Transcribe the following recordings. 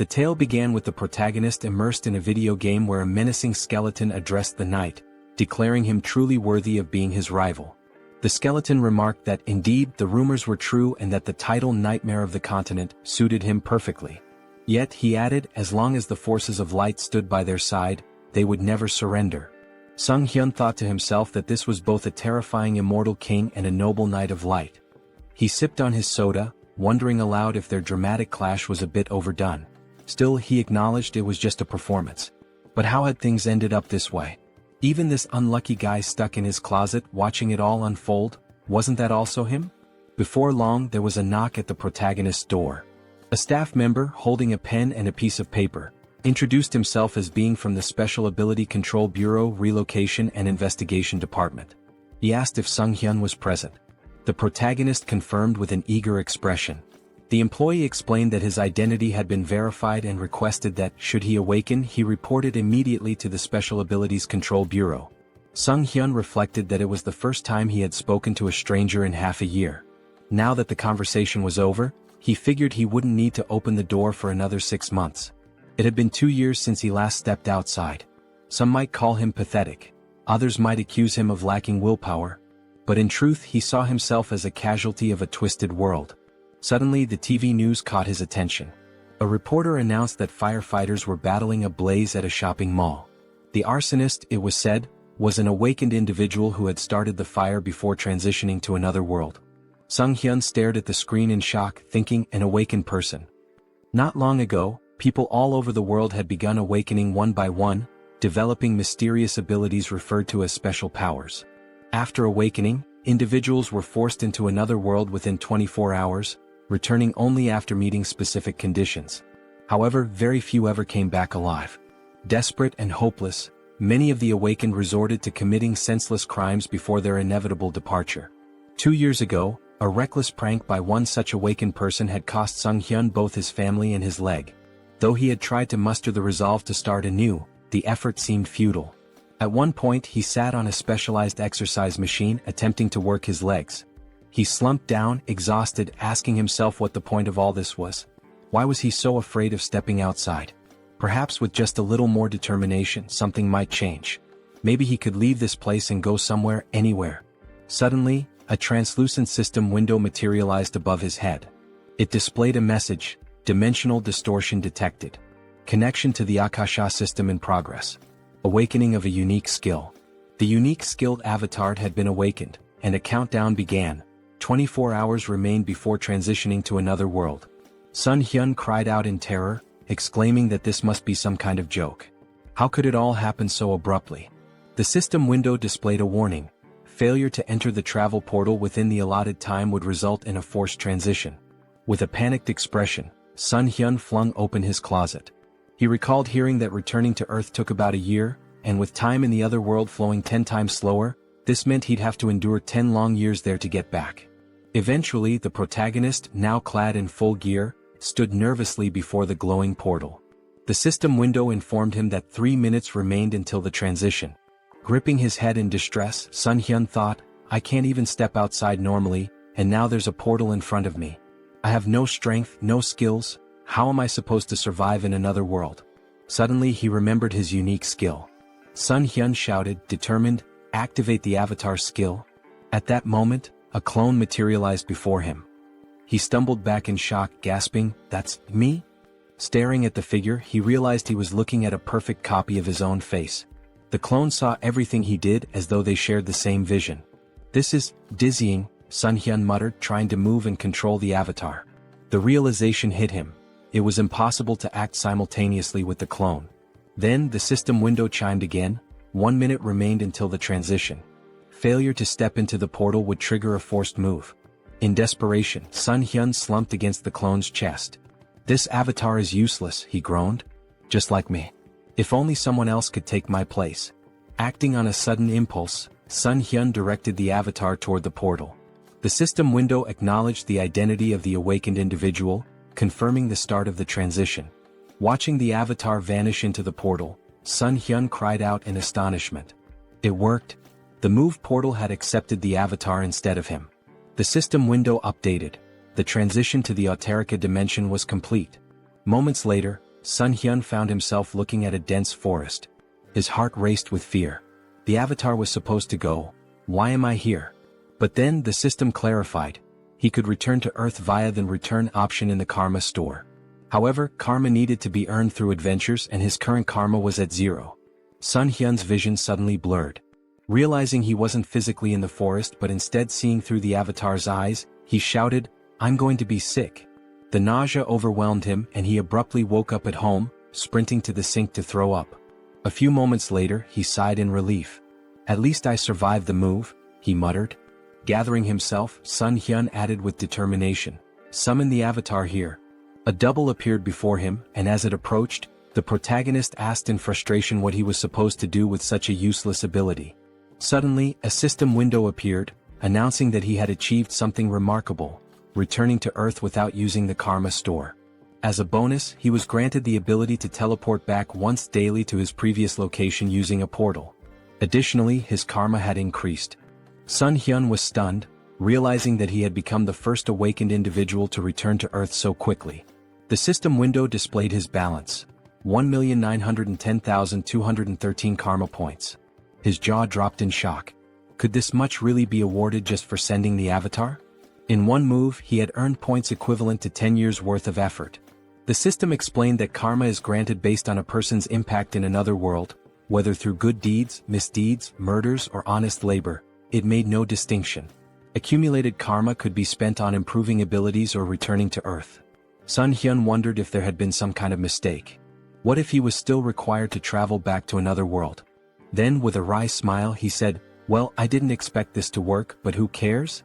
The tale began with the protagonist immersed in a video game where a menacing skeleton addressed the knight, declaring him truly worthy of being his rival. The skeleton remarked that indeed the rumors were true and that the title Nightmare of the Continent suited him perfectly. Yet, he added, as long as the forces of light stood by their side, they would never surrender. Sunghyun thought to himself that this was both a terrifying immortal king and a noble knight of light. He sipped on his soda, wondering aloud if their dramatic clash was a bit overdone. Still, he acknowledged it was just a performance. But how had things ended up this way? Even this unlucky guy stuck in his closet watching it all unfold, wasn't that also him? Before long there was a knock at the protagonist's door. A staff member, holding a pen and a piece of paper, introduced himself as being from the Special Ability Control Bureau Relocation and Investigation Department. He asked if Sunghyun was present. The protagonist confirmed with an eager expression. The employee explained that his identity had been verified and requested that, should he awaken, he report it immediately to the Special Abilities Control Bureau. Sunghyun reflected that it was the first time he had spoken to a stranger in half a year. Now that the conversation was over, he figured he wouldn't need to open the door for another 6 months. It had been 2 years since he last stepped outside. Some might call him pathetic. Others might accuse him of lacking willpower. But in truth he saw himself as a casualty of a twisted world. Suddenly the TV news caught his attention. A reporter announced that firefighters were battling a blaze at a shopping mall. The arsonist, it was said, was an awakened individual who had started the fire before transitioning to another world. Sunghyun stared at the screen in shock, thinking, an awakened person. Not long ago, people all over the world had begun awakening one by one, developing mysterious abilities referred to as special powers. After awakening, individuals were forced into another world within 24 hours, returning only after meeting specific conditions. However, very few ever came back alive. Desperate and hopeless, many of the awakened resorted to committing senseless crimes before their inevitable departure. 2 years ago, a reckless prank by one such awakened person had cost Sunghyun both his family and his leg. Though he had tried to muster the resolve to start anew, the effort seemed futile. At one point he sat on a specialized exercise machine attempting to work his legs. He slumped down, exhausted, asking himself what the point of all this was. Why was he so afraid of stepping outside? Perhaps with just a little more determination something might change. Maybe he could leave this place and go somewhere, anywhere. Suddenly, a translucent system window materialized above his head. It displayed a message, dimensional distortion detected. Connection to the Akasha system in progress. Awakening of a unique skill. The unique skilled avatar had been awakened, and a countdown began. 24 hours remained before transitioning to another world. Sunghyun cried out in terror, exclaiming that this must be some kind of joke. How could it all happen so abruptly? The system window displayed a warning. Failure to enter the travel portal within the allotted time would result in a forced transition. With a panicked expression, Sunghyun flung open his closet. He recalled hearing that returning to Earth took about a year, and with time in the other world flowing 10 times slower, this meant he'd have to endure 10 long years there to get back. Eventually, the protagonist, now clad in full gear, stood nervously before the glowing portal. The system window informed him that 3 minutes remained until the transition. Gripping his head in distress, Sunghyun thought, I can't even step outside normally, and now there's a portal in front of me. I have no strength, no skills. How am I supposed to survive in another world? Suddenly he remembered his unique skill. Sunghyun shouted, determined, activate the avatar skill. At that moment, a clone materialized before him. He stumbled back in shock, gasping, that's me? Staring at the figure, he realized he was looking at a perfect copy of his own face. The clone saw everything he did as though they shared the same vision. This is dizzying, Sunghyun muttered, trying to move and control the avatar. The realization hit him. It was impossible to act simultaneously with the clone. Then the system window chimed again. 1 minute remained until the transition. Failure to step into the portal would trigger a forced move. In desperation, Sunghyun slumped against the clone's chest. This avatar is useless, he groaned. Just like me. If only someone else could take my place. Acting on a sudden impulse, Sunghyun directed the avatar toward the portal. The system window acknowledged the identity of the awakened individual, confirming the start of the transition. Watching the avatar vanish into the portal, Sunghyun cried out in astonishment. It worked. The move portal had accepted the avatar instead of him. The system window updated. The transition to the Auterica dimension was complete. Moments later, Sunghyun found himself looking at a dense forest. His heart raced with fear. The avatar was supposed to go. Why am I here? But then the system clarified. He could return to Earth via the return option in the karma store. However, karma needed to be earned through adventures and his current karma was at 0. Sunghyun's vision suddenly blurred. Realizing he wasn't physically in the forest but instead seeing through the avatar's eyes, he shouted, "I'm going to be sick." The nausea overwhelmed him and he abruptly woke up at home, sprinting to the sink to throw up. A few moments later, he sighed in relief. "At least I survived the move," he muttered. Gathering himself, Sunghyun added with determination, "Summon the avatar here." A double appeared before him, and as it approached, the protagonist asked in frustration what he was supposed to do with such a useless ability. Suddenly, a system window appeared, announcing that he had achieved something remarkable, returning to Earth without using the karma store. As a bonus, he was granted the ability to teleport back once daily to his previous location using a portal. Additionally, his karma had increased. Sunghyun was stunned, realizing that he had become the first awakened individual to return to Earth so quickly. The system window displayed his balance: 1,910,213 karma points. His jaw dropped in shock. Could this much really be awarded just for sending the avatar? In one move, he had earned points equivalent to 10 years' worth of effort. The system explained that karma is granted based on a person's impact in another world, whether through good deeds, misdeeds, murders, or honest labor. It made no distinction. Accumulated karma could be spent on improving abilities or returning to Earth. Sunghyun wondered if there had been some kind of mistake. What if he was still required to travel back to another world? Then, with a wry smile, he said, "Well, I didn't expect this to work, but who cares?"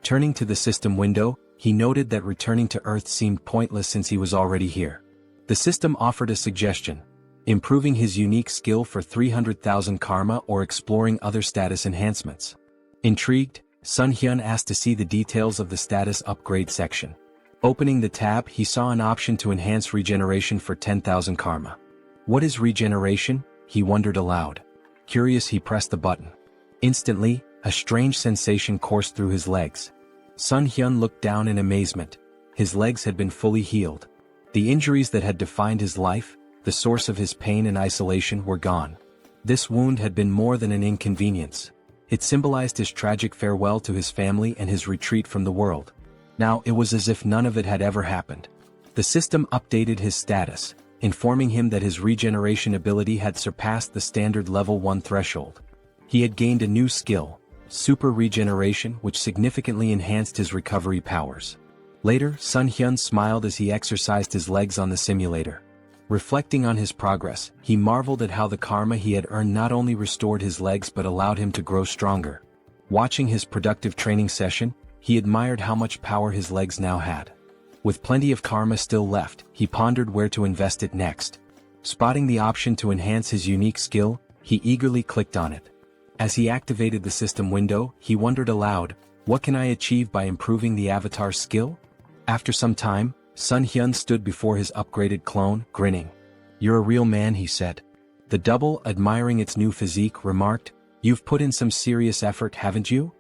Turning to the system window, he noted that returning to Earth seemed pointless since he was already here. The system offered a suggestion: improving his unique skill for 300,000 karma or exploring other status enhancements. Intrigued, Sunghyun asked to see the details of the status upgrade section. Opening the tab, he saw an option to enhance regeneration for 10,000 karma. What is regeneration? He wondered aloud. Curious, he pressed the button. Instantly, a strange sensation coursed through his legs. Sunghyun looked down in amazement. His legs had been fully healed. The injuries that had defined his life, the source of his pain and isolation, were gone. This wound had been more than an inconvenience. It symbolized his tragic farewell to his family and his retreat from the world. Now it was as if none of it had ever happened. The system updated his status, informing him that his regeneration ability had surpassed the standard level 1 threshold. He had gained a new skill, super regeneration, which significantly enhanced his recovery powers. Later, Sunghyun smiled as he exercised his legs on the simulator. Reflecting on his progress, he marveled at how the karma he had earned not only restored his legs but allowed him to grow stronger. Watching his productive training session, he admired how much power his legs now had. With plenty of karma still left, he pondered where to invest it next. Spotting the option to enhance his unique skill, he eagerly clicked on it. As he activated the system window, he wondered aloud, what can I achieve by improving the avatar's skill? After some time, Sunghyun stood before his upgraded clone, grinning. "You're a real man," he said. The double, admiring its new physique, remarked, "You've put in some serious effort, haven't you?"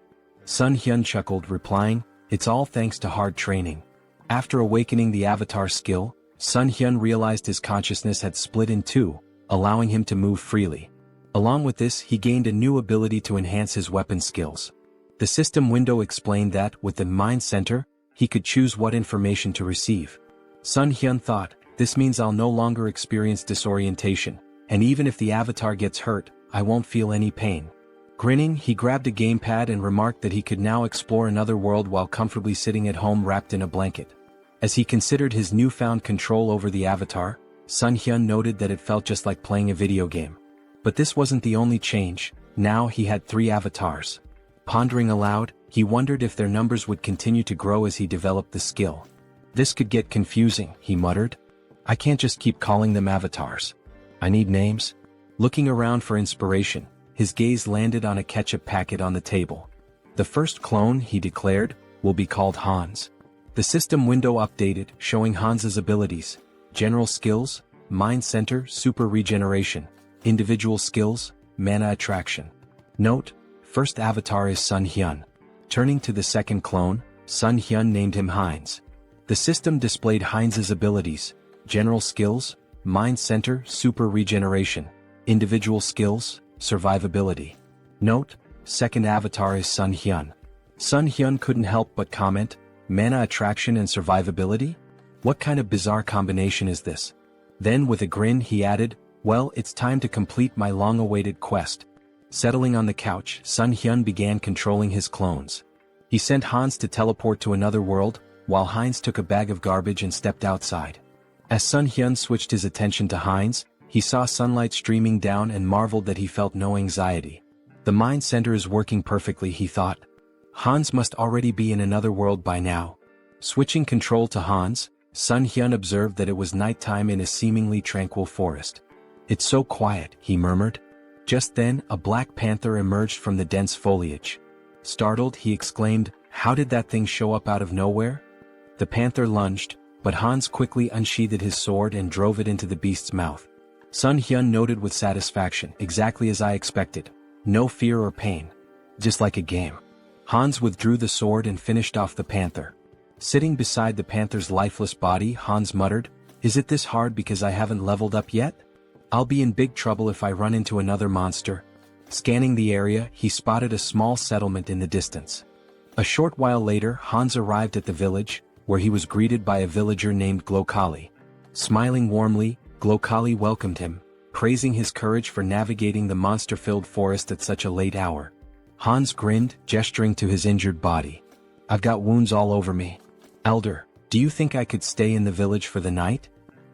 Sunghyun chuckled, replying, "It's all thanks to hard training." After awakening the avatar skill, Sunghyun realized his consciousness had split in two, allowing him to move freely. Along with this, he gained a new ability to enhance his weapon skills. The system window explained that, with the mind center, he could choose what information to receive. Sunghyun thought, this means I'll no longer experience disorientation, and even if the avatar gets hurt, I won't feel any pain. Grinning, he grabbed a gamepad and remarked that he could now explore another world while comfortably sitting at home wrapped in a blanket. As he considered his newfound control over the avatar, Sunghyun noted that it felt just like playing a video game. But this wasn't the only change. Now he had 3 avatars. Pondering aloud, he wondered if their numbers would continue to grow as he developed the skill. This could get confusing, he muttered. I can't just keep calling them avatars. I need names. Looking around for inspiration, his gaze landed on a ketchup packet on the table. The first clone, he declared, will be called Hans. The system window updated, showing Hans's abilities: general skills, mind center, super regeneration; individual skills, mana attraction. Note: first avatar is Sunghyun. Turning to the second clone, Sunghyun named him Heinz. The system displayed Heinz's abilities: general skills, Mind Center, Super Regeneration. Individual Skills, Survivability. Note, second avatar is Sunghyun. Sunghyun couldn't help but comment, mana attraction and survivability? What kind of bizarre combination is this? Then with a grin he added, well, it's time to complete my long-awaited quest. Settling on the couch, Sunghyun began controlling his clones. He sent Hans to teleport to another world, while Heinz took a bag of garbage and stepped outside. As Sunghyun switched his attention to Heinz, he saw sunlight streaming down and marveled that he felt no anxiety. The mind center is working perfectly, he thought. Hans must already be in another world by now. Switching control to Hans, Sunghyun observed that it was nighttime in a seemingly tranquil forest. It's so quiet, he murmured. Just then, a black panther emerged from the dense foliage. Startled, he exclaimed, how did that thing show up out of nowhere? The panther lunged, but Hans quickly unsheathed his sword and drove it into the beast's mouth. Sunghyun noted with satisfaction, exactly as I expected. No fear or pain. Just like a game. Hans withdrew the sword and finished off the panther. Sitting beside the panther's lifeless body, Hans muttered, is it this hard because I haven't leveled up yet? I'll be in big trouble if I run into another monster. Scanning the area, he spotted a small settlement in the distance. A short while later, Hans arrived at the village, where he was greeted by a villager named Glokali. Smiling warmly, Glokali welcomed him, praising his courage for navigating the monster-filled forest at such a late hour. Hans grinned, gesturing to his injured body. I've got wounds all over me. Elder, do you think I could stay in the village for the night?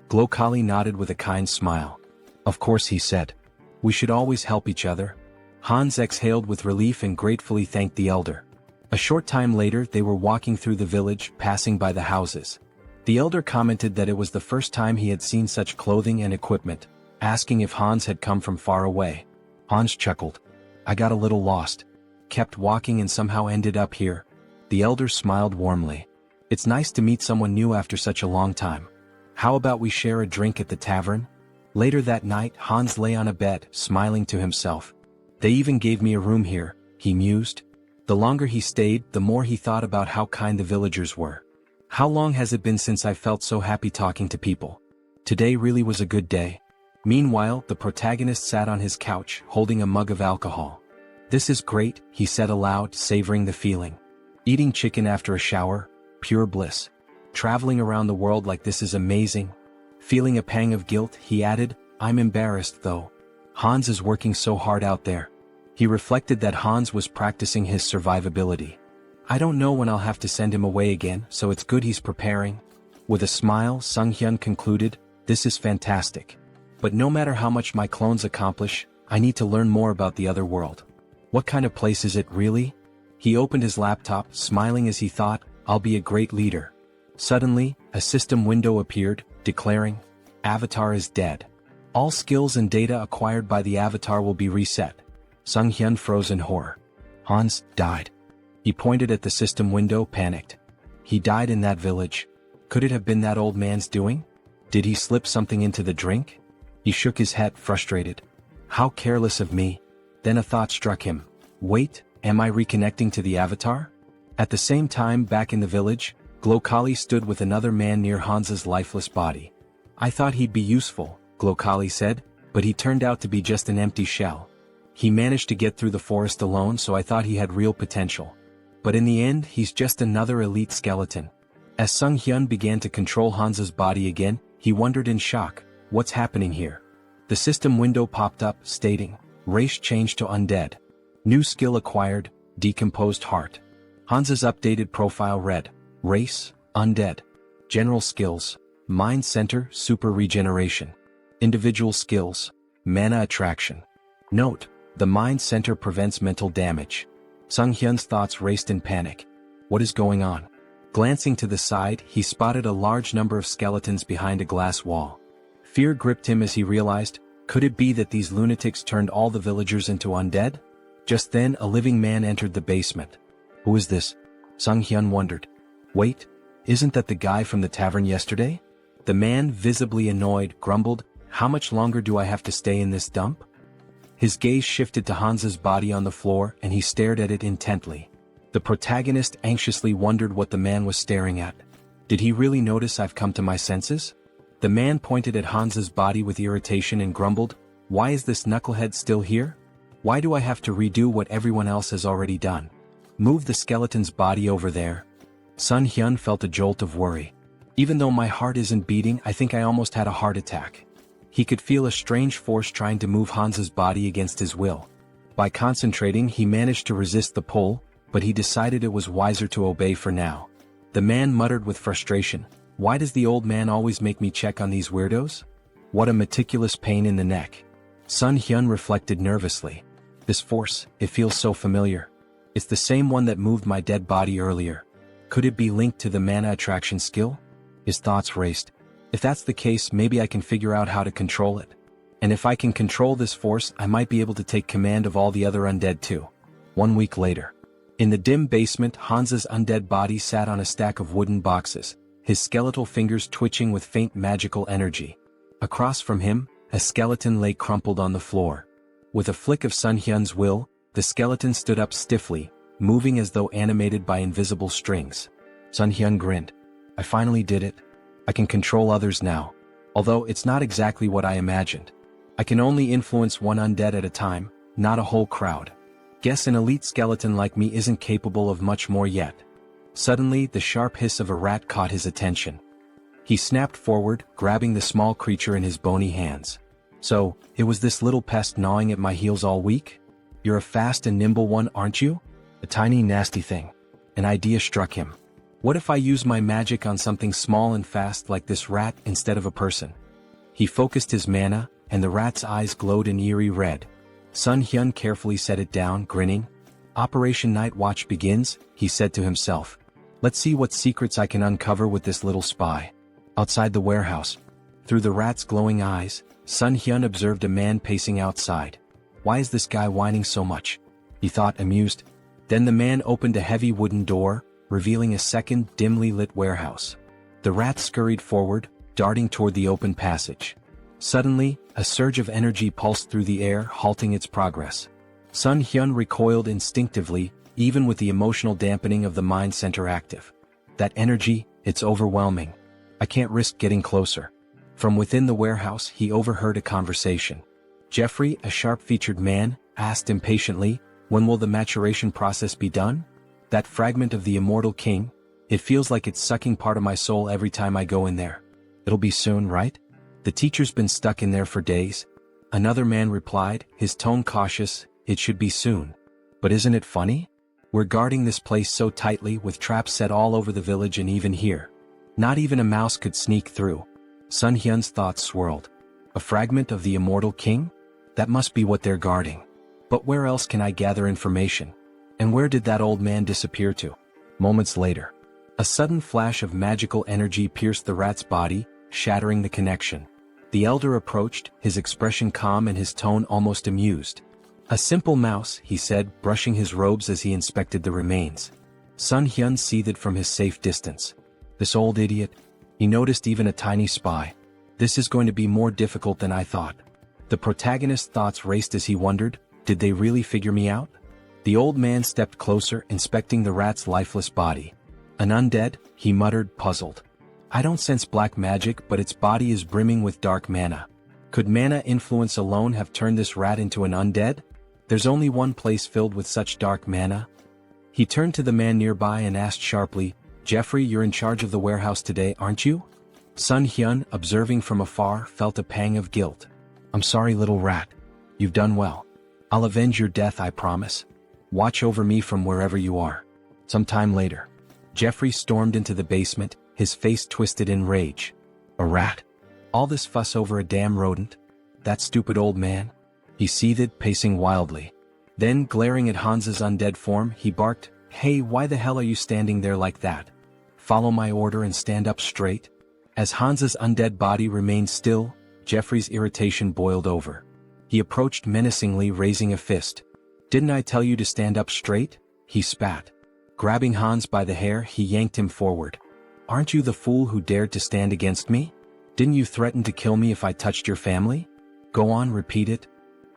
Glokali nodded with a kind smile. Of course, he said. We should always help each other. Hans exhaled with relief and gratefully thanked the elder. A short time later they were walking through the village, passing by the houses. The elder commented that it was the first time he had seen such clothing and equipment, asking if Hans had come from far away. Hans chuckled. I got a little lost. Kept walking and somehow ended up here. The elder smiled warmly. It's nice to meet someone new after such a long time. How about we share a drink at the tavern? Later that night, Hans lay on a bed, smiling to himself. They even gave me a room here, he mused. The longer he stayed, the more he thought about how kind the villagers were. How long has it been since I felt so happy talking to people? Today really was a good day. Meanwhile, the protagonist sat on his couch, holding a mug of alcohol. This is great, he said aloud, savoring the feeling. Eating chicken after a shower, pure bliss. Traveling around the world like this is amazing. Feeling a pang of guilt, he added, I'm embarrassed though. Hans is working so hard out there. He reflected that Hans was practicing his survivability. I don't know when I'll have to send him away again, so it's good he's preparing. With a smile, Sunghyun concluded, this is fantastic. But no matter how much my clones accomplish, I need to learn more about the other world. What kind of place is it really? He opened his laptop, smiling as he thought, I'll be a great leader. Suddenly, a system window appeared, declaring, Avatar is dead. All skills and data acquired by the avatar will be reset. Sunghyun froze in horror. Hans died. He pointed at the system window, panicked. He died in that village. Could it have been that old man's doing? Did he slip something into the drink? He shook his head, frustrated. How careless of me. Then a thought struck him. Wait, am I reconnecting to the avatar? At the same time, back in the village, Glokali stood with another man near Hans's lifeless body. I thought he'd be useful, Glokali said, but he turned out to be just an empty shell. He managed to get through the forest alone, so I thought he had real potential. But in the end, he's just another elite skeleton. As Sunghyun began to control Hans's body again, he wondered in shock, what's happening here? The system window popped up, stating, race changed to undead. New skill acquired, decomposed heart. Hans's updated profile read, race, undead. General skills, mind center, super regeneration. Individual skills, mana attraction. Note, the mind center prevents mental damage. Sunghyun's thoughts raced in panic. What is going on? Glancing to the side, he spotted a large number of skeletons behind a glass wall. Fear gripped him as he realized, could it be that these lunatics turned all the villagers into undead? Just then, a living man entered the basement. Who is this? Sunghyun wondered. Wait, isn't that the guy from the tavern yesterday? The man, visibly annoyed, grumbled, how much longer do I have to stay in this dump? His gaze shifted to Hans's body on the floor and he stared at it intently. The protagonist anxiously wondered what the man was staring at. Did he really notice I've come to my senses? The man pointed at Hans's body with irritation and grumbled, "Why is this knucklehead still here? Why do I have to redo what everyone else has already done? Move the skeleton's body over there." Sunghyun felt a jolt of worry. "Even though my heart isn't beating, I think I almost had a heart attack." He could feel a strange force trying to move Hans's body against his will. By concentrating, he managed to resist the pull, but he decided it was wiser to obey for now. The man muttered with frustration, "Why does the old man always make me check on these weirdos? What a meticulous pain in the neck." Sunghyun reflected nervously. "This force, it feels so familiar. It's the same one that moved my dead body earlier. Could it be linked to the mana attraction skill?" His thoughts raced. "If that's the case, maybe I can figure out how to control it. And if I can control this force, I might be able to take command of all the other undead too." 1 week later. In the dim basement, Hans's undead body sat on a stack of wooden boxes, his skeletal fingers twitching with faint magical energy. Across from him, a skeleton lay crumpled on the floor. With a flick of Sunghyun's will, the skeleton stood up stiffly, moving as though animated by invisible strings. Sunghyun grinned. "I finally did it. I can control others now. Although it's not exactly what I imagined. I can only influence one undead at a time, not a whole crowd. Guess an elite skeleton like me isn't capable of much more yet." Suddenly, the sharp hiss of a rat caught his attention. He snapped forward, grabbing the small creature in his bony hands. "So, it was this little pest gnawing at my heels all week? You're a fast and nimble one, aren't you?" A tiny nasty thing. An idea struck him. "What if I use my magic on something small and fast like this rat instead of a person?" He focused his mana, and the rat's eyes glowed an eerie red. Sunghyun carefully set it down, grinning. "Operation Night Watch begins," he said to himself. "Let's see what secrets I can uncover with this little spy." Outside the warehouse, through the rat's glowing eyes, Sunghyun observed a man pacing outside. "Why is this guy whining so much?" he thought, amused. Then the man opened a heavy wooden door, revealing a second, dimly lit warehouse. The rat scurried forward, darting toward the open passage. Suddenly, a surge of energy pulsed through the air, halting its progress. Sunghyun recoiled instinctively, even with the emotional dampening of the mind center active. "That energy, it's overwhelming. I can't risk getting closer." From within the warehouse, he overheard a conversation. Jeffrey, a sharp-featured man, asked impatiently, "When will the maturation process be done? That fragment of the immortal king, it feels like it's sucking part of my soul every time I go in there." "It'll be soon, right? The teacher's been stuck in there for days." Another man replied, his tone cautious, "It should be soon. But isn't it funny? We're guarding this place so tightly with traps set all over the village and even here. Not even a mouse could sneak through." Sunghyun's thoughts swirled. A fragment of the immortal king? That must be what they're guarding. But where else can I gather information? And where did that old man disappear to? Moments later, a sudden flash of magical energy pierced the rat's body, shattering the connection. The elder approached, his expression calm and his tone almost amused. "A simple mouse," he said, brushing his robes as he inspected the remains. Sunghyun seethed from his safe distance. This old idiot. He noticed even a tiny spy. This is going to be more difficult than I thought. The protagonist's thoughts raced as he wondered, did they really figure me out? The old man stepped closer, inspecting the rat's lifeless body. "An undead," he muttered, puzzled. "I don't sense black magic, but its body is brimming with dark mana. Could mana influence alone have turned this rat into an undead? There's only one place filled with such dark mana." He turned to the man nearby and asked sharply, "Jeffrey, you're in charge of the warehouse today, aren't you?" Sunghyun, observing from afar, felt a pang of guilt. "I'm sorry, little rat. You've done well. I'll avenge your death, I promise. Watch over me from wherever you are." Some time later, Jeffrey stormed into the basement, his face twisted in rage. "A rat? All this fuss over a damn rodent? That stupid old man?" He seethed, pacing wildly. Then, glaring at Hans's undead form, he barked, "Hey, why the hell are you standing there like that? Follow my order and stand up straight." As Hans's undead body remained still, Jeffrey's irritation boiled over. He approached menacingly, raising a fist. "Didn't I tell you to stand up straight?" he spat. Grabbing Hans by the hair, he yanked him forward. "Aren't you the fool who dared to stand against me? Didn't you threaten to kill me if I touched your family? Go on, repeat it."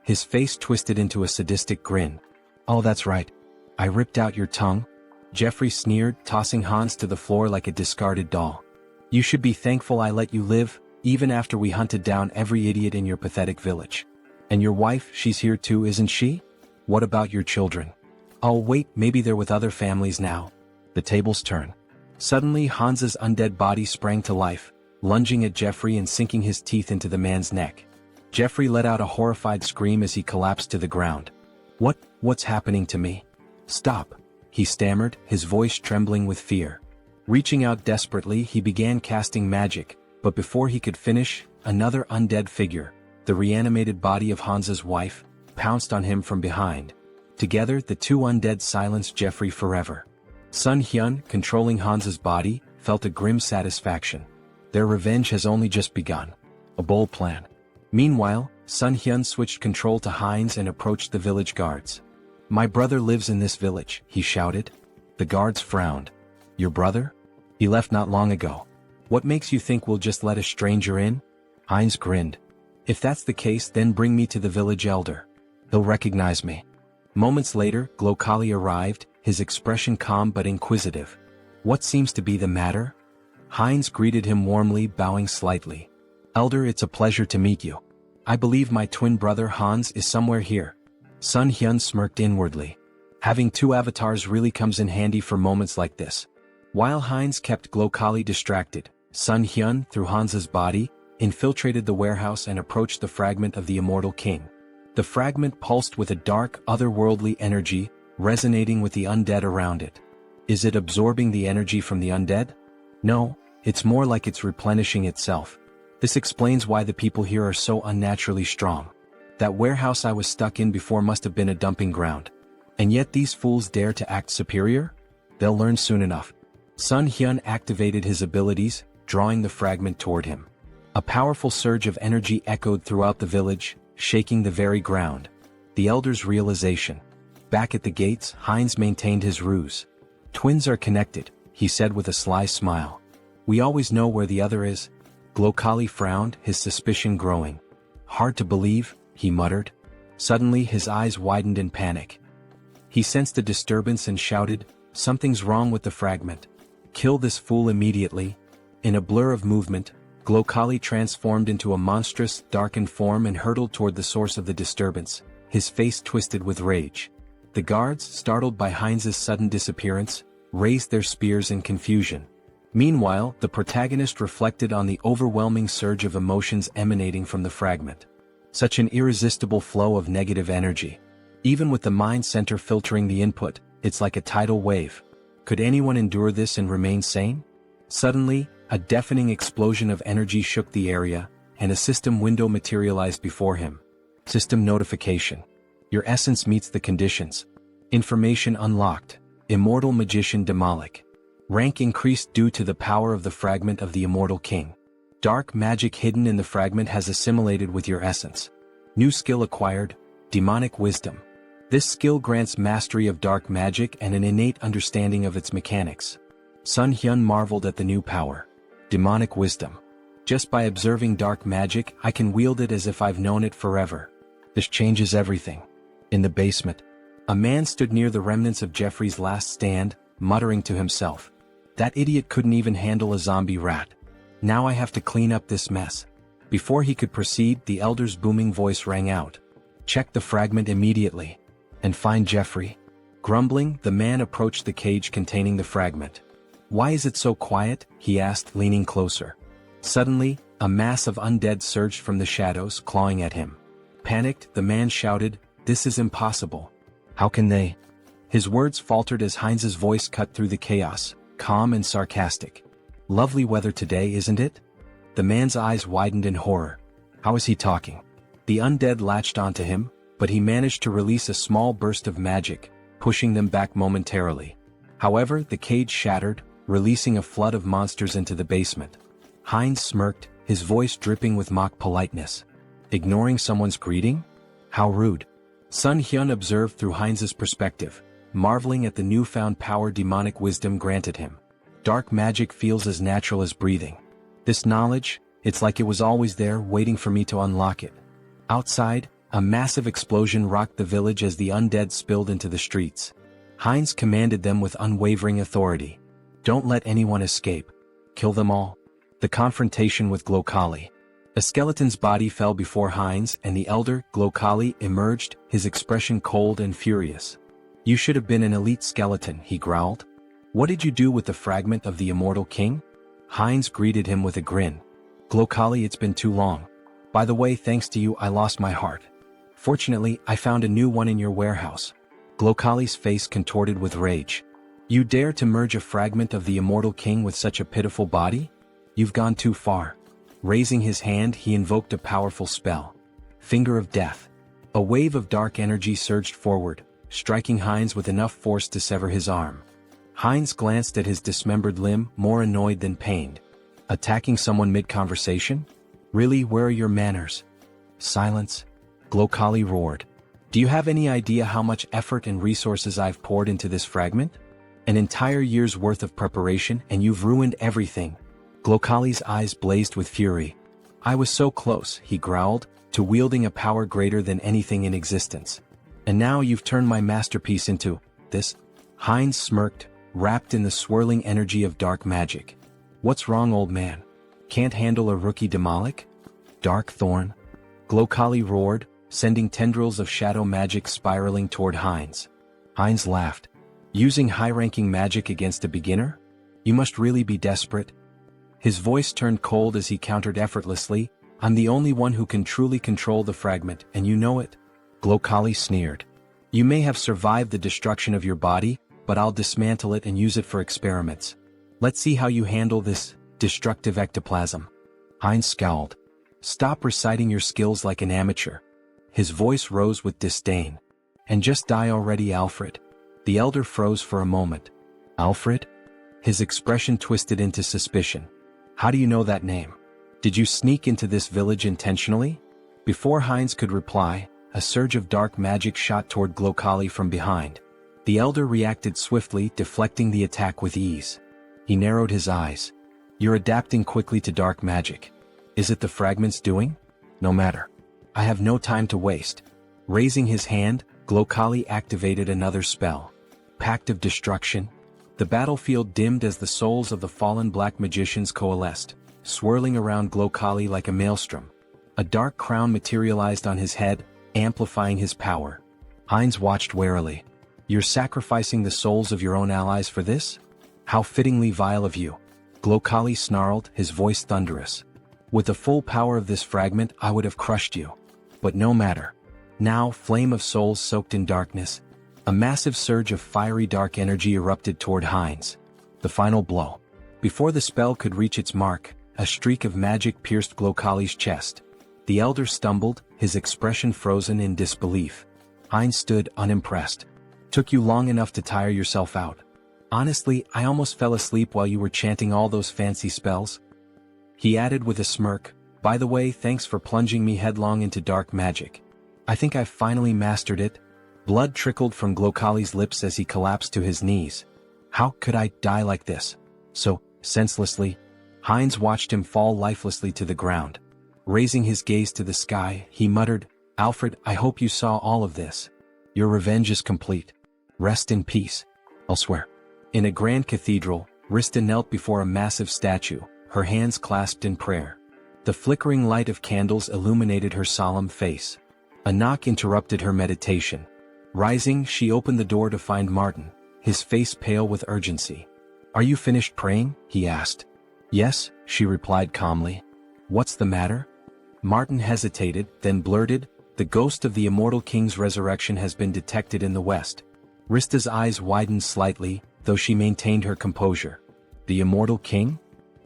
His face twisted into a sadistic grin. "Oh, that's right. I ripped out your tongue," Jeffrey sneered, tossing Hans to the floor like a discarded doll. "You should be thankful I let you live, even after we hunted down every idiot in your pathetic village. And your wife, she's here too, isn't she? What about your children? Oh wait, maybe they're with other families now. The tables turn. Suddenly Hansa's undead body sprang to life, lunging at Jeffrey and sinking his teeth into the man's neck. Jeffrey let out a horrified scream as he collapsed to the ground. What's happening to me? Stop, he stammered, his voice trembling with fear. Reaching out desperately, he began casting magic, but before he could finish, another undead figure, the reanimated body of Hansa's wife, pounced on him from behind. Together, the two undead silenced Jeffrey forever. Sunghyun, controlling Hansa's body, felt a grim satisfaction. Their revenge has only just begun. A bold plan. Meanwhile, Sunghyun switched control to Heinz and approached the village guards. My brother lives in this village, he shouted. The guards frowned. Your brother? He left not long ago. What makes you think we'll just let a stranger in? Heinz grinned. If that's the case, then bring me to the village elder. He'll recognize me. Moments later, Glokali arrived, his expression calm but inquisitive. What seems to be the matter? Heinz greeted him warmly, bowing slightly. Elder, it's a pleasure to meet you. I believe my twin brother Hans is somewhere here. Sunghyun smirked inwardly. Having two avatars really comes in handy for moments like this. While Heinz kept Glokali distracted, Sunghyun, through Hansa's body, infiltrated the warehouse and approached the fragment of the immortal king. The fragment pulsed with a dark, otherworldly energy, resonating with the undead around it. Is it absorbing the energy from the undead? No, it's more like it's replenishing itself. This explains why the people here are so unnaturally strong. That warehouse I was stuck in before must have been a dumping ground. And yet these fools dare to act superior? They'll learn soon enough. Sunghyun activated his abilities, drawing the fragment toward him. A powerful surge of energy echoed throughout the village, shaking the very ground. The elder's realization. Back at the gates, Heinz maintained his ruse. Twins are connected, he said with a sly smile. We always know where the other is. Glokali frowned, his suspicion growing. Hard to believe, he muttered. Suddenly his eyes widened in panic. He sensed a disturbance and shouted, something's wrong with the fragment. Kill this fool immediately. In a blur of movement, Glokali transformed into a monstrous, darkened form and hurtled toward the source of the disturbance, his face twisted with rage. The guards, startled by Heinz's sudden disappearance, raised their spears in confusion. Meanwhile, the protagonist reflected on the overwhelming surge of emotions emanating from the fragment. Such an irresistible flow of negative energy. Even with the mind center filtering the input, it's like a tidal wave. Could anyone endure this and remain sane? Suddenly, a deafening explosion of energy shook the area, and a system window materialized before him. System notification. Your essence meets the conditions. Information unlocked. Immortal magician Demolic. Rank increased due to the power of the fragment of the immortal king. Dark magic hidden in the fragment has assimilated with your essence. New skill acquired, demonic wisdom. This skill grants mastery of dark magic and an innate understanding of its mechanics. Sunghyun marveled at the new power. Demonic wisdom. Just by observing dark magic, I can wield it as if I've known it forever. This changes everything. In the basement, a man stood near the remnants of Jeffrey's last stand, muttering to himself. That idiot couldn't even handle a zombie rat. Now I have to clean up this mess. Before he could proceed, the elder's booming voice rang out. Check the fragment immediately. And find Jeffrey. Grumbling, the man approached the cage containing the fragment. Why is it so quiet? He asked, leaning closer. Suddenly, a mass of undead surged from the shadows, clawing at him. Panicked, the man shouted, This is impossible. How can they? His words faltered as Heinz's voice cut through the chaos, calm and sarcastic. Lovely weather today, isn't it? The man's eyes widened in horror. How is he talking? The undead latched onto him, but he managed to release a small burst of magic, pushing them back momentarily. However, the cage shattered, releasing a flood of monsters into the basement. Heinz smirked, his voice dripping with mock politeness. Ignoring someone's greeting? How rude. Sunghyun observed through Heinz's perspective, marveling at the newfound power demonic wisdom granted him. Dark magic feels as natural as breathing. This knowledge, it's like it was always there waiting for me to unlock it. Outside, a massive explosion rocked the village as the undead spilled into the streets. Heinz commanded them with unwavering authority. Don't let anyone escape. Kill them all. The confrontation with Glokali. A skeleton's body fell before Heinz and the elder, Glokali, emerged, his expression cold and furious. "You should have been an elite skeleton," he growled. "What did you do with the fragment of the immortal king?" Heinz greeted him with a grin. "Glokali, it's been too long. By the way, thanks to you I lost my heart. Fortunately, I found a new one in your warehouse." Glokali's face contorted with rage. "You dare to merge a fragment of the immortal king with such a pitiful body? You've gone too far." Raising his hand, he invoked a powerful spell. Finger of Death. A wave of dark energy surged forward, striking Heinz with enough force to sever his arm. Heinz glanced at his dismembered limb, more annoyed than pained. Attacking someone mid-conversation? Really, where are your manners? Silence. Glokali roared. "Do you have any idea how much effort and resources I've poured into this fragment? An entire year's worth of preparation, and you've ruined everything." Glokali's eyes blazed with fury. "I was so close," he growled, "to wielding a power greater than anything in existence. And now you've turned my masterpiece into this?" Heinz smirked, wrapped in the swirling energy of dark magic. "What's wrong, old man? Can't handle a rookie Demolic? Dark Thorn?" Glokali roared, sending tendrils of shadow magic spiraling toward Heinz. Heinz laughed. "Using high-ranking magic against a beginner? You must really be desperate." His voice turned cold as he countered effortlessly, "I'm the only one who can truly control the fragment, and you know it." Glokali sneered. "You may have survived the destruction of your body, but I'll dismantle it and use it for experiments. Let's see how you handle this destructive ectoplasm." Heinz scowled. "Stop reciting your skills like an amateur." His voice rose with disdain. "And just die already, Alfred." The elder froze for a moment. "Alfred?" His expression twisted into suspicion. "How do you know that name? Did you sneak into this village intentionally?" Before Heinz could reply, a surge of dark magic shot toward Glokali from behind. The elder reacted swiftly, deflecting the attack with ease. He narrowed his eyes. "You're adapting quickly to dark magic. Is it the fragment's doing? No matter. I have no time to waste." Raising his hand, Glokali activated another spell. Pact of Destruction. The battlefield dimmed as the souls of the fallen black magicians coalesced, swirling around Glokali like a maelstrom. A dark crown materialized on his head, amplifying his power. Heinz watched warily. "You're sacrificing the souls of your own allies for this? How fittingly vile of you." Glokali snarled, his voice thunderous. "With the full power of this fragment, I would have crushed you. But no matter." Now, flame of souls soaked in darkness. A massive surge of fiery dark energy erupted toward Heinz. The final blow. Before the spell could reach its mark, a streak of magic pierced Glokali's chest. The elder stumbled, his expression frozen in disbelief. Heinz stood unimpressed. "Took you long enough to tire yourself out. Honestly, I almost fell asleep while you were chanting all those fancy spells." He added with a smirk, "By the way, thanks for plunging me headlong into dark magic. I think I've finally mastered it." Blood trickled from Glokali's lips as he collapsed to his knees. "How could I die like this? So, senselessly?" Heinz watched him fall lifelessly to the ground. Raising his gaze to the sky, he muttered, "Alfred, I hope you saw all of this. Your revenge is complete. Rest in peace." Elsewhere. In a grand cathedral, Rista knelt before a massive statue, her hands clasped in prayer. The flickering light of candles illuminated her solemn face. A knock interrupted her meditation. Rising, she opened the door to find Martin, his face pale with urgency. "Are you finished praying?" he asked. "Yes," she replied calmly. "What's the matter?" Martin hesitated, then blurted, "The ghost of the immortal king's resurrection has been detected in the west." Rista's eyes widened slightly, though she maintained her composure. "The immortal king?"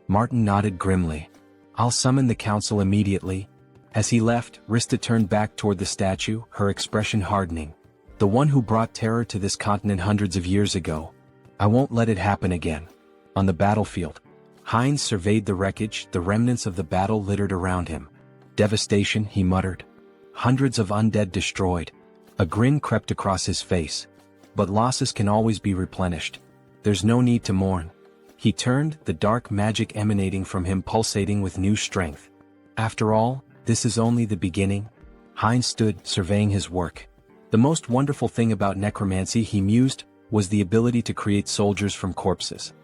Martin nodded grimly. "I'll summon the council immediately." As he left, Rista turned back toward the statue, her expression hardening. "The one who brought terror to this continent hundreds of years ago. I won't let it happen again." On the battlefield, Heinz surveyed the wreckage, the remnants of the battle littered around him. "Devastation," he muttered. "Hundreds of undead destroyed." A grin crept across his face. "But losses can always be replenished. There's no need to mourn." He turned, the dark magic emanating from him pulsating with new strength. "After all, this is only the beginning." Heinz stood, surveying his work. The most wonderful thing about necromancy, he mused, was the ability to create soldiers from corpses.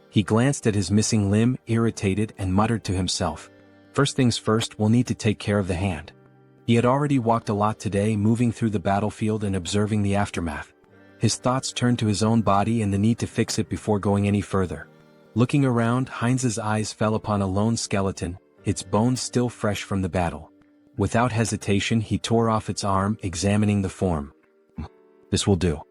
He glanced at his missing limb, irritated, and muttered to himself, First things first, we'll need to take care of the hand. He had already walked a lot today, moving through the battlefield and observing the aftermath. His thoughts turned to his own body and the need to fix it before going any further. Looking around, Heinz's eyes fell upon a lone skeleton, its bones still fresh from the battle. Without hesitation, he tore off its arm, examining the form. This will do.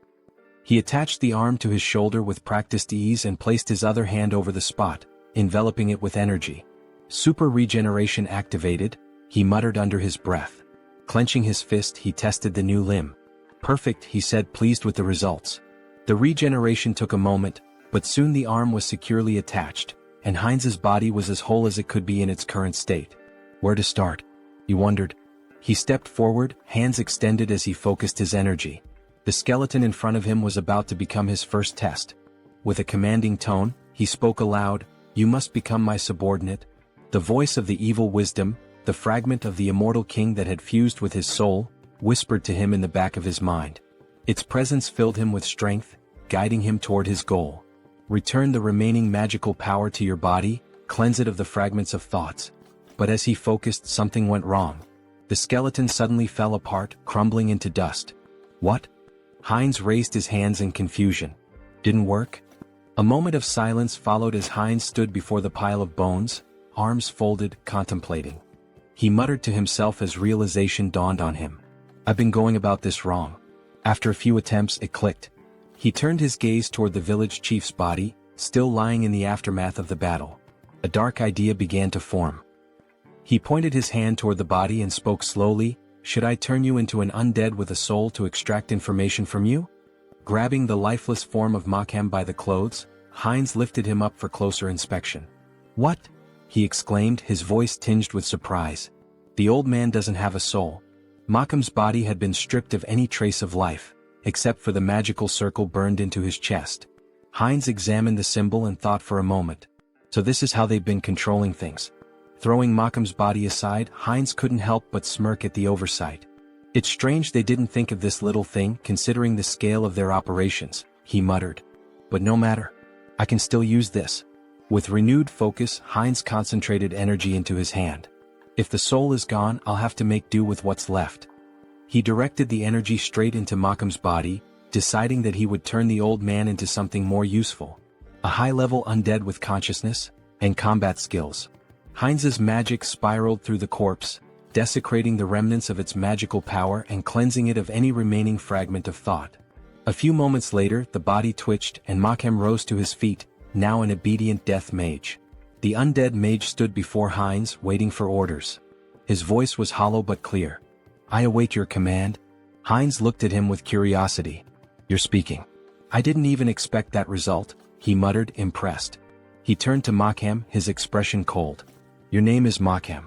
He attached the arm to his shoulder with practiced ease and placed his other hand over the spot, enveloping it with energy. Super regeneration activated, he muttered under his breath. Clenching his fist, he tested the new limb. Perfect, he said, pleased with the results. The regeneration took a moment, but soon the arm was securely attached, and Heinz's body was as whole as it could be in its current state. Where to start? He wondered. He stepped forward, hands extended as he focused his energy. The skeleton in front of him was about to become his first test. With a commanding tone, he spoke aloud, "You must become my subordinate." The voice of the evil wisdom, the fragment of the immortal king that had fused with his soul, whispered to him in the back of his mind. Its presence filled him with strength, guiding him toward his goal. Return the remaining magical power to your body, cleanse it of the fragments of thoughts. But as he focused, something went wrong. The skeleton suddenly fell apart, crumbling into dust. What? Heinz raised his hands in confusion. Didn't work? A moment of silence followed as Heinz stood before the pile of bones, arms folded, contemplating. He muttered to himself as realization dawned on him. I've been going about this wrong. After a few attempts, it clicked. He turned his gaze toward the village chief's body, still lying in the aftermath of the battle. A dark idea began to form. He pointed his hand toward the body and spoke slowly, "Should I turn you into an undead with a soul to extract information from you?" Grabbing the lifeless form of Makhem by the clothes, Heinz lifted him up for closer inspection. "What?" he exclaimed, his voice tinged with surprise. "The old man doesn't have a soul." Makhem's body had been stripped of any trace of life, except for the magical circle burned into his chest. Heinz examined the symbol and thought for a moment. So this is how they've been controlling things. Throwing Makhem's body aside, Heinz couldn't help but smirk at the oversight. It's strange they didn't think of this little thing, considering the scale of their operations, he muttered. But no matter. I can still use this. With renewed focus, Heinz concentrated energy into his hand. If the soul is gone, I'll have to make do with what's left. He directed the energy straight into Makhem's body, deciding that he would turn the old man into something more useful. A high-level undead with consciousness and combat skills. Heinz's magic spiraled through the corpse, desecrating the remnants of its magical power and cleansing it of any remaining fragment of thought. A few moments later, the body twitched and Makhem rose to his feet, now an obedient death mage. The undead mage stood before Heinz, waiting for orders. His voice was hollow but clear. "I await your command." Heinz looked at him with curiosity. "You're speaking. I didn't even expect that result," he muttered, impressed. He turned to Makhem, his expression cold. "Your name is Makhem.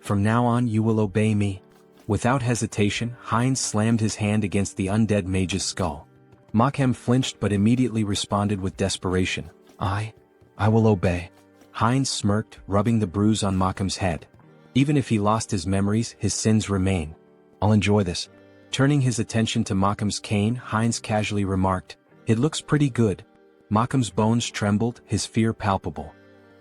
From now on you will obey me." Without hesitation, Heinz slammed his hand against the undead mage's skull. Makhem flinched but immediately responded with desperation. I will obey." Heinz smirked, rubbing the bruise on Makhem's head. "Even if he lost his memories, his sins remain. I'll enjoy this." Turning his attention to Makhem's cane, Heinz casually remarked, "It looks pretty good." Makhem's bones trembled, his fear palpable.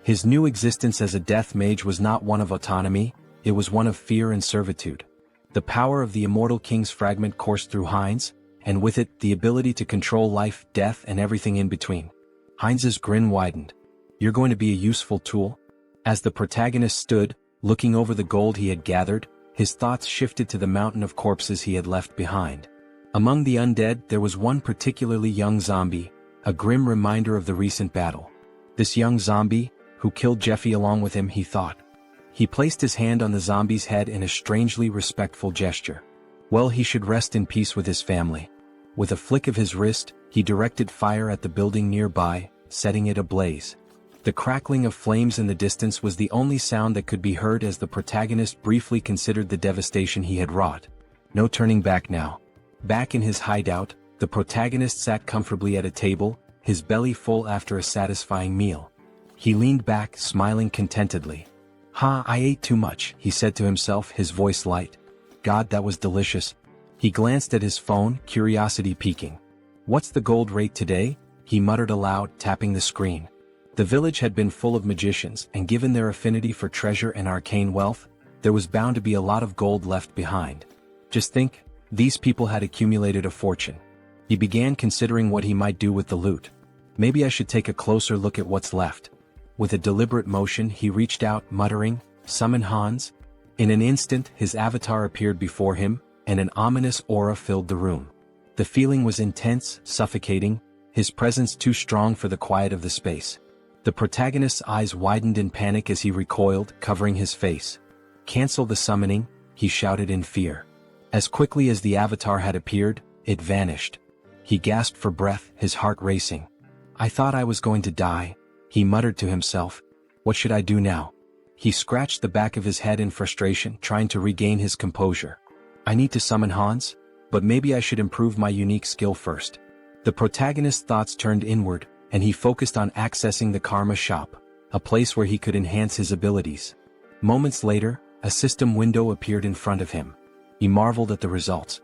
His new existence as a death mage was not one of autonomy, it was one of fear and servitude. The power of the immortal king's fragment coursed through Heinz, and with it, the ability to control life, death, and everything in between. Heinz's grin widened. "You're going to be a useful tool?" As the protagonist stood, looking over the gold he had gathered, his thoughts shifted to the mountain of corpses he had left behind. Among the undead, there was one particularly young zombie, a grim reminder of the recent battle. This young zombie, who killed Jeffy along with him, he thought. He placed his hand on the zombie's head in a strangely respectful gesture. Well, he should rest in peace with his family. With a flick of his wrist, he directed fire at the building nearby, setting it ablaze. The crackling of flames in the distance was the only sound that could be heard as the protagonist briefly considered the devastation he had wrought. No turning back now. Back in his hideout, the protagonist sat comfortably at a table, his belly full after a satisfying meal. He leaned back, smiling contentedly. I ate too much," he said to himself, his voice light. "God, that was delicious." He glanced at his phone, curiosity piquing. "What's the gold rate today?" he muttered aloud, tapping the screen. The village had been full of magicians, and given their affinity for treasure and arcane wealth, there was bound to be a lot of gold left behind. Just think, these people had accumulated a fortune. He began considering what he might do with the loot. Maybe I should take a closer look at what's left. With a deliberate motion he reached out, muttering, "Summon Hans." In an instant his avatar appeared before him, and an ominous aura filled the room. The feeling was intense, suffocating, his presence too strong for the quiet of the space. The protagonist's eyes widened in panic as he recoiled, covering his face. "Cancel the summoning," he shouted in fear. As quickly as the avatar had appeared, it vanished. He gasped for breath, his heart racing. "I thought I was going to die," he muttered to himself. "What should I do now?" He scratched the back of his head in frustration, trying to regain his composure. "I need to summon Hans, but maybe I should improve my unique skill first." The protagonist's thoughts turned inward, and he focused on accessing the Karma Shop, a place where he could enhance his abilities. Moments later, a system window appeared in front of him. He marveled at the results.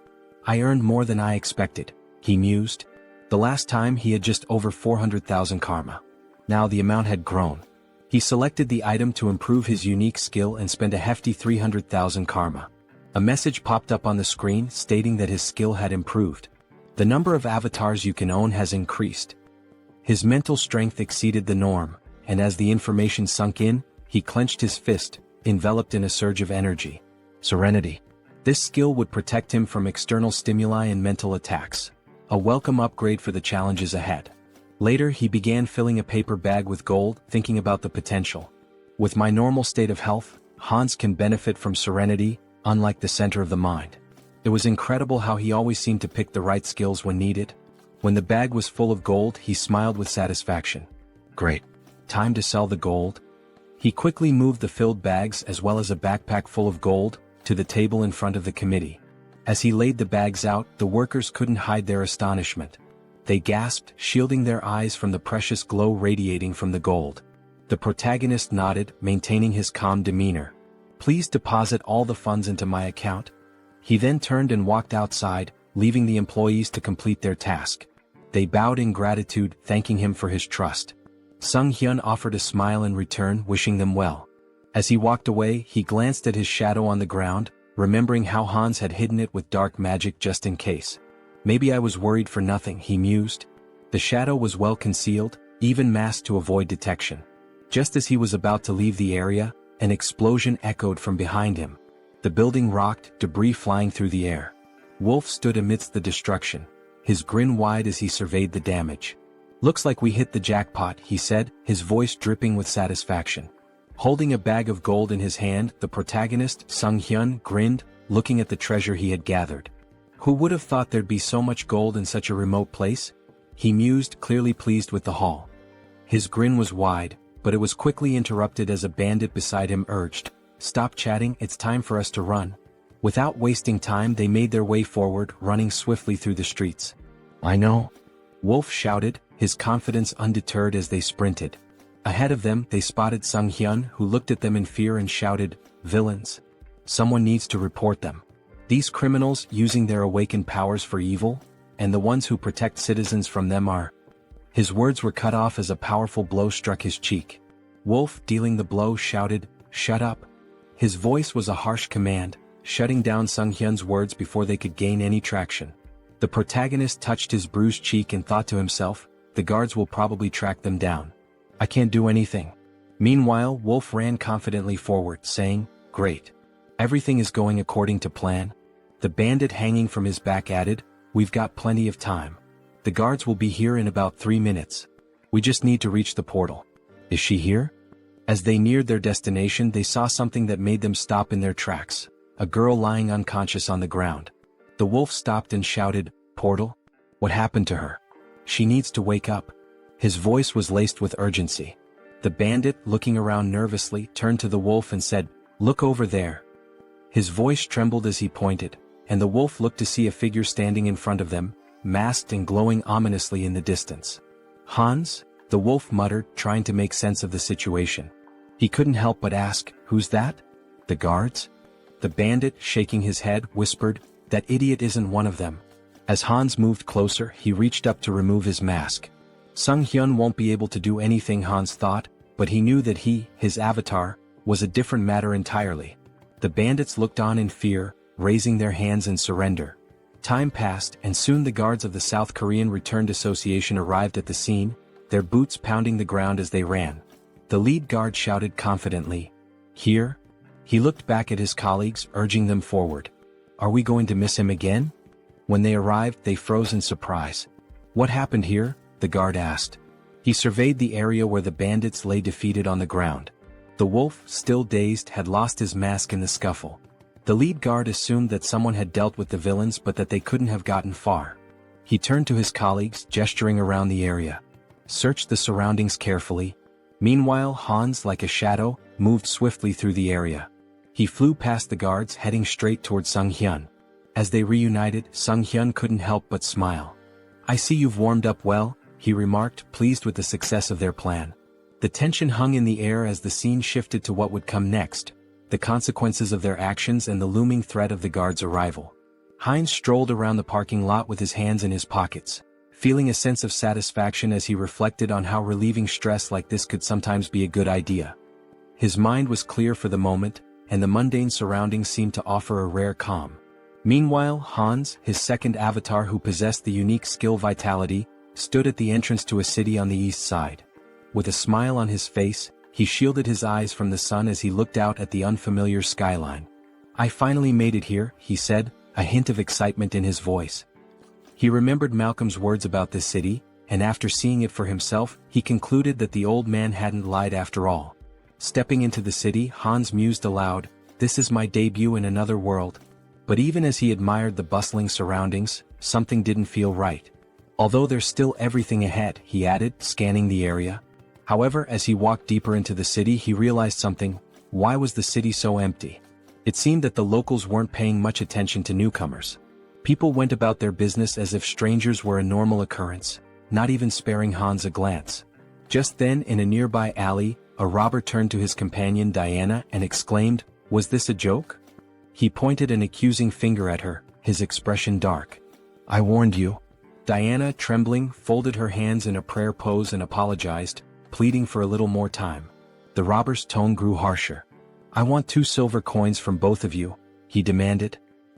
"I earned more than I expected," he mused. The last time he had just over 400,000 karma. Now the amount had grown. He selected the item to improve his unique skill and spent a hefty 300,000 karma. A message popped up on the screen stating that his skill had improved. The number of avatars you can own has increased. His mental strength exceeded the norm, and as the information sunk in, he clenched his fist, enveloped in a surge of energy. Serenity. This skill would protect him from external stimuli and mental attacks. A welcome upgrade for the challenges ahead. Later he began filling a paper bag with gold, thinking about the potential. With my normal state of health, Hans can benefit from serenity, unlike the center of the mind. It was incredible how he always seemed to pick the right skills when needed. When the bag was full of gold, he smiled with satisfaction. Great. Time to sell the gold. He quickly moved the filled bags as well as a backpack full of gold to the table in front of the committee. As he laid the bags out, the workers couldn't hide their astonishment. They gasped, shielding their eyes from the precious glow radiating from the gold. The protagonist nodded, maintaining his calm demeanor. "Please deposit all the funds into my account." He then turned and walked outside, leaving the employees to complete their task. They bowed in gratitude, thanking him for his trust. Sunghyun offered a smile in return, wishing them well. As he walked away, he glanced at his shadow on the ground, remembering how Hans had hidden it with dark magic just in case. "Maybe I was worried for nothing," he mused. The shadow was well concealed, even masked to avoid detection. Just as he was about to leave the area, an explosion echoed from behind him. The building rocked, debris flying through the air. Wolf stood amidst the destruction, his grin wide as he surveyed the damage. "Looks like we hit the jackpot," he said, his voice dripping with satisfaction. Holding a bag of gold in his hand, the protagonist, Sunghyun, grinned, looking at the treasure he had gathered. Who would have thought there'd be so much gold in such a remote place? He mused, clearly pleased with the haul. His grin was wide, but it was quickly interrupted as a bandit beside him urged, "Stop chatting, it's time for us to run." Without wasting time they made their way forward, running swiftly through the streets. "I know," Wolf shouted, his confidence undeterred as they sprinted. Ahead of them they spotted Sunghyun, who looked at them in fear and shouted, "Villains! Someone needs to report them. These criminals using their awakened powers for evil, and the ones who protect citizens from them are..." His words were cut off as a powerful blow struck his cheek. Wolf, dealing the blow, shouted, "Shut up." His voice was a harsh command, shutting down Sunghyun's words before they could gain any traction. The protagonist touched his bruised cheek and thought to himself, "The guards will probably track them down. I can't do anything." Meanwhile, Wolf ran confidently forward, saying, "Great. Everything is going according to plan." The bandit hanging from his back added, "We've got plenty of time. The guards will be here in about 3 minutes. We just need to reach the portal." "Is she here?" As they neared their destination they saw something that made them stop in their tracks. A girl lying unconscious on the ground. The wolf stopped and shouted, "Portal? What happened to her? She needs to wake up." His voice was laced with urgency. The bandit, looking around nervously, turned to the wolf and said, "Look over there." His voice trembled as he pointed, and the wolf looked to see a figure standing in front of them, masked and glowing ominously in the distance. "Hans?" the wolf muttered, trying to make sense of the situation. He couldn't help but ask, "Who's that?" "The guards?" The bandit, shaking his head, whispered, "That idiot isn't one of them." As Hans moved closer, he reached up to remove his mask. Sunghyun won't be able to do anything, Hans thought, but he knew that his avatar, was a different matter entirely. The bandits looked on in fear, raising their hands in surrender. Time passed and soon the guards of the South Korean Returned Association arrived at the scene, their boots pounding the ground as they ran. The lead guard shouted confidently, "Here?" He looked back at his colleagues, urging them forward. "Are we going to miss him again?" When they arrived, they froze in surprise. "What happened here?" the guard asked. He surveyed the area where the bandits lay defeated on the ground. The wolf, still dazed, had lost his mask in the scuffle. The lead guard assumed that someone had dealt with the villains but that they couldn't have gotten far. He turned to his colleagues, gesturing around the area. Searched the surroundings carefully. Meanwhile, Hans, like a shadow, moved swiftly through the area. He flew past the guards, heading straight toward Sunghyun. As they reunited, Sunghyun couldn't help but smile. "I see you've warmed up well," he remarked, pleased with the success of their plan. The tension hung in the air as the scene shifted to what would come next, the consequences of their actions and the looming threat of the guards' arrival. Heinz strolled around the parking lot with his hands in his pockets, feeling a sense of satisfaction as he reflected on how relieving stress like this could sometimes be a good idea. His mind was clear for the moment, and the mundane surroundings seemed to offer a rare calm. Meanwhile, Hans, his second avatar who possessed the unique skill Vitality, stood at the entrance to a city on the east side. With a smile on his face, he shielded his eyes from the sun as he looked out at the unfamiliar skyline. "I finally made it here," he said, a hint of excitement in his voice. He remembered Malcolm's words about this city, and after seeing it for himself, he concluded that the old man hadn't lied after all. Stepping into the city, Hans mused aloud, "This is my debut in another world." But even as he admired the bustling surroundings, something didn't feel right. "Although there's still everything ahead," he added, scanning the area. However, as he walked deeper into the city, he realized something. Why was the city so empty? It seemed that the locals weren't paying much attention to newcomers. People went about their business as if strangers were a normal occurrence, not even sparing Hans a glance. Just then, in a nearby alley, a robber turned to his companion Diana and exclaimed, "Was this a joke?" He pointed an accusing finger at her, his expression dark. "I warned you." Diana, trembling, folded her hands in a prayer pose and apologized, pleading for a little more time. The robber's tone grew harsher. "I want 2 silver coins from both of you," he demanded.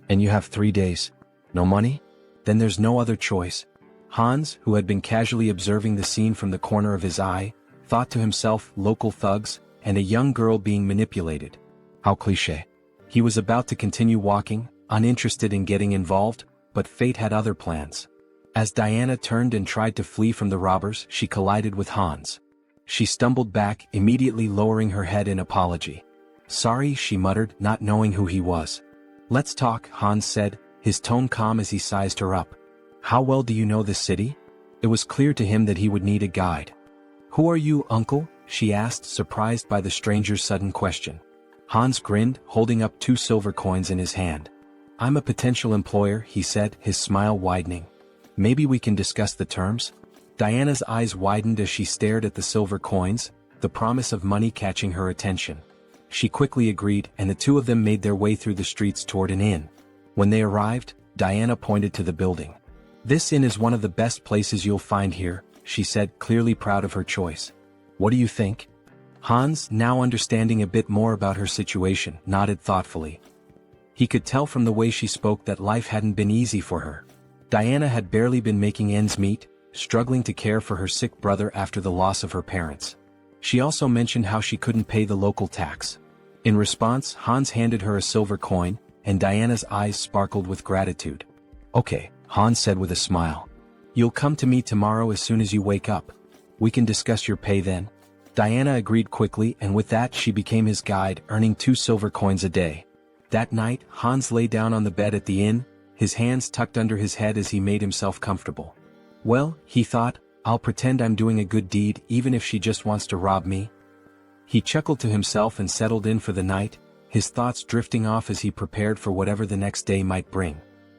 "And you have 3 days. No money? Then there's no other choice." Hans, who had been casually observing the scene from the corner of his eye, thought to himself, local thugs, and a young girl being manipulated. How cliché. He was about to continue walking, uninterested in getting involved, but fate had other plans. As Diana turned and tried to flee from the robbers, she collided with Hans. She stumbled back, immediately lowering her head in apology. "Sorry," she muttered, not knowing who he was. "Let's talk," Hans said, his tone calm as he sized her up. "How well do you know this city?" It was clear to him that he would need a guide. "Who are you, uncle?" she asked, surprised by the stranger's sudden question. Hans grinned, holding up 2 silver coins in his hand. "I'm a potential employer," he said, his smile widening. "Maybe we can discuss the terms?" Diana's eyes widened as she stared at the silver coins, the promise of money catching her attention. She quickly agreed, and the two of them made their way through the streets toward an inn. When they arrived, Diana pointed to the building. "This inn is one of the best places you'll find here," she said, clearly proud of her choice. "What do you think?" Hans, now understanding a bit more about her situation, nodded thoughtfully. He could tell from the way she spoke that life hadn't been easy for her. Diana had barely been making ends meet, struggling to care for her sick brother after the loss of her parents. She also mentioned how she couldn't pay the local tax. In response, Hans handed her a silver coin, and Diana's eyes sparkled with gratitude. "Okay," Hans said with a smile. "You'll come to me tomorrow as soon as you wake up. We can discuss your pay then." Diana agreed quickly, and with that she became his guide, earning 2 silver coins a day. That night, Hans lay down on the bed at the inn, his hands tucked under his head as he made himself comfortable. "Well," he thought, "I'll pretend I'm doing a good deed even if she just wants to rob me." He chuckled to himself and settled in for the night, his thoughts drifting off as he prepared for whatever the next day might bring.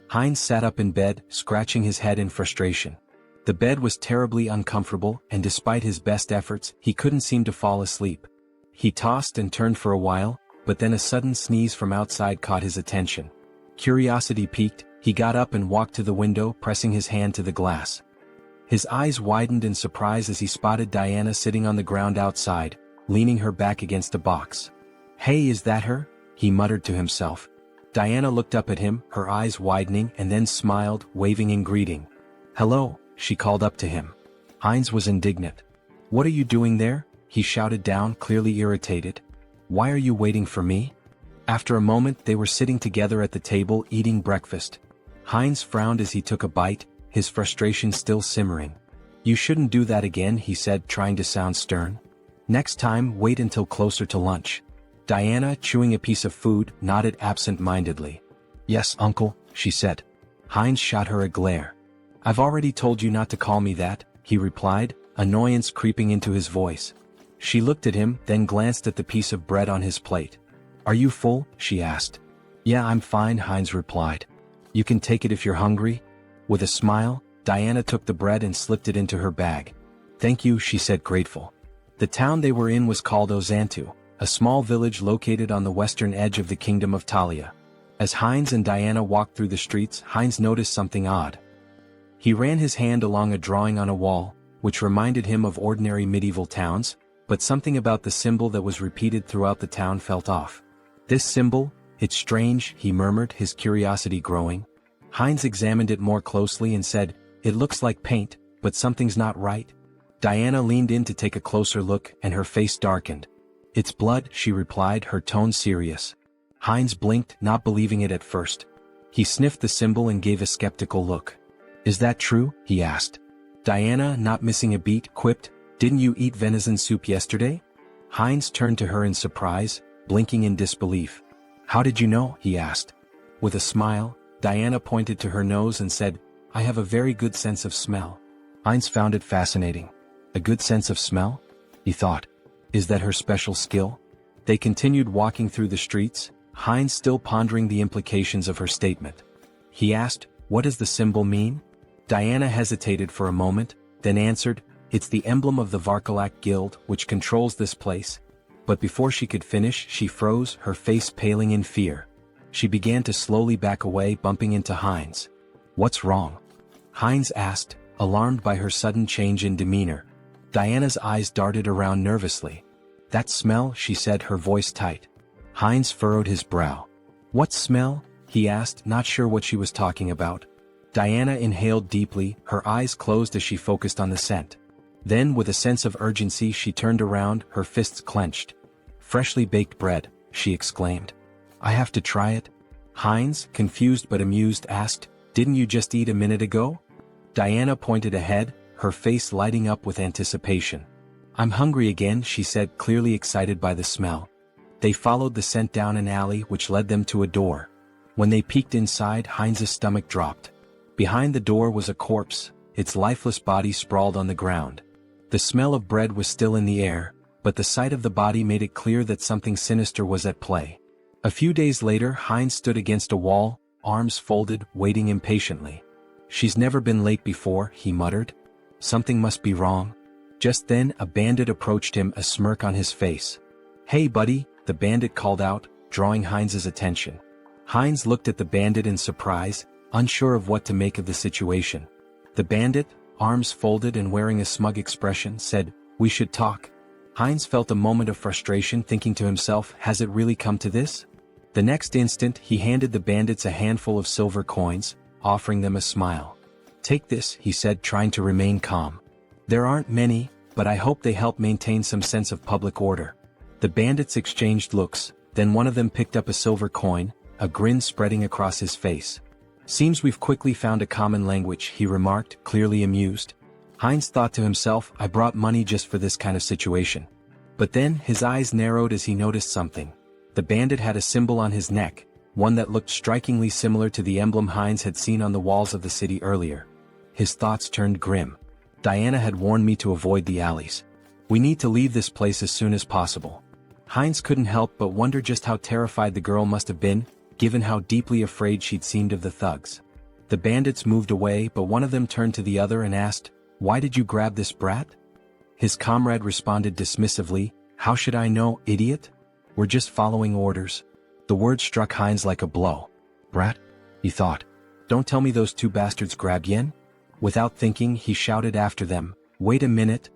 Heinz sat up in bed, scratching his head in frustration. The bed was terribly uncomfortable, and despite his best efforts, he couldn't seem to fall asleep. He tossed and turned for a while, but then a sudden sneeze from outside caught his attention. Curiosity piqued, he got up and walked to the window, pressing his hand to the glass. His eyes widened in surprise as he spotted Diana sitting on the ground outside, leaning her back against a box. "Hey, is that her?" he muttered to himself. Diana looked up at him, her eyes widening, and then smiled, waving in greeting. "Hello," she called up to him. Heinz was indignant. "What are you doing there?" he shouted down, clearly irritated. "Why are you waiting for me?" After a moment they were sitting together at the table eating breakfast. Heinz frowned as he took a bite, his frustration still simmering. "You shouldn't do that again," he said, trying to sound stern. "Next time, wait until closer to lunch." Diana, chewing a piece of food, nodded absent-mindedly. "Yes, uncle," she said. Heinz shot her a glare. "I've already told you not to call me that," he replied, annoyance creeping into his voice. She looked at him, then glanced at the piece of bread on his plate. "Are you full?" she asked. "Yeah, I'm fine," Heinz replied. "You can take it if you're hungry." With a smile, Diana took the bread and slipped it into her bag. "Thank you," she said, grateful. The town they were in was called Ozantu, a small village located on the western edge of the kingdom of Talia. As Heinz and Diana walked through the streets, Heinz noticed something odd. He ran his hand along a drawing on a wall, which reminded him of ordinary medieval towns, but something about the symbol that was repeated throughout the town felt off. "This symbol? It's strange," he murmured, his curiosity growing. Heinz examined it more closely and said, "It looks like paint, but something's not right." Diana leaned in to take a closer look, and her face darkened. "It's blood," she replied, her tone serious. Heinz blinked, not believing it at first. He sniffed the symbol and gave a skeptical look. "Is that true?" he asked. Diana, not missing a beat, quipped, "Didn't you eat venison soup yesterday?" Heinz turned to her in surprise, blinking in disbelief. "How did you know?" he asked. With a smile, Diana pointed to her nose and said, "I have a very good sense of smell." Heinz found it fascinating. A good sense of smell? He thought. Is that her special skill? They continued walking through the streets, Heinz still pondering the implications of her statement. He asked, "What does the symbol mean?" Diana hesitated for a moment, then answered, "It's the emblem of the Varkalak Guild, which controls this place." But before she could finish, she froze, her face paling in fear. She began to slowly back away, bumping into Heinz. "What's wrong?" Heinz asked, alarmed by her sudden change in demeanor. Diana's eyes darted around nervously. "That smell," she said, her voice tight. Heinz furrowed his brow. "What smell?" he asked, not sure what she was talking about. Diana inhaled deeply, her eyes closed as she focused on the scent. Then, with a sense of urgency, she turned around, her fists clenched. "Freshly baked bread," she exclaimed. "I have to try it?" Heinz, confused but amused, asked, "Didn't you just eat a minute ago?" Diana pointed ahead, her face lighting up with anticipation. "I'm hungry again," she said, clearly excited by the smell. They followed the scent down an alley which led them to a door. When they peeked inside, Heinz's stomach dropped. Behind the door was a corpse, its lifeless body sprawled on the ground. The smell of bread was still in the air, but the sight of the body made it clear that something sinister was at play. A few days later, Heinz stood against a wall, arms folded, waiting impatiently. "She's never been late before," he muttered. "Something must be wrong." Just then, a bandit approached him, a smirk on his face. "Hey buddy," the bandit called out, drawing Heinz's attention. Heinz looked at the bandit in surprise, unsure of what to make of the situation. The bandit, arms folded and wearing a smug expression, said, "We should talk." Heinz felt a moment of frustration, thinking to himself, has it really come to this? The next instant, he handed the bandits a handful of silver coins, offering them a smile. "Take this," he said, trying to remain calm. "There aren't many, but I hope they help maintain some sense of public order." The bandits exchanged looks, then one of them picked up a silver coin, a grin spreading across his face. "Seems we've quickly found a common language," he remarked, clearly amused. Heinz thought to himself, I brought money just for this kind of situation. But then, his eyes narrowed as he noticed something. The bandit had a symbol on his neck, one that looked strikingly similar to the emblem Heinz had seen on the walls of the city earlier. His thoughts turned grim. Diana had warned me to avoid the alleys. We need to leave this place as soon as possible. Heinz couldn't help but wonder just how terrified the girl must have been, given how deeply afraid she'd seemed of the thugs. The bandits moved away, but one of them turned to the other and asked, "Why did you grab this brat?" His comrade responded dismissively, "How should I know, idiot? We're just following orders." The word struck Heinz like a blow. "Brat?" he thought. "Don't tell me those two bastards grabbed Yen?" Without thinking, he shouted after them, "Wait a minute!"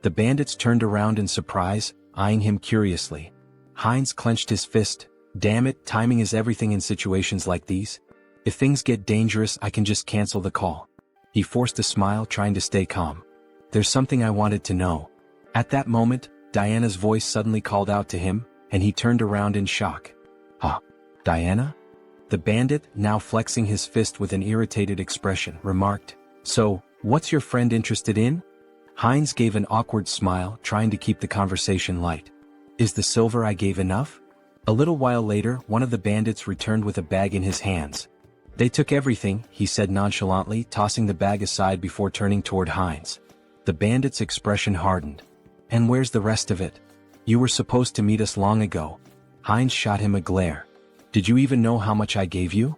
The bandits turned around in surprise, eyeing him curiously. Heinz clenched his fist. Damn it, timing is everything in situations like these. If things get dangerous, I can just cancel the call. He forced a smile, trying to stay calm. There's something I wanted to know. At that moment, Diana's voice suddenly called out to him, and he turned around in shock. "Huh? Diana?" The bandit, now flexing his fist with an irritated expression, remarked, "So, what's your friend interested in?" Heinz gave an awkward smile, trying to keep the conversation light. "Is the silver I gave enough?" A little while later, one of the bandits returned with a bag in his hands. "They took everything," he said nonchalantly, tossing the bag aside before turning toward Heinz. The bandit's expression hardened. "And where's the rest of it? You were supposed to meet us long ago." Heinz shot him a glare. "Did you even know how much I gave you?"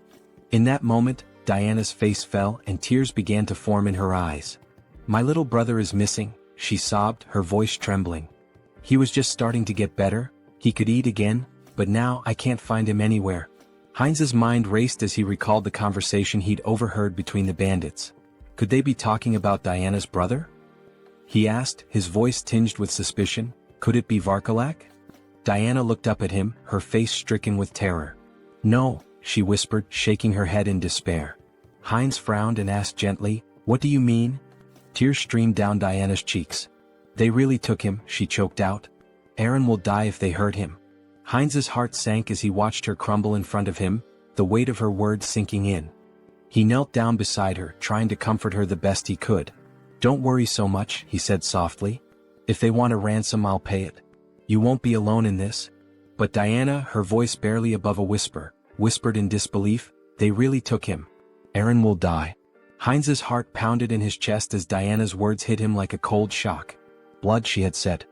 In that moment, Diana's face fell and tears began to form in her eyes. "My little brother is missing," she sobbed, her voice trembling. "He was just starting to get better, he could eat again, but now I can't find him anywhere." Heinz's mind raced as he recalled the conversation he'd overheard between the bandits. Could they be talking about Diana's brother? He asked, his voice tinged with suspicion. Could it be Varkalak? Diana looked up at him, her face stricken with terror. "No," she whispered, shaking her head in despair. Heinz frowned and asked gently, "What do you mean?" Tears streamed down Diana's cheeks. "They really took him," she choked out. "Aaron will die if they hurt him." Heinz's heart sank as he watched her crumble in front of him, the weight of her words sinking in. He knelt down beside her, trying to comfort her the best he could. "Don't worry so much," he said softly. "If they want a ransom, I'll pay it. You won't be alone in this." But Diana, her voice barely above a whisper, whispered in disbelief, "They really took him. Aaron will die." Heinz's heart pounded in his chest as Diana's words hit him like a cold shock. "Blood," she had said.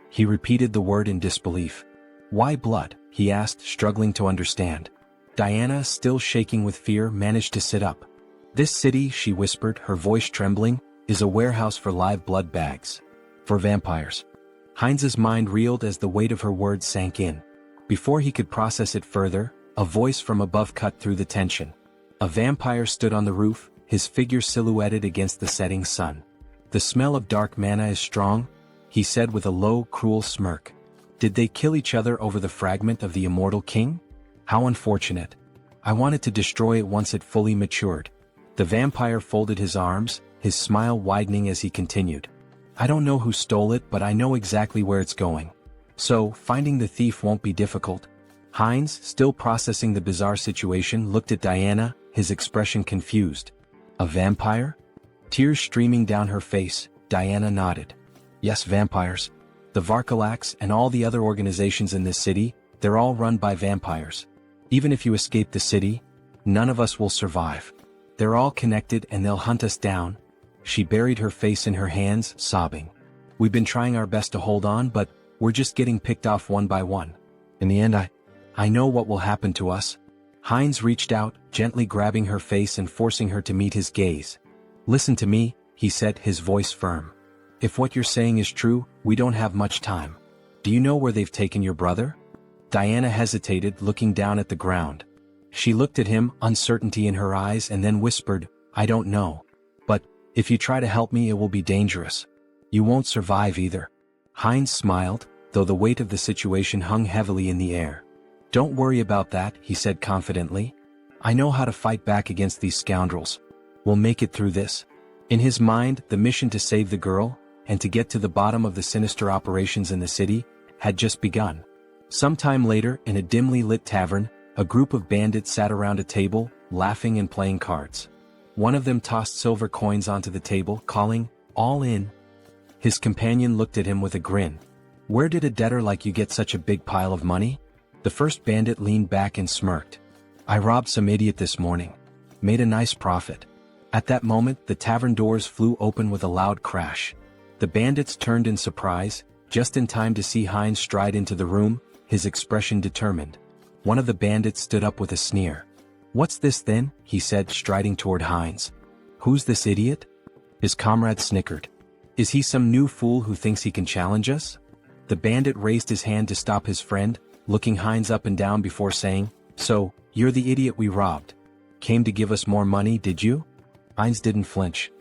He repeated the word in disbelief. "Why blood?" he asked, struggling to understand. Diana, still shaking with fear, managed to sit up. "This city," she whispered, her voice trembling, "is a warehouse for live blood bags. For vampires." Heinz's mind reeled as the weight of her words sank in. Before he could process it further, a voice from above cut through the tension. A vampire stood on the roof, his figure silhouetted against the setting sun. "The smell of dark mana is strong," he said with a low, cruel smirk. "Did they kill each other over the fragment of the immortal king? How unfortunate. I wanted to destroy it once it fully matured." The vampire folded his arms, his smile widening as he continued. "I don't know who stole it, but I know exactly where it's going. So, finding the thief won't be difficult." Heinz, still processing the bizarre situation, looked at Diana, his expression confused. "A vampire?" Tears streaming down her face, Diana nodded. "Yes, vampires. The Varkalaks and all the other organizations in this city, they're all run by vampires. Even if you escape the city, none of us will survive. They're all connected and they'll hunt us down." She buried her face in her hands, sobbing. "We've been trying our best to hold on, but we're just getting picked off one by one. In the end, I know what will happen to us." Heinz reached out, gently grabbing her face and forcing her to meet his gaze. "Listen to me," he said, his voice firm. "If what you're saying is true, we don't have much time. Do you know where they've taken your brother?" Diana hesitated, looking down at the ground. She looked at him, uncertainty in her eyes, and then whispered, "I don't know. But, if you try to help me, it will be dangerous. You won't survive either." Heinz smiled, though the weight of the situation hung heavily in the air. "Don't worry about that," he said confidently. "I know how to fight back against these scoundrels. We'll make it through this." In his mind, the mission to save the girl, and to get to the bottom of the sinister operations in the city, had just begun. Sometime later, in a dimly lit tavern, a group of bandits sat around a table, laughing and playing cards. One of them tossed silver coins onto the table, calling, "All in." His companion looked at him with a grin. "Where did a debtor like you get such a big pile of money?" The first bandit leaned back and smirked. "I robbed some idiot this morning. Made a nice profit." At that moment, the tavern doors flew open with a loud crash. The bandits turned in surprise, just in time to see Heinz stride into the room, his expression determined. One of the bandits stood up with a sneer. "What's this then?" he said, striding toward Heinz. "Who's this idiot?" His comrade snickered. "Is he some new fool who thinks he can challenge us?" The bandit raised his hand to stop his friend, looking Heinz up and down before saying, "So, you're the idiot we robbed. Came to give us more money, did you?" Heinz didn't flinch.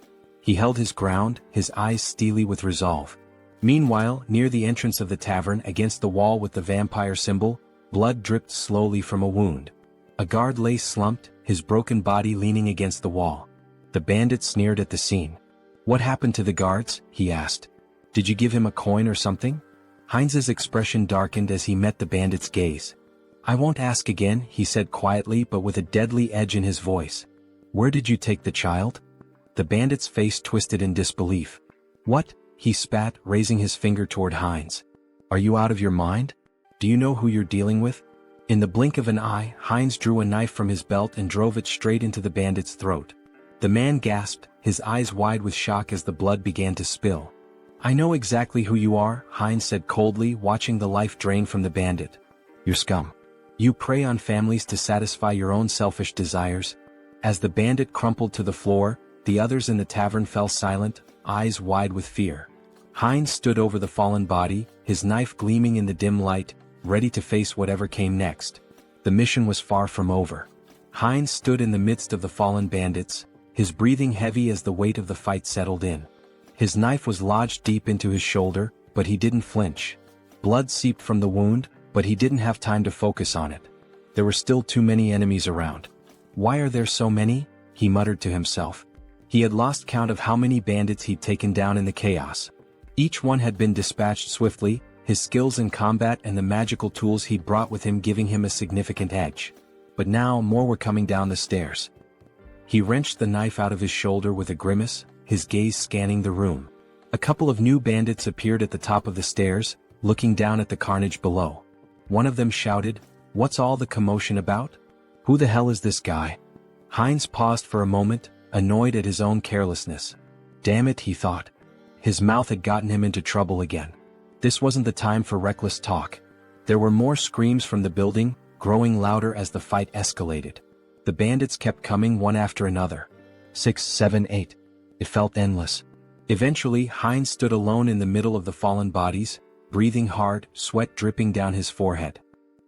He held his ground, his eyes steely with resolve. Meanwhile, near the entrance of the tavern against the wall with the vampire symbol, blood dripped slowly from a wound. A guard lay slumped, his broken body leaning against the wall. The bandit sneered at the scene. "What happened to the guards?" he asked. "Did you give him a coin or something?" Heinz's expression darkened as he met the bandit's gaze. "I won't ask again," he said quietly but with a deadly edge in his voice. "Where did you take the child?" The bandit's face twisted in disbelief. "What?" he spat, raising his finger toward Heinz. "Are you out of your mind? Do you know who you're dealing with?" In the blink of an eye, Heinz drew a knife from his belt and drove it straight into the bandit's throat. The man gasped, his eyes wide with shock as the blood began to spill. "I know exactly who you are," Heinz said coldly, watching the life drain from the bandit. "You're scum. You prey on families to satisfy your own selfish desires." As the bandit crumpled to the floor, the others in the tavern fell silent, eyes wide with fear. Heinz stood over the fallen body, his knife gleaming in the dim light, ready to face whatever came next. The mission was far from over. Heinz stood in the midst of the fallen bandits, his breathing heavy as the weight of the fight settled in. His knife was lodged deep into his shoulder, but he didn't flinch. Blood seeped from the wound, but he didn't have time to focus on it. There were still too many enemies around. "Why are there so many?" he muttered to himself. He had lost count of how many bandits he'd taken down in the chaos. Each one had been dispatched swiftly, his skills in combat and the magical tools he'd brought with him giving him a significant edge. But now more were coming down the stairs. He wrenched the knife out of his shoulder with a grimace, his gaze scanning the room. A couple of new bandits appeared at the top of the stairs, looking down at the carnage below. One of them shouted, "What's all the commotion about? Who the hell is this guy?" Heinz paused for a moment, annoyed at his own carelessness. Damn it, he thought. His mouth had gotten him into trouble again. This wasn't the time for reckless talk. There were more screams from the building, growing louder as the fight escalated. The bandits kept coming one after another. 6, 7, 8. It felt endless. Eventually, Heinz stood alone in the middle of the fallen bodies, breathing hard, sweat dripping down his forehead.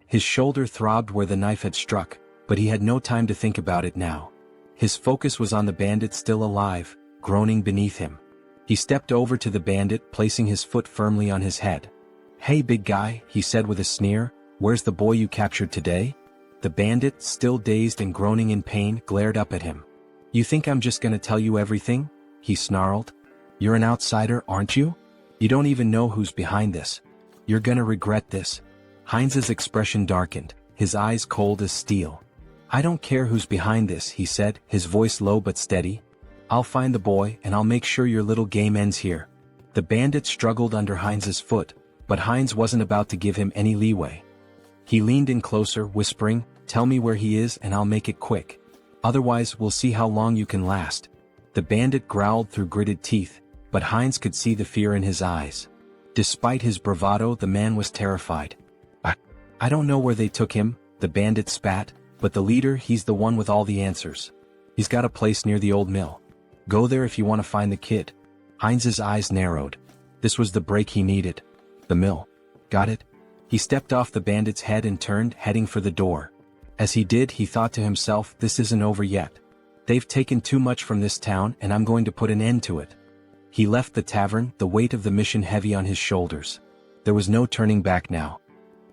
His shoulder throbbed where the knife had struck, but he had no time to think about it now. His focus was on the bandit still alive, groaning beneath him. He stepped over to the bandit, placing his foot firmly on his head. "Hey big guy," he said with a sneer, "where's the boy you captured today?" The bandit, still dazed and groaning in pain, glared up at him. "You think I'm just gonna tell you everything?" he snarled. "You're an outsider, aren't you? You don't even know who's behind this. You're gonna regret this." Heinz's expression darkened, his eyes cold as steel. "I don't care who's behind this," he said, his voice low but steady. "I'll find the boy and I'll make sure your little game ends here." The bandit struggled under Heinz's foot, but Heinz wasn't about to give him any leeway. He leaned in closer, whispering, "Tell me where he is and I'll make it quick. Otherwise, we'll see how long you can last." The bandit growled through gritted teeth, but Heinz could see the fear in his eyes. Despite his bravado, the man was terrified. I don't know where they took him," the bandit spat, "but the leader, he's the one with all the answers. He's got a place near the old mill. Go there if you want to find the kid." Heinz's eyes narrowed. This was the break he needed. The mill. Got it? He stepped off the bandit's head and turned, heading for the door. As he did, he thought to himself, this isn't over yet. They've taken too much from this town and I'm going to put an end to it. He left the tavern, the weight of the mission heavy on his shoulders. There was no turning back now.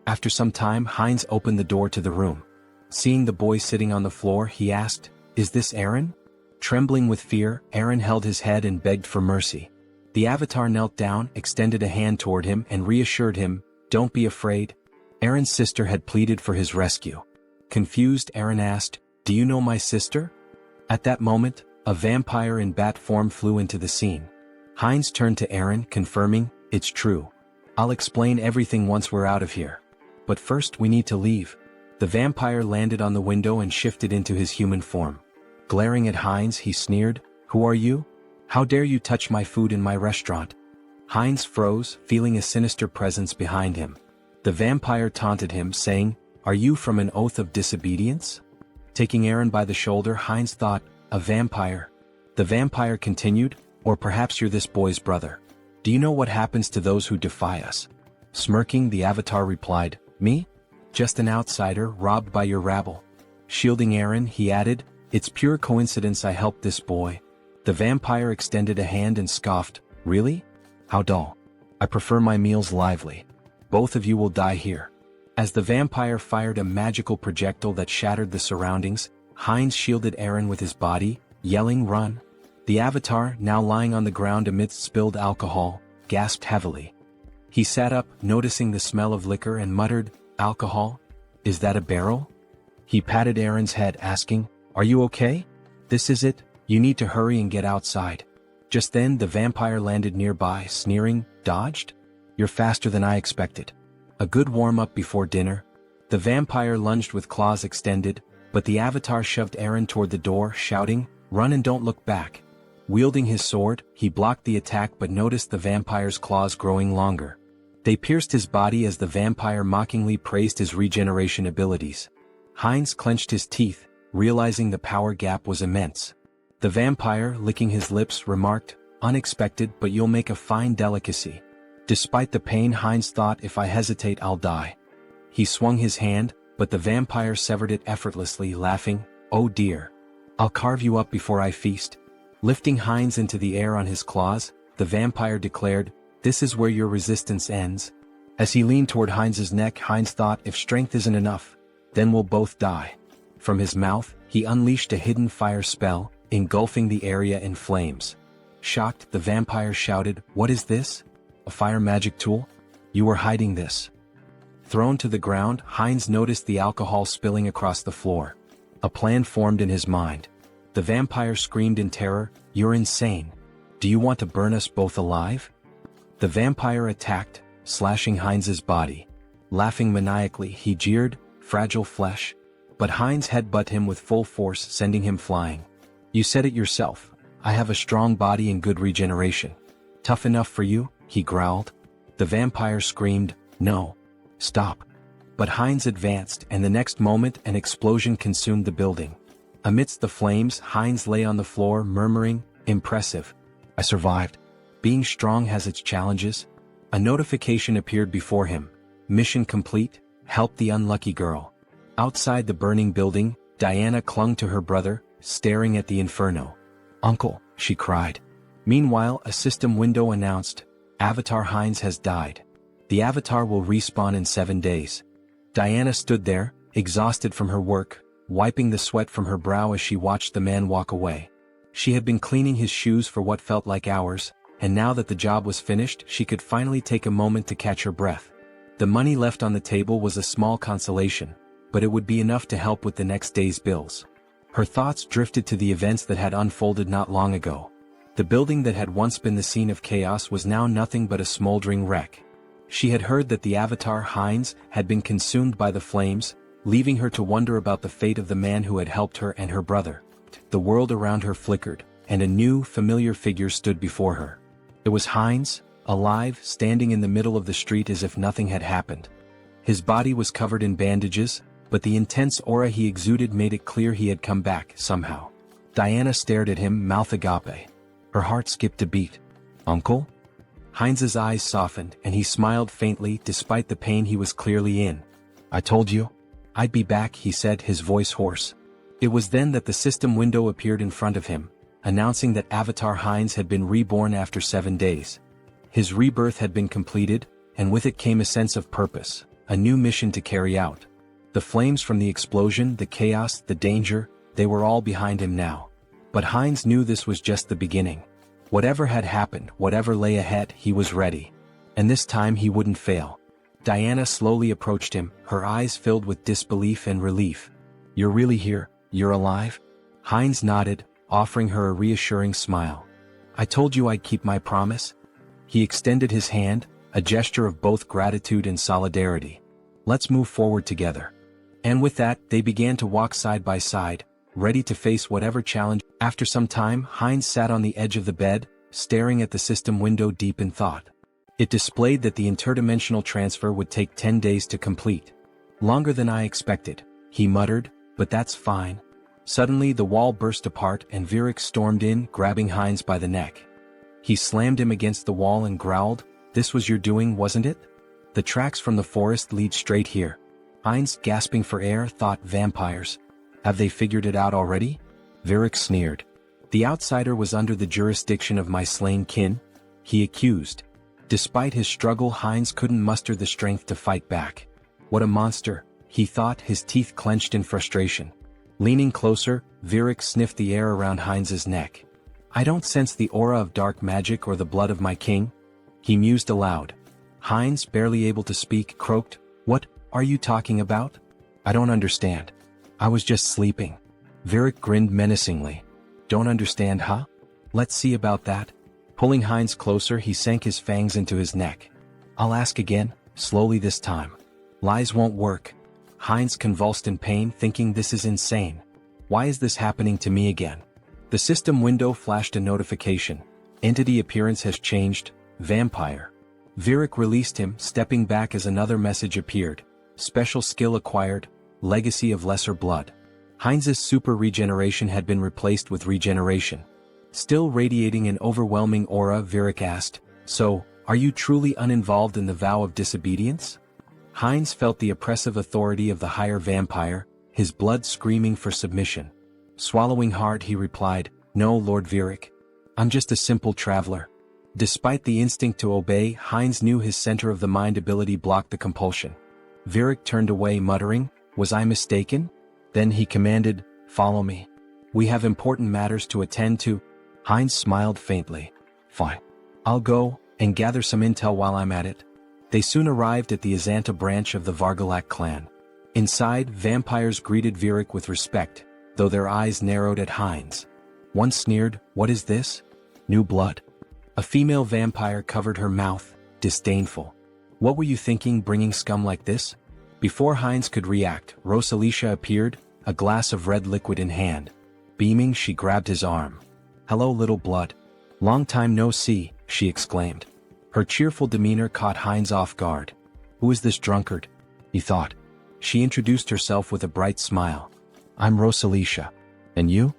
After some time, Heinz opened the door to the room. Seeing the boy sitting on the floor, he asked, "Is this Aaron?" Trembling with fear, Aaron held his head and begged for mercy. The avatar knelt down, extended a hand toward him and reassured him, "Don't be afraid." Aaron's sister had pleaded for his rescue. Confused, Aaron asked, "Do you know my sister?" At that moment, a vampire in bat form flew into the scene. Heinz turned to Aaron, confirming, "It's true. I'll explain everything once we're out of here. But first we need to leave." The vampire landed on the window and shifted into his human form. Glaring at Heinz, he sneered, "Who are you? How dare you touch my food in my restaurant?" Heinz froze, feeling a sinister presence behind him. The vampire taunted him, saying, "Are you from an oath of disobedience?" Taking Aaron by the shoulder, Heinz thought, "A vampire." The vampire continued, "Or perhaps you're this boy's brother. Do you know what happens to those who defy us?" Smirking, the avatar replied, "Me? Just an outsider, robbed by your rabble." Shielding Aaron, he added, "It's pure coincidence I helped this boy. The vampire extended a hand and scoffed, "Really? How dull. I prefer my meals lively. Both of you will die here." As the vampire fired a magical projectile that shattered the surroundings, Heinz shielded Eren with his body, yelling, "Run!" The avatar, now lying on the ground amidst spilled alcohol, gasped heavily. He sat up, noticing the smell of liquor, and muttered, "Alcohol? Is that a barrel?" He patted Eren's head, asking, "Are you okay? This is it, you need to hurry and get outside." Just then the vampire landed nearby, sneering, "Dodged? You're faster than I expected. A good warm-up before dinner." The vampire lunged with claws extended, but the avatar shoved Eren toward the door, shouting, "Run and don't look back." Wielding his sword, he blocked the attack but noticed the vampire's claws growing longer. They pierced his body as the vampire mockingly praised his regeneration abilities. Heinz clenched his teeth, realizing the power gap was immense. The vampire, licking his lips, remarked, "Unexpected, but you'll make a fine delicacy." Despite the pain, Heinz thought, "If I hesitate, I'll die." He swung his hand, but the vampire severed it effortlessly, laughing, "Oh dear. I'll carve you up before I feast." Lifting Heinz into the air on his claws, the vampire declared, "This is where your resistance ends." As he leaned toward Heinz's neck, Heinz thought, "If strength isn't enough, then we'll both die." From his mouth, he unleashed a hidden fire spell, engulfing the area in flames. Shocked, the vampire shouted, "What is this? A fire magic tool? You were hiding this." Thrown to the ground, Heinz noticed the alcohol spilling across the floor. A plan formed in his mind. The vampire screamed in terror, "You're insane. Do you want to burn us both alive?" The vampire attacked, slashing Heinz's body. Laughing maniacally, he jeered, "Fragile flesh." But Heinz headbutted him with full force, sending him flying. "You said it yourself. I have a strong body and good regeneration. Tough enough for you?" he growled. The vampire screamed, "No. Stop." But Heinz advanced, and the next moment an explosion consumed the building. Amidst the flames, Heinz lay on the floor, murmuring, "Impressive. I survived. Being strong has its challenges." A notification appeared before him. "Mission complete. Help the unlucky girl." Outside the burning building, Diana clung to her brother, staring at the inferno. "Uncle," she cried. Meanwhile, a system window announced, "Avatar Heinz has died. The avatar will respawn in 7 days." Diana stood there, exhausted from her work, wiping the sweat from her brow as she watched the man walk away. She had been cleaning his shoes for what felt like hours, and now that the job was finished, she could finally take a moment to catch her breath. The money left on the table was a small consolation, but it would be enough to help with the next day's bills. Her thoughts drifted to the events that had unfolded not long ago. The building that had once been the scene of chaos was now nothing but a smoldering wreck. She had heard that the avatar Heinz had been consumed by the flames, leaving her to wonder about the fate of the man who had helped her and her brother. The world around her flickered, and a new, familiar figure stood before her. It was Heinz, alive, standing in the middle of the street as if nothing had happened. His body was covered in bandages, but the intense aura he exuded made it clear he had come back, somehow. Diana stared at him, mouth agape. Her heart skipped a beat. "Uncle?" Heinz's eyes softened, and he smiled faintly despite the pain he was clearly in. "I told you I'd be back," he said, his voice hoarse. It was then that the system window appeared in front of him, announcing that Avatar Heinz had been reborn after 7 days. His rebirth had been completed, and with it came a sense of purpose, a new mission to carry out. The flames from the explosion, the chaos, the danger, they were all behind him now. But Heinz knew this was just the beginning. Whatever had happened, whatever lay ahead, he was ready. And this time he wouldn't fail. Diana slowly approached him, her eyes filled with disbelief and relief. "You're really here? You're alive?" Heinz nodded, offering her a reassuring smile. "I told you I'd keep my promise." He extended his hand, a gesture of both gratitude and solidarity. "Let's move forward together." And with that, they began to walk side by side, ready to face whatever challenge. After some time, Heinz sat on the edge of the bed, staring at the system window deep in thought. It displayed that the interdimensional transfer would take 10 days to complete. "Longer than I expected," he muttered, "but that's fine." Suddenly the wall burst apart and Virik stormed in, grabbing Heinz by the neck. He slammed him against the wall and growled, "This was your doing, wasn't it? The tracks from the forest lead straight here." Heinz, gasping for air, thought, vampires. Have they figured it out already? Virik sneered. The outsider was under the jurisdiction of my slain kin? He accused. Despite his struggle, Heinz couldn't muster the strength to fight back. What a monster, he thought, his teeth clenched in frustration. Leaning closer, Virik sniffed the air around Heinz's neck. I don't sense the aura of dark magic or the blood of my king, he mused aloud. Heinz, barely able to speak, croaked, What are you talking about? I don't understand. I was just sleeping. Virik grinned menacingly. Don't understand, huh? Let's see about that. Pulling Heinz closer, he sank his fangs into his neck. I'll ask again, slowly this time. Lies won't work. Heinz convulsed in pain, thinking this is insane. Why is this happening to me again? The system window flashed a notification. Entity appearance has changed, vampire. Virik released him, stepping back as another message appeared. Special skill acquired, legacy of lesser blood. Heinz's super regeneration had been replaced with regeneration. Still radiating an overwhelming aura, Virik asked, So, are you truly uninvolved in the vow of disobedience? Heinz felt the oppressive authority of the higher vampire, his blood screaming for submission. Swallowing hard, he replied, No, Lord Virik. I'm just a simple traveler. Despite the instinct to obey, Heinz knew his center of the mind ability blocked the compulsion. Virik turned away, muttering, Was I mistaken? Then he commanded, Follow me. We have important matters to attend to. Heinz smiled faintly. Fine. I'll go, and gather some intel while I'm at it. They soon arrived at the Azanta branch of the Vargalak clan. Inside, vampires greeted Virik with respect, though their eyes narrowed at Heinz. One sneered, What is this? New blood. A female vampire covered her mouth, disdainful. What were you thinking bringing scum like this? Before Heinz could react, Rosalicia appeared, a glass of red liquid in hand. Beaming, she grabbed his arm. Hello, little blood. Long time no see, she exclaimed. Her cheerful demeanor caught Heinz off guard. Who is this drunkard? He thought. She introduced herself with a bright smile. I'm Rosalicia. And you?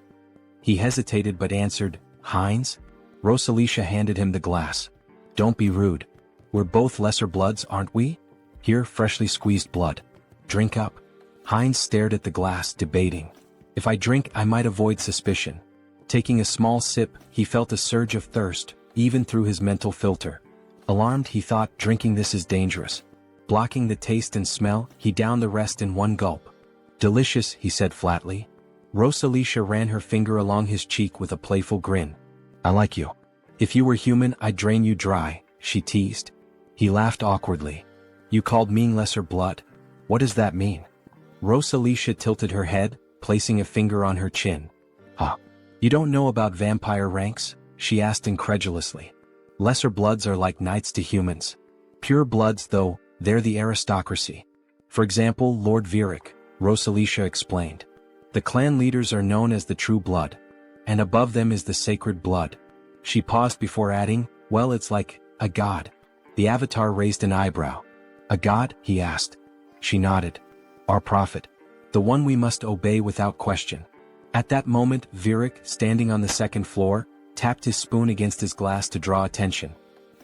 He hesitated but answered, Heinz? Rosalicia handed him the glass. Don't be rude. We're both lesser bloods, aren't we? Here, freshly squeezed blood. Drink up. Heinz stared at the glass, debating. If I drink, I might avoid suspicion. Taking a small sip, he felt a surge of thirst, even through his mental filter. Alarmed, he thought, drinking this is dangerous. Blocking the taste and smell, he downed the rest in one gulp. Delicious, he said flatly. Rosalicia ran her finger along his cheek with a playful grin. I like you. If you were human, I'd drain you dry, she teased. He laughed awkwardly. You called me lesser blood? What does that mean? Rosalicia tilted her head, placing a finger on her chin. Huh. You don't know about vampire ranks? She asked incredulously. Lesser bloods are like knights to humans. Pure bloods, though, they're the aristocracy. For example, Lord Virik, Rosalicia explained. The clan leaders are known as the true blood. And above them is the sacred blood. She paused before adding, Well, it's like a god. The avatar raised an eyebrow. A god? He asked. She nodded. Our prophet. The one we must obey without question. At that moment, Virik, standing on the second floor, tapped his spoon against his glass to draw attention.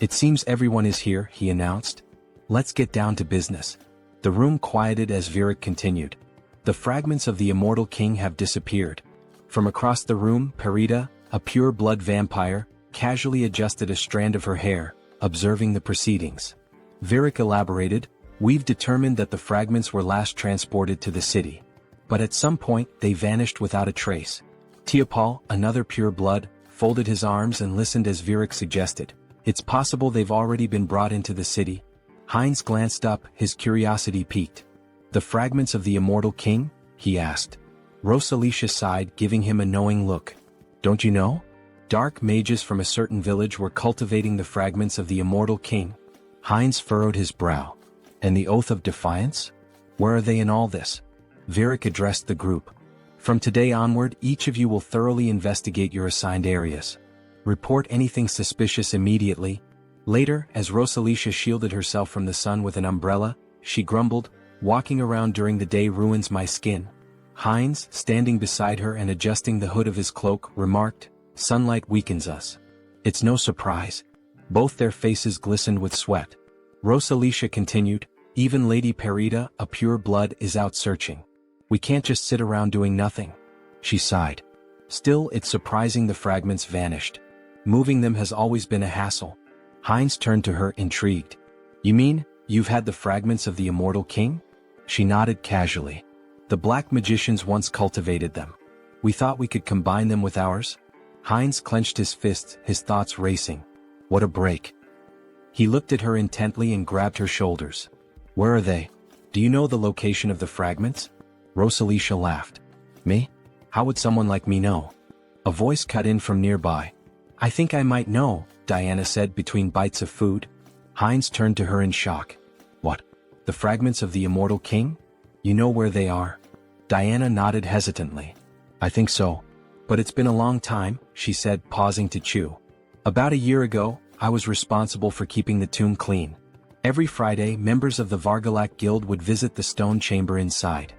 It seems everyone is here, he announced. Let's get down to business. The room quieted as Virik continued. The fragments of the immortal king have disappeared. From across the room, Perida, a pure-blood vampire, casually adjusted a strand of her hair, observing the proceedings. Virik elaborated, We've determined that the fragments were last transported to the city. But at some point, they vanished without a trace. Teopal, another pure-blood, folded his arms and listened as Virik suggested. It's possible they've already been brought into the city. Heinz glanced up, his curiosity piqued. The fragments of the immortal king? He asked. Rosalicia sighed, giving him a knowing look. Don't you know? Dark mages from a certain village were cultivating the fragments of the immortal king. Heinz furrowed his brow. And the oath of defiance? Where are they in all this? Virik addressed the group. From today onward, each of you will thoroughly investigate your assigned areas. Report anything suspicious immediately. Later, as Rosalicia shielded herself from the sun with an umbrella, she grumbled, Walking around during the day ruins my skin. Heinz, standing beside her and adjusting the hood of his cloak, remarked, Sunlight weakens us. It's no surprise. Both their faces glistened with sweat. Rosalicia continued, Even Lady Perida, a pure blood, is out searching. We can't just sit around doing nothing. She sighed. Still, it's surprising the fragments vanished. Moving them has always been a hassle. Heinz turned to her, intrigued. You mean, you've had the fragments of the immortal king? She nodded casually. The black magicians once cultivated them. We thought we could combine them with ours. Heinz clenched his fists, his thoughts racing. What a break. He looked at her intently and grabbed her shoulders. Where are they? Do you know the location of the fragments? Rosalicia laughed. Me? How would someone like me know? A voice cut in from nearby. I think I might know, Diana said between bites of food. Heinz turned to her in shock. What? The fragments of the immortal king? You know where they are? Diana nodded hesitantly. I think so. But it's been a long time, she said, pausing to chew. About a year ago, I was responsible for keeping the tomb clean. Every Friday, members of the Vargalak Guild would visit the stone chamber inside.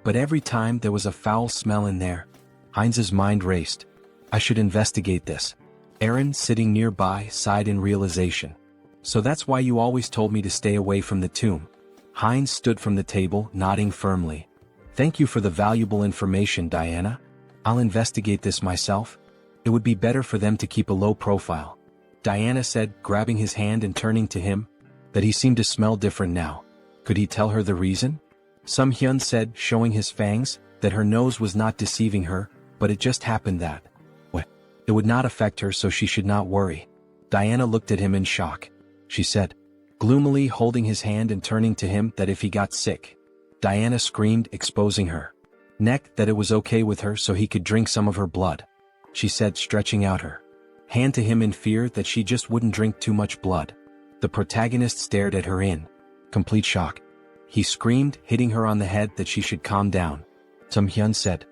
But every time there was a foul smell in there. Heinz's mind raced. I should investigate this. Aaron, sitting nearby, sighed in realization. So that's why you always told me to stay away from the tomb. Heinz stood from the table, nodding firmly. Thank you for the valuable information, Diana. I'll investigate this myself. It would be better for them to keep a low profile. Diana said, grabbing his hand and turning to him, that he seemed to smell different now. Could he tell her the reason? Sunghyun said, showing his fangs, that her nose was not deceiving her, but it just happened that. What? It would not affect her, so she should not worry. Diana looked at him in shock. She said, gloomily holding his hand and turning to him, that if he got sick. Diana screamed, exposing her neck, that it was okay with her so he could drink some of her blood. She said, stretching out her hand to him in fear that she just wouldn't drink too much blood. The protagonist stared at her in complete shock. He screamed, hitting her on the head, that she should calm down. Sunghyun said,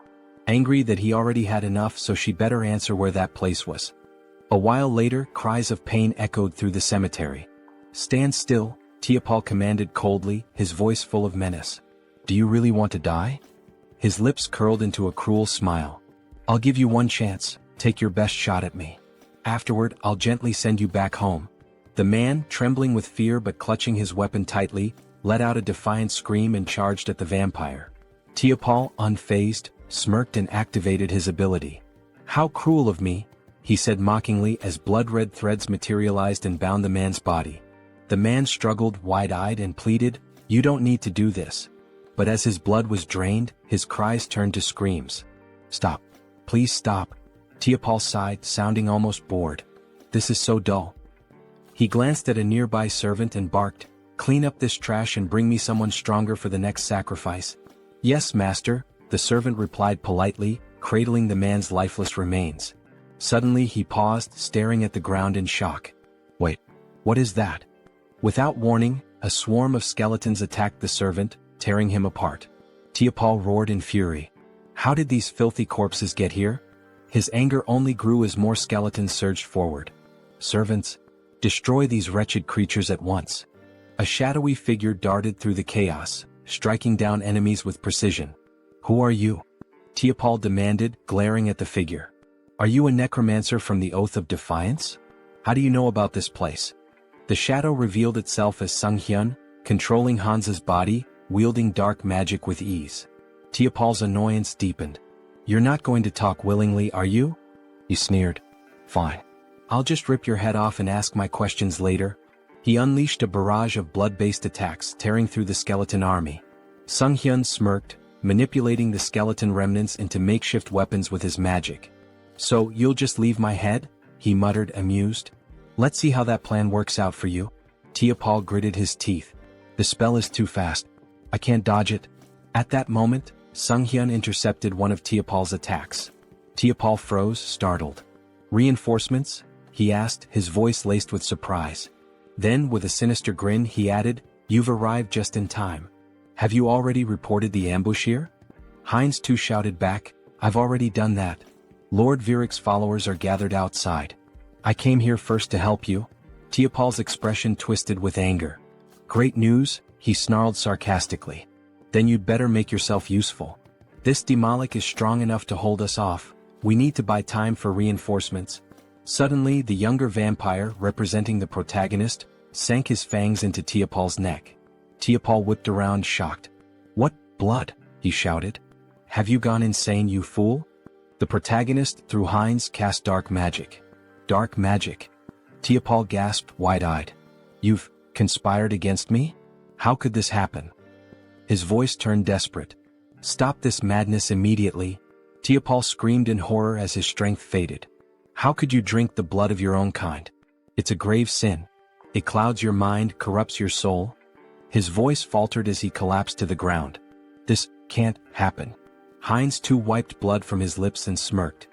angry that he already had enough, so she better answer where that place was. A while later, cries of pain echoed through the cemetery. Stand still, Tiapal commanded coldly, his voice full of menace. Do you really want to die? His lips curled into a cruel smile. I'll give you one chance, take your best shot at me. Afterward, I'll gently send you back home. The man, trembling with fear but clutching his weapon tightly, let out a defiant scream and charged at the vampire. Tiapal, unfazed, smirked and activated his ability. How cruel of me, he said mockingly as blood-red threads materialized and bound the man's body. The man struggled, wide-eyed, and pleaded, you don't need to do this. But as his blood was drained, his cries turned to screams. Stop. Please stop. Tiapal sighed, sounding almost bored. This is so dull. He glanced at a nearby servant and barked, clean up this trash and bring me someone stronger for the next sacrifice. Yes, master, the servant replied politely, cradling the man's lifeless remains. Suddenly he paused, staring at the ground in shock. Wait, what is that? Without warning, a swarm of skeletons attacked the servant, tearing him apart. Tiapal roared in fury. How did these filthy corpses get here? His anger only grew as more skeletons surged forward. Servants, destroy these wretched creatures at once. A shadowy figure darted through the chaos, striking down enemies with precision. Who are you? Tiapal demanded, glaring at the figure. Are you a necromancer from the Oath of Defiance? How do you know about this place? The shadow revealed itself as Sunghyun, controlling Hansa's body, wielding dark magic with ease. Tiapal's annoyance deepened. You're not going to talk willingly, are you? He sneered. Fine. I'll just rip your head off and ask my questions later. He unleashed a barrage of blood-based attacks, tearing through the skeleton army. Sunghyun smirked, manipulating the skeleton remnants into makeshift weapons with his magic. So, you'll just leave my head? He muttered, amused. Let's see how that plan works out for you. Tiapal gritted his teeth. The spell is too fast. I can't dodge it. At that moment, Sunghyun intercepted one of Tiapal's attacks. Tiapal froze, startled. Reinforcements? He asked, his voice laced with surprise. Then, with a sinister grin, he added, You've arrived just in time. Have you already reported the ambush here? Heinz too shouted back, I've already done that. Lord Viric's followers are gathered outside. I came here first to help you. Tiapal's expression twisted with anger. Great news, he snarled sarcastically. Then you'd better make yourself useful. This Demolic is strong enough to hold us off. We need to buy time for reinforcements. Suddenly, the younger vampire, representing the protagonist, sank his fangs into Tiapal's neck. Tiapal whipped around, shocked. What blood? He shouted. Have you gone insane, you fool? The protagonist, through Heinz, cast dark magic. Dark magic. Teopal gasped, wide-eyed. You've conspired against me? How could this happen? His voice turned desperate. Stop this madness immediately. Teopal screamed in horror as his strength faded. How could you drink the blood of your own kind? It's a grave sin. It clouds your mind, corrupts your soul. His voice faltered as he collapsed to the ground. This can't happen. Heinz too wiped blood from his lips and smirked.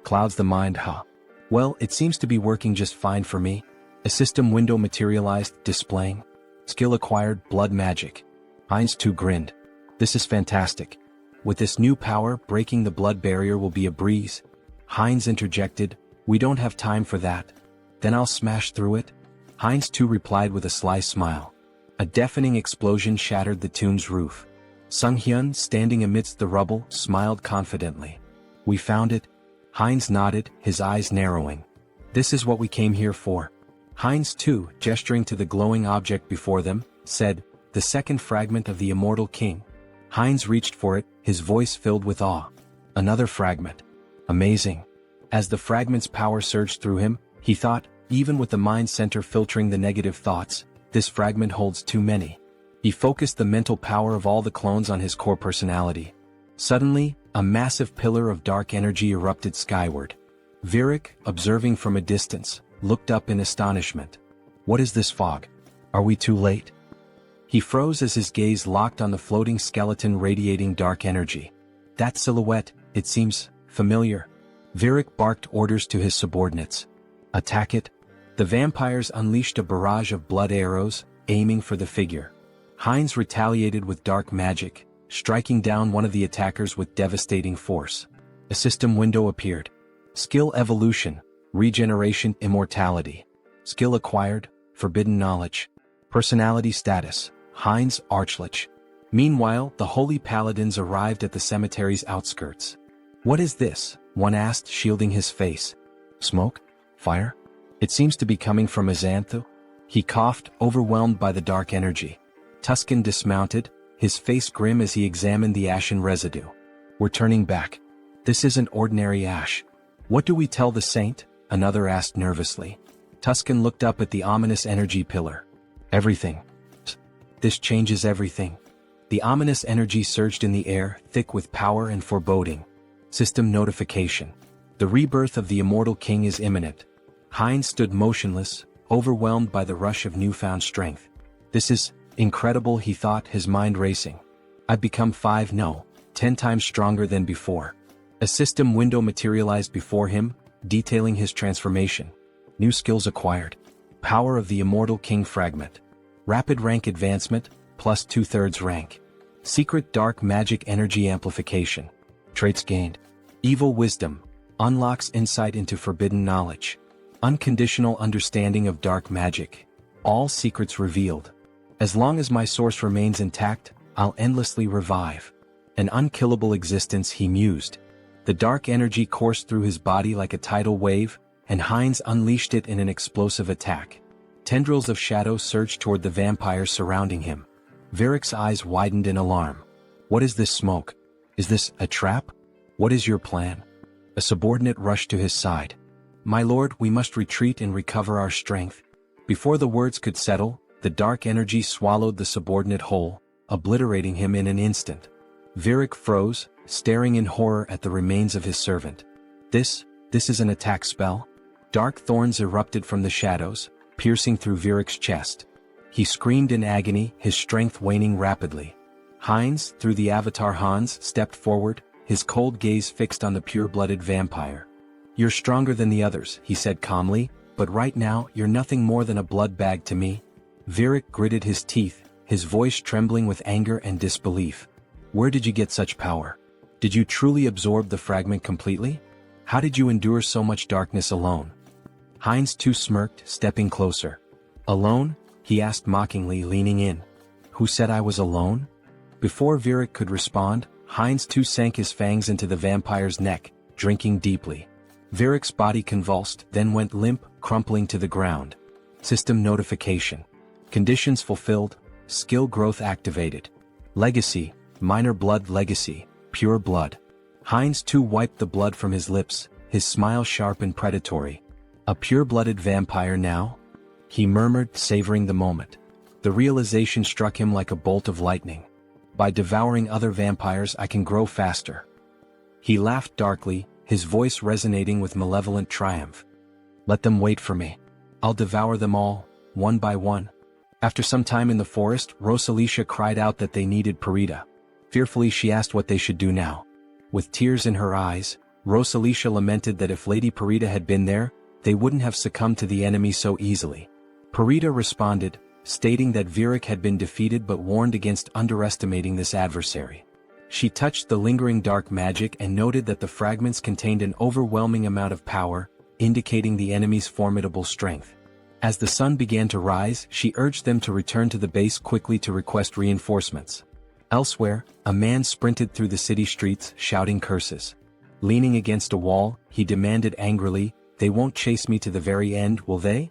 Clouds the mind, huh? Well, it seems to be working just fine for me. A system window materialized, displaying skill acquired, blood magic. Heinz too grinned. This is fantastic. With this new power, breaking the blood barrier will be a breeze. Heinz interjected, we don't have time for that. Then I'll smash through it. Heinz too replied with a sly smile. A deafening explosion shattered the tomb's roof. Sunghyun, standing amidst the rubble, smiled confidently. We found it. Heinz nodded, his eyes narrowing. This is what we came here for. Heinz too, gesturing to the glowing object before them, said, the second fragment of the immortal king. Heinz reached for it, his voice filled with awe. Another fragment. Amazing. As the fragment's power surged through him, he thought, even with the mind center filtering the negative thoughts, this fragment holds too many. He focused the mental power of all the clones on his core personality. Suddenly, a massive pillar of dark energy erupted skyward. Virik, observing from a distance, looked up in astonishment. What is this fog? Are we too late? He froze as his gaze locked on the floating skeleton radiating dark energy. That silhouette, it seems familiar. Virik barked orders to his subordinates. Attack it. The vampires unleashed a barrage of blood arrows, aiming for the figure. Heinz retaliated with dark magic, striking down one of the attackers with devastating force. A system window appeared. Skill evolution, regeneration, immortality. Skill acquired, forbidden knowledge. Personality status, Heinz Archlich. Meanwhile, the holy paladins arrived at the cemetery's outskirts. What is this? One asked, shielding his face. Smoke? Fire? It seems to be coming from Azanthu. He coughed, overwhelmed by the dark energy. Tuscan dismounted, his face grim as he examined the ashen residue. We're turning back. This isn't ordinary ash. What do we tell the saint? Another asked nervously. Tuscan looked up at the ominous energy pillar. Everything. This changes everything. The ominous energy surged in the air, thick with power and foreboding. System notification. The rebirth of the immortal king is imminent. Heinz stood motionless, overwhelmed by the rush of newfound strength. This is incredible, he thought, his mind racing. I've become 10 times stronger than before. A system window materialized before him, detailing his transformation. New skills acquired. Power of the immortal king fragment. Rapid rank advancement, plus 2/3 rank. Secret dark magic energy amplification. Traits gained. Evil wisdom. Unlocks insight into forbidden knowledge. Unconditional understanding of dark magic. All secrets revealed. As long as my source remains intact, I'll endlessly revive. An unkillable existence, he mused. The dark energy coursed through his body like a tidal wave, and Heinz unleashed it in an explosive attack. Tendrils of shadow surged toward the vampires surrounding him. Virik's eyes widened in alarm. What is this smoke? Is this a trap? What is your plan? A subordinate rushed to his side. My lord, we must retreat and recover our strength. Before the words could settle, the dark energy swallowed the subordinate whole, obliterating him in an instant. Virik froze, staring in horror at the remains of his servant. This is an attack spell? Dark thorns erupted from the shadows, piercing through Virik's chest. He screamed in agony, his strength waning rapidly. Heinz, through the avatar Hans, stepped forward, his cold gaze fixed on the pure-blooded vampire. You're stronger than the others, he said calmly, but right now you're nothing more than a blood bag to me. Virik gritted his teeth, his voice trembling with anger and disbelief. Where did you get such power? Did you truly absorb the fragment completely? How did you endure so much darkness alone? Heinz too smirked, stepping closer. Alone? He asked mockingly, leaning in. Who said I was alone? Before Virik could respond, Heinz too sank his fangs into the vampire's neck, drinking deeply. Virik's body convulsed, then went limp, crumpling to the ground. System notification. Conditions fulfilled, skill growth activated. Legacy, minor blood legacy, pure blood. Heinz too wiped the blood from his lips, his smile sharp and predatory. A pure-blooded vampire now? He murmured, savoring the moment. The realization struck him like a bolt of lightning. By devouring other vampires I can grow faster. He laughed darkly, his voice resonating with malevolent triumph. Let them wait for me. I'll devour them all, one by one. After some time in the forest, Rosalicia cried out that they needed Parita. Fearfully she asked what they should do now. With tears in her eyes, Rosalicia lamented that if Lady Parita had been there, they wouldn't have succumbed to the enemy so easily. Parita responded, stating that Virik had been defeated but warned against underestimating this adversary. She touched the lingering dark magic and noted that the fragments contained an overwhelming amount of power, indicating the enemy's formidable strength. As the sun began to rise, she urged them to return to the base quickly to request reinforcements. Elsewhere, a man sprinted through the city streets, shouting curses. Leaning against a wall, he demanded angrily, "They won't chase me to the very end, will they?"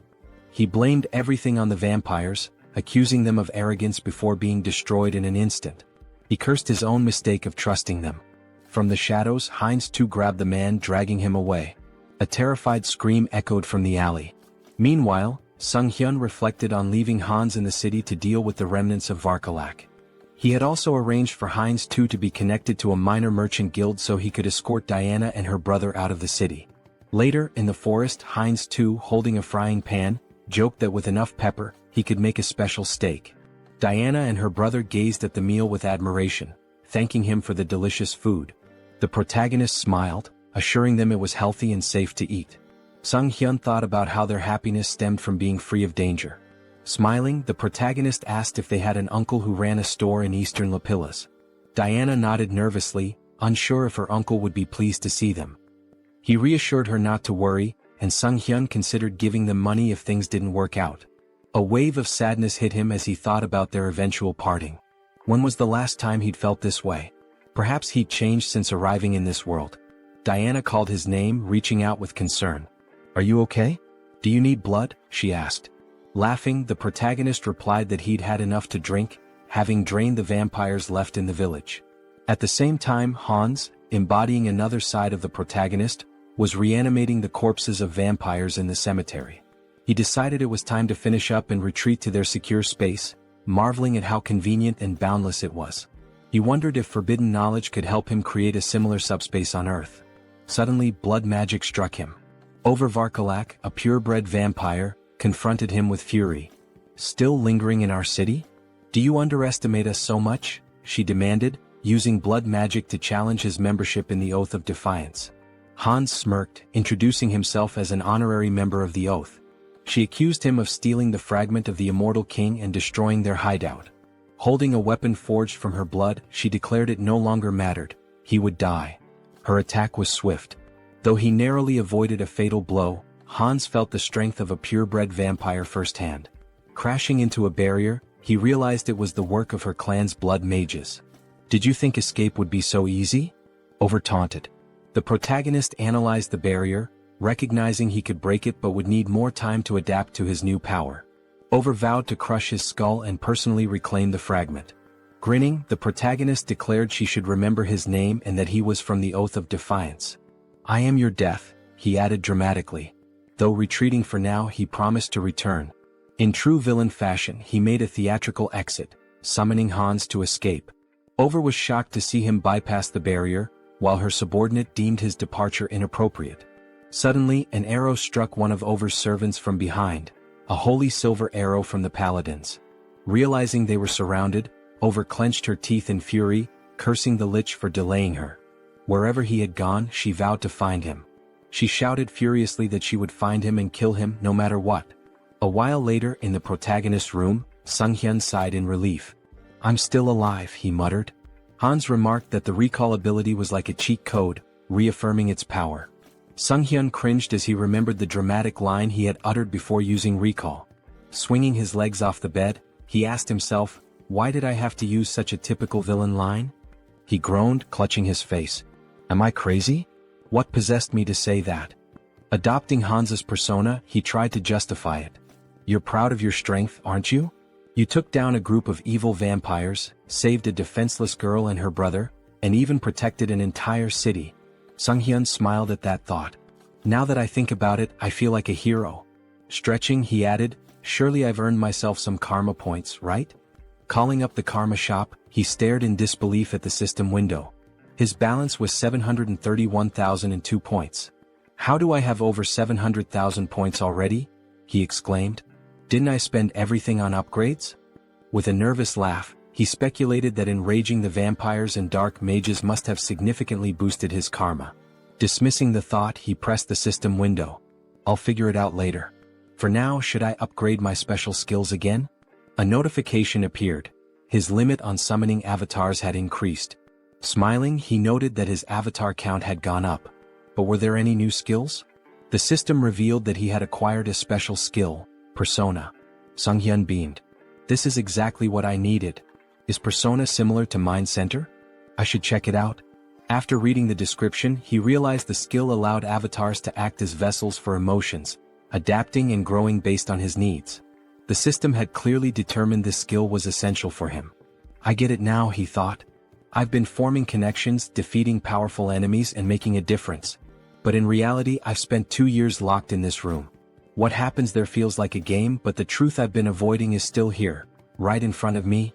He blamed everything on the vampires, accusing them of arrogance before being destroyed in an instant. He cursed his own mistake of trusting them. From the shadows, Heinz too grabbed the man, dragging him away. A terrified scream echoed from the alley. Meanwhile, Sunghyun reflected on leaving Hans in the city to deal with the remnants of Varkalak. He had also arranged for Heinz too to be connected to a minor merchant guild so he could escort Diana and her brother out of the city. Later, in the forest, Heinz too, holding a frying pan, joked that with enough pepper, he could make a special steak. Diana and her brother gazed at the meal with admiration, thanking him for the delicious food. The protagonist smiled, assuring them it was healthy and safe to eat. Sunghyun thought about how their happiness stemmed from being free of danger. Smiling, the protagonist asked if they had an uncle who ran a store in eastern Lapillas. Diana nodded nervously, unsure if her uncle would be pleased to see them. He reassured her not to worry, and Sunghyun considered giving them money if things didn't work out. A wave of sadness hit him as he thought about their eventual parting. When was the last time he'd felt this way? Perhaps he'd changed since arriving in this world. Diana called his name, reaching out with concern. "Are you okay? Do you need blood?" she asked. Laughing, the protagonist replied that he'd had enough to drink, having drained the vampires left in the village. At the same time, Hans, embodying another side of the protagonist, was reanimating the corpses of vampires in the cemetery. He decided it was time to finish up and retreat to their secure space, marveling at how convenient and boundless it was. He wondered if forbidden knowledge could help him create a similar subspace on Earth. Suddenly, blood magic struck him. Varkalak, a purebred vampire, confronted him with fury. "Still lingering in our city? Do you underestimate us so much?" she demanded, using blood magic to challenge his membership in the Oath of Defiance. Hans smirked, introducing himself as an honorary member of the Oath. She accused him of stealing the fragment of the immortal king and destroying their hideout. Holding a weapon forged from her blood, she declared it no longer mattered. He would die. Her attack was swift. Though he narrowly avoided a fatal blow, Hans felt the strength of a purebred vampire firsthand. Crashing into a barrier, he realized it was the work of her clan's blood mages. "Did you think escape would be so easy?" Over taunted. The protagonist analyzed the barrier, recognizing he could break it but would need more time to adapt to his new power. Vowed to crush his skull and personally reclaim the fragment. Grinning, the protagonist declared she should remember his name and that he was from the Oath of Defiance. "I am your death," he added dramatically. Though retreating for now, he promised to return. In true villain fashion, he made a theatrical exit, summoning Hans to escape. Was shocked to see him bypass the barrier, while her subordinate deemed his departure inappropriate. Suddenly, an arrow struck one of Over's servants from behind, a holy silver arrow from the paladins. Realizing they were surrounded, Over clenched her teeth in fury, cursing the Lich for delaying her. Wherever he had gone, she vowed to find him. She shouted furiously that she would find him and kill him no matter what. A while later, in the protagonist's room, Sunghyun sighed in relief. "I'm still alive," he muttered. Hans remarked that the recall ability was like a cheat code, reaffirming its power. Sunghyun cringed as he remembered the dramatic line he had uttered before using recall. Swinging his legs off the bed, he asked himself, "Why did I have to use such a typical villain line?" He groaned, clutching his face. "Am I crazy? What possessed me to say that?" Adopting Hans's persona, he tried to justify it. "You're proud of your strength, aren't you? You took down a group of evil vampires, saved a defenseless girl and her brother, and even protected an entire city. Sunghyun smiled at that thought. Now that I think about it, I feel like a hero. Stretching, he added, surely I've earned myself some karma points, right? Calling up the karma shop, he stared in disbelief at the system window. His balance was 731,002 points. How do I have over 700,000 points already? He exclaimed. Didn't I spend everything on upgrades? With a nervous laugh, he speculated that enraging the vampires and dark mages must have significantly boosted his karma. Dismissing the thought, he pressed the system window. I'll figure it out later. For now, should I upgrade my special skills again? A notification appeared. His limit on summoning avatars had increased. Smiling, he noted that his avatar count had gone up. But were there any new skills? The system revealed that he had acquired a special skill, Persona. Sunghyun beamed. This is exactly what I needed. Is Persona similar to Mind Center? I should check it out. After reading the description, he realized the skill allowed avatars to act as vessels for emotions, adapting and growing based on his needs. The system had clearly determined this skill was essential for him. I get it now, he thought. I've been forming connections, defeating powerful enemies and making a difference. But in reality, I've spent 2 years locked in this room. What happens there feels like a game, but the truth I've been avoiding is still here, right in front of me.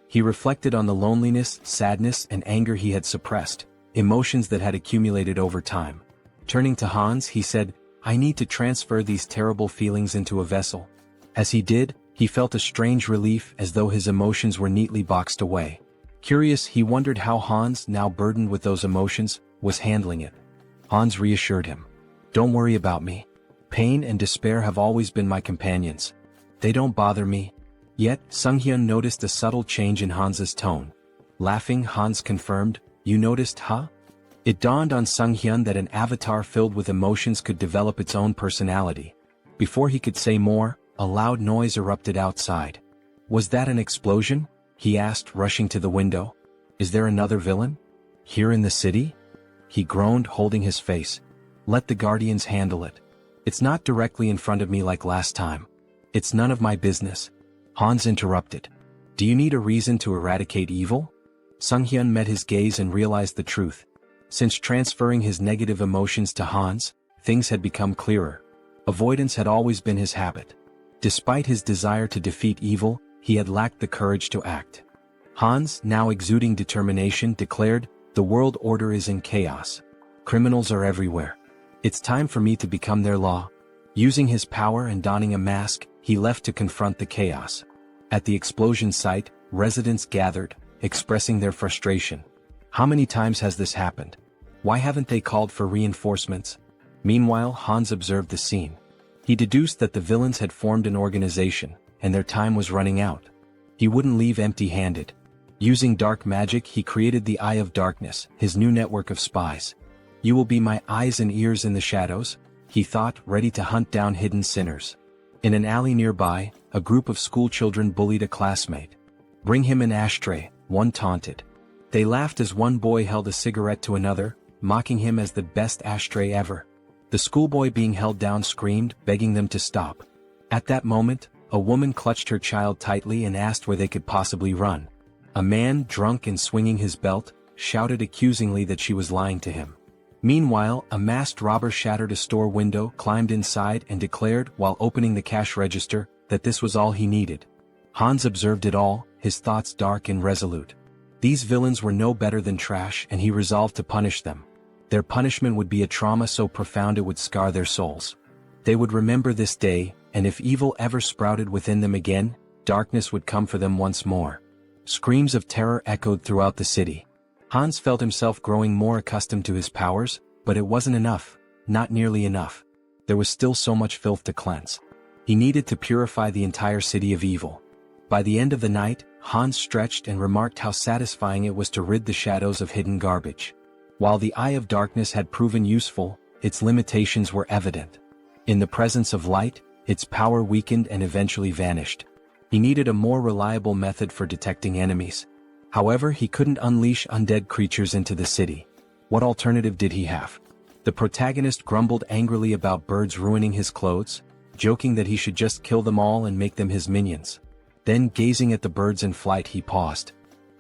He reflected on the loneliness, sadness, and anger he had suppressed, emotions that had accumulated over time. Turning to Hans, he said, I need to transfer these terrible feelings into a vessel. As he did, he felt a strange relief as though his emotions were neatly boxed away. Curious, he wondered how Hans, now burdened with those emotions, was handling it. Hans reassured him. Don't worry about me. Pain and despair have always been my companions. They don't bother me. Yet, Sunghyun noticed a subtle change in Hans's tone. Laughing, Hans confirmed, You noticed, huh? It dawned on Sunghyun that an avatar filled with emotions could develop its own personality. Before he could say more, a loud noise erupted outside. Was that an explosion? He asked, rushing to the window. Is there another villain? Here in the city? He groaned, holding his face. Let the guardians handle it. It's not directly in front of me like last time. It's none of my business. Hans interrupted. Do you need a reason to eradicate evil? Sunghyun met his gaze and realized the truth. Since transferring his negative emotions to Hans, things had become clearer. Avoidance had always been his habit. Despite his desire to defeat evil, he had lacked the courage to act. Hans, now exuding determination, declared, The world order is in chaos. Criminals are everywhere. It's time for me to become their law. Using his power and donning a mask, he left to confront the chaos. At the explosion site, residents gathered, expressing their frustration. How many times has this happened? Why haven't they called for reinforcements? Meanwhile, Hans observed the scene. He deduced that the villains had formed an organization, and their time was running out. He wouldn't leave empty-handed. Using dark magic, he created the Eye of Darkness, his new network of spies. You will be my eyes and ears in the shadows, he thought, ready to hunt down hidden sinners. In an alley nearby, a group of schoolchildren bullied a classmate. Bring him an ashtray, one taunted. They laughed as one boy held a cigarette to another, mocking him as the best ashtray ever. The schoolboy being held down screamed, begging them to stop. At that moment, a woman clutched her child tightly and asked where they could possibly run. A man, drunk and swinging his belt, shouted accusingly that she was lying to him. Meanwhile, a masked robber shattered a store window, climbed inside and declared, while opening the cash register, that this was all he needed. Hans observed it all, his thoughts dark and resolute. These villains were no better than trash, and he resolved to punish them. Their punishment would be a trauma so profound it would scar their souls. They would remember this day, and if evil ever sprouted within them again, darkness would come for them once more. Screams of terror echoed throughout the city. Hans felt himself growing more accustomed to his powers, but it wasn't enough, not nearly enough. There was still so much filth to cleanse. He needed to purify the entire city of evil. By the end of the night, Hans stretched and remarked how satisfying it was to rid the shadows of hidden garbage. While the Eye of Darkness had proven useful, its limitations were evident. In the presence of light, its power weakened and eventually vanished. He needed a more reliable method for detecting enemies. However, he couldn't unleash undead creatures into the city. What alternative did he have? The protagonist grumbled angrily about birds ruining his clothes, joking that he should just kill them all and make them his minions. Then, gazing at the birds in flight, he paused.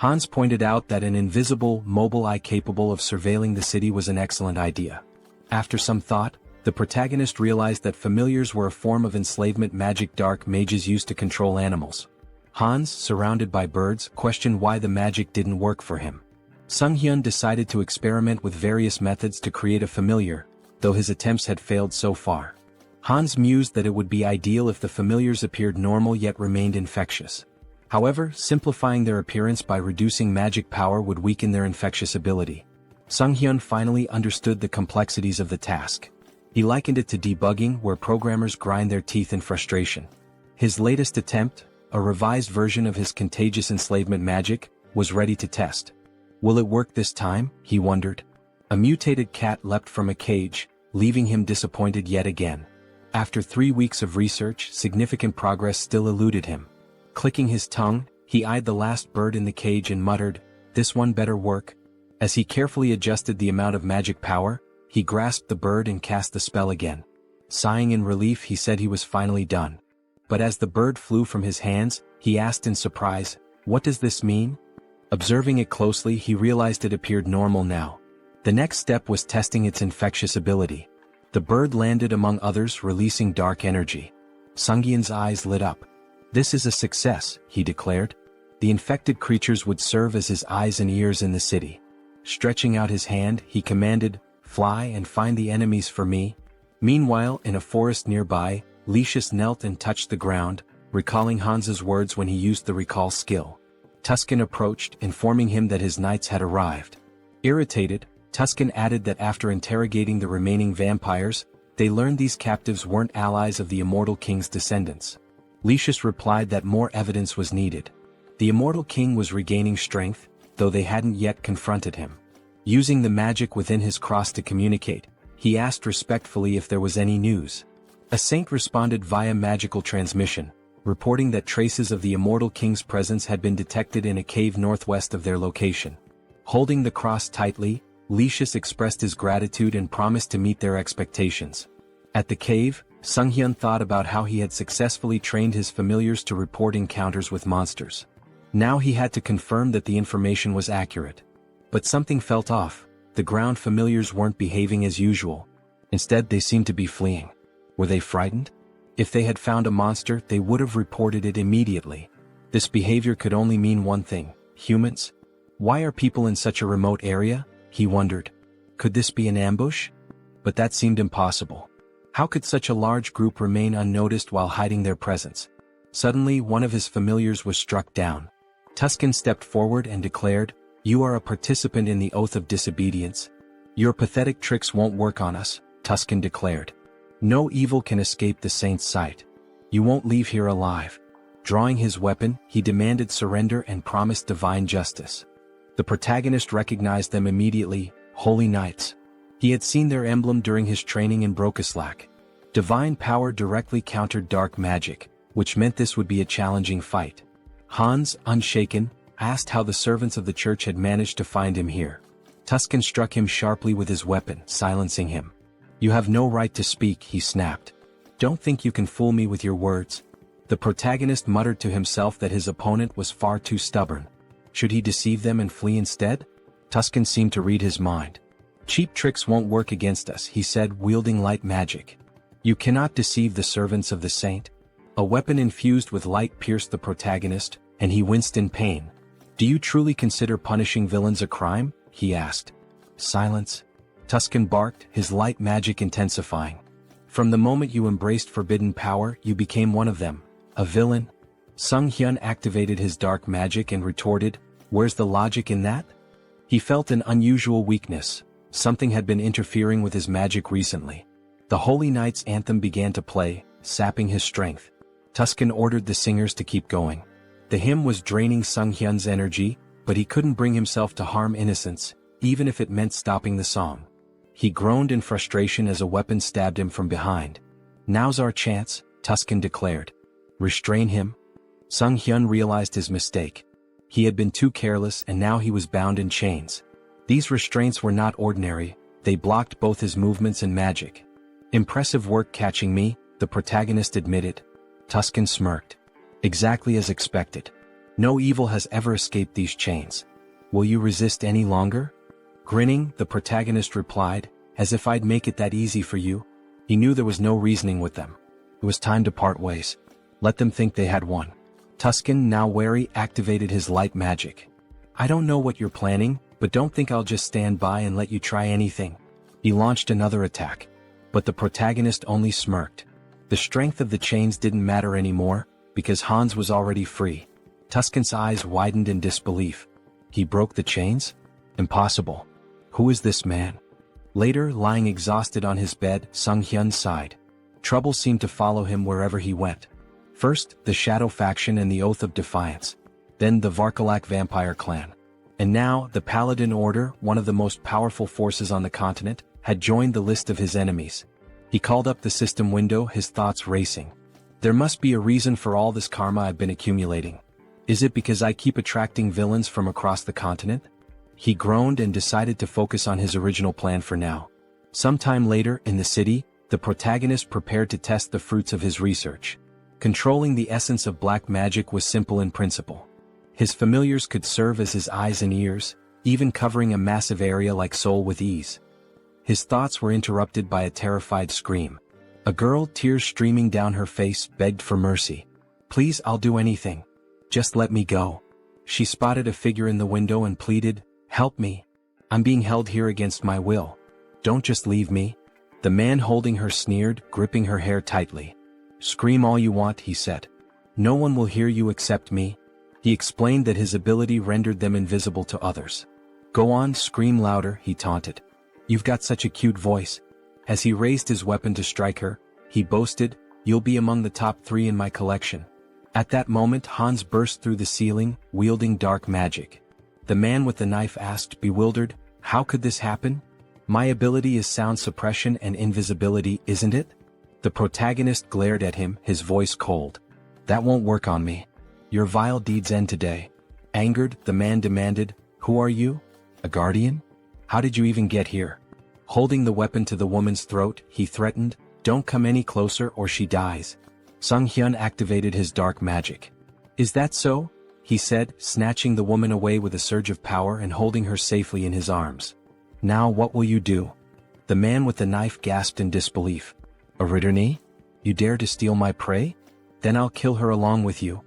Hans pointed out that an invisible, mobile eye capable of surveilling the city was an excellent idea. After some thought, the protagonist realized that familiars were a form of enslavement magic dark mages used to control animals. Hans, surrounded by birds, questioned why the magic didn't work for him. Sunghyun decided to experiment with various methods to create a familiar, though his attempts had failed so far. Hans mused that it would be ideal if the familiars appeared normal yet remained infectious. However, simplifying their appearance by reducing magic power would weaken their infectious ability. Sunghyun finally understood the complexities of the task. He likened it to debugging, where programmers grind their teeth in frustration. His latest attempt, a revised version of his contagious enslavement magic, was ready to test. Will it work this time? He wondered. A mutated cat leapt from a cage, leaving him disappointed yet again. After 3 weeks of research, significant progress still eluded him. Clicking his tongue, he eyed the last bird in the cage and muttered, "This one better work." As he carefully adjusted the amount of magic power, he grasped the bird and cast the spell again. Sighing in relief, he said he was finally done. But as the bird flew from his hands, he asked in surprise, "What does this mean?" Observing it closely, he realized it appeared normal now. The next step was testing its infectious ability. The bird landed among others, releasing dark energy. Sunghyun's eyes lit up. "This is a success," he declared. The infected creatures would serve as his eyes and ears in the city. Stretching out his hand, he commanded, "Fly and find the enemies for me." Meanwhile, in a forest nearby, Lucius knelt and touched the ground, recalling Hans's words when he used the recall skill. Tuscan approached, informing him that his knights had arrived. Irritated, Tuscan added that after interrogating the remaining vampires, they learned these captives weren't allies of the Immortal King's descendants. Lucius replied that more evidence was needed. The Immortal King was regaining strength, though they hadn't yet confronted him. Using the magic within his cross to communicate, he asked respectfully if there was any news. A saint responded via magical transmission, reporting that traces of the Immortal King's presence had been detected in a cave northwest of their location. Holding the cross tightly, Lucius expressed his gratitude and promised to meet their expectations. At the cave, Sunghyun thought about how he had successfully trained his familiars to report encounters with monsters. Now he had to confirm that the information was accurate. But something felt off. The ground familiars weren't behaving as usual. Instead, they seemed to be fleeing. Were they frightened? If they had found a monster, they would have reported it immediately. This behavior could only mean one thing: humans? Why are people in such a remote area? He wondered. Could this be an ambush? But that seemed impossible. How could such a large group remain unnoticed while hiding their presence? Suddenly, one of his familiars was struck down. Tuscan stepped forward and declared, "You are a participant in the oath of disobedience. Your pathetic tricks won't work on us," Tuscan declared. "No evil can escape the saint's sight. You won't leave here alive." Drawing his weapon, he demanded surrender and promised divine justice. The protagonist recognized them immediately: Holy Knights. He had seen their emblem during his training in Brokislak. Divine power directly countered dark magic, which meant this would be a challenging fight. Hans, unshaken, asked how the servants of the church had managed to find him here. Tuscan struck him sharply with his weapon, silencing him. "You have no right to speak," he snapped. "Don't think you can fool me with your words." The protagonist muttered to himself that his opponent was far too stubborn. Should he deceive them and flee instead? Tuscan seemed to read his mind. "Cheap tricks won't work against us," he said, wielding light magic. "You cannot deceive the servants of the saint." A weapon infused with light pierced the protagonist, and he winced in pain. "Do you truly consider punishing villains a crime?" he asked. "Silence," Tuscan barked, his light magic intensifying. "From the moment you embraced forbidden power, you became one of them. A villain." Sunghyun activated his dark magic and retorted, "Where's the logic in that?" He felt an unusual weakness. Something had been interfering with his magic recently. The Holy Knight's anthem began to play, sapping his strength. Tuscan ordered the singers to keep going. The hymn was draining Sunghyun's energy, but he couldn't bring himself to harm innocents, even if it meant stopping the song. He groaned in frustration as a weapon stabbed him from behind. "Now's our chance," Tuscan declared. "Restrain him." Sunghyun realized his mistake. He had been too careless, and now he was bound in chains. These restraints were not ordinary, they blocked both his movements and magic. "Impressive work catching me," the protagonist admitted. Tuscan smirked. "Exactly as expected. No evil has ever escaped these chains. Will you resist any longer? Grinning, the protagonist replied, as if I'd make it that easy for you. He knew there was no reasoning with them. It was time to part ways. Let them think they had won. Tuscan, now wary, activated his light magic. I don't know what you're planning, but don't think I'll just stand by and let you try anything. He launched another attack. But the protagonist only smirked. The strength of the chains didn't matter anymore, because Hans was already free. Tuscan's eyes widened in disbelief. He broke the chains? Impossible. Who is this man? Later, lying exhausted on his bed, Sunghyun sighed. Trouble seemed to follow him wherever he went. First, the Shadow faction and the Oath of Defiance. Then the Varkalak vampire clan. And now, the Paladin Order, one of the most powerful forces on the continent, had joined the list of his enemies. He called up the system window, his thoughts racing. There must be a reason for all this karma I've been accumulating. Is it because I keep attracting villains from across the continent? He groaned and decided to focus on his original plan for now. Sometime later, in the city, the protagonist prepared to test the fruits of his research. Controlling the essence of black magic was simple in principle. His familiars could serve as his eyes and ears, even covering a massive area like Seoul with ease. His thoughts were interrupted by a terrified scream. A girl, tears streaming down her face, begged for mercy. Please, I'll do anything. Just let me go. She spotted a figure in the window and pleaded, help me. I'm being held here against my will. Don't just leave me. The man holding her sneered, gripping her hair tightly. Scream all you want, he said. No one will hear you except me. He explained that his ability rendered them invisible to others. Go on, scream louder, he taunted. You've got such a cute voice. As he raised his weapon to strike her, he boasted, you'll be among the top 3 in my collection. At that moment, Hans burst through the ceiling, wielding dark magic. The man with the knife asked, bewildered, how could this happen? My ability is sound suppression and invisibility, isn't it? The protagonist glared at him, his voice cold. That won't work on me. Your vile deeds end today. Angered, the man demanded, who are you? A guardian? How did you even get here? Holding the weapon to the woman's throat, he threatened, don't come any closer or she dies. Sunghyun activated his dark magic. Is that so? He said, snatching the woman away with a surge of power and holding her safely in his arms. Now what will you do? The man with the knife gasped in disbelief. A Ritterney? You dare to steal my prey? Then I'll kill her along with you.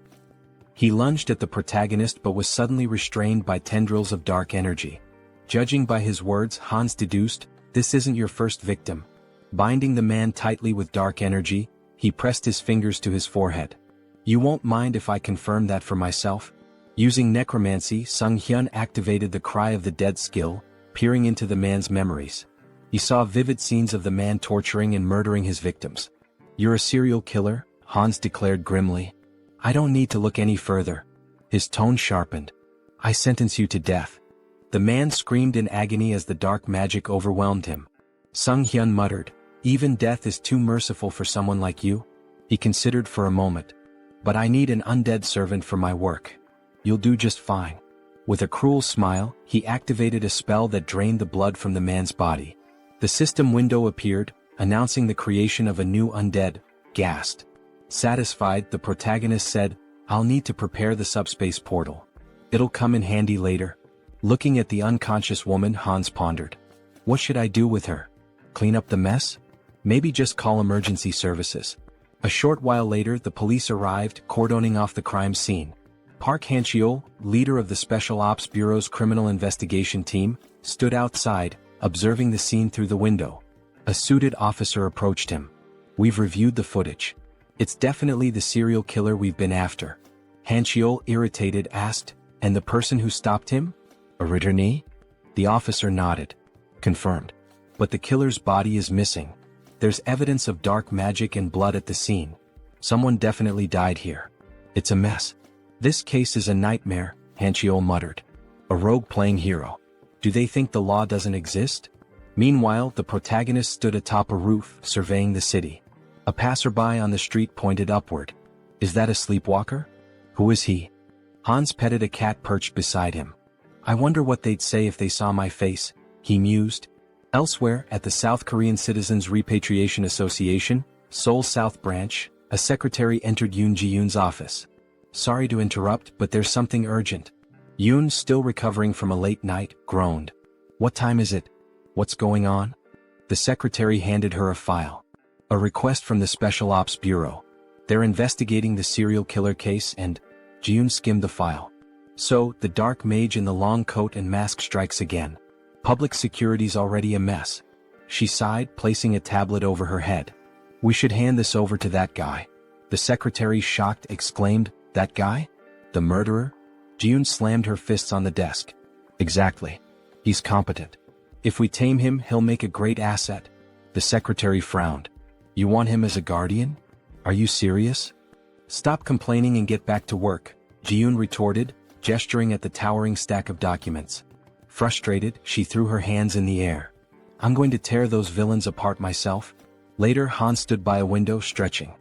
He lunged at the protagonist but was suddenly restrained by tendrils of dark energy. Judging by his words, Hans deduced, this isn't your first victim. Binding the man tightly with dark energy, he pressed his fingers to his forehead. You won't mind if I confirm that for myself? Using necromancy, Sunghyun activated the Cry of the Dead skill, peering into the man's memories. He saw vivid scenes of the man torturing and murdering his victims. You're a serial killer, Hans declared grimly. I don't need to look any further. His tone sharpened. I sentence you to death. The man screamed in agony as the dark magic overwhelmed him. Sunghyun muttered, even death is too merciful for someone like you. He considered for a moment. But I need an undead servant for my work. You'll do just fine. With a cruel smile, he activated a spell that drained the blood from the man's body. The system window appeared, announcing the creation of a new undead, Ghast. Satisfied, the protagonist said, I'll need to prepare the subspace portal. It'll come in handy later. Looking at the unconscious woman, Hans pondered. What should I do with her? Clean up the mess? Maybe just call emergency services. A short while later, the police arrived, cordoning off the crime scene. Park Han-cheol, leader of the Special Ops Bureau's criminal investigation team, stood outside, observing the scene through the window. A suited officer approached him. We've reviewed the footage. It's definitely the serial killer we've been after. Han-cheol, irritated, asked, and the person who stopped him? A Ritterney? The officer nodded. Confirmed. But the killer's body is missing. There's evidence of dark magic and blood at the scene. Someone definitely died here. It's a mess. This case is a nightmare, Han-cheol muttered. A rogue playing hero. Do they think the law doesn't exist? Meanwhile, the protagonist stood atop a roof, surveying the city. A passerby on the street pointed upward. Is that a sleepwalker? Who is he? Hans petted a cat perched beside him. I wonder what they'd say if they saw my face, he mused. Elsewhere, at the South Korean Citizens Repatriation Association, Seoul South Branch, a secretary entered Yoon Ji-yoon's office. Sorry to interrupt, but there's something urgent. Yoon, still recovering from a late night, groaned. What time is it? What's going on? The secretary handed her a file. A request from the Special Ops Bureau. They're investigating the serial killer case and... Yoon skimmed the file. So, the dark mage in the long coat and mask strikes again. Public security's already a mess. She sighed, placing a tablet over her head. We should hand this over to that guy. The secretary, shocked, exclaimed, That guy? The murderer? Yoon slammed her fists on the desk. Exactly. He's competent. If we tame him, he'll make a great asset. The secretary frowned. You want him as a guardian? Are you serious? Stop complaining and get back to work, Yoon retorted, gesturing at the towering stack of documents. Frustrated, she threw her hands in the air. I'm going to tear those villains apart myself. Later, Han stood by a window, stretching.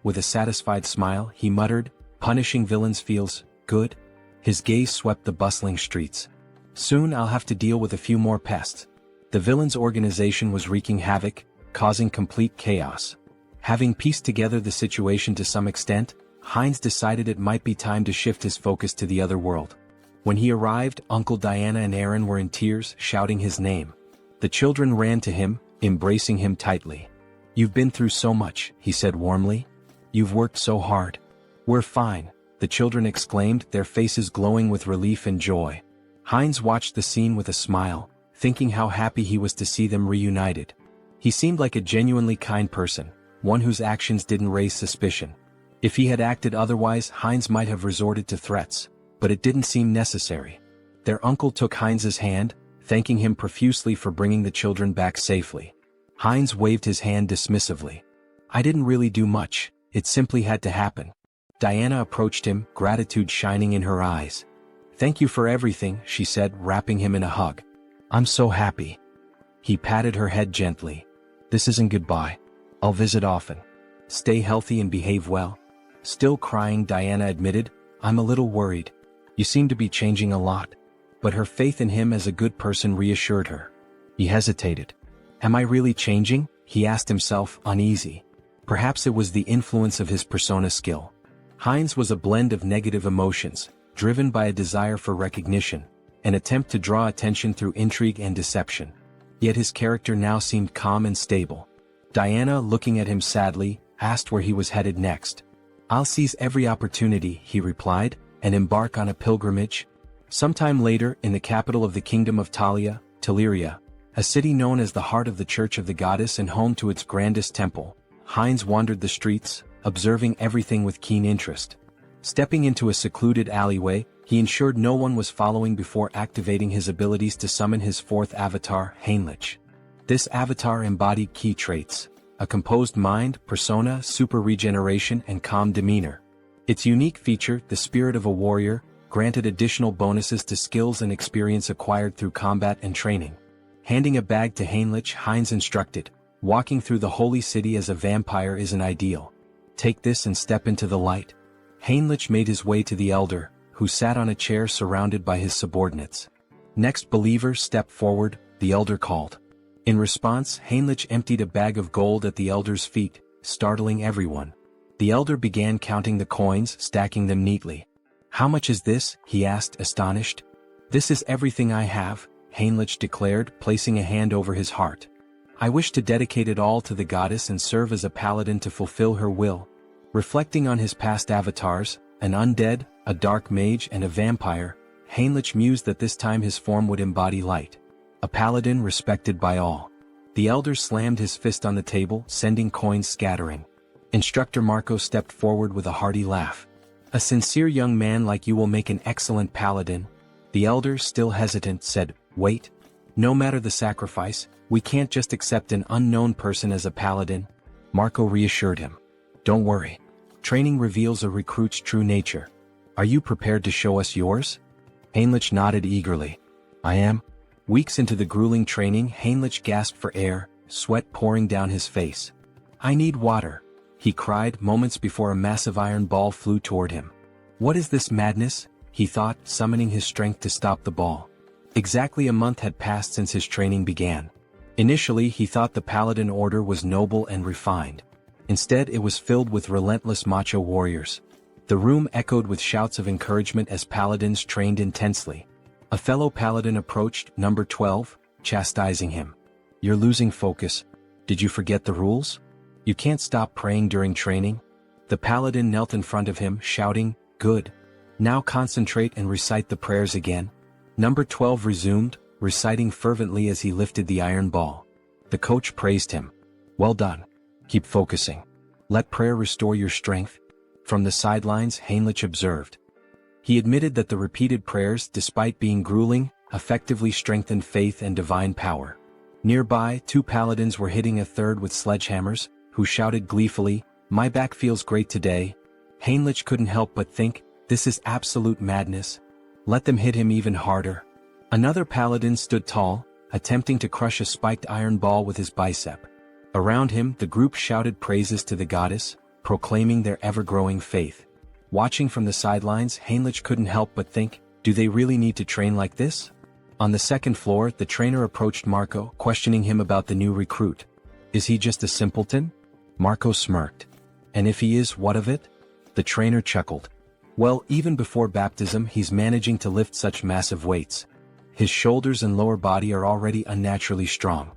With a satisfied smile, he muttered, Punishing villains feels good. His gaze swept the bustling streets. Soon I'll have to deal with a few more pests. The villains' organization was wreaking havoc, causing complete chaos. Having pieced together the situation to some extent, Heinz decided it might be time to shift his focus to the other world. When he arrived, Uncle Diana and Aaron were in tears, shouting his name. The children ran to him, embracing him tightly. You've been through so much, he said warmly. You've worked so hard. We're fine, the children exclaimed, their faces glowing with relief and joy. Heinz watched the scene with a smile, thinking how happy he was to see them reunited. He seemed like a genuinely kind person, one whose actions didn't raise suspicion. If he had acted otherwise, Heinz might have resorted to threats, but it didn't seem necessary. Their uncle took Heinz's hand, thanking him profusely for bringing the children back safely. Heinz waved his hand dismissively. I didn't really do much, it simply had to happen. Diana approached him, gratitude shining in her eyes. Thank you for everything, she said, wrapping him in a hug. I'm so happy. He patted her head gently. This isn't goodbye. I'll visit often. Stay healthy and behave well. Still crying, Diana admitted, I'm a little worried. You seem to be changing a lot. But her faith in him as a good person reassured her. He hesitated. Am I really changing? He asked himself, uneasy. Perhaps it was the influence of his persona skill. Heinz was a blend of negative emotions, driven by a desire for recognition, an attempt to draw attention through intrigue and deception. Yet his character now seemed calm and stable. Diana, looking at him sadly, asked where he was headed next. I'll seize every opportunity, he replied, and embark on a pilgrimage. Sometime later, in the capital of the kingdom of Talia, Teleria, a city known as the heart of the Church of the Goddess and home to its grandest temple, Heinz wandered the streets, observing everything with keen interest. Stepping into a secluded alleyway, he ensured no one was following before activating his abilities to summon his fourth avatar, Heinlich. This avatar embodied key traits: a composed mind, persona, super regeneration, and calm demeanor. Its unique feature, the spirit of a warrior, granted additional bonuses to skills and experience acquired through combat and training. Handing a bag to Heinlich, Heinz instructed, walking through the holy city as a vampire isn't ideal. Take this and step into the light. Heinlich made his way to the elder, who sat on a chair surrounded by his subordinates. Next, believer, step forward, the elder called. In response, Heinlich emptied a bag of gold at the elder's feet, startling everyone. The elder began counting the coins, stacking them neatly. How much is this? He asked, astonished. This is everything I have, Heinlich declared, placing a hand over his heart. I wish to dedicate it all to the goddess and serve as a paladin to fulfill her will. Reflecting on his past avatars, an undead, a dark mage, and a vampire, Heinlich mused that this time his form would embody light. A paladin respected by all. The elder slammed his fist on the table, sending coins scattering. Instructor Marco stepped forward with a hearty laugh. A sincere young man like you will make an excellent paladin. The elder, still hesitant, said, Wait. No matter the sacrifice, we can't just accept an unknown person as a paladin. Marco reassured him. Don't worry. Training reveals a recruit's true nature. Are you prepared to show us yours? Heinlich nodded eagerly. I am. Weeks into the grueling training, Heinlich gasped for air, sweat pouring down his face. I need water, he cried moments before a massive iron ball flew toward him. What is this madness? He thought, summoning his strength to stop the ball. Exactly a month had passed since his training began. Initially, he thought the Paladin Order was noble and refined. Instead, it was filled with relentless macho warriors. The room echoed with shouts of encouragement as paladins trained intensely. A fellow paladin approached number 12, chastising him. "You're losing focus. Did you forget the rules? You can't stop praying during training." The paladin knelt in front of him, shouting, "Good. Now concentrate and recite the prayers again." Number 12 resumed, reciting fervently as he lifted the iron ball. The coach praised him. "Well done. Keep focusing. Let prayer restore your strength." From the sidelines, Heinrich observed. He admitted that the repeated prayers, despite being grueling, effectively strengthened faith and divine power. Nearby, two paladins were hitting a third with sledgehammers, who shouted gleefully, "My back feels great today." Heinrich couldn't help but think, this is absolute madness. Let them hit him even harder. Another paladin stood tall, attempting to crush a spiked iron ball with his bicep. Around him, the group shouted praises to the goddess, proclaiming their ever-growing faith. Watching from the sidelines, Heinrich couldn't help but think, do they really need to train like this? On the second floor, the trainer approached Marco, questioning him about the new recruit. Is he just a simpleton? Marco smirked. And if he is, what of it? The trainer chuckled. Well, even before baptism, he's managing to lift such massive weights. His shoulders and lower body are already unnaturally strong.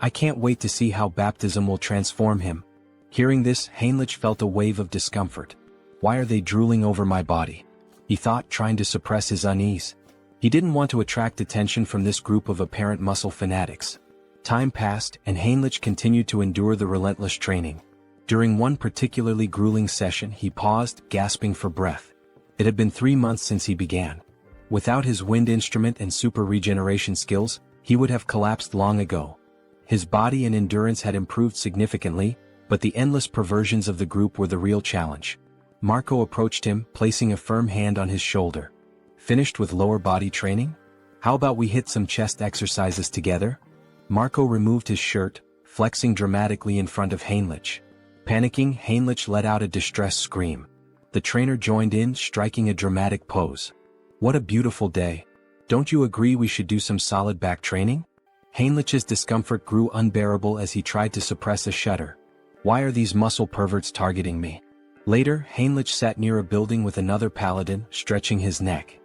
I can't wait to see how baptism will transform him. Hearing this, Heinrich felt a wave of discomfort. Why are they drooling over my body? He thought, trying to suppress his unease. He didn't want to attract attention from this group of apparent muscle fanatics. Time passed, and Heinrich continued to endure the relentless training. During one particularly grueling session, he paused, gasping for breath. It had been 3 months since he began. Without his wind instrument and super regeneration skills, he would have collapsed long ago. His body and endurance had improved significantly, but the endless perversions of the group were the real challenge. Marco approached him, placing a firm hand on his shoulder. Finished with lower body training? How about we hit some chest exercises together? Marco removed his shirt, flexing dramatically in front of Heinrich. Panicking, Heinrich let out a distressed scream. The trainer joined in, striking a dramatic pose. What a beautiful day. Don't you agree we should do some solid back training? Heinrich's discomfort grew unbearable as he tried to suppress a shudder. Why are these muscle perverts targeting me? Later, Heinrich sat near a building with another paladin, stretching his neck.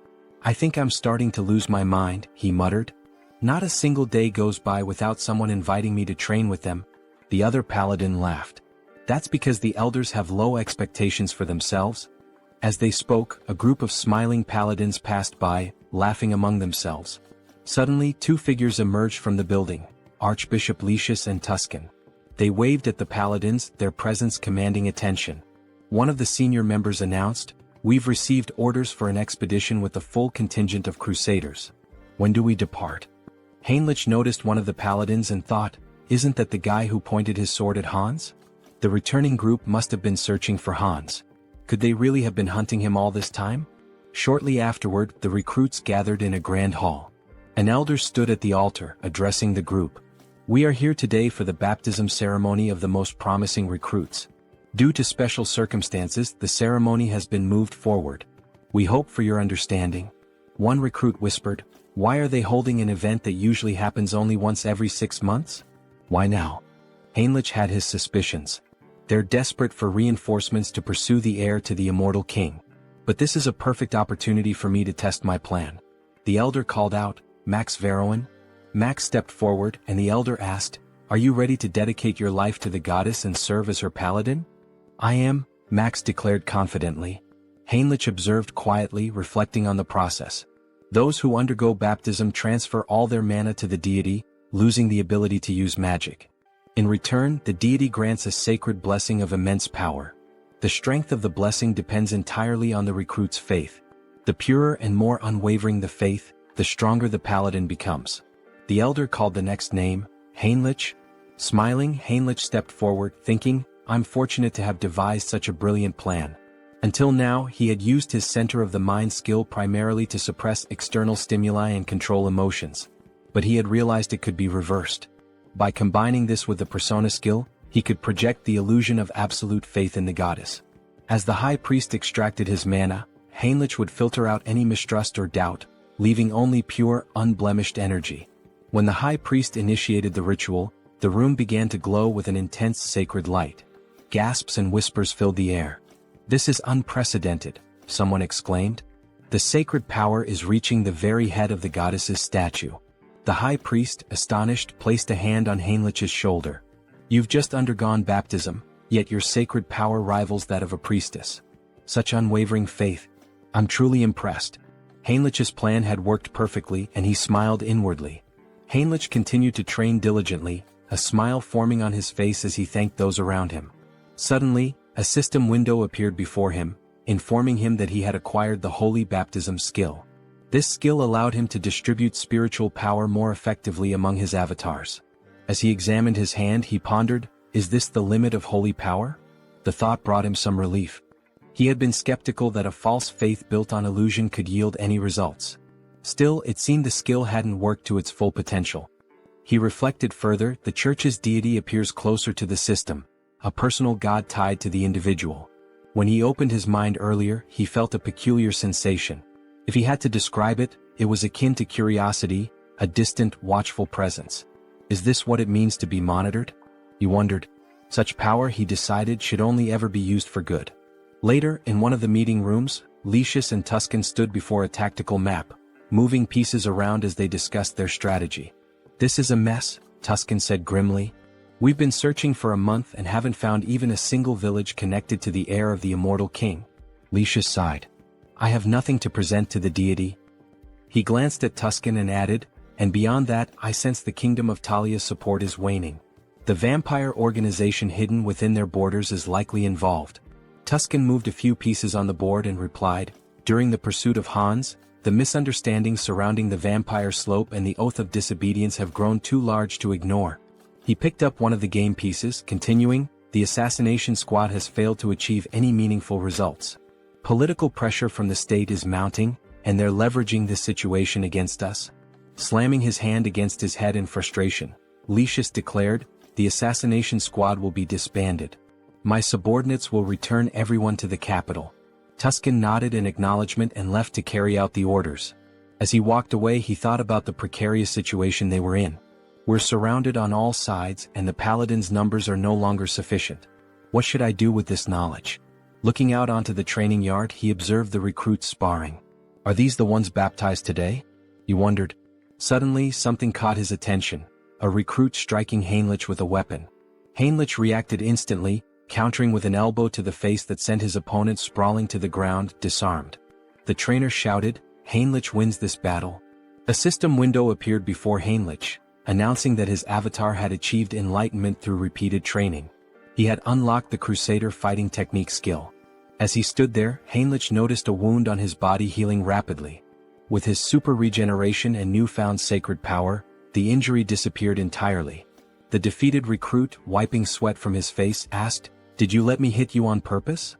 I think I'm starting to lose my mind, he muttered. Not a single day goes by without someone inviting me to train with them. The other paladin laughed. That's because the elders have low expectations for themselves. As they spoke, a group of smiling paladins passed by, laughing among themselves. Suddenly, two figures emerged from the building, Archbishop Lucius and Tuscan. They waved at the paladins, their presence commanding attention. One of the senior members announced, "We've received orders for an expedition with a full contingent of crusaders. When do we depart?" Heinrich noticed one of the paladins and thought, isn't that the guy who pointed his sword at Hans? The returning group must have been searching for Hans. Could they really have been hunting him all this time? Shortly afterward, the recruits gathered in a grand hall. An elder stood at the altar, addressing the group. We are here today for the baptism ceremony of the most promising recruits. Due to special circumstances, the ceremony has been moved forward. We hope for your understanding. One recruit whispered, why are they holding an event that usually happens only once every 6 months? Why now? Heinrich had his suspicions. They're desperate for reinforcements to pursue the heir to the immortal king. But this is a perfect opportunity for me to test my plan. The elder called out, Max Veroin? Max stepped forward, and the elder asked, are you ready to dedicate your life to the goddess and serve as her paladin? I am, Max declared confidently. Heinrich observed quietly, reflecting on the process. Those who undergo baptism transfer all their mana to the deity, losing the ability to use magic. In return, the deity grants a sacred blessing of immense power. The strength of the blessing depends entirely on the recruit's faith. The purer and more unwavering the faith, the stronger the paladin becomes. The elder called the next name, Heinrich. Smiling, Heinrich stepped forward, thinking, I'm fortunate to have devised such a brilliant plan. Until now, he had used his center of the mind skill primarily to suppress external stimuli and control emotions. But he had realized it could be reversed. By combining this with the persona skill, he could project the illusion of absolute faith in the goddess. As the high priest extracted his mana, Heinrich would filter out any mistrust or doubt, leaving only pure, unblemished energy. When the high priest initiated the ritual, the room began to glow with an intense sacred light. Gasps and whispers filled the air. "This is unprecedented," someone exclaimed. "The sacred power is reaching the very head of the goddess's statue." The high priest, astonished, placed a hand on Heinrich's shoulder. "You've just undergone baptism, yet your sacred power rivals that of a priestess. Such unwavering faith. I'm truly impressed." Heinrich's plan had worked perfectly, and he smiled inwardly. Heinrich continued to train diligently, a smile forming on his face as he thanked those around him. Suddenly, a system window appeared before him, informing him that he had acquired the holy baptism skill. This skill allowed him to distribute spiritual power more effectively among his avatars. As he examined his hand, he pondered, "Is this the limit of holy power?" The thought brought him some relief. He had been skeptical that a false faith built on illusion could yield any results. Still, it seemed the skill hadn't worked to its full potential. He reflected further. The church's deity appears closer to the system, a personal god tied to the individual. When he opened his mind earlier, he felt a peculiar sensation. If he had to describe it, it was akin to curiosity, a distant, watchful presence. Is this what it means to be monitored? He wondered. Such power, he decided, should only ever be used for good. Later, in one of the meeting rooms, Lucius and Tuscan stood before a tactical map, moving pieces around as they discussed their strategy. "This is a mess," Tuscan said grimly. "We've been searching for a month and haven't found even a single village connected to the heir of the immortal king." Lucius sighed. "I have nothing to present to the deity." He glanced at Tuscan and added, "And beyond that, I sense the kingdom of Talia's support is waning. The vampire organization hidden within their borders is likely involved." Tuscan moved a few pieces on the board and replied, "During the pursuit of Hans, the misunderstandings surrounding the vampire slope and the oath of disobedience have grown too large to ignore." He picked up one of the game pieces, continuing, "The assassination squad has failed to achieve any meaningful results. Political pressure from the state is mounting, and they're leveraging this situation against us." Slamming his hand against his head in frustration, Lucius declared, "The assassination squad will be disbanded. My subordinates will return everyone to the capital." Tuscan nodded in acknowledgement and left to carry out the orders. As he walked away, he thought about the precarious situation they were in. "We're surrounded on all sides, and the paladins' numbers are no longer sufficient. What should I do with this knowledge?" Looking out onto the training yard, he observed the recruits sparring. "Are these the ones baptized today?" he wondered. Suddenly, something caught his attention, a recruit striking Heinrich with a weapon. Heinrich reacted instantly, countering with an elbow to the face that sent his opponent sprawling to the ground, disarmed. The trainer shouted, "Heinrich wins this battle." A system window appeared before Heinrich, announcing that his avatar had achieved enlightenment through repeated training. He had unlocked the Crusader fighting technique skill. As he stood there, Heinrich noticed a wound on his body healing rapidly. With his super regeneration and newfound sacred power, the injury disappeared entirely. The defeated recruit, wiping sweat from his face, asked, "Did you let me hit you on purpose?"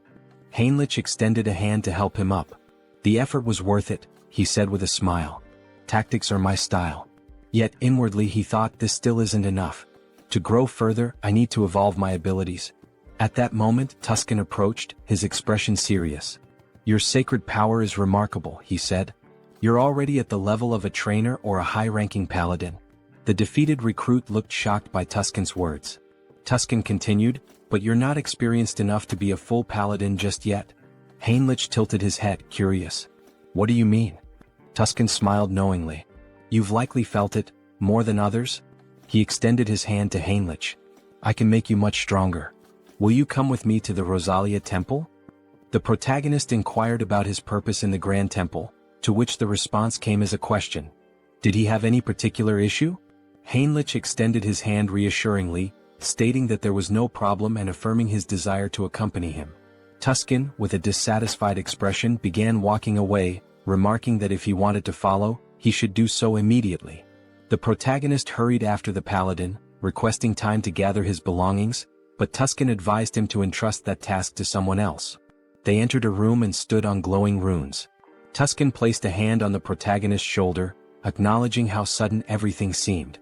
Heinrich extended a hand to help him up. "The effort was worth it," he said with a smile. "Tactics are my style." Yet inwardly he thought, this still isn't enough. To grow further, I need to evolve my abilities. At that moment, Tuscan approached, his expression serious. "Your sacred power is remarkable," he said. "You're already at the level of a trainer or a high-ranking paladin." The defeated recruit looked shocked by Tuscan's words. Tuscan continued, "But you're not experienced enough to be a full paladin just yet." Heinrich tilted his head, curious. "What do you mean?" Tuscan smiled knowingly. "You've likely felt it, more than others." He extended his hand to Heinrich. "I can make you much stronger. Will you come with me to the Rosalia Temple?" The protagonist inquired about his purpose in the Grand Temple, to which the response came as a question. Did he have any particular issue? Heinrich extended his hand reassuringly, stating that there was no problem and affirming his desire to accompany him. Tuscan, with a dissatisfied expression, began walking away, remarking that if he wanted to follow, he should do so immediately. The protagonist hurried after the paladin, requesting time to gather his belongings, but Tuscan advised him to entrust that task to someone else. They entered a room and stood on glowing runes. Tuscan placed a hand on the protagonist's shoulder, acknowledging how sudden everything seemed.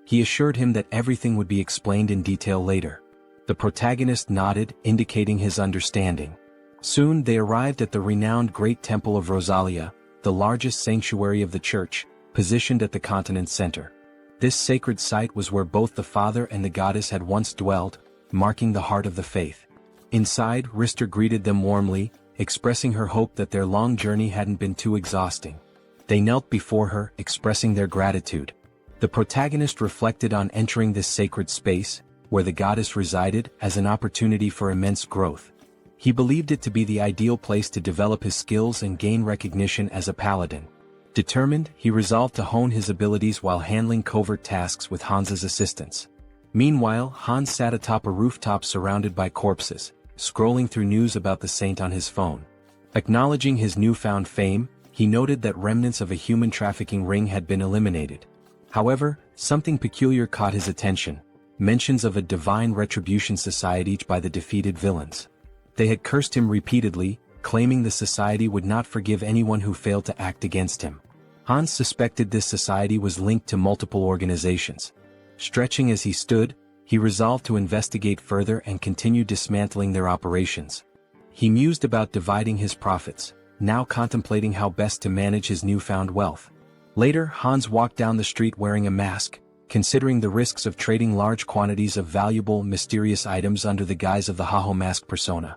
He assured him that everything would be explained in detail later. The protagonist nodded, indicating his understanding. Soon they arrived at the renowned Great Temple of Rosalia, the largest sanctuary of the church, positioned at the continent's center. This sacred site was where both the father and the goddess had once dwelled, marking the heart of the faith. Inside, Rister greeted them warmly, expressing her hope that their long journey hadn't been too exhausting. They knelt before her, expressing their gratitude. The protagonist reflected on entering this sacred space, where the goddess resided, as an opportunity for immense growth. He believed it to be the ideal place to develop his skills and gain recognition as a paladin. Determined, he resolved to hone his abilities while handling covert tasks with Hans's assistance. Meanwhile, Hans sat atop a rooftop surrounded by corpses, scrolling through news about the saint on his phone. Acknowledging his newfound fame, he noted that remnants of a human trafficking ring had been eliminated. However, something peculiar caught his attention: mentions of a divine retribution society by the defeated villains. They had cursed him repeatedly, claiming the society would not forgive anyone who failed to act against him. Hans suspected this society was linked to multiple organizations. Stretching as he stood, he resolved to investigate further and continue dismantling their operations. He mused about dividing his profits, now contemplating how best to manage his newfound wealth. Later, Hans walked down the street wearing a mask, considering the risks of trading large quantities of valuable, mysterious items under the guise of the Haho mask persona.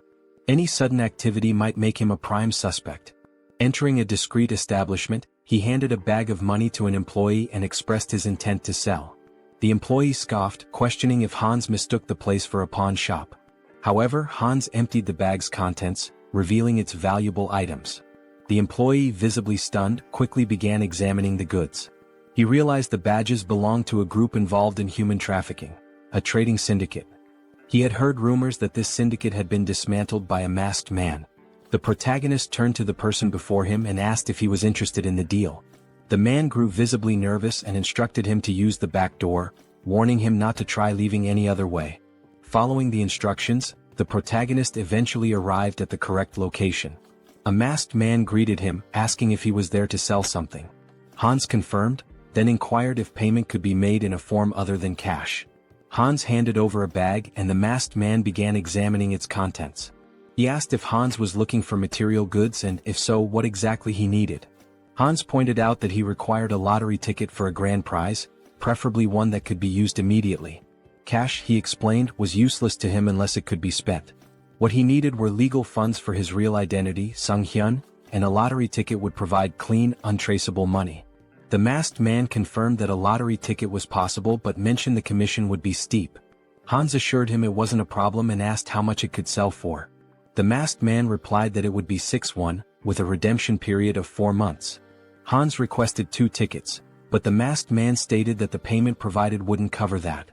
Any sudden activity might make him a prime suspect. Entering a discreet establishment, he handed a bag of money to an employee and expressed his intent to sell. The employee scoffed, questioning if Hans mistook the place for a pawn shop. However, Hans emptied the bag's contents, revealing its valuable items. The employee, visibly stunned, quickly began examining the goods. He realized the badges belonged to a group involved in human trafficking, a trading syndicate. He had heard rumors that this syndicate had been dismantled by a masked man. The protagonist turned to the person before him and asked if he was interested in the deal. The man grew visibly nervous and instructed him to use the back door, warning him not to try leaving any other way. Following the instructions, the protagonist eventually arrived at the correct location. A masked man greeted him, asking if he was there to sell something. Hans confirmed, then inquired if payment could be made in a form other than cash. Hans handed over a bag and the masked man began examining its contents. He asked if Hans was looking for material goods and, if so, what exactly he needed. Hans pointed out that he required a lottery ticket for a grand prize, preferably one that could be used immediately. Cash, he explained, was useless to him unless it could be spent. What he needed were legal funds for his real identity, Sunghyun, and a lottery ticket would provide clean, untraceable money. The masked man confirmed that a lottery ticket was possible but mentioned the commission would be steep. Hans assured him it wasn't a problem and asked how much it could sell for. The masked man replied that it would be 6-1, with a redemption period of 4 months. Hans requested 2 tickets, but the masked man stated that the payment provided wouldn't cover that.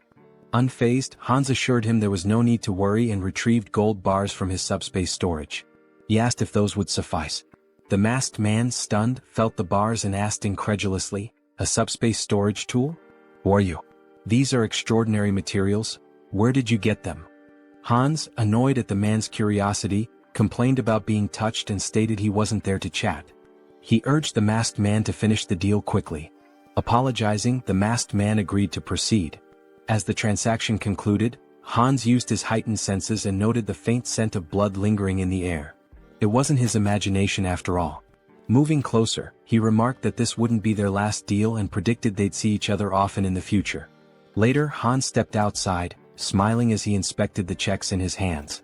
Unfazed, Hans assured him there was no need to worry and retrieved gold bars from his subspace storage. He asked if those would suffice. The masked man, stunned, felt the bars and asked incredulously, "A subspace storage tool? Who are you? These are extraordinary materials. Where did you get them?" Hans, annoyed at the man's curiosity, complained about being touched and stated he wasn't there to chat. He urged the masked man to finish the deal quickly. Apologizing, the masked man agreed to proceed. As the transaction concluded, Hans used his heightened senses and noted the faint scent of blood lingering in the air. It wasn't his imagination after all. Moving closer, he remarked that this wouldn't be their last deal and predicted they'd see each other often in the future. Later, Hans stepped outside, smiling as he inspected the checks in his hands.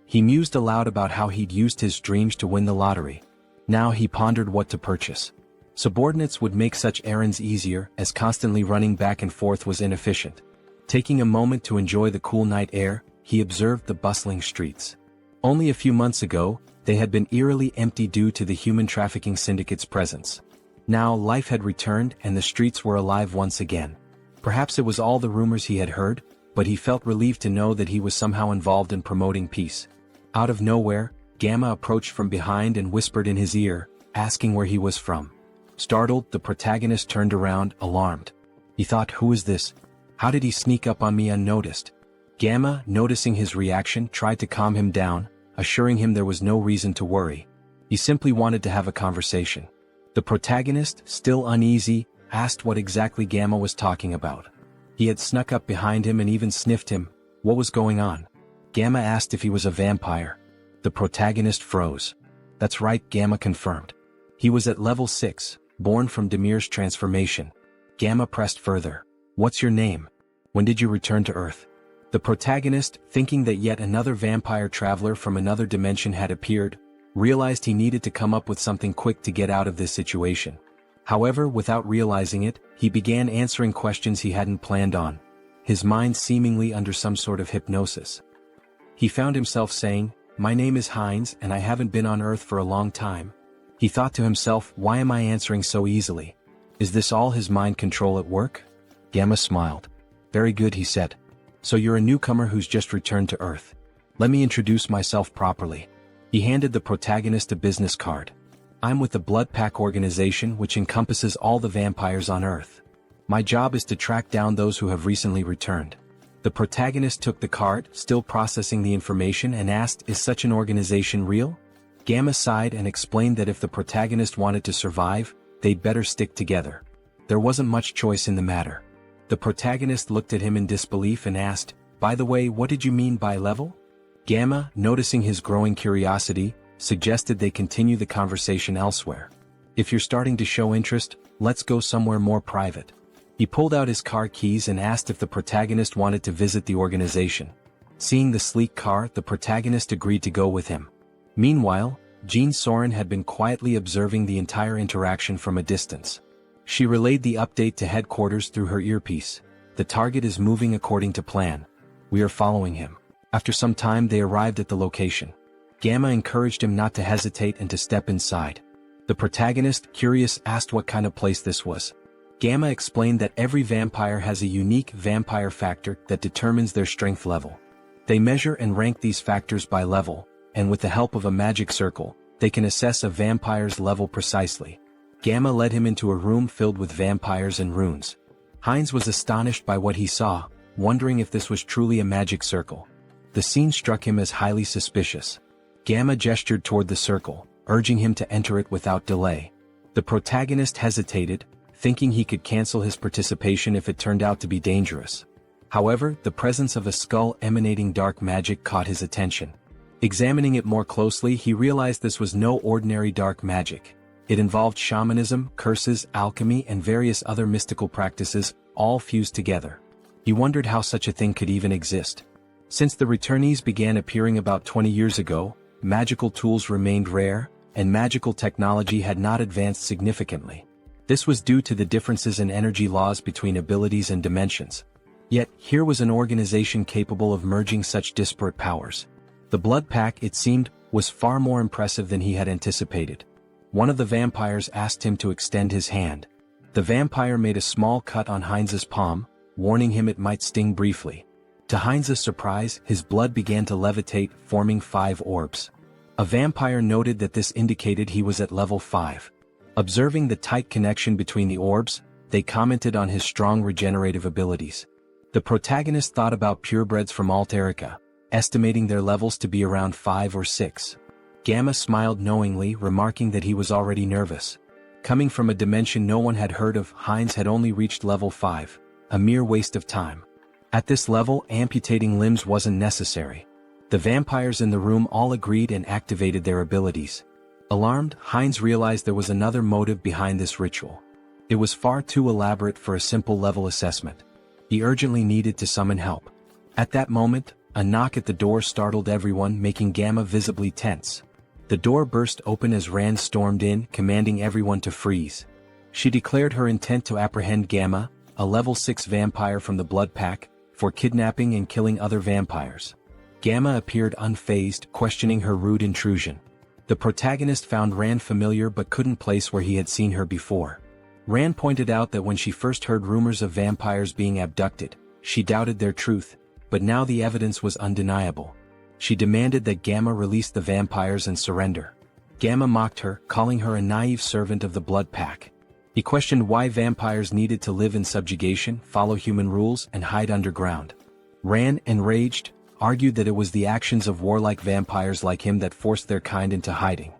He mused aloud about how he'd used his dreams to win the lottery. Now he pondered what to purchase. Subordinates would make such errands easier, as constantly running back and forth was inefficient. Taking a moment to enjoy the cool night air, he observed the bustling streets. Only a few months ago, they had been eerily empty due to the human trafficking syndicate's presence. Now life had returned and the streets were alive once again. Perhaps it was all the rumors he had heard, but he felt relieved to know that he was somehow involved in promoting peace. Out of nowhere, Gamma approached from behind and whispered in his ear, asking where he was from. Startled, the protagonist turned around, alarmed. He thought, who is this? How did he sneak up on me unnoticed? Gamma, noticing his reaction, tried to calm him down, assuring him there was no reason to worry. He simply wanted to have a conversation. The protagonist, still uneasy, asked what exactly Gamma was talking about. He had snuck up behind him and even sniffed him. What was going on? Gamma asked if he was a vampire. The protagonist froze. That's right, Gamma confirmed. He was at level 6, born from Demir's transformation. Gamma pressed further. What's your name? When did you return to Earth? The protagonist, thinking that yet another vampire traveler from another dimension had appeared, realized he needed to come up with something quick to get out of this situation. However, without realizing it, he began answering questions he hadn't planned on, his mind seemingly under some sort of hypnosis. He found himself saying, "My name is Heinz and I haven't been on Earth for a long time." He thought to himself, why am I answering so easily? Is this all his mind control at work? Gamma smiled. Very good, he said. So you're a newcomer who's just returned to Earth. Let me introduce myself properly. He handed the protagonist a business card. I'm with the Blood Pack organization, which encompasses all the vampires on Earth. My job is to track down those who have recently returned. The protagonist took the card, still processing the information, and asked, is such an organization real? Gamma sighed and explained that if the protagonist wanted to survive, they'd better stick together. There wasn't much choice in the matter. The protagonist looked at him in disbelief and asked, by the way, what did you mean by level? Gamma, noticing his growing curiosity, suggested they continue the conversation elsewhere. If you're starting to show interest, let's go somewhere more private. He pulled out his car keys and asked if the protagonist wanted to visit the organization. Seeing the sleek car, the protagonist agreed to go with him. Meanwhile, Jean Soren had been quietly observing the entire interaction from a distance. She relayed the update to headquarters through her earpiece. The target is moving according to plan. We are following him. After some time they arrived at the location. Gamma encouraged him not to hesitate and to step inside. The protagonist, curious, asked what kind of place this was. Gamma explained that every vampire has a unique vampire factor that determines their strength level. They measure and rank these factors by level, and with the help of a magic circle, they can assess a vampire's level precisely. Gamma led him into a room filled with vampires and runes. Heinz was astonished by what he saw, wondering if this was truly a magic circle. The scene struck him as highly suspicious. Gamma gestured toward the circle, urging him to enter it without delay. The protagonist hesitated, thinking he could cancel his participation if it turned out to be dangerous. However, the presence of a skull emanating dark magic caught his attention. Examining it more closely, he realized this was no ordinary dark magic. It involved shamanism, curses, alchemy, and various other mystical practices, all fused together. He wondered how such a thing could even exist. Since the returnees began appearing about 20 years ago, magical tools remained rare, and magical technology had not advanced significantly. This was due to the differences in energy laws between abilities and dimensions. Yet, here was an organization capable of merging such disparate powers. The Blood Pack, it seemed, was far more impressive than he had anticipated. One of the vampires asked him to extend his hand. The vampire made a small cut on Heinz's palm, warning him it might sting briefly. To Heinz's surprise, his blood began to levitate, forming 5 orbs. A vampire noted that this indicated he was at level 5. Observing the tight connection between the orbs, they commented on his strong regenerative abilities. The protagonist thought about purebreds from Alterica, estimating their levels to be around 5 or 6. Gamma smiled knowingly, remarking that he was already nervous. Coming from a dimension no one had heard of, Heinz had only reached level 5, a mere waste of time. At this level, amputating limbs wasn't necessary. The vampires in the room all agreed and activated their abilities. Alarmed, Heinz realized there was another motive behind this ritual. It was far too elaborate for a simple level assessment. He urgently needed to summon help. At that moment, a knock at the door startled everyone, making Gamma visibly tense. The door burst open as Rand stormed in, commanding everyone to freeze. She declared her intent to apprehend Gamma, a level 6 vampire from the Blood Pack, for kidnapping and killing other vampires. Gamma appeared unfazed, questioning her rude intrusion. The protagonist found Rand familiar but couldn't place where he had seen her before. Rand pointed out that when she first heard rumors of vampires being abducted, she doubted their truth, but now the evidence was undeniable. She demanded that Gamma release the vampires and surrender. Gamma mocked her, calling her a naive servant of the Blood Pack. He questioned why vampires needed to live in subjugation, follow human rules, and hide underground. Rand, enraged, argued that it was the actions of warlike vampires like him that forced their kind into hiding.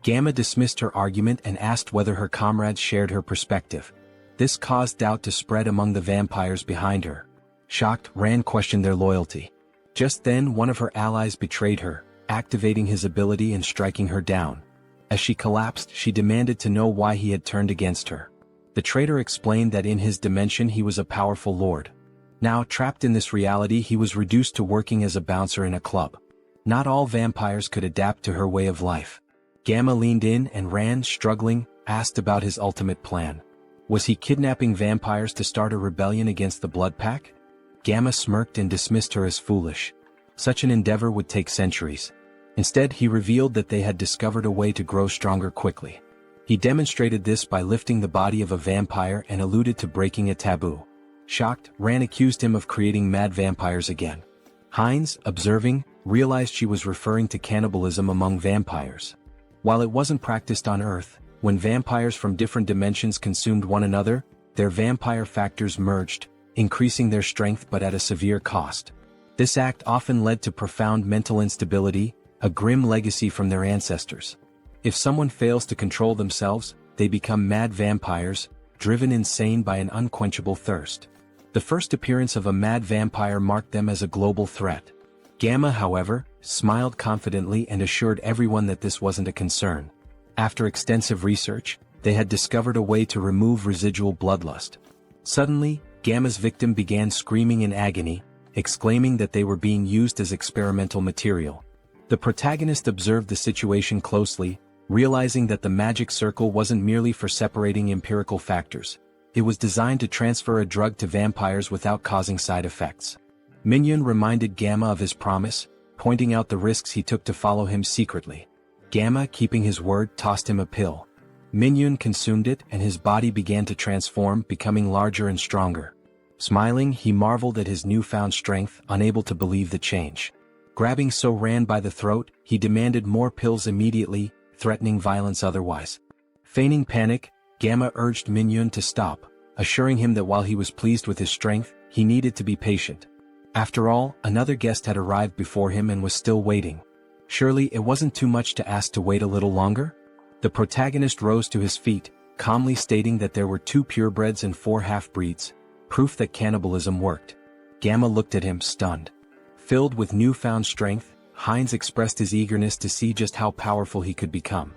Gamma dismissed her argument and asked whether her comrades shared her perspective. This caused doubt to spread among the vampires behind her. Shocked, Rand questioned their loyalty. Just then one of her allies betrayed her, activating his ability and striking her down. As she collapsed, she demanded to know why he had turned against her. The traitor explained that in his dimension he was a powerful lord. Now trapped in this reality, he was reduced to working as a bouncer in a club. Not all vampires could adapt to her way of life. Gamma leaned in and Rand, struggling, asked about his ultimate plan. Was he kidnapping vampires to start a rebellion against the Blood Pack? Gamma smirked and dismissed her as foolish. Such an endeavor would take centuries. Instead, he revealed that they had discovered a way to grow stronger quickly. He demonstrated this by lifting the body of a vampire and alluded to breaking a taboo. Shocked, Rand accused him of creating mad vampires again. Hines, observing, realized she was referring to cannibalism among vampires. While it wasn't practiced on Earth, when vampires from different dimensions consumed one another, their vampire factors merged, increasing their strength but at a severe cost. This act often led to profound mental instability, a grim legacy from their ancestors. If someone fails to control themselves, they become mad vampires, driven insane by an unquenchable thirst. The first appearance of a mad vampire marked them as a global threat. Gamma, however, smiled confidently and assured everyone that this wasn't a concern. After extensive research, they had discovered a way to remove residual bloodlust. Suddenly, Gamma's victim began screaming in agony, exclaiming that they were being used as experimental material. The protagonist observed the situation closely, realizing that the magic circle wasn't merely for separating empirical factors. It was designed to transfer a drug to vampires without causing side effects. Minhyun reminded Gamma of his promise, pointing out the risks he took to follow him secretly. Gamma, keeping his word, tossed him a pill. Minhyun consumed it and his body began to transform, becoming larger and stronger. Smiling, he marveled at his newfound strength, unable to believe the change. Grabbing Rand by the throat, he demanded more pills immediately, threatening violence otherwise. Feigning panic, Gamma urged Minhyun to stop, assuring him that while he was pleased with his strength, he needed to be patient. After all, another guest had arrived before him and was still waiting. Surely it wasn't too much to ask to wait a little longer? The protagonist rose to his feet, calmly stating that there were 2 purebreds and 4 half-breeds, proof that cannibalism worked. Gamma looked at him, stunned. Filled with newfound strength, Hines expressed his eagerness to see just how powerful he could become.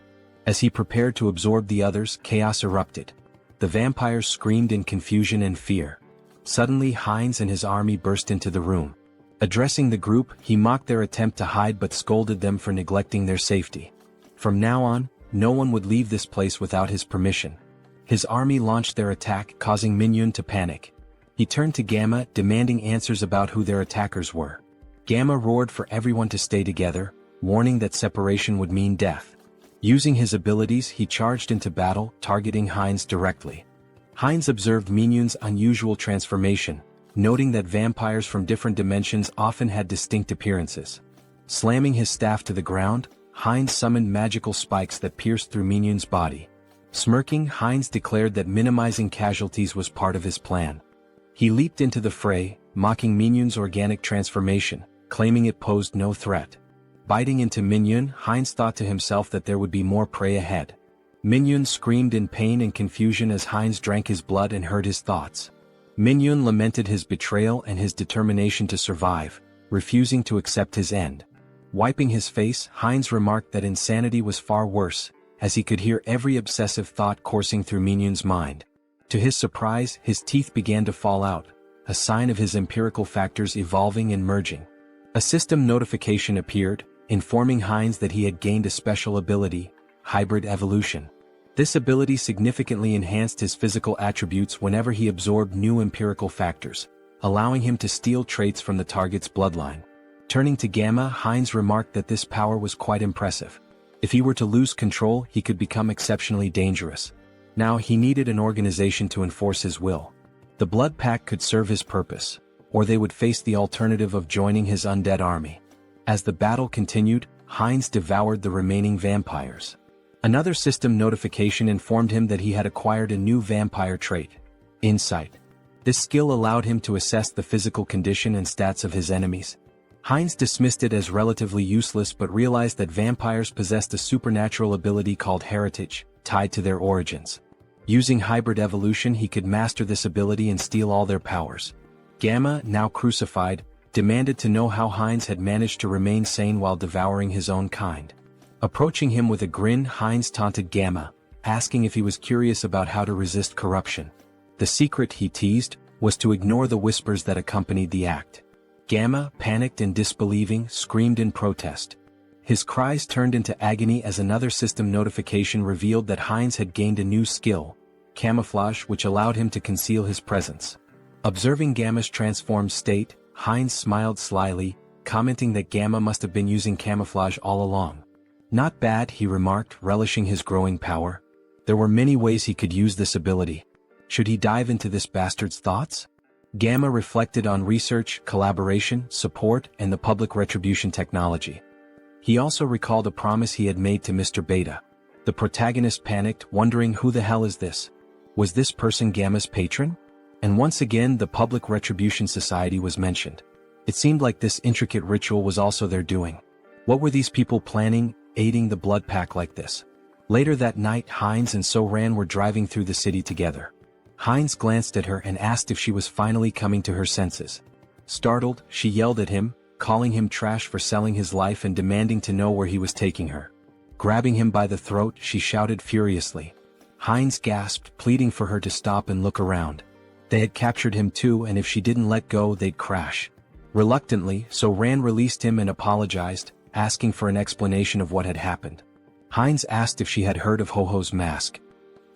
As he prepared to absorb the others, chaos erupted. The vampires screamed in confusion and fear. Suddenly, Hines and his army burst into the room. Addressing the group, he mocked their attempt to hide but scolded them for neglecting their safety. From now on, no one would leave this place without his permission. His army launched their attack, causing Minhyun to panic. He turned to Gamma, demanding answers about who their attackers were. Gamma roared for everyone to stay together, warning that separation would mean death. Using his abilities, he charged into battle, targeting Hines directly. Hines observed Minhyun's unusual transformation, noting that vampires from different dimensions often had distinct appearances. Slamming his staff to the ground, Hines summoned magical spikes that pierced through Minhyun's body. Smirking, Hines declared that minimizing casualties was part of his plan. He leaped into the fray, mocking Minhyun's organic transformation, claiming it posed no threat. Biting into Minhyun, Hines thought to himself that there would be more prey ahead. Minhyun screamed in pain and confusion as Hines drank his blood and heard his thoughts. Minhyun lamented his betrayal and his determination to survive, refusing to accept his end. Wiping his face, Hines remarked that insanity was far worse, as he could hear every obsessive thought coursing through Minhyun's mind. To his surprise, his teeth began to fall out, a sign of his empirical factors evolving and merging. A system notification appeared, informing Hines that he had gained a special ability, hybrid evolution. This ability significantly enhanced his physical attributes whenever he absorbed new empirical factors, allowing him to steal traits from the target's bloodline. Turning to Gamma, Hines remarked that this power was quite impressive. If he were to lose control, he could become exceptionally dangerous. Now he needed an organization to enforce his will. The Blood Pack could serve his purpose, or they would face the alternative of joining his undead army. As the battle continued, Hines devoured the remaining vampires. Another system notification informed him that he had acquired a new vampire trait, Insight. This skill allowed him to assess the physical condition and stats of his enemies. Hines dismissed it as relatively useless but realized that vampires possessed a supernatural ability called heritage, tied to their origins. Using hybrid evolution, he could master this ability and steal all their powers. Gamma, now crucified, demanded to know how Hines had managed to remain sane while devouring his own kind. Approaching him with a grin, Hines taunted Gamma, asking if he was curious about how to resist corruption. The secret, he teased, was to ignore the whispers that accompanied the act. Gamma, panicked and disbelieving, screamed in protest. His cries turned into agony as another system notification revealed that Heinz had gained a new skill, camouflage, which allowed him to conceal his presence. Observing Gamma's transformed state, Heinz smiled slyly, commenting that Gamma must have been using camouflage all along. Not bad, he remarked, relishing his growing power. There were many ways he could use this ability. Should he dive into this bastard's thoughts? Gamma reflected on research, collaboration, support, and the public retribution technology. He also recalled a promise he had made to Mr. Beta. The protagonist panicked, wondering who the hell is this? Was this person Gamma's patron? And once again the Public Retribution Society was mentioned. It seemed like this intricate ritual was also their doing. What were these people planning, aiding the blood pack like this? Later that night, Heinz and So-Ran were driving through the city together. Heinz glanced at her and asked if she was finally coming to her senses. Startled, she yelled at him, calling him trash for selling his life and demanding to know where he was taking her. Grabbing him by the throat, she shouted furiously. Heinz gasped, pleading for her to stop and look around. They had captured him too, and if she didn't let go, they'd crash. Reluctantly, So-Ran released him and apologized, asking for an explanation of what had happened. Heinz asked if she had heard of Ho-Ho's mask.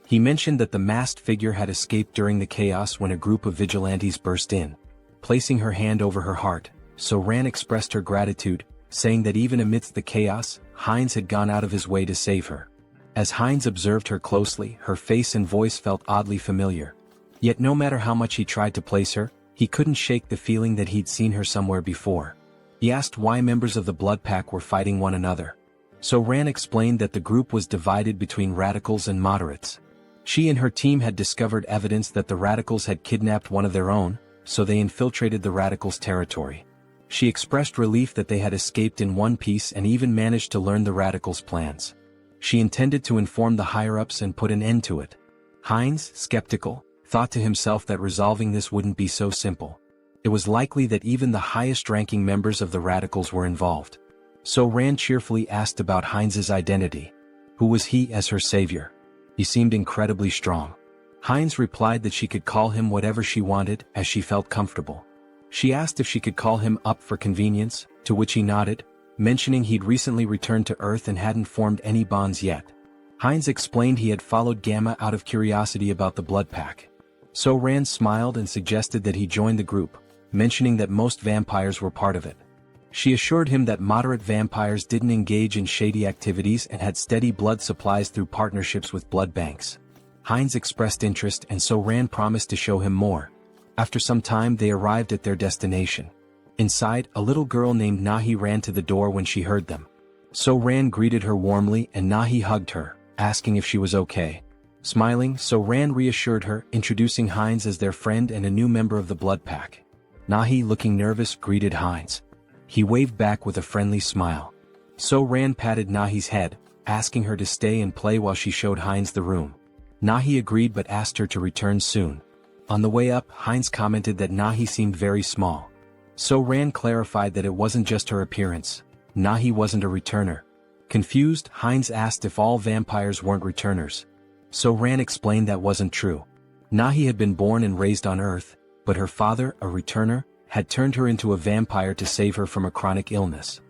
He mentioned that the masked figure had escaped during the chaos when a group of vigilantes burst in. Placing her hand over her heart, So-Ran expressed her gratitude, saying that even amidst the chaos, Heinz had gone out of his way to save her. As Heinz observed her closely, her face and voice felt oddly familiar. Yet no matter how much he tried to place her, he couldn't shake the feeling that he'd seen her somewhere before. He asked why members of the Blood Pack were fighting one another. So-Ran explained that the group was divided between radicals and moderates. She and her team had discovered evidence that the radicals had kidnapped one of their own, so they infiltrated the radicals' territory. She expressed relief that they had escaped in one piece and even managed to learn the radicals' plans. She intended to inform the higher-ups and put an end to it. Heinz, skeptical, thought to himself that resolving this wouldn't be so simple. It was likely that even the highest-ranking members of the radicals were involved. So-Ran cheerfully asked about Heinz's identity. Who was he as her savior? He seemed incredibly strong. Heinz replied that she could call him whatever she wanted, as she felt comfortable. She asked if she could call him up for convenience, to which he nodded, mentioning he'd recently returned to Earth and hadn't formed any bonds yet. Heinz explained he had followed Gamma out of curiosity about the Blood Pack. So-Ran smiled and suggested that he join the group, mentioning that most vampires were part of it. She assured him that moderate vampires didn't engage in shady activities and had steady blood supplies through partnerships with blood banks. Heinz expressed interest and So-Ran promised to show him more. After some time they arrived at their destination. Inside, a little girl named Nahi ran to the door when she heard them. So-Ran greeted her warmly and Nahi hugged her, asking if she was okay. Smiling, So-Ran reassured her, introducing Heinz as their friend and a new member of the Blood Pack. Nahi, looking nervous, greeted Heinz. He waved back with a friendly smile. So-Ran patted Nahi's head, asking her to stay and play while she showed Heinz the room. Nahi agreed but asked her to return soon. On the way up, Heinz commented that Nahi seemed very small. So-Ran clarified that it wasn't just her appearance. Nahi wasn't a returner. Confused, Heinz asked if all vampires weren't returners. So-Ran explained that wasn't true. Nahi had been born and raised on Earth, but her father, a returner, had turned her into a vampire to save her from a chronic illness.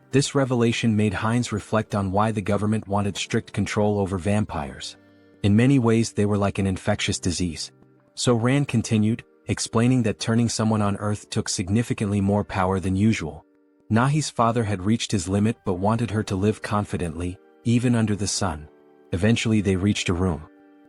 This revelation made Heinz reflect on why the government wanted strict control over vampires. In many ways they were like an infectious disease. So-Ran continued, explaining that turning someone on Earth took significantly more power than usual. Nahi's father had reached his limit but wanted her to live confidently, even under the sun. Eventually they reached a room.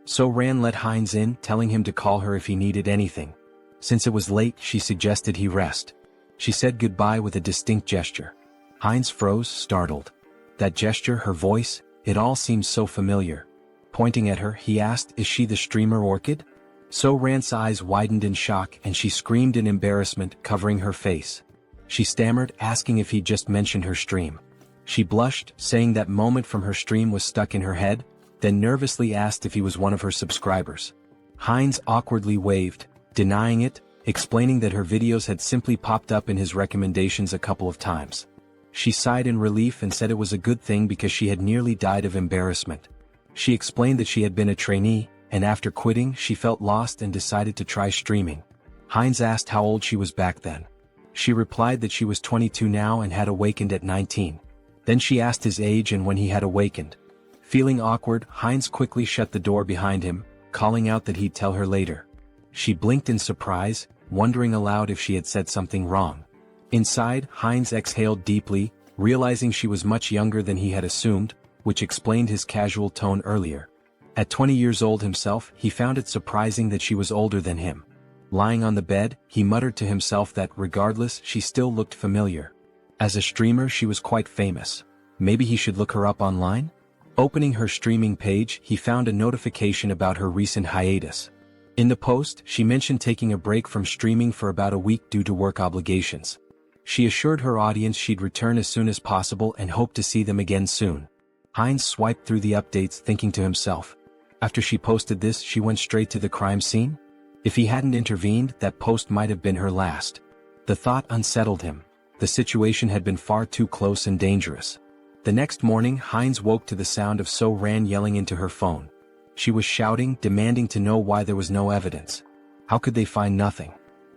So-Ran let Heinz in, telling him to call her if he needed anything. Since it was late, she suggested he rest. She said goodbye with a distinct gesture. Heinz froze, startled. That gesture, her voice, it all seemed so familiar. Pointing at her, he asked, "Is she the streamer Orchid?" So-Ran's eyes widened in shock and she screamed in embarrassment, covering her face. She stammered, asking if he'd just mentioned her stream. She blushed, saying that moment from her stream was stuck in her head, then nervously asked if he was one of her subscribers. Heinz awkwardly waved, denying it, explaining that her videos had simply popped up in his recommendations a couple of times. She sighed in relief and said it was a good thing because she had nearly died of embarrassment. She explained that she had been a trainee, and after quitting she felt lost and decided to try streaming. Heinz asked how old she was back then. She replied that she was 22 now and had awakened at 19. Then she asked his age and when he had awakened. Feeling awkward, Heinz quickly shut the door behind him, calling out that he'd tell her later. She blinked in surprise, wondering aloud if she had said something wrong. Inside, Heinz exhaled deeply, realizing she was much younger than he had assumed, which explained his casual tone earlier. At 20 years old himself, he found it surprising that she was older than him. Lying on the bed, he muttered to himself that, regardless, she still looked familiar. As a streamer she was quite famous. Maybe he should look her up online? Opening her streaming page, he found a notification about her recent hiatus. In the post, she mentioned taking a break from streaming for about a week due to work obligations. She assured her audience she'd return as soon as possible and hoped to see them again soon. Heinz swiped through the updates thinking to himself. After she posted this, she went straight to the crime scene? If he hadn't intervened, that post might have been her last. The thought unsettled him. The situation had been far too close and dangerous. The next morning, Heinz woke to the sound of So-Ran yelling into her phone. She was shouting, demanding to know why there was no evidence. How could they find nothing?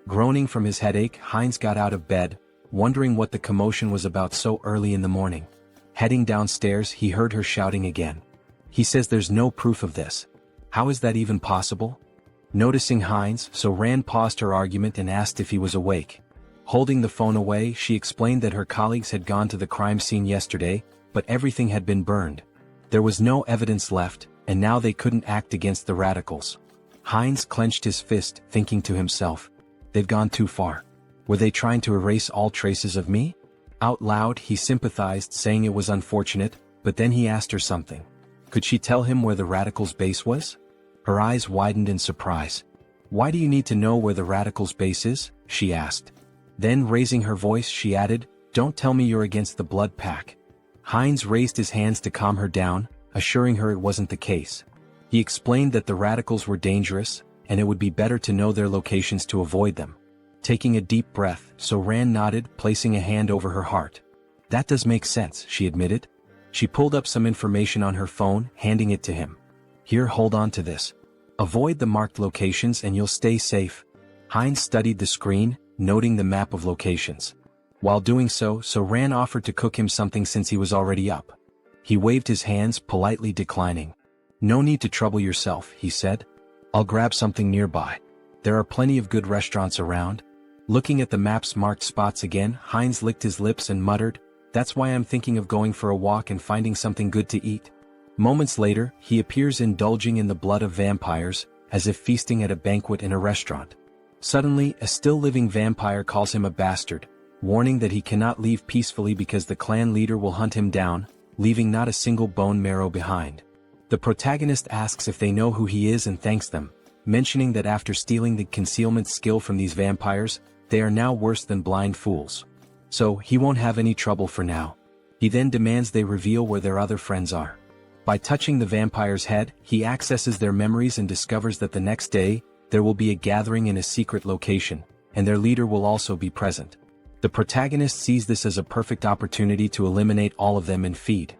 Groaning from his headache, Heinz got out of bed, wondering what the commotion was about so early in the morning. Heading downstairs, he heard her shouting again. He says there's no proof of this. How is that even possible? Noticing Heinz, So-Ran paused her argument and asked if he was awake. Holding the phone away, she explained that her colleagues had gone to the crime scene yesterday, but everything had been burned. There was no evidence left, and now they couldn't act against the radicals. Heinz clenched his fist, thinking to himself, they've gone too far. Were they trying to erase all traces of me? Out loud, he sympathized, saying it was unfortunate, but then he asked her something. Could she tell him where the radicals' base was? Her eyes widened in surprise. Why do you need to know where the radicals' base is? She asked. Then, raising her voice, she added, don't tell me you're against the blood pack. Heinz raised his hands to calm her down, assuring her it wasn't the case. He explained that the radicals were dangerous, and it would be better to know their locations to avoid them. Taking a deep breath, So-Ran nodded, placing a hand over her heart. That does make sense, she admitted. She pulled up some information on her phone, handing it to him. Here, hold on to this. Avoid the marked locations and you'll stay safe. Heinz studied the screen, noting the map of locations. While doing so, So-Ran offered to cook him something since he was already up. He waved his hands, politely declining. No need to trouble yourself, he said. I'll grab something nearby. There are plenty of good restaurants around. Looking at the map's marked spots again, Heinz licked his lips and muttered, that's why I'm thinking of going for a walk and finding something good to eat. Moments later, he appears indulging in the blood of vampires, as if feasting at a banquet in a restaurant. Suddenly, a still-living vampire calls him a bastard, warning that he cannot leave peacefully because the clan leader will hunt him down, leaving not a single bone marrow behind. The protagonist asks if they know who he is and thanks them, mentioning that after stealing the concealment skill from these vampires, they are now worse than blind fools. So, he won't have any trouble for now. He then demands they reveal where their other friends are. By touching the vampire's head, he accesses their memories and discovers that the next day, there will be a gathering in a secret location, and their leader will also be present. The protagonist sees this as a perfect opportunity to eliminate all of them and feed.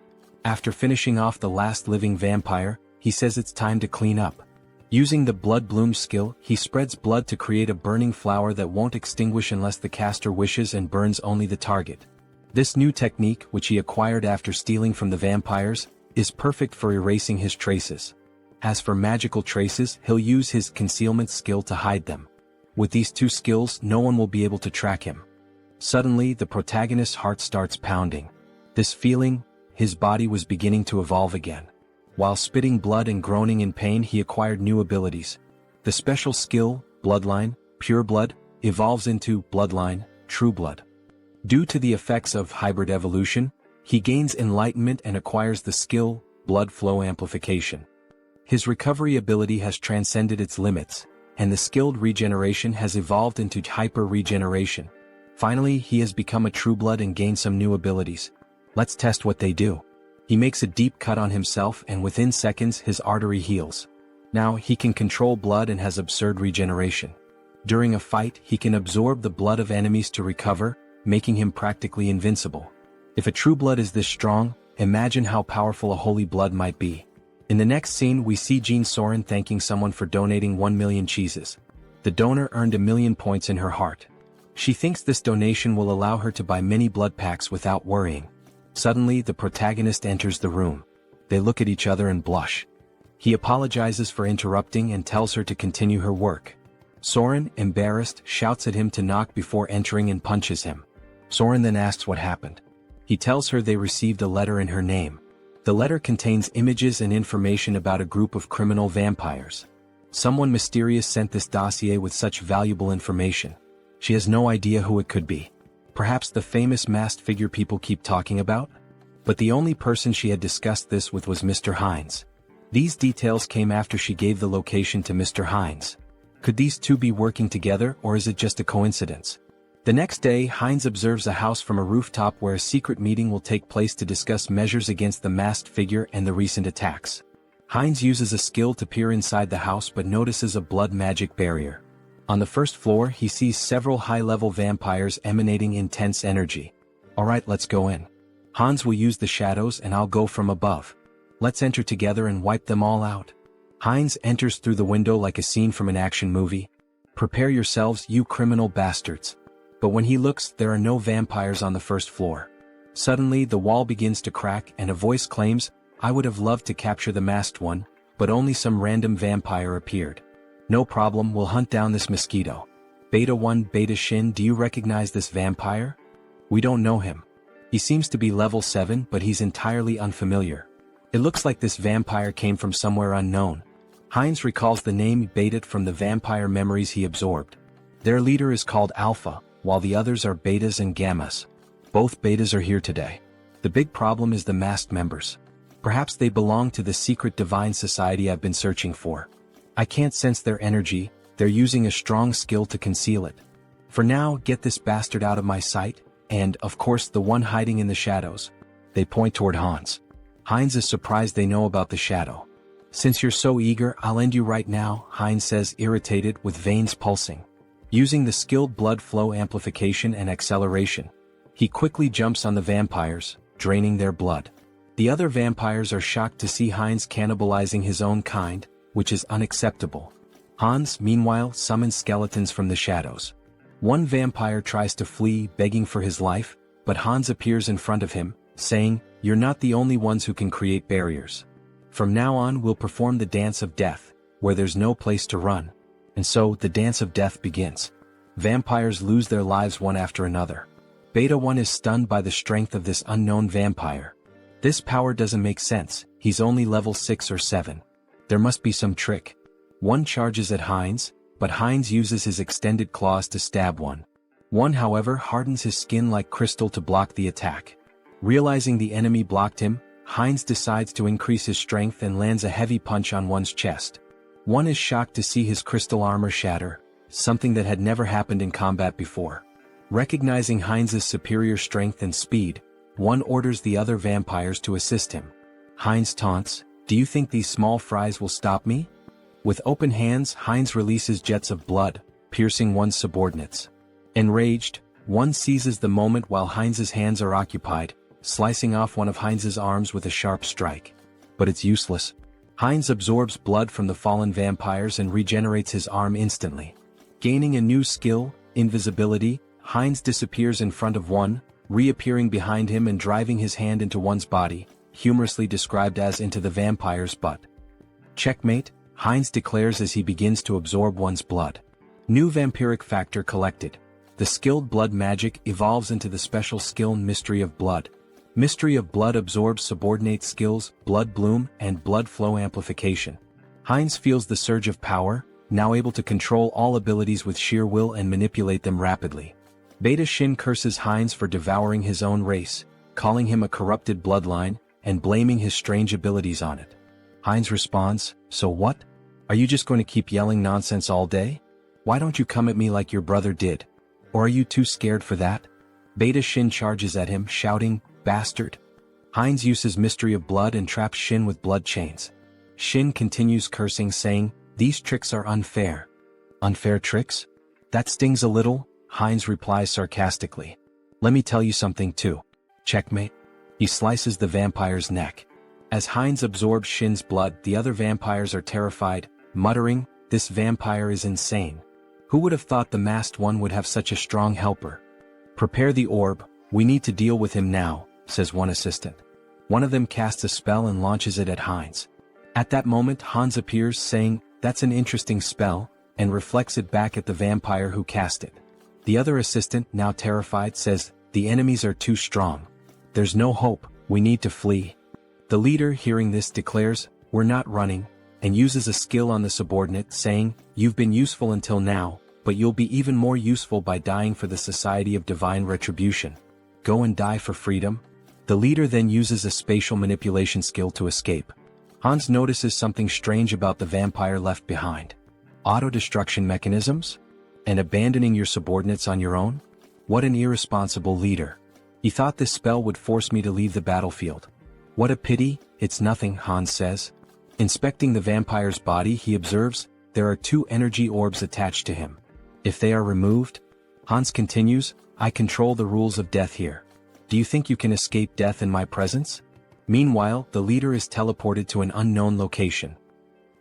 After finishing off the last living vampire, he says it's time to clean up. Using the Blood Bloom skill, he spreads blood to create a burning flower that won't extinguish unless the caster wishes and burns only the target. This new technique, which he acquired after stealing from the vampires, is perfect for erasing his traces. As for magical traces, he'll use his concealment skill to hide them. With these two skills, no one will be able to track him. Suddenly, the protagonist's heart starts pounding. This feeling, his body was beginning to evolve again. While spitting blood and groaning in pain, he acquired new abilities. The special skill, Bloodline, Pure Blood, evolves into Bloodline, True Blood. Due to the effects of hybrid evolution, he gains enlightenment and acquires the skill, Blood Flow Amplification. His recovery ability has transcended its limits, and the skilled regeneration has evolved into hyper-regeneration. Finally, he has become a True Blood and gained some new abilities. Let's test what they do. He makes a deep cut on himself and within seconds his artery heals. Now he can control blood and has absurd regeneration. During a fight, he can absorb the blood of enemies to recover, making him practically invincible. If a True Blood is this strong, imagine how powerful a Holy Blood might be. In the next scene we see Jean Soren thanking someone for donating 1 million cheeses. The donor earned 1,000,000 points in her heart. She thinks this donation will allow her to buy many blood packs without worrying. Suddenly, the protagonist enters the room. They look at each other and blush. He apologizes for interrupting and tells her to continue her work. Soren, embarrassed, shouts at him to knock before entering and punches him. Soren then asks what happened. He tells her they received a letter in her name. The letter contains images and information about a group of criminal vampires. Someone mysterious sent this dossier with such valuable information. She has no idea who it could be. Perhaps the famous masked figure people keep talking about? But the only person she had discussed this with was Mr. Hines. These details came after she gave the location to Mr. Hines. Could these two be working together, or is it just a coincidence? The next day, Hines observes a house from a rooftop where a secret meeting will take place to discuss measures against the masked figure and the recent attacks. Hines uses a skill to peer inside the house but notices a blood magic barrier. On the first floor, he sees several high-level vampires emanating intense energy. Alright, let's go in. Hans will use the shadows and I'll go from above. Let's enter together and wipe them all out. Hines enters through the window like a scene from an action movie. Prepare yourselves, you criminal bastards. But when he looks, there are no vampires on the first floor. Suddenly, the wall begins to crack and a voice claims, I would have loved to capture the masked one, but only some random vampire appeared. No problem, we'll hunt down this mosquito. Beta 1 Beta Shin, do you recognize this vampire? We don't know him. He seems to be level 7 but he's entirely unfamiliar. It looks like this vampire came from somewhere unknown. Hines recalls the name Beta from the vampire memories he absorbed. Their leader is called Alpha, while the others are Betas and Gammas. Both Betas are here today. The big problem is the masked members. Perhaps they belong to the secret divine society I've been searching for. I can't sense their energy, they're using a strong skill to conceal it. For now, get this bastard out of my sight, and, of course, the one hiding in the shadows. They point toward Hans. Hines is surprised they know about the shadow. Since you're so eager, I'll end you right now, Hines says, irritated, with veins pulsing. Using the skilled blood flow amplification and acceleration, he quickly jumps on the vampires, draining their blood. The other vampires are shocked to see Hines cannibalizing his own kind, which is unacceptable. Hans, meanwhile, summons skeletons from the shadows. One vampire tries to flee, begging for his life, but Hans appears in front of him, saying, You're not the only ones who can create barriers. From now on we'll perform the dance of death, where there's no place to run. And so, the dance of death begins. Vampires lose their lives one after another. Beta 1 is stunned by the strength of this unknown vampire. This power doesn't make sense, he's only level 6 or 7. There must be some trick. One charges at Hines, but Hines uses his extended claws to stab one. One, however, hardens his skin like crystal to block the attack. Realizing the enemy blocked him, Hines decides to increase his strength and lands a heavy punch on one's chest. One is shocked to see his crystal armor shatter, something that had never happened in combat before. Recognizing Hines's superior strength and speed, one orders the other vampires to assist him. Hines taunts, Do you think these small fries will stop me? With open hands, Hines releases jets of blood, piercing one's subordinates. Enraged, one seizes the moment while Hines's hands are occupied, slicing off one of Hines's arms with a sharp strike. But it's useless. Hines absorbs blood from the fallen vampires and regenerates his arm instantly. Gaining a new skill, invisibility, Hines disappears in front of one, reappearing behind him and driving his hand into one's body, humorously described as into the vampire's butt. Checkmate, Hines declares as he begins to absorb one's blood. New vampiric factor collected. The skilled blood magic evolves into the special skill Mystery of Blood. Mystery of Blood absorbs subordinate skills, Blood Bloom, and Blood Flow Amplification. Hines feels the surge of power, now able to control all abilities with sheer will and manipulate them rapidly. Beta Shin curses Hines for devouring his own race, calling him a corrupted bloodline, and blaming his strange abilities on it. Hines responds, So what? Are you just going to keep yelling nonsense all day? Why don't you come at me like your brother did? Or are you too scared for that? Beta Shin charges at him, shouting, Bastard! Hines uses Mystery of Blood and traps Shin with blood chains. Shin continues cursing, saying, These tricks are unfair. Unfair tricks? That stings a little, Hines replies sarcastically. Let me tell you something too. Checkmate. He slices the vampire's neck. As Hines absorbs Shin's blood, the other vampires are terrified, muttering, This vampire is insane. Who would have thought the masked one would have such a strong helper? Prepare the orb, we need to deal with him now, says one assistant. One of them casts a spell and launches it at Hans. At that moment Hans appears saying, "That's an interesting spell," and reflects it back at the vampire who cast it. The other assistant, now terrified, says, "The enemies are too strong. There's no hope, we need to flee." The leader, hearing this, declares, "We're not running," and uses a skill on the subordinate, saying, "You've been useful until now, but you'll be even more useful by dying for the Society of Divine Retribution. Go and die for freedom." The leader then uses a spatial manipulation skill to escape. Hans notices something strange about the vampire left behind. Auto-destruction mechanisms? And abandoning your subordinates on your own? What an irresponsible leader. He thought this spell would force me to leave the battlefield. What a pity, it's nothing, Hans says. Inspecting the vampire's body, he observes, there are 2 energy orbs attached to him. If they are removed, Hans continues, I control the rules of death here. Do you think you can escape death in my presence? Meanwhile, the leader is teleported to an unknown location.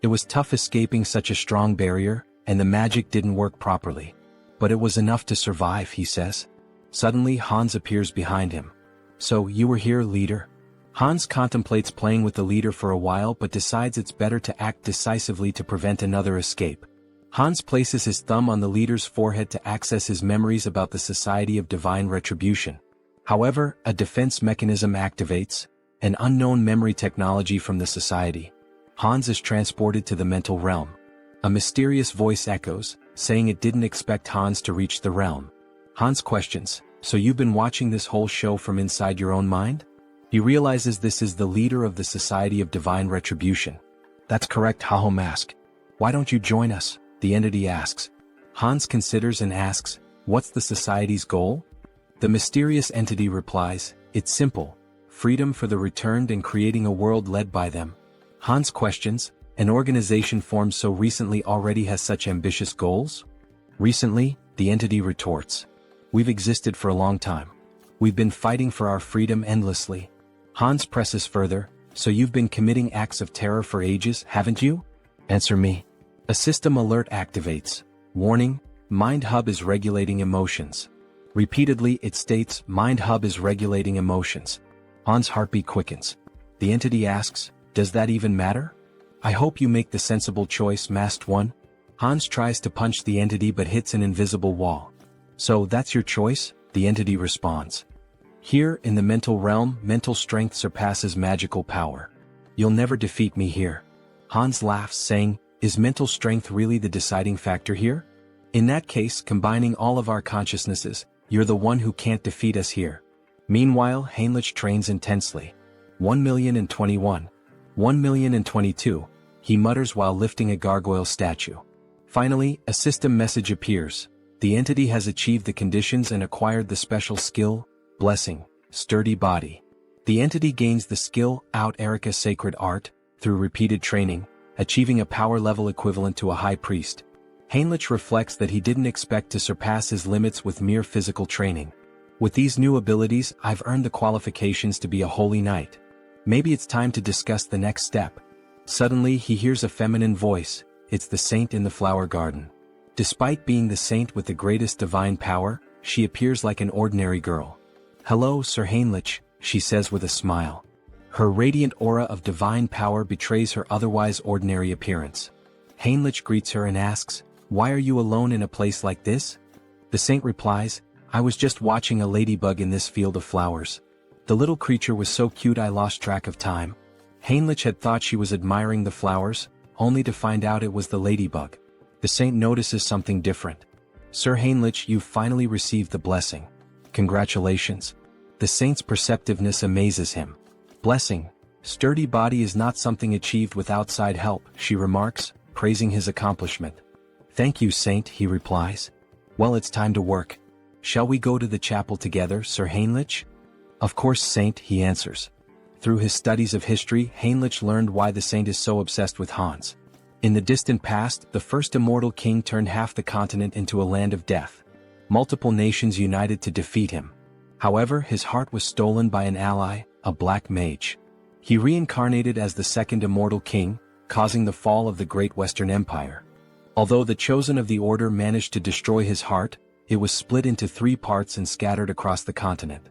It was tough escaping such a strong barrier, and the magic didn't work properly. But it was enough to survive, he says. Suddenly Hans appears behind him. So, you were here, leader? Hans contemplates playing with the leader for a while but decides it's better to act decisively to prevent another escape. Hans places his thumb on the leader's forehead to access his memories about the Society of Divine Retribution. However, a defense mechanism activates, an unknown memory technology from the society. Hans is transported to the mental realm. A mysterious voice echoes, saying it didn't expect Hans to reach the realm. Hans questions, so you've been watching this whole show from inside your own mind? He realizes this is the leader of the Society of Divine Retribution. That's correct, Haho Mask. Why don't you join us? The entity asks. Hans considers and asks, what's the society's goal? The mysterious entity replies, it's simple, freedom for the returned and creating a world led by them. Hans questions, an organization formed so recently already has such ambitious goals? Recently, the entity retorts. We've existed for a long time. We've been fighting for our freedom endlessly. Hans presses further, so you've been committing acts of terror for ages, haven't you? Answer me. A system alert activates. Warning, Mind Hub is regulating emotions. Repeatedly it states, Mind Hub is regulating emotions. Hans' heartbeat quickens. The entity asks, does that even matter? I hope you make the sensible choice, Masked One. Hans tries to punch the entity but hits an invisible wall. So that's your choice? The entity responds. Here, in the mental realm, mental strength surpasses magical power. You'll never defeat me here. Hans laughs, saying, is mental strength really the deciding factor here? In that case, combining all of our consciousnesses, you're the one who can't defeat us here. Meanwhile, Heinrich trains intensely. 1,021. 1,022, he mutters while lifting a gargoyle statue. Finally, a system message appears. The entity has achieved the conditions and acquired the special skill, Blessing, Sturdy Body. The entity gains the skill, Out Erica Sacred Art, through repeated training, achieving a power level equivalent to a high priest. Heinrich reflects that he didn't expect to surpass his limits with mere physical training. With these new abilities, I've earned the qualifications to be a holy knight. Maybe it's time to discuss the next step. Suddenly he hears a feminine voice, it's the saint in the flower garden. Despite being the saint with the greatest divine power, she appears like an ordinary girl. Hello, Sir Heinrich, she says with a smile. Her radiant aura of divine power betrays her otherwise ordinary appearance. Heinrich greets her and asks, why are you alone in a place like this? The saint replies, I was just watching a ladybug in this field of flowers. The little creature was so cute I lost track of time. Heinrich had thought she was admiring the flowers, only to find out it was the ladybug. The saint notices something different. Sir Heinrich, you've finally received the blessing. Congratulations. The saint's perceptiveness amazes him. Blessing, Sturdy Body is not something achieved with outside help, she remarks, praising his accomplishment. Thank you, saint, he replies. Well, it's time to work. Shall we go to the chapel together, Sir Heinrich? Of course, saint, he answers. Through his studies of history, Heinrich learned why the saint is so obsessed with Hans. In the distant past, the first immortal king turned half the continent into a land of death. Multiple nations united to defeat him. However, his heart was stolen by an ally, a black mage. He reincarnated as the second immortal king, causing the fall of the Great Western Empire. Although the chosen of the order managed to destroy his heart, it was split into 3 parts and scattered across the continent.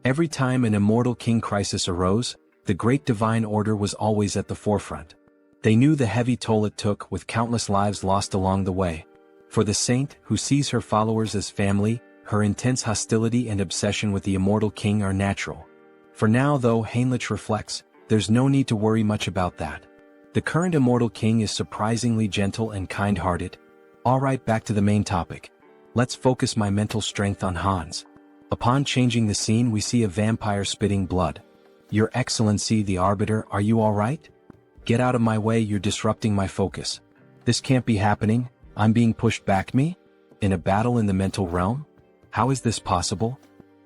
Every time an immortal king crisis arose, the great divine order was always at the forefront. They knew the heavy toll it took, with countless lives lost along the way. For the saint, who sees her followers as family, her intense hostility and obsession with the immortal king are natural. For now, though, Heinrich reflects, there's no need to worry much about that. The current immortal king is surprisingly gentle and kind-hearted. Alright, back to the main topic. Let's focus my mental strength on Hans. Upon changing the scene, we see a vampire spitting blood. Your Excellency the Arbiter, are you alright? Get out of my way, you're disrupting my focus. This can't be happening, I'm being pushed back. Me? In a battle in the mental realm? How is this possible?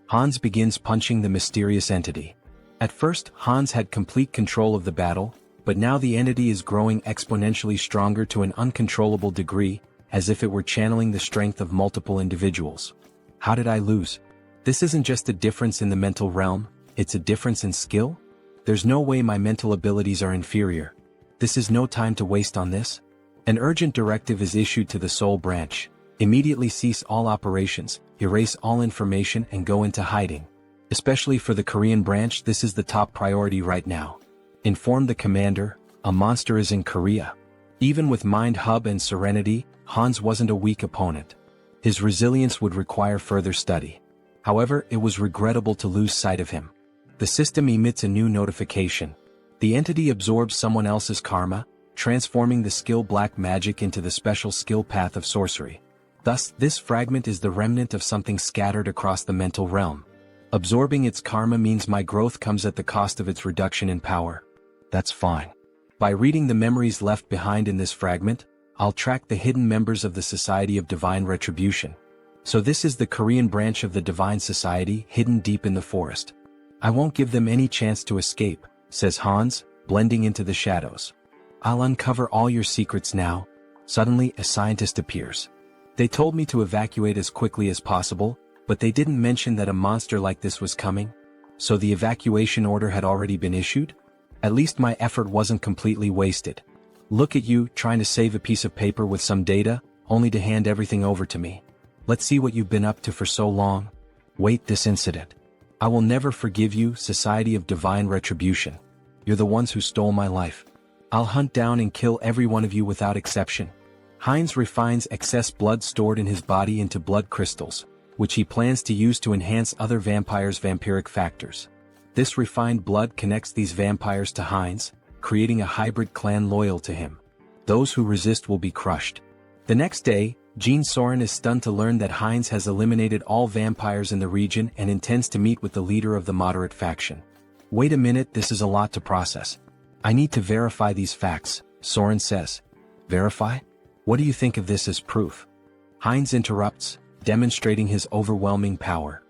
Hans begins punching the mysterious entity. At first, Hans had complete control of the battle, but now the entity is growing exponentially stronger to an uncontrollable degree, as if it were channeling the strength of multiple individuals. How did I lose? This isn't just a difference in the mental realm, it's a difference in skill? There's no way my mental abilities are inferior. This is no time to waste on this. An urgent directive is issued to the Soul Branch. Immediately cease all operations, erase all information and go into hiding. Especially for the Korean branch, this is the top priority right now. Inform the commander, a monster is in Korea. Even with Mind Hub and Serenity, Hans wasn't a weak opponent. His resilience would require further study. However, it was regrettable to lose sight of him. The system emits a new notification. The entity absorbs someone else's karma, transforming the skill Black Magic into the special skill path of sorcery. Thus, this fragment is the remnant of something scattered across the mental realm. Absorbing its karma means my growth comes at the cost of its reduction in power. That's fine. By reading the memories left behind in this fragment, I'll track the hidden members of the Society of Divine Retribution. So this is the Korean branch of the Divine Society, hidden deep in the forest. I won't give them any chance to escape, says Hans, blending into the shadows. I'll uncover all your secrets now. Suddenly, a scientist appears. They told me to evacuate as quickly as possible, but they didn't mention that a monster like this was coming. So the evacuation order had already been issued? At least my effort wasn't completely wasted. Look at you, trying to save a piece of paper with some data, only to hand everything over to me. Let's see what you've been up to for so long. Wait, this incident. I will never forgive you, Society of Divine Retribution. You're the ones who stole my life. I'll hunt down and kill every one of you without exception. Heinz refines excess blood stored in his body into blood crystals, which he plans to use to enhance other vampires' vampiric factors. This refined blood connects these vampires to Heinz, creating a hybrid clan loyal to him. Those who resist will be crushed. The next day, Jean Soren is stunned to learn that Heinz has eliminated all vampires in the region and intends to meet with the leader of the moderate faction. Wait a minute, this is a lot to process. I need to verify these facts, Soren says. Verify? What do you think of this as proof? Heinz interrupts, demonstrating his overwhelming power.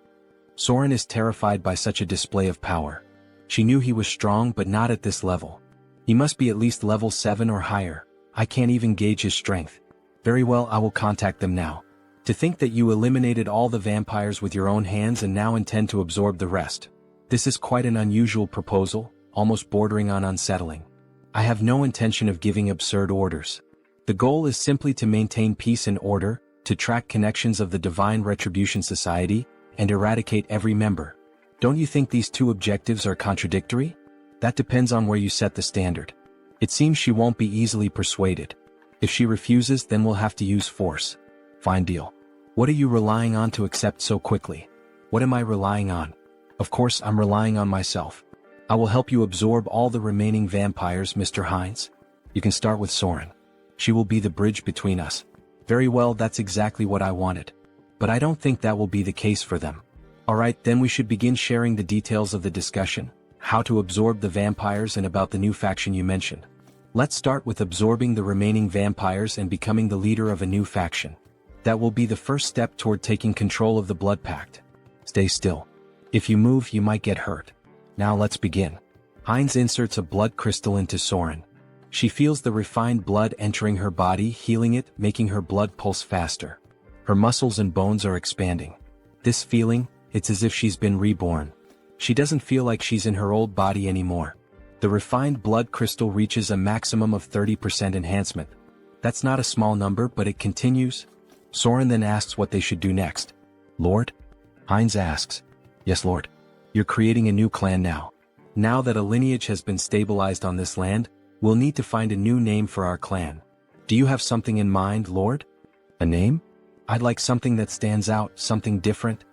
Soren is terrified by such a display of power. She knew he was strong, but not at this level. He must be at least level 7 or higher. I can't even gauge his strength. Very well, I will contact them now. To think that you eliminated all the vampires with your own hands and now intend to absorb the rest. This is quite an unusual proposal, almost bordering on unsettling. I have no intention of giving absurd orders. The goal is simply to maintain peace and order, to track connections of the Divine Retribution Society, and eradicate every member. Don't you think these two objectives are contradictory? That depends on where you set the standard. It seems she won't be easily persuaded. If she refuses, then we'll have to use force. Fine deal. What are you relying on to accept so quickly? What am I relying on? Of course, I'm relying on myself. I will help you absorb all the remaining vampires, Mr. Heinz. You can start with Soren. She will be the bridge between us. Very well, that's exactly what I wanted. But I don't think that will be the case for them. Alright, then we should begin sharing the details of the discussion, how to absorb the vampires and about the new faction you mentioned. Let's start with absorbing the remaining vampires and becoming the leader of a new faction. That will be the first step toward taking control of the Blood Pact. Stay still. If you move, you might get hurt. Now let's begin. Heinz inserts a blood crystal into Soren. She feels the refined blood entering her body, healing it, making her blood pulse faster. Her muscles and bones are expanding. This feeling, it's as if she's been reborn. She doesn't feel like she's in her old body anymore. The refined blood crystal reaches a maximum of 30% enhancement. That's not a small number, but it continues. Soren then asks what they should do next. Lord? Heinz asks. Yes, Lord. You're creating a new clan now. Now that a lineage has been stabilized on this land, we'll need to find a new name for our clan. Do you have something in mind, Lord? A name? I'd like something that stands out, something different.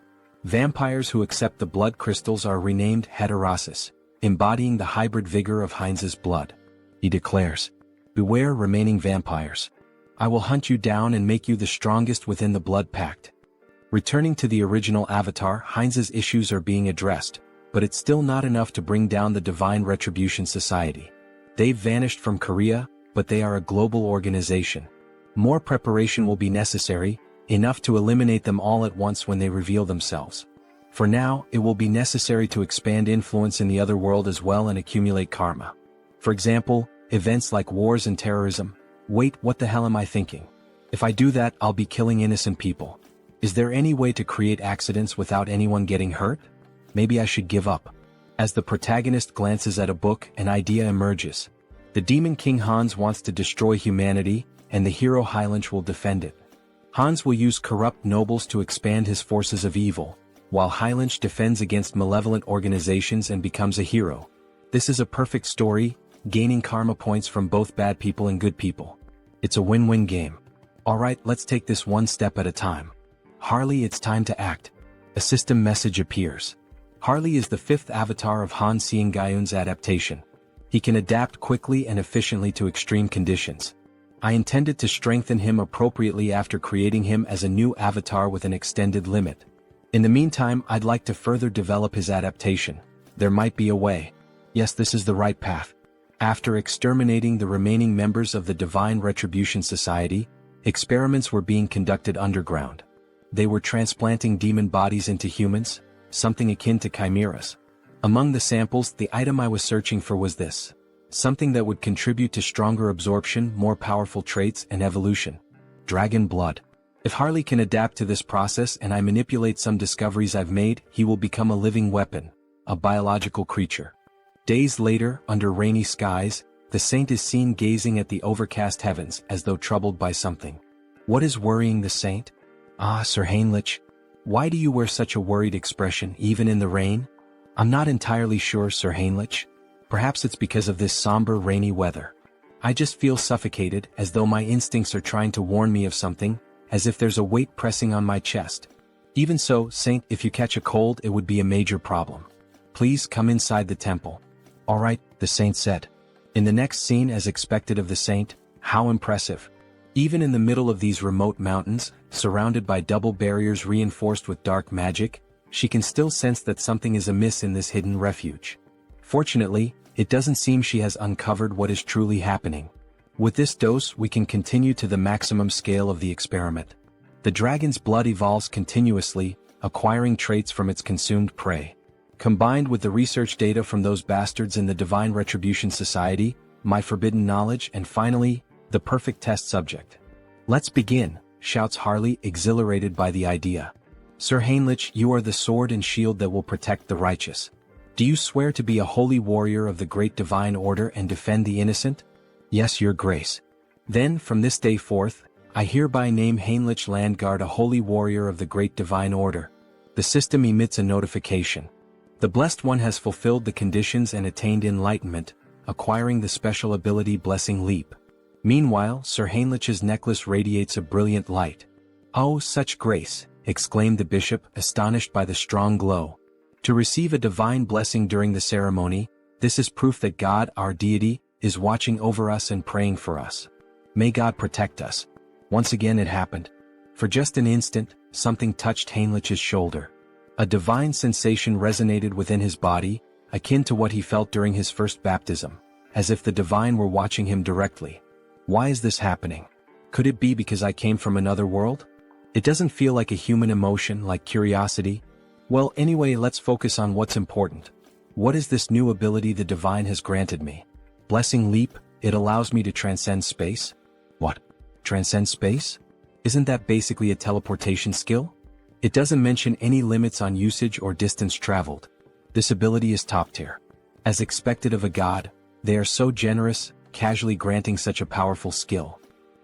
Vampires who accept the blood crystals are renamed Heterosis, embodying the hybrid vigor of Heinz's blood. He declares, beware remaining vampires. I will hunt you down and make you the strongest within the blood pact. Returning to the original avatar, Heinz's issues are being addressed, but it's still not enough to bring down the Divine Retribution Society. They've vanished from Korea, but they are a global organization. More preparation will be necessary, enough to eliminate them all at once when they reveal themselves. For now, it will be necessary to expand influence in the other world as well and accumulate karma. For example, events like wars and terrorism. Wait, what the hell am I thinking? If I do that, I'll be killing innocent people. Is there any way to create accidents without anyone getting hurt? Maybe I should give up. As the protagonist glances at a book, an idea emerges. The Demon King Hans wants to destroy humanity, and the hero Heinrich will defend it. Hans will use corrupt nobles to expand his forces of evil, while Heinrich defends against malevolent organizations and becomes a hero. This is a perfect story, gaining karma points from both bad people and good people. It's a win-win game. Alright, let's take this one step at a time. Harley, it's time to act. A system message appears. Harley is the fifth avatar of Han Seong-gyeon's adaptation. He can adapt quickly and efficiently to extreme conditions. I intended to strengthen him appropriately after creating him as a new avatar with an extended limit. In the meantime, I'd like to further develop his adaptation. There might be a way. Yes, this is the right path. After exterminating the remaining members of the Divine Retribution Society, experiments were being conducted underground. They were transplanting demon bodies into humans, something akin to chimeras. Among the samples, the item I was searching for was this. Something that would contribute to stronger absorption, more powerful traits, and evolution. Dragon blood. If Harley can adapt to this process and I manipulate some discoveries I've made, he will become a living weapon, a biological creature. Days later, under rainy skies, the saint is seen gazing at the overcast heavens as though troubled by something. What is worrying the saint? Ah, Sir Heinrich. Why do you wear such a worried expression even in the rain? I'm not entirely sure, Sir Heinrich. Perhaps it's because of this somber rainy weather. I just feel suffocated, as though my instincts are trying to warn me of something, as if there's a weight pressing on my chest. Even so, Saint, if you catch a cold, it would be a major problem. Please come inside the temple. Alright, the saint said. In the next scene, as expected of the saint, how impressive. Even in the middle of these remote mountains, surrounded by double barriers reinforced with dark magic, she can still sense that something is amiss in this hidden refuge. Fortunately, it doesn't seem she has uncovered what is truly happening. With this dose, we can continue to the maximum scale of the experiment. The dragon's blood evolves continuously, acquiring traits from its consumed prey. Combined with the research data from those bastards in the Divine Retribution Society, my forbidden knowledge, and finally, the perfect test subject. Let's begin, shouts Harley, exhilarated by the idea. Sir Heinrich, you are the sword and shield that will protect the righteous. Do you swear to be a holy warrior of the great divine order and defend the innocent? Yes, your grace. Then, from this day forth, I hereby name Heinrich Landguard a holy warrior of the great divine order. The system emits a notification. The Blessed One has fulfilled the conditions and attained enlightenment, acquiring the special ability Blessing Leap. Meanwhile, Sir Heinrich's necklace radiates a brilliant light. Oh, such grace, exclaimed the bishop, astonished by the strong glow. To receive a divine blessing during the ceremony, this is proof that God, our deity, is watching over us and praying for us. May God protect us. Once again it happened. For just an instant, something touched Heinrich's shoulder. A divine sensation resonated within his body, akin to what he felt during his first baptism, as if the divine were watching him directly. Why is this happening? Could it be because I came from another world? It doesn't feel like a human emotion, like curiosity. Well, anyway, let's focus on what's important. What is this new ability the divine has granted me? Blessing Leap, it allows me to transcend space? What? Transcend space? Isn't that basically a teleportation skill? It doesn't mention any limits on usage or distance traveled. This ability is top tier. As expected of a god, they are so generous, casually granting such a powerful skill.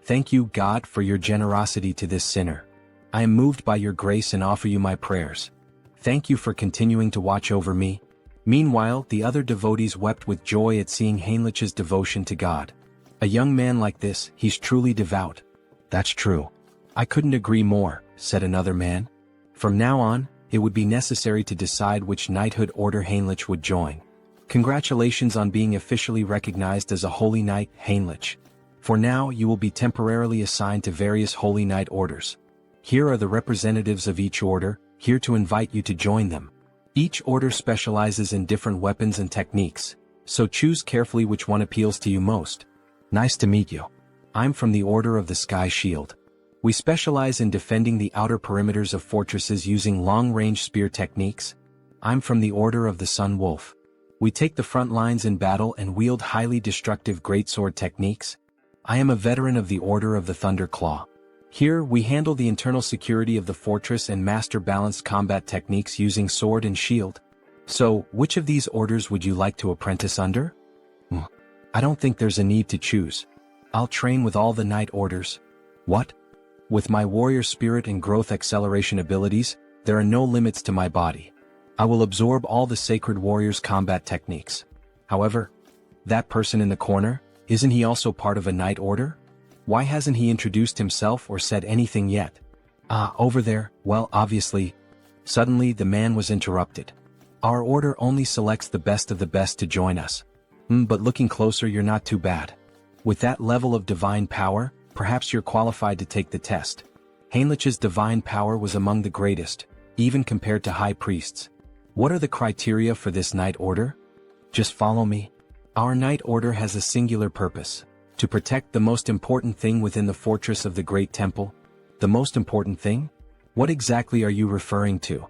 Thank you, God, for your generosity to this sinner. I am moved by your grace and offer you my prayers. Thank you for continuing to watch over me. Meanwhile, the other devotees wept with joy at seeing Heinrich's devotion to God. A young man like this, he's truly devout. That's true. I couldn't agree more, said another man. From now on, it would be necessary to decide which knighthood order Heinrich would join. Congratulations on being officially recognized as a holy knight, Heinrich. For now, you will be temporarily assigned to various holy knight orders. Here are the representatives of each order, here to invite you to join them. Each order specializes in different weapons and techniques, so choose carefully which one appeals to you most. Nice to meet you. I'm from the Order of the Sky Shield. We specialize in defending the outer perimeters of fortresses using long-range spear techniques. I'm from the Order of the Sun Wolf. We take the front lines in battle and wield highly destructive greatsword techniques. I am a veteran of the Order of the Thunder Claw. Here, we handle the internal security of the fortress and master balanced combat techniques using sword and shield. So, which of these orders would you like to apprentice under? I don't think there's a need to choose. I'll train with all the knight orders. What? With my warrior spirit and growth acceleration abilities, there are no limits to my body. I will absorb all the sacred warrior's combat techniques. However, that person in the corner, isn't he also part of a knight order? Why hasn't he introduced himself or said anything yet? Over there, well, obviously. Suddenly the man was interrupted. Our order only selects the best of the best to join us. But looking closer, you're not too bad. With that level of divine power, perhaps you're qualified to take the test. Heinrich's divine power was among the greatest, even compared to high priests. What are the criteria for this knight order? Just follow me. Our knight order has a singular purpose: to protect the most important thing within the fortress of the Great Temple. The most important thing? What exactly are you referring to?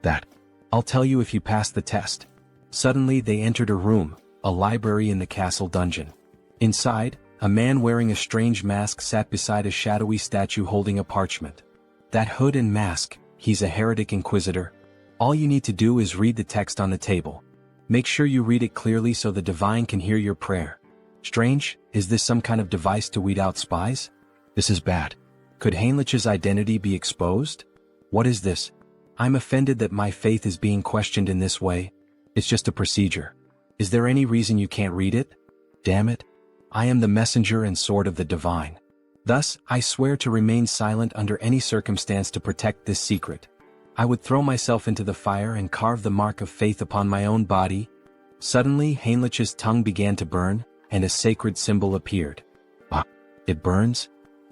That. I'll tell you if you pass the test. Suddenly they entered a room, a library in the castle dungeon. Inside, a man wearing a strange mask sat beside a shadowy statue holding a parchment. That hood and mask, he's a heretic inquisitor. All you need to do is read the text on the table. Make sure you read it clearly so the divine can hear your prayer. Strange, is this some kind of device to weed out spies? This is bad. Could Heinrich's identity be exposed? What is this? I'm offended that my faith is being questioned in this way. It's just a procedure. Is there any reason you can't read it? Damn it. I am the messenger and sword of the divine. Thus, I swear to remain silent under any circumstance to protect this secret. I would throw myself into the fire and carve the mark of faith upon my own body. Suddenly, Heinrich's tongue began to burn, and a sacred symbol appeared. It burns?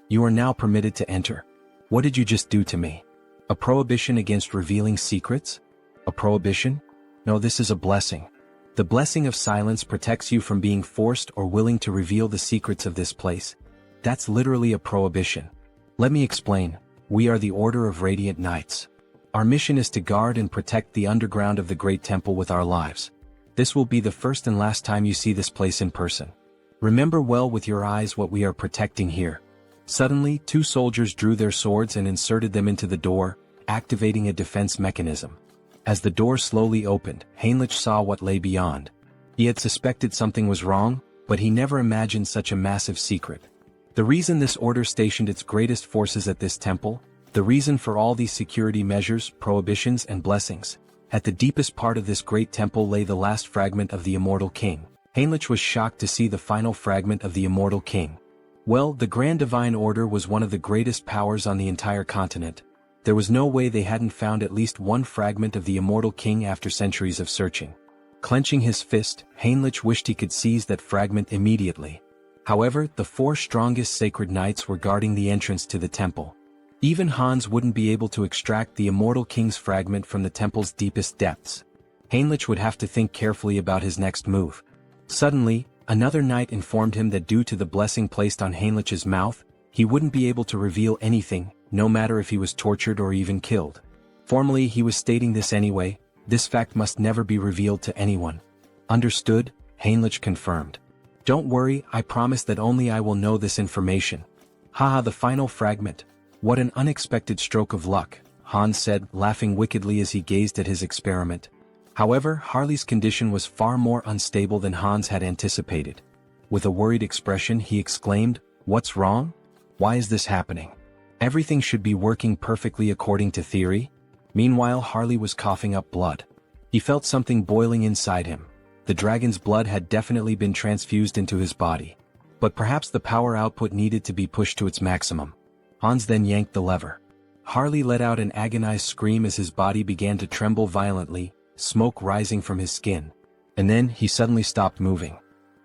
You are now permitted to enter. What did you just do to me? A prohibition against revealing secrets? A prohibition? No, this is a blessing. The blessing of silence protects you from being forced or willing to reveal the secrets of this place. That's literally a prohibition. Let me explain. We are the Order of Radiant Knights. Our mission is to guard and protect the underground of the Great Temple with our lives. This will be the first and last time you see this place in person. Remember well with your eyes what we are protecting here. Suddenly, two soldiers drew their swords and inserted them into the door, activating a defense mechanism. As the door slowly opened, Heinrich saw what lay beyond. He had suspected something was wrong, but he never imagined such a massive secret. The reason this order stationed its greatest forces at this temple, the reason for all these security measures, prohibitions and blessings. At the deepest part of this great temple lay the last fragment of the Immortal King. Heinrich was shocked to see the final fragment of the Immortal King. Well, the Grand Divine Order was one of the greatest powers on the entire continent. There was no way they hadn't found at least one fragment of the Immortal King after centuries of searching. Clenching his fist, Heinrich wished he could seize that fragment immediately. However, the four strongest sacred knights were guarding the entrance to the temple. Even Hans wouldn't be able to extract the Immortal King's fragment from the temple's deepest depths. Heinrich would have to think carefully about his next move. Suddenly, another knight informed him that due to the blessing placed on Heinrich's mouth, he wouldn't be able to reveal anything, no matter if he was tortured or even killed. Formally, he was stating this anyway. This fact must never be revealed to anyone. Understood? Heinrich confirmed. Don't worry, I promise that only I will know this information. Haha, the final fragment. What an unexpected stroke of luck, Hans said, laughing wickedly as he gazed at his experiment. However, Harley's condition was far more unstable than Hans had anticipated. With a worried expression he exclaimed, "What's wrong?" Why is this happening? Everything should be working perfectly according to theory. Meanwhile, Harley was coughing up blood. He felt something boiling inside him. The dragon's blood had definitely been transfused into his body. But perhaps the power output needed to be pushed to its maximum. Hans then yanked the lever. Harley let out an agonized scream as his body began to tremble violently, smoke rising from his skin. And then he suddenly stopped moving.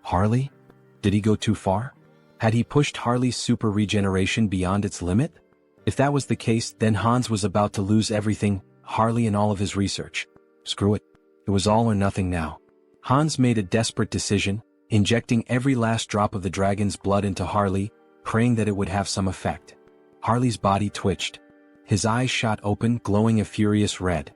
Harley? Did he go too far? Had he pushed Harley's super regeneration beyond its limit? If that was the case, then Hans was about to lose everything, Harley and all of his research. Screw it. It was all or nothing now. Hans made a desperate decision, injecting every last drop of the dragon's blood into Harley, praying that it would have some effect. Harley's body twitched. His eyes shot open, glowing a furious red.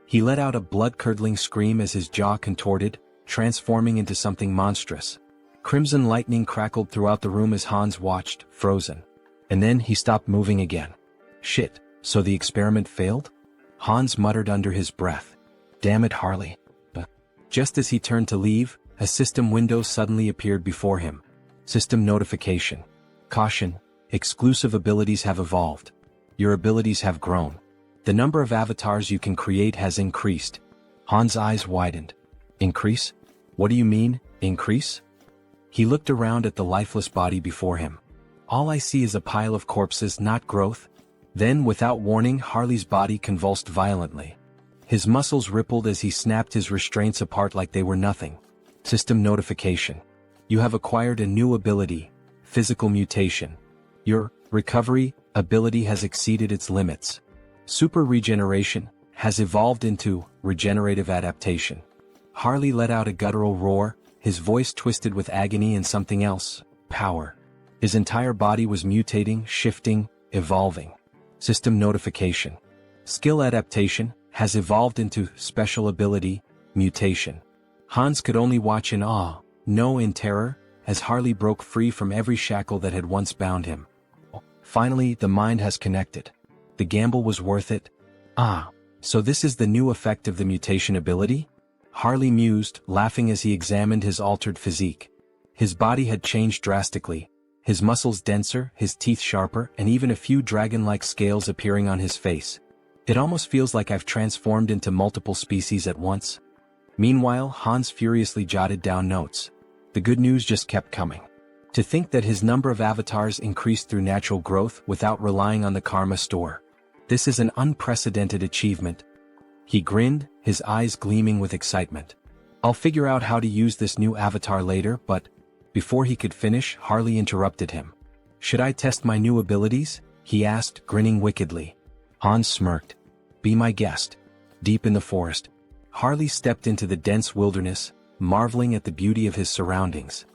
He let out a blood-curdling scream as his jaw contorted, transforming into something monstrous. Crimson lightning crackled throughout the room as Hans watched, frozen. And then he stopped moving again. Shit, so the experiment failed? Hans muttered under his breath. Damn it, Harley. Just as he turned to leave, a system window suddenly appeared before him. System notification. Caution, exclusive abilities have evolved. Your abilities have grown. The number of avatars you can create has increased. Hans' eyes widened. Increase? What do you mean, increase? He looked around at the lifeless body before him. All I see is a pile of corpses, not growth. Then, without warning, Harley's body convulsed violently. His muscles rippled as he snapped his restraints apart like they were nothing. System notification. You have acquired a new ability, physical mutation. Your recovery ability has exceeded its limits. Super regeneration has evolved into regenerative adaptation. Harley let out a guttural roar, his voice twisted with agony and something else, power. His entire body was mutating, shifting, evolving. System notification. Skill adaptation has evolved into special ability, mutation. Hans could only watch in awe, no in terror, as Harley broke free from every shackle that had once bound him. Finally, the mind has connected. The gamble was worth it. Ah, so this is the new effect of the mutation ability? Harley mused, laughing as he examined his altered physique. His body had changed drastically, his muscles denser, his teeth sharper, and even a few dragon-like scales appearing on his face. It almost feels like I've transformed into multiple species at once. Meanwhile, Hans furiously jotted down notes. The good news just kept coming. To think that his number of avatars increased through natural growth without relying on the karma store. This is an unprecedented achievement. He grinned, his eyes gleaming with excitement. I'll figure out how to use this new avatar later, but before he could finish, Harley interrupted him. Should I test my new abilities? He asked, grinning wickedly. Hans smirked. Be my guest. Deep in the forest, Harley stepped into the dense wilderness, marveling at the beauty of his surroundings.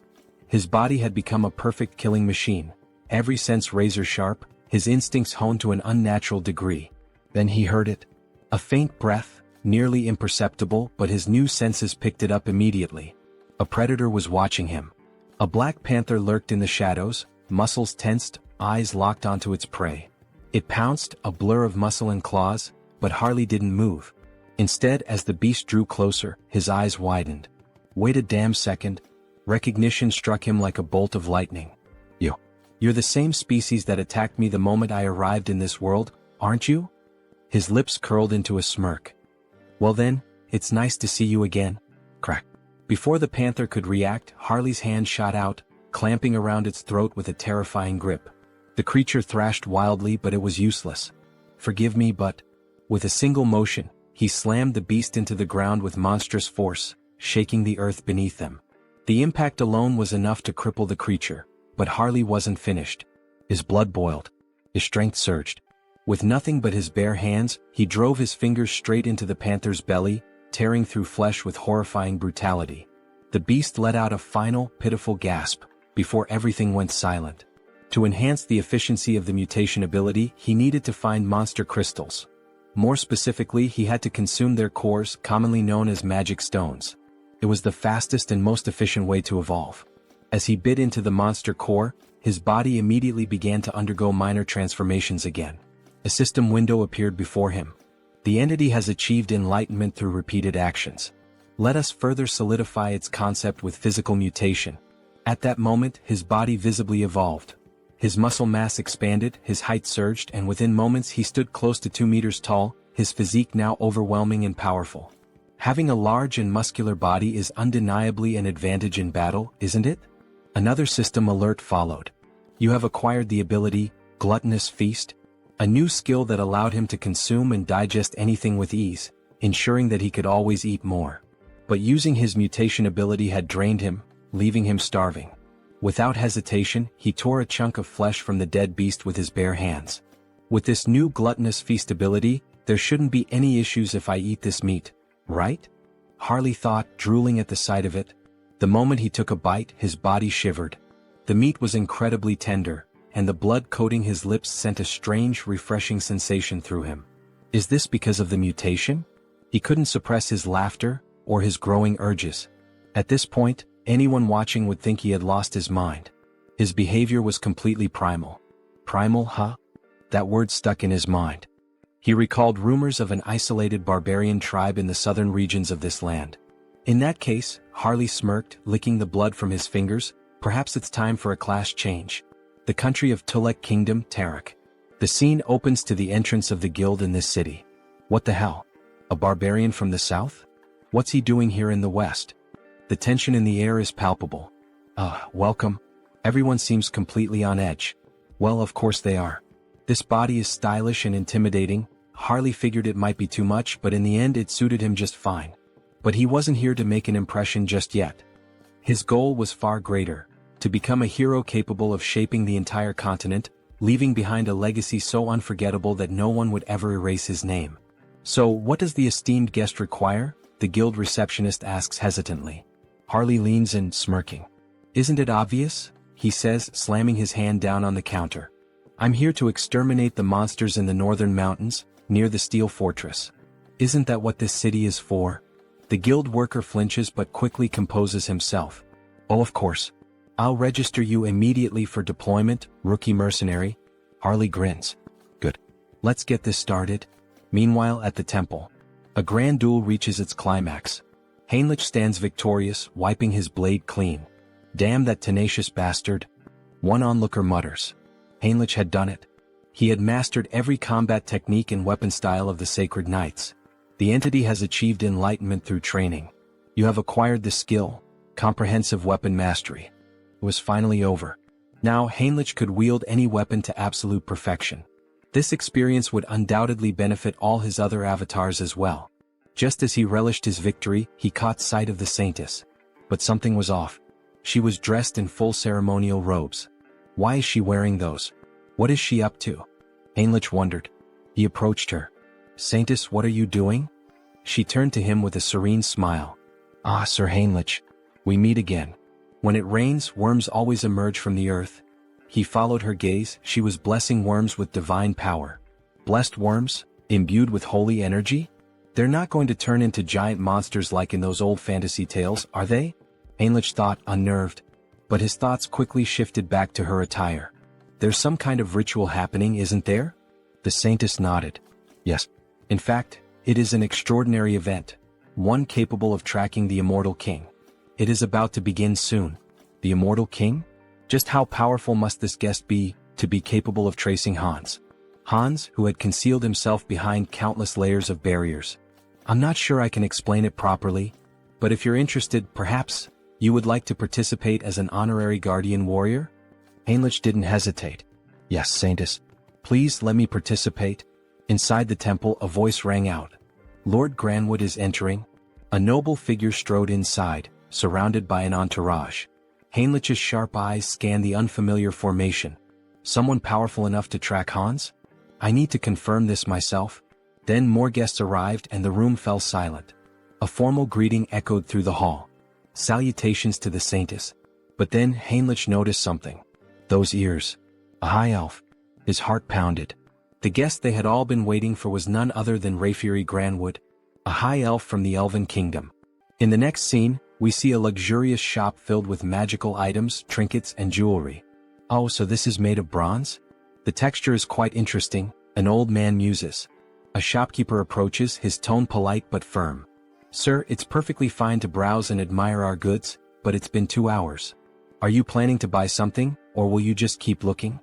His body had become a perfect killing machine, every sense razor sharp, his instincts honed to an unnatural degree. Then he heard it. A faint breath, nearly imperceptible, but his new senses picked it up immediately. A predator was watching him. A black panther lurked in the shadows, muscles tensed, eyes locked onto its prey. It pounced, a blur of muscle and claws, but Harley didn't move. Instead, as the beast drew closer, his eyes widened. Wait a damn second. Recognition struck him like a bolt of lightning. You're the same species that attacked me the moment I arrived in this world, aren't you? His lips curled into a smirk. Well then, it's nice to see you again. Crack. Before the panther could react, Harley's hand shot out, clamping around its throat with a terrifying grip. The creature thrashed wildly, but it was useless. Forgive me, but... With a single motion, he slammed the beast into the ground with monstrous force, shaking the earth beneath them. The impact alone was enough to cripple the creature, but Harley wasn't finished. His blood boiled. His strength surged. With nothing but his bare hands, he drove his fingers straight into the panther's belly, tearing through flesh with horrifying brutality. The beast let out a final, pitiful gasp, before everything went silent. To enhance the efficiency of the mutation ability, he needed to find monster crystals. More specifically, he had to consume their cores, commonly known as magic stones. It was the fastest and most efficient way to evolve. As he bit into the monster core, his body immediately began to undergo minor transformations again. A system window appeared before him. The entity has achieved enlightenment through repeated actions. Let us further solidify its concept with physical mutation. At that moment, his body visibly evolved. His muscle mass expanded, his height surged, and within moments he stood close to 2 meters tall, his physique now overwhelming and powerful. Having a large and muscular body is undeniably an advantage in battle, isn't it? Another system alert followed. You have acquired the ability, Gluttonous Feast, a new skill that allowed him to consume and digest anything with ease, ensuring that he could always eat more. But using his mutation ability had drained him, leaving him starving. Without hesitation, he tore a chunk of flesh from the dead beast with his bare hands. With this new Gluttonous Feast ability, there shouldn't be any issues if I eat this meat, right? Harley thought, drooling at the sight of it. The moment he took a bite, his body shivered. The meat was incredibly tender, and the blood coating his lips sent a strange, refreshing sensation through him. Is this because of the mutation? He couldn't suppress his laughter, or his growing urges. At this point, anyone watching would think he had lost his mind. His behavior was completely primal. Primal, huh? That word stuck in his mind. He recalled rumors of an isolated barbarian tribe in the southern regions of this land. In that case, Harley smirked, licking the blood from his fingers. Perhaps it's time for a class change. The country of Tulek Kingdom, Tarak. The scene opens to the entrance of the guild in this city. What the hell? A barbarian from the south? What's he doing here in the west? The tension in the air is palpable. Welcome. Everyone seems completely on edge. Well, of course they are. This body is stylish and intimidating. Harley figured it might be too much, but in the end it suited him just fine. But he wasn't here to make an impression just yet. His goal was far greater, to become a hero capable of shaping the entire continent, leaving behind a legacy so unforgettable that no one would ever erase his name. So, what does the esteemed guest require? The guild receptionist asks hesitantly. Harley leans in, smirking. Isn't it obvious? He says, slamming his hand down on the counter. I'm here to exterminate the monsters in the northern mountains, near the steel fortress. Isn't that what this city is for? The guild worker flinches but quickly composes himself. Oh, of course. I'll register you immediately for deployment, rookie mercenary. Harley grins. Good. Let's get this started. Meanwhile, at the temple, a grand duel reaches its climax. Heinrich stands victorious, wiping his blade clean. Damn that tenacious bastard. One onlooker mutters. Heinrich had done it. He had mastered every combat technique and weapon style of the Sacred Knights. The entity has achieved enlightenment through training. You have acquired the skill, comprehensive weapon mastery. It was finally over. Now Heinrich could wield any weapon to absolute perfection. This experience would undoubtedly benefit all his other avatars as well. Just as he relished his victory, he caught sight of the Saintess. But something was off. She was dressed in full ceremonial robes. Why is she wearing those? What is she up to? Heinrich wondered. He approached her. Saintess, what are you doing? She turned to him with a serene smile. Ah, Sir Heinrich. We meet again. When it rains, worms always emerge from the earth. He followed her gaze. She was blessing worms with divine power. Blessed worms, imbued with holy energy? They're not going to turn into giant monsters like in those old fantasy tales, are they? Heinrich thought, unnerved. But his thoughts quickly shifted back to her attire. There's some kind of ritual happening, isn't there? The Saintess nodded. Yes. In fact, it is an extraordinary event. One capable of tracking the Immortal King. It is about to begin soon. The Immortal King? Just how powerful must this guest be, to be capable of tracing Hans? Hans, who had concealed himself behind countless layers of barriers. I'm not sure I can explain it properly, but if you're interested, perhaps, you would like to participate as an honorary guardian warrior? Heinrich didn't hesitate. Yes, Saintess. Please let me participate. Inside the temple, a voice rang out. Lord Granwood is entering. A noble figure strode inside, surrounded by an entourage. Heinrich's sharp eyes scanned the unfamiliar formation. Someone powerful enough to track Hans? I need to confirm this myself. Then more guests arrived and the room fell silent. A formal greeting echoed through the hall. Salutations to the Saintess. But then Heinrich noticed something. Those ears. A high elf. His heart pounded. The guest they had all been waiting for was none other than Rayfury Granwood, a high elf from the Elven Kingdom. In the next scene, we see a luxurious shop filled with magical items, trinkets, and jewelry. Oh, so this is made of bronze? The texture is quite interesting, an old man muses. A shopkeeper approaches, his tone polite but firm. Sir, it's perfectly fine to browse and admire our goods, but it's been 2 hours. Are you planning to buy something, or will you just keep looking?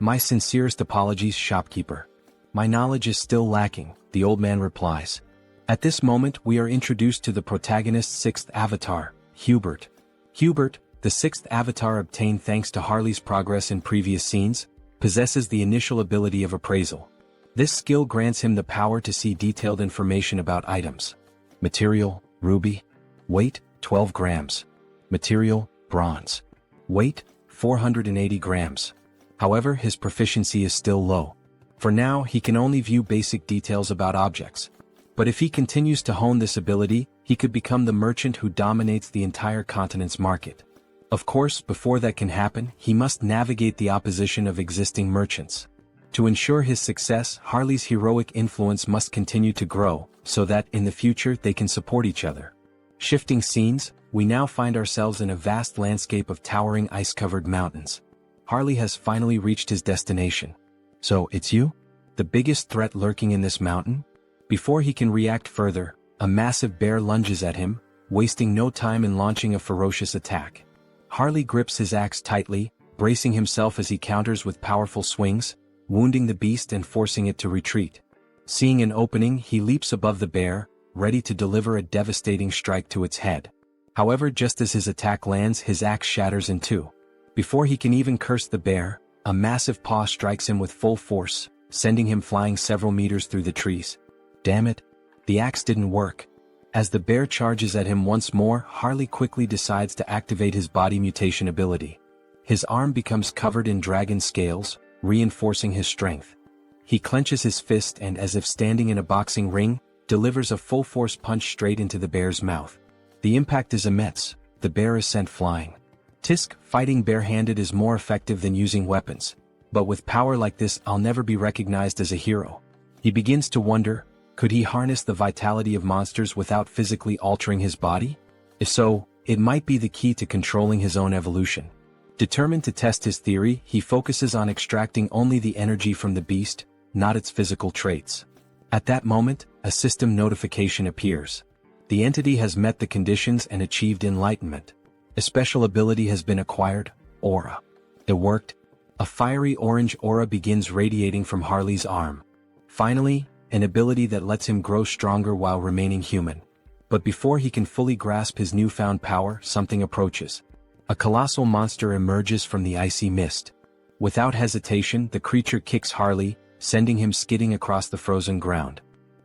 My sincerest apologies, shopkeeper. My knowledge is still lacking, the old man replies. At this moment we are introduced to the protagonist's sixth avatar, Hubert. Hubert, the sixth avatar obtained thanks to Harley's progress in previous scenes, possesses the initial ability of appraisal. This skill grants him the power to see detailed information about items. Material, ruby. Weight, 12 grams. Material, bronze. Weight, 480 grams. However, his proficiency is still low. For now, he can only view basic details about objects. But if he continues to hone this ability, he could become the merchant who dominates the entire continent's market. Of course, before that can happen, he must navigate the opposition of existing merchants. To ensure his success, Harley's heroic influence must continue to grow, so that in the future they can support each other. Shifting scenes, we now find ourselves in a vast landscape of towering ice-covered mountains. Harley has finally reached his destination. So, it's you? The biggest threat lurking in this mountain? Before he can react further, a massive bear lunges at him, wasting no time in launching a ferocious attack. Harley grips his axe tightly, bracing himself as he counters with powerful swings, wounding the beast and forcing it to retreat. Seeing an opening, he leaps above the bear, ready to deliver a devastating strike to its head. However, just as his attack lands, his axe shatters in two. Before he can even curse the bear, a massive paw strikes him with full force, sending him flying several meters through the trees. Damn it! The axe didn't work. As the bear charges at him once more, Harley quickly decides to activate his body mutation ability. His arm becomes covered in dragon scales, reinforcing his strength. He clenches his fist and, as if standing in a boxing ring, delivers a full-force punch straight into the bear's mouth. The impact is immense. The bear is sent flying. Tisk, fighting barehanded is more effective than using weapons. But with power like this, I'll never be recognized as a hero. He begins to wonder, could he harness the vitality of monsters without physically altering his body? If so, it might be the key to controlling his own evolution. Determined to test his theory, he focuses on extracting only the energy from the beast, not its physical traits. At that moment, a system notification appears. The entity has met the conditions and achieved enlightenment. A special ability has been acquired, Aura. It worked. A fiery orange aura begins radiating from Harley's arm. Finally, an ability that lets him grow stronger while remaining human. But before he can fully grasp his newfound power, something approaches. A colossal monster emerges from the icy mist. Without hesitation, the creature kicks Harley, sending him skidding across the frozen ground.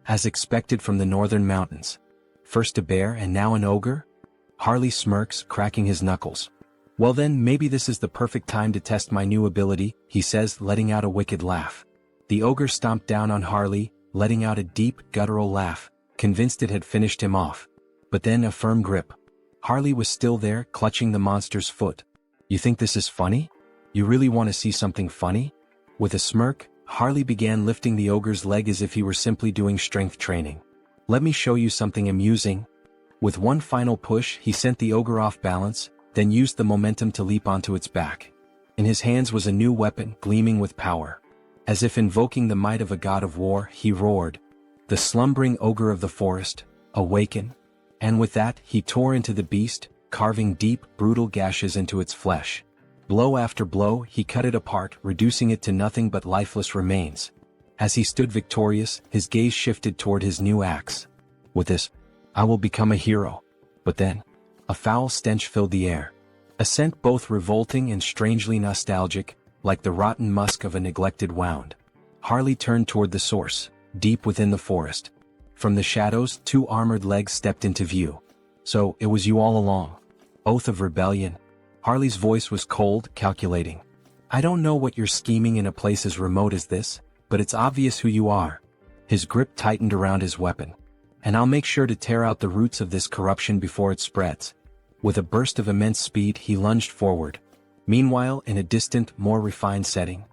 As expected from the northern mountains. First a bear and now an ogre? Harley smirks, cracking his knuckles. Well then, maybe this is the perfect time to test my new ability, he says, letting out a wicked laugh. The ogre stomped down on Harley, letting out a deep, guttural laugh, convinced it had finished him off. But then a firm grip. Harley was still there, clutching the monster's foot. You think this is funny? You really want to see something funny? With a smirk, Harley began lifting the ogre's leg as if he were simply doing strength training. Let me show you something amusing. With one final push, he sent the ogre off balance, then used the momentum to leap onto its back. In his hands was a new weapon, gleaming with power. As if invoking the might of a god of war, he roared. The slumbering ogre of the forest, awaken. And with that, he tore into the beast, carving deep, brutal gashes into its flesh. Blow after blow, he cut it apart, reducing it to nothing but lifeless remains. As he stood victorious, his gaze shifted toward his new axe. With this, I will become a hero. But then, a foul stench filled the air. A scent both revolting and strangely nostalgic, like the rotten musk of a neglected wound. Harley turned toward the source, deep within the forest. From the shadows, two armored legs stepped into view. So, it was you all along. Oath of rebellion. Harley's voice was cold, calculating. I don't know what you're scheming in a place as remote as this, but it's obvious who you are. His grip tightened around his weapon. And I'll make sure to tear out the roots of this corruption before it spreads. With a burst of immense speed, he lunged forward. Meanwhile, in a distant, more refined setting.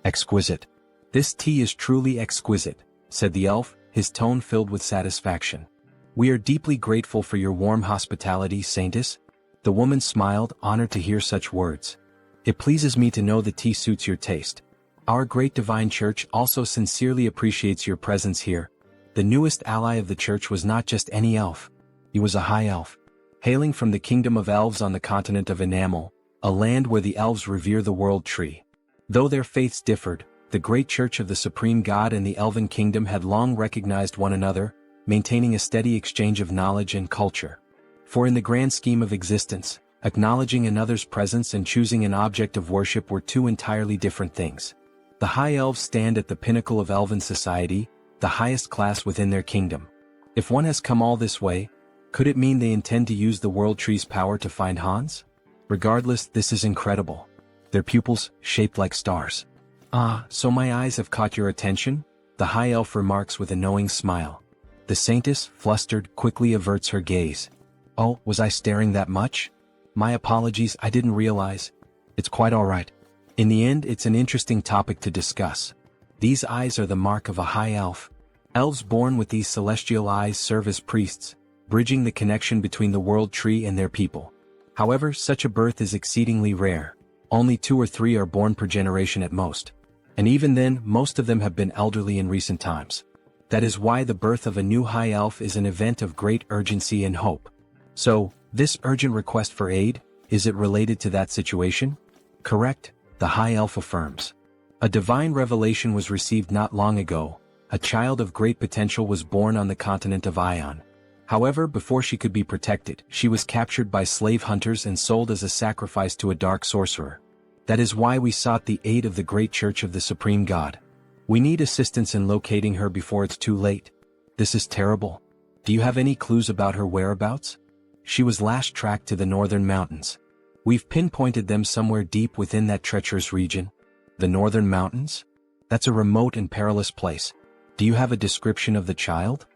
Exquisite. This tea is truly exquisite, said the elf, his tone filled with satisfaction. We are deeply grateful for your warm hospitality, Saintess. The woman smiled, honored to hear such words. It pleases me to know the tea suits your taste. Our great divine church also sincerely appreciates your presence here. The newest ally of the church was not just any elf. He was a high elf. Hailing from the kingdom of elves on the continent of Enamel, a land where the elves revere the world tree. Though their faiths differed, the great church of the supreme god and the elven kingdom had long recognized one another, maintaining a steady exchange of knowledge and culture. For in the grand scheme of existence, acknowledging another's presence and choosing an object of worship were two entirely different things. The High Elves stand at the pinnacle of elven society, the highest class within their kingdom. If one has come all this way, could it mean they intend to use the World Tree's power to find Hans? Regardless, this is incredible. Their pupils, shaped like stars. Ah, so my eyes have caught your attention? The High Elf remarks with a knowing smile. The Saintess, flustered, quickly averts her gaze. Oh, was I staring that much? My apologies, I didn't realize. It's quite all right. In the end, it's an interesting topic to discuss. These eyes are the mark of a High Elf. Elves born with these celestial eyes serve as priests, bridging the connection between the World Tree and their people. However, such a birth is exceedingly rare. Only 2 or 3 are born per generation at most. And even then, most of them have been elderly in recent times. That is why the birth of a new High Elf is an event of great urgency and hope. So, this urgent request for aid, is it related to that situation? Correct, the High Elf affirms. A divine revelation was received not long ago. A child of great potential was born on the continent of Ion. However, before she could be protected, she was captured by slave hunters and sold as a sacrifice to a dark sorcerer. That is why we sought the aid of the great church of the supreme god. We need assistance in locating her before it's too late. This is terrible. Do you have any clues about her whereabouts? She was last tracked to the northern mountains. We've pinpointed them somewhere deep within that treacherous region. The northern mountains? That's a remote and perilous place. Do you have a description of the child?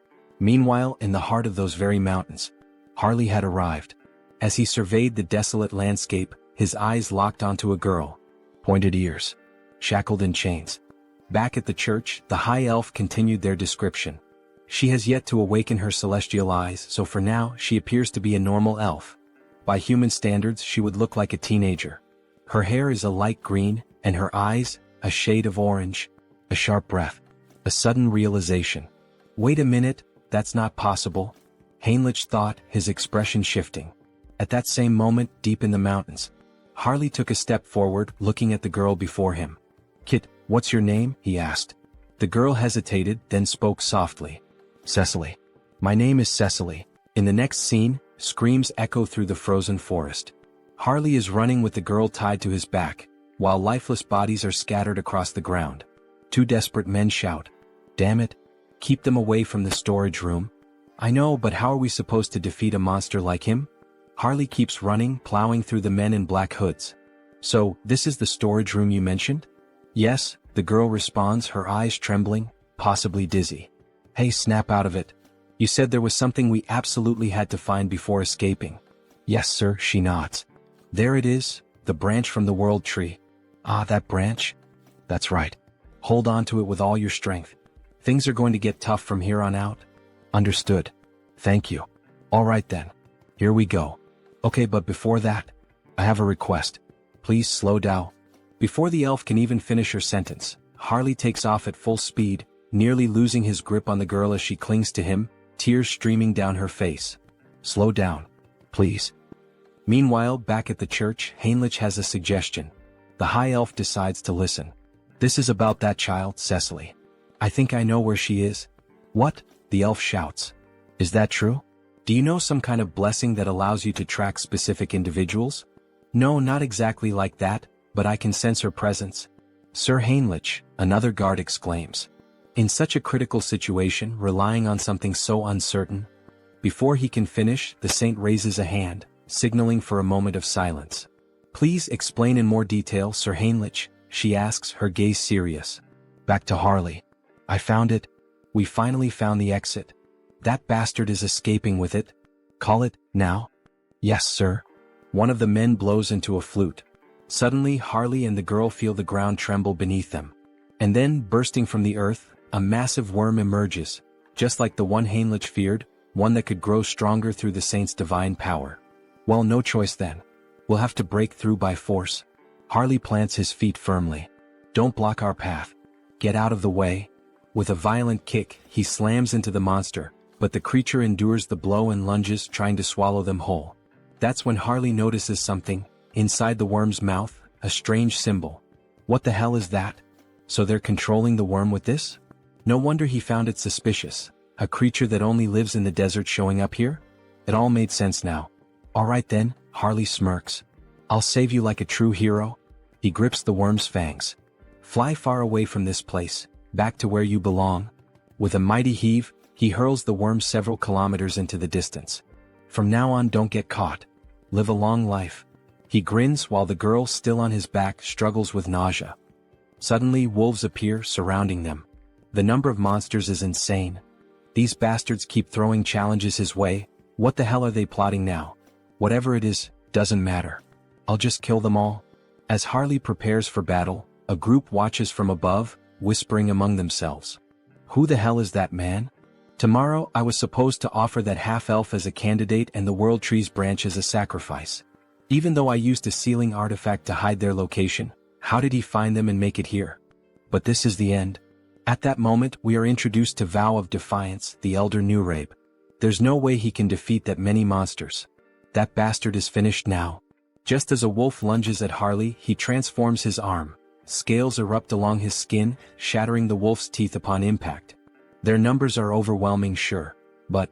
Meanwhile, in the heart of those very mountains, Harley had arrived. As he surveyed the desolate landscape, his eyes locked onto a girl. Pointed ears. Shackled in chains. Back at the church, the High Elf continued their description. She has yet to awaken her celestial eyes, so for now, she appears to be a normal elf. By human standards, she would look like a teenager. Her hair is a light green, and her eyes, a shade of orange. A sharp breath. A sudden realization. Wait a minute, that's not possible. Heinrich thought, his expression shifting. At that same moment, deep in the mountains, Harley took a step forward, looking at the girl before him. Kit, what's your name? He asked. The girl hesitated, then spoke softly. Cecily. My name is Cecily. In the next scene, screams echo through the frozen forest. Harley is running with the girl tied to his back, while lifeless bodies are scattered across the ground. 2 desperate men shout. Damn it. Keep them away from the storage room. I know, but how are we supposed to defeat a monster like him? Harley keeps running, plowing through the men in black hoods. So, this is the storage room you mentioned? Yes, the girl responds, her eyes trembling, possibly dizzy. Hey, snap out of it. You said there was something we absolutely had to find before escaping. Yes, sir, she nods. There it is, the branch from the World Tree. Ah, that branch? That's right. Hold on to it with all your strength. Things are going to get tough from here on out. Understood. Thank you. All right then. Here we go. Okay, but before that, I have a request. Please slow down. Before the elf can even finish her sentence, Harley takes off at full speed, nearly losing his grip on the girl as she clings to him, tears streaming down her face. Slow down. Please. Meanwhile, back at the church, Heinrich has a suggestion. The High Elf decides to listen. This is about that child, Cecily. I think I know where she is. What? The elf shouts. Is that true? Do you know some kind of blessing that allows you to track specific individuals? No, not exactly like that, but I can sense her presence. Sir Heinrich, another guard exclaims. In such a critical situation, relying on something so uncertain. Before he can finish, the saint raises a hand, signaling for a moment of silence. Please explain in more detail, Sir Heinrich, she asks, her gaze serious. Back to Harley. I found it. We finally found the exit. That bastard is escaping with it. Call it, now? Yes, sir. One of the men blows into a flute. Suddenly, Harley and the girl feel the ground tremble beneath them. And then, bursting from the earth, a massive worm emerges, just like the one Heinrich feared, one that could grow stronger through the saint's divine power. Well, no choice then. We'll have to break through by force. Harley plants his feet firmly. Don't block our path. Get out of the way. With a violent kick, he slams into the monster, but the creature endures the blow and lunges, trying to swallow them whole. That's when Harley notices something. Inside the worm's mouth, a strange symbol. What the hell is that? So they're controlling the worm with this? No wonder he found it suspicious. A creature that only lives in the desert showing up here? It all made sense now. Alright then, Harley smirks. I'll save you like a true hero. He grips the worm's fangs. Fly far away from this place, back to where you belong. With a mighty heave, he hurls the worm several kilometers into the distance. From now on, don't get caught. Live a long life. He grins while the girl, still on his back, struggles with nausea. Suddenly, wolves appear, surrounding them. The number of monsters is insane. These bastards keep throwing challenges his way. What the hell are they plotting now? Whatever it is, doesn't matter. I'll just kill them all. As Harley prepares for battle, a group watches from above, whispering among themselves. Who the hell is that man? Tomorrow I was supposed to offer that half-elf as a candidate and the World Tree's branch as a sacrifice. Even though I used a sealing artifact to hide their location, how did he find them and make it here? But this is the end. At that moment we are introduced to Vow of Defiance, the Elder Newrabe. There's no way he can defeat that many monsters. That bastard is finished now. Just as a wolf lunges at Harley, he transforms his arm. Scales erupt along his skin, shattering the wolf's teeth upon impact. Their numbers are overwhelming, sure, but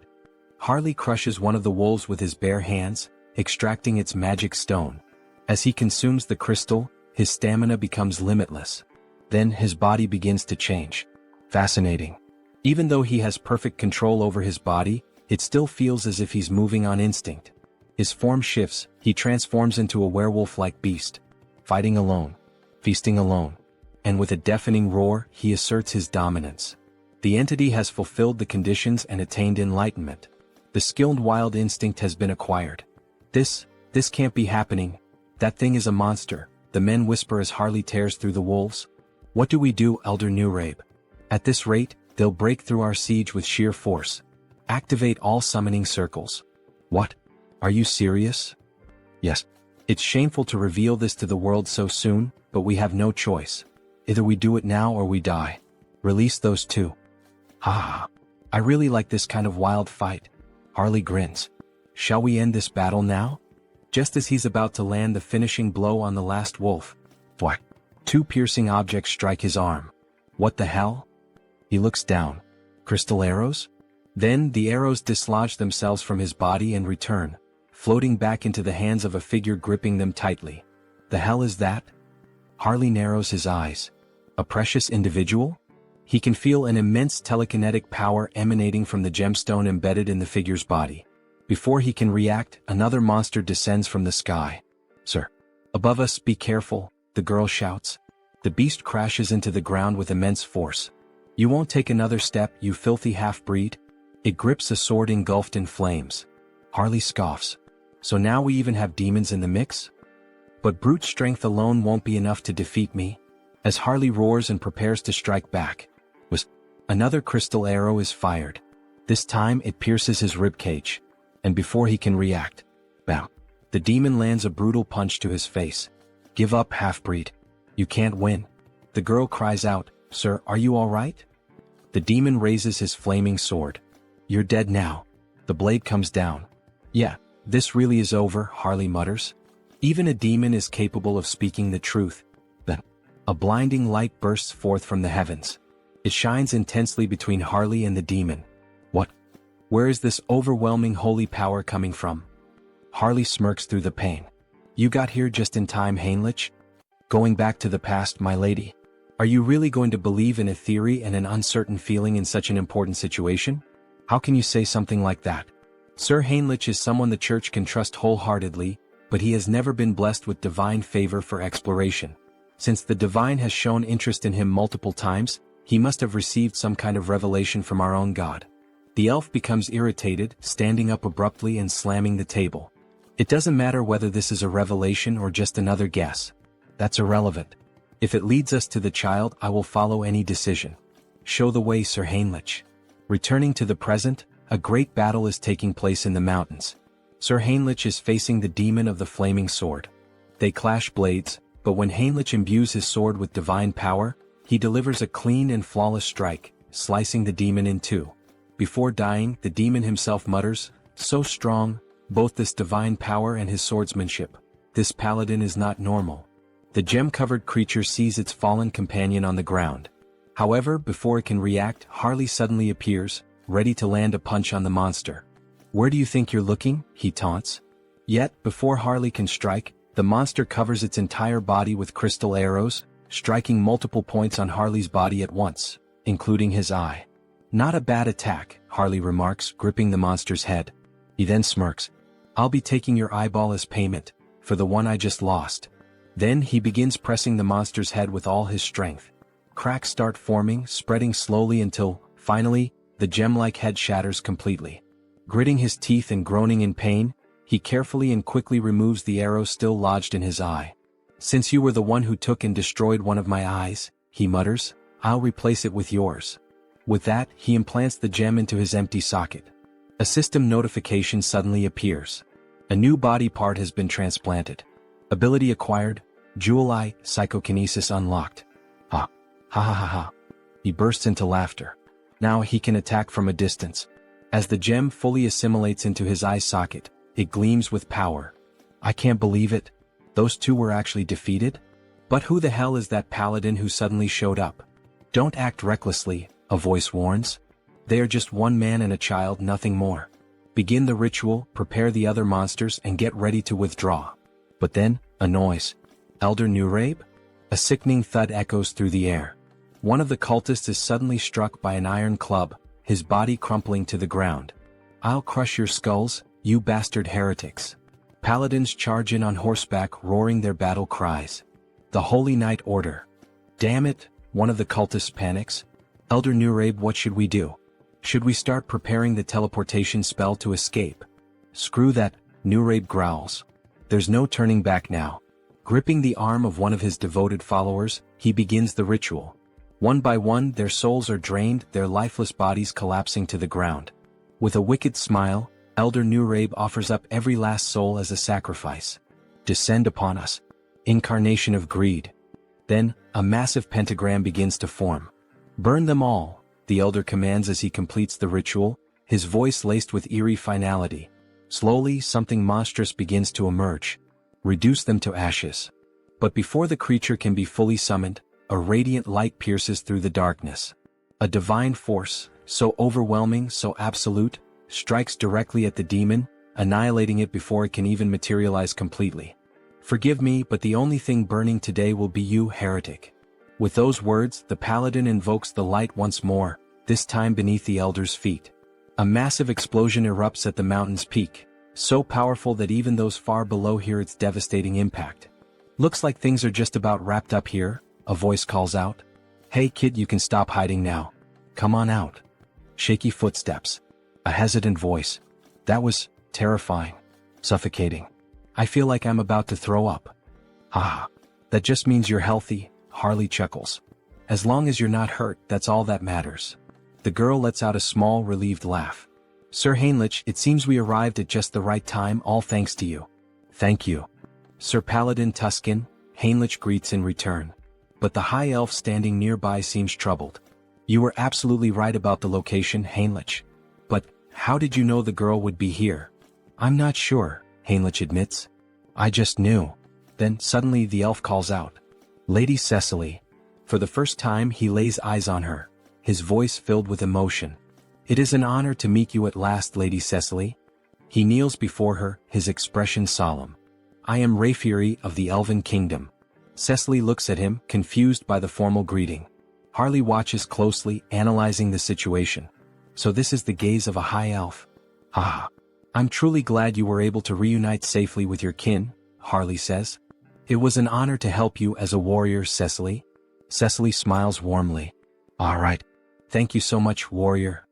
Harley crushes one of the wolves with his bare hands, extracting its magic stone. As he consumes the crystal, his stamina becomes limitless. Then his body begins to change. Fascinating. Even though he has perfect control over his body, it still feels as if he's moving on instinct. His form shifts, he transforms into a werewolf-like beast. Fighting alone. Feasting alone. And with a deafening roar, he asserts his dominance. The entity has fulfilled the conditions and attained enlightenment. The skilled wild instinct has been acquired. This can't be happening. That thing is a monster, the men whisper as Harley tears through the wolves. What do we do, Elder Newrabe? At this rate, they'll break through our siege with sheer force. Activate all summoning circles. What? Are you serious? Yes. It's shameful to reveal this to the world so soon, but we have no choice. Either we do it now or we die. Release those two. Ha! I really like this kind of wild fight. Harley grins. Shall we end this battle now? Just as he's about to land the finishing blow on the last wolf. What? Two piercing objects strike his arm. What the hell? He looks down. Crystal arrows? Then the arrows dislodge themselves from his body and return, floating back into the hands of a figure gripping them tightly. The hell is that? Harley narrows his eyes. A precious individual? He can feel an immense telekinetic power emanating from the gemstone embedded in the figure's body. Before he can react, another monster descends from the sky. Sir. Above us, be careful, the girl shouts. The beast crashes into the ground with immense force. You won't take another step, you filthy half-breed? It grips a sword engulfed in flames. Harley scoffs. So now we even have demons in the mix? But brute strength alone won't be enough to defeat me. As Harley roars and prepares to strike back, another crystal arrow is fired. This time it pierces his ribcage. And before he can react, bam, the demon lands a brutal punch to his face. Give up, half-breed. You can't win. The girl cries out, Sir, are you all right? The demon raises his flaming sword. You're dead now. The blade comes down. Yeah, this really is over, Harley mutters. Even a demon is capable of speaking the truth. Then, a blinding light bursts forth from the heavens. It shines intensely between Harley and the demon. What? Where is this overwhelming holy power coming from? Harley smirks through the pain. You got here just in time, Heinrich. Going back to the past, my lady. Are you really going to believe in a theory and an uncertain feeling in such an important situation? How can you say something like that? Sir Heinrich is someone the church can trust wholeheartedly, but he has never been blessed with divine favor for exploration. Since the divine has shown interest in him multiple times, he must have received some kind of revelation from our own God. The elf becomes irritated, standing up abruptly and slamming the table. It doesn't matter whether this is a revelation or just another guess. That's irrelevant. If it leads us to the child, I will follow any decision. Show the way, Sir Heinrich. Returning to the present, a great battle is taking place in the mountains. Sir Heinrich is facing the demon of the flaming sword. They clash blades, but when Heinrich imbues his sword with divine power, he delivers a clean and flawless strike, slicing the demon in two. Before dying, the demon himself mutters, so strong, both this divine power and his swordsmanship. This paladin is not normal. The gem-covered creature sees its fallen companion on the ground. However, before it can react, Harley suddenly appears, ready to land a punch on the monster. "Where do you think you're looking?" he taunts. Yet, before Harley can strike, the monster covers its entire body with crystal arrows, striking multiple points on Harley's body at once, including his eye. "Not a bad attack," Harley remarks, gripping the monster's head. He then smirks. "I'll be taking your eyeball as payment, for the one I just lost." Then he begins pressing the monster's head with all his strength. Cracks start forming, spreading slowly until, finally, the gem-like head shatters completely. Gritting his teeth and groaning in pain, he carefully and quickly removes the arrow still lodged in his eye. "Since you were the one who took and destroyed one of my eyes," he mutters, "I'll replace it with yours." With that, he implants the gem into his empty socket. A system notification suddenly appears. A new body part has been transplanted. Ability acquired, Jewel Eye, Psychokinesis unlocked. Ha. Ha ha ha ha. He bursts into laughter. Now he can attack from a distance. As the gem fully assimilates into his eye socket, it gleams with power. "I can't believe it. Those two were actually defeated? But who the hell is that paladin who suddenly showed up?" "Don't act recklessly," a voice warns. "They are just one man and a child, nothing more. Begin the ritual, prepare the other monsters, and get ready to withdraw." But then, a noise. "Elder Nurabe?" A sickening thud echoes through the air. One of the cultists is suddenly struck by an iron club, his body crumpling to the ground. "I'll crush your skulls, you bastard heretics." Paladins charge in on horseback, roaring their battle cries. "The Holy Knight Order." "Damn it," one of the cultists panics. "Elder Nurabe, what should we do? Should we start preparing the teleportation spell to escape?" "Screw that," Nurabe growls. "There's no turning back now." Gripping the arm of one of his devoted followers, he begins the ritual. One by one, their souls are drained, their lifeless bodies collapsing to the ground. With a wicked smile, Elder Nurabe offers up every last soul as a sacrifice. "Descend upon us. Incarnation of greed." Then, a massive pentagram begins to form. "Burn them all," the elder commands as he completes the ritual, his voice laced with eerie finality. Slowly, something monstrous begins to emerge. "Reduce them to ashes." But before the creature can be fully summoned, a radiant light pierces through the darkness. A divine force, so overwhelming, so absolute, strikes directly at the demon, annihilating it before it can even materialize completely. "Forgive me, but the only thing burning today will be you, heretic." With those words, the paladin invokes the light once more, this time beneath the elder's feet. A massive explosion erupts at the mountain's peak, so powerful that even those far below hear its devastating impact. "Looks like things are just about wrapped up here," a voice calls out. "Hey kid, you can stop hiding now. Come on out." Shaky footsteps. A hesitant voice. "That was terrifying. Suffocating. I feel like I'm about to throw up." "Haha. That just means you're healthy," Harley chuckles. "As long as you're not hurt, that's all that matters." The girl lets out a small, relieved laugh. "Sir Heinrich, it seems we arrived at just the right time, all thanks to you." "Thank you." Sir Paladin Tuscan, Heinrich greets in return. But the high elf standing nearby seems troubled. "You were absolutely right about the location, Heinrich. But, how did you know the girl would be here?" "I'm not sure," Heinrich admits. "I just knew." Then, suddenly the elf calls out. "Lady Cecily." For the first time he lays eyes on her, his voice filled with emotion. "It is an honor to meet you at last, Lady Cecily." He kneels before her, his expression solemn. "I am Rayfury of the Elven Kingdom." Cecily looks at him, confused by the formal greeting. Harley watches closely, analyzing the situation. So this is the gaze of a high elf. "Ah. I'm truly glad you were able to reunite safely with your kin," Harley says. "It was an honor to help you as a warrior, Cecily." Cecily smiles warmly. "All right. Thank you so much, warrior."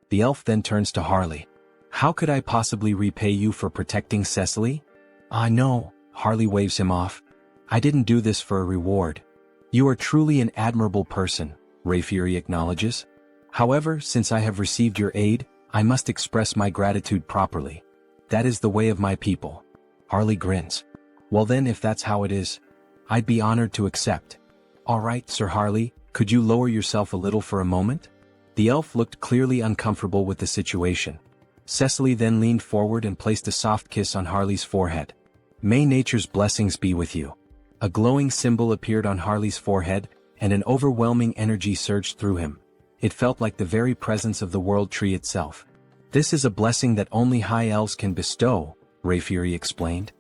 The elf then turns to Harley. "How could I possibly repay you for protecting Cecily?" "Ah no," Harley waves him off. "I didn't do this for a reward." "You are truly an admirable person," Rayfury acknowledges. "However, since I have received your aid, I must express my gratitude properly. That is the way of my people." Harley grins. "Well then, if that's how it is, I'd be honored to accept." "All right, Sir Harley, could you lower yourself a little for a moment?" The elf looked clearly uncomfortable with the situation. Cecily then leaned forward and placed a soft kiss on Harley's forehead. "May nature's blessings be with you." A glowing symbol appeared on Harley's forehead, and an overwhelming energy surged through him. It felt like the very presence of the world tree itself. "This is a blessing that only high elves can bestow," Rayfury explained.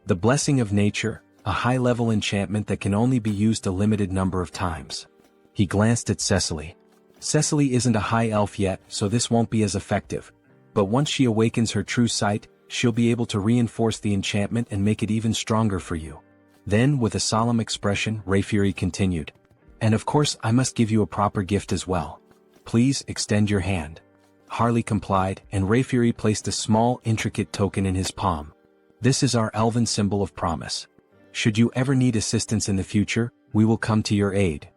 "The blessing of nature, a high-level enchantment that can only be used a limited number of times." He glanced at Cecily. "Cecily isn't a high elf yet, so this won't be as effective. But once she awakens her true sight, she'll be able to reinforce the enchantment and make it even stronger for you." Then, with a solemn expression, Rayfury continued, "And of course I must give you a proper gift as well. Please extend your hand." Harley complied, and Rayfury placed a small, intricate token in his palm. "This is our elven symbol of promise. Should you ever need assistance in the future, we will come to your aid."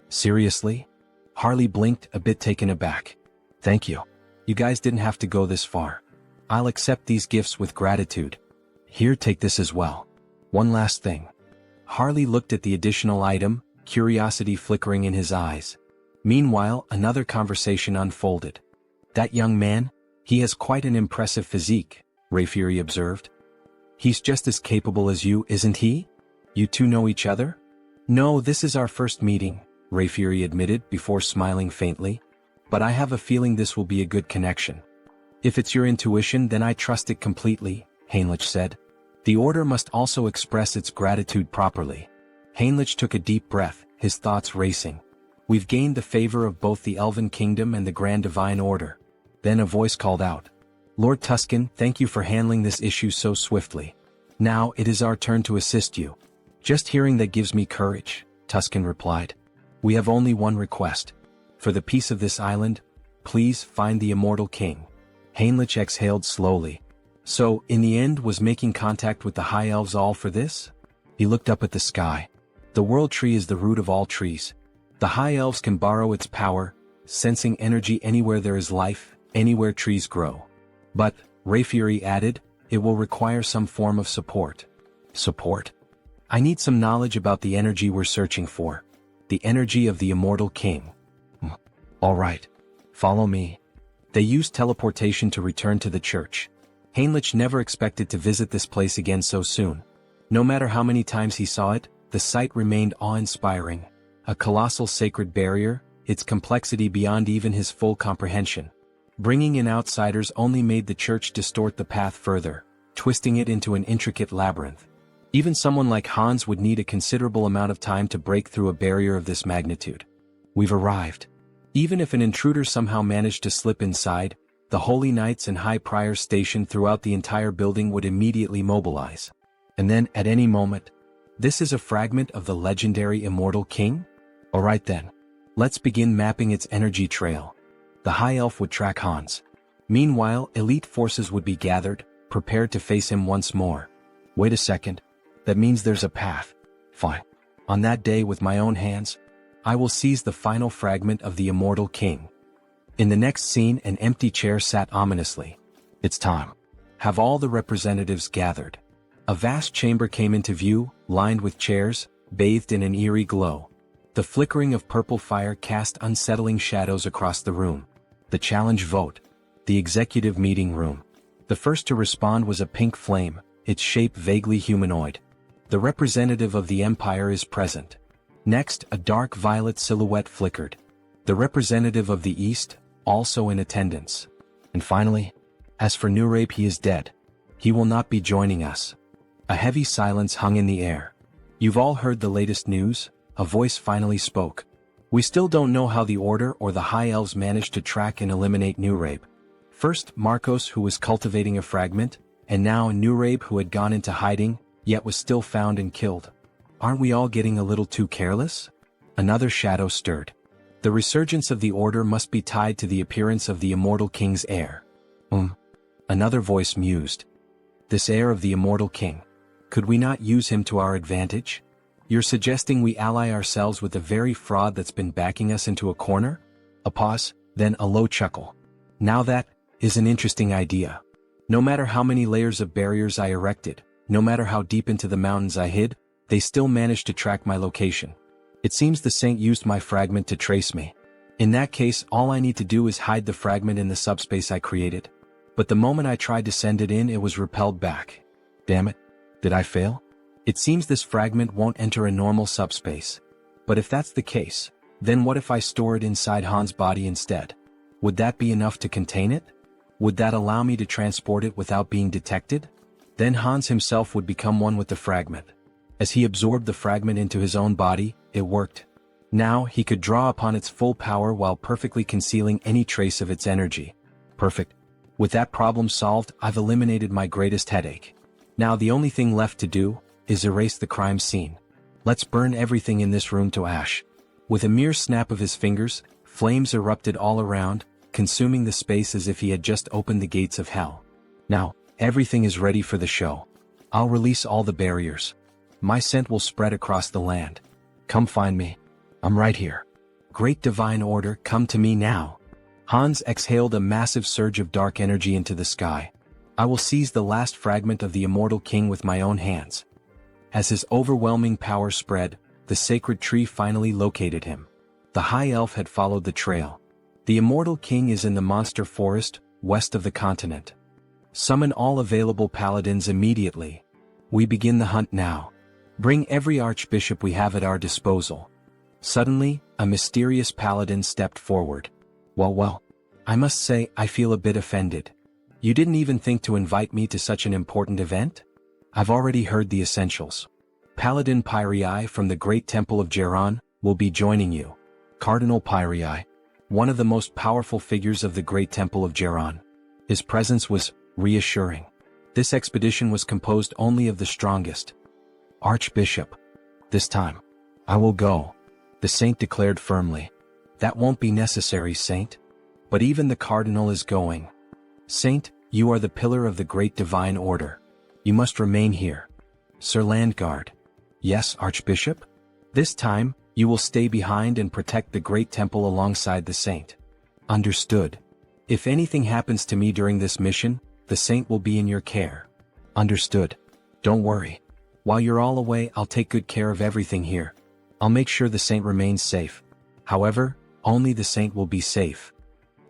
"Seriously?" Harley blinked, a bit taken aback. "Thank you. You guys didn't have to go this far. I'll accept these gifts with gratitude. Here, take this as well. One last thing." Harley looked at the additional item, curiosity flickering in his eyes. Meanwhile, another conversation unfolded. "That young man? He has quite an impressive physique," Rayfury observed. "He's just as capable as you, isn't he? You two know each other?" "No, this is our first meeting," Rayfury admitted before smiling faintly. "But I have a feeling this will be a good connection." "If it's your intuition, then I trust it completely," Heinrich said. "The order must also express its gratitude properly." Heinrich took a deep breath, his thoughts racing. "We've gained the favor of both the Elven Kingdom and the Grand Divine Order." Then a voice called out, "Lord Tuscan, thank you for handling this issue so swiftly. Now it is our turn to assist you." "Just hearing that gives me courage," Tuscan replied. "We have only one request. For the peace of this island, please find the Immortal King." Heinrich exhaled slowly. So, in the end, was making contact with the High Elves all for this? He looked up at the sky. The World Tree is the root of all trees. The High Elves can borrow its power, sensing energy anywhere there is life, anywhere trees grow. But, Rayfury added, it will require some form of support. Support? I need some knowledge about the energy we're searching for. The energy of the Immortal King. All right. Follow me. They used teleportation to return to the church. Heinrich never expected to visit this place again so soon. No matter how many times he saw it, the sight remained awe-inspiring. A colossal sacred barrier, its complexity beyond even his full comprehension. Bringing in outsiders only made the church distort the path further, twisting it into an intricate labyrinth. Even someone like Hans would need a considerable amount of time to break through a barrier of this magnitude. We've arrived. Even if an intruder somehow managed to slip inside, the holy knights and high priors stationed throughout the entire building would immediately mobilize. And then, at any moment, this is a fragment of the legendary Immortal King? Alright then. Let's begin mapping its energy trail. The High Elf would track Hans. Meanwhile, elite forces would be gathered, prepared to face him once more. Wait a second. That means there's a path. Fine. On that day, with my own hands, I will seize the final fragment of the Immortal King. In the next scene, an empty chair sat ominously. It's time. Have all the representatives gathered. A vast chamber came into view, lined with chairs, bathed in an eerie glow. The flickering of purple fire cast unsettling shadows across the room. The challenge vote. The executive meeting room. The first to respond was a pink flame, its shape vaguely humanoid. The representative of the Empire is present. Next, a dark violet silhouette flickered. The representative of the East, also in attendance. And finally, as for Nurabe, he is dead. He will not be joining us. A heavy silence hung in the air. You've all heard the latest news? A voice finally spoke. We still don't know how the Order or the High Elves managed to track and eliminate Nurabe. First, Marcos, who was cultivating a fragment, and now Nurabe, who had gone into hiding, yet was still found and killed. Aren't we all getting a little too careless? Another shadow stirred. The resurgence of the Order must be tied to the appearance of the Immortal King's heir. Another voice mused. This heir of the Immortal King. Could we not use him to our advantage? You're suggesting we ally ourselves with the very fraud that's been backing us into a corner? A pause, then a low chuckle. Now that is an interesting idea. No matter how many layers of barriers I erected, no matter how deep into the mountains I hid, they still managed to track my location. It seems the Saint used my fragment to trace me. In that case, all I need to do is hide the fragment in the subspace I created. But the moment I tried to send it in, it was repelled back. Damn it. Did I fail? It seems this fragment won't enter a normal subspace. But if that's the case, then what if I store it inside Han's body instead? Would that be enough to contain it? Would that allow me to transport it without being detected? Then Hans himself would become one with the fragment. As he absorbed the fragment into his own body, it worked. Now he could draw upon its full power while perfectly concealing any trace of its energy. Perfect. With that problem solved, I've eliminated my greatest headache. Now the only thing left to do is erase the crime scene. Let's burn everything in this room to ash. With a mere snap of his fingers, flames erupted all around, consuming the space as if he had just opened the gates of hell. Now, everything is ready for the show. I'll release all the barriers. My scent will spread across the land. Come find me. I'm right here. Great divine order, come to me now. Hans exhaled a massive surge of dark energy into the sky. I will seize the last fragment of the immortal king with my own hands. As his overwhelming power spread, the sacred tree finally located him. The high elf had followed the trail. The immortal king is in the monster forest, west of the continent. Summon all available paladins immediately. We begin the hunt now. Bring every archbishop we have at our disposal. Suddenly, a mysterious paladin stepped forward. Well, I must say I feel a bit offended. You didn't even think to invite me to such an important event? I've already heard the essentials. Paladin Pyrii from the Great Temple of Geron will be joining you. Cardinal Pyrii, one of the most powerful figures of the Great Temple of Geron. His presence was reassuring. This expedition was composed only of the strongest. Archbishop. This time, I will go, the saint declared firmly. That won't be necessary, saint. But even the cardinal is going. Saint, you are the pillar of the great divine order. You must remain here. Sir Landguard. Yes, Archbishop? This time, you will stay behind and protect the great temple alongside the saint. Understood. If anything happens to me during this mission, the saint will be in your care. Understood. Don't worry. While you're all away, I'll take good care of everything here. I'll make sure the saint remains safe. However, only the saint will be safe.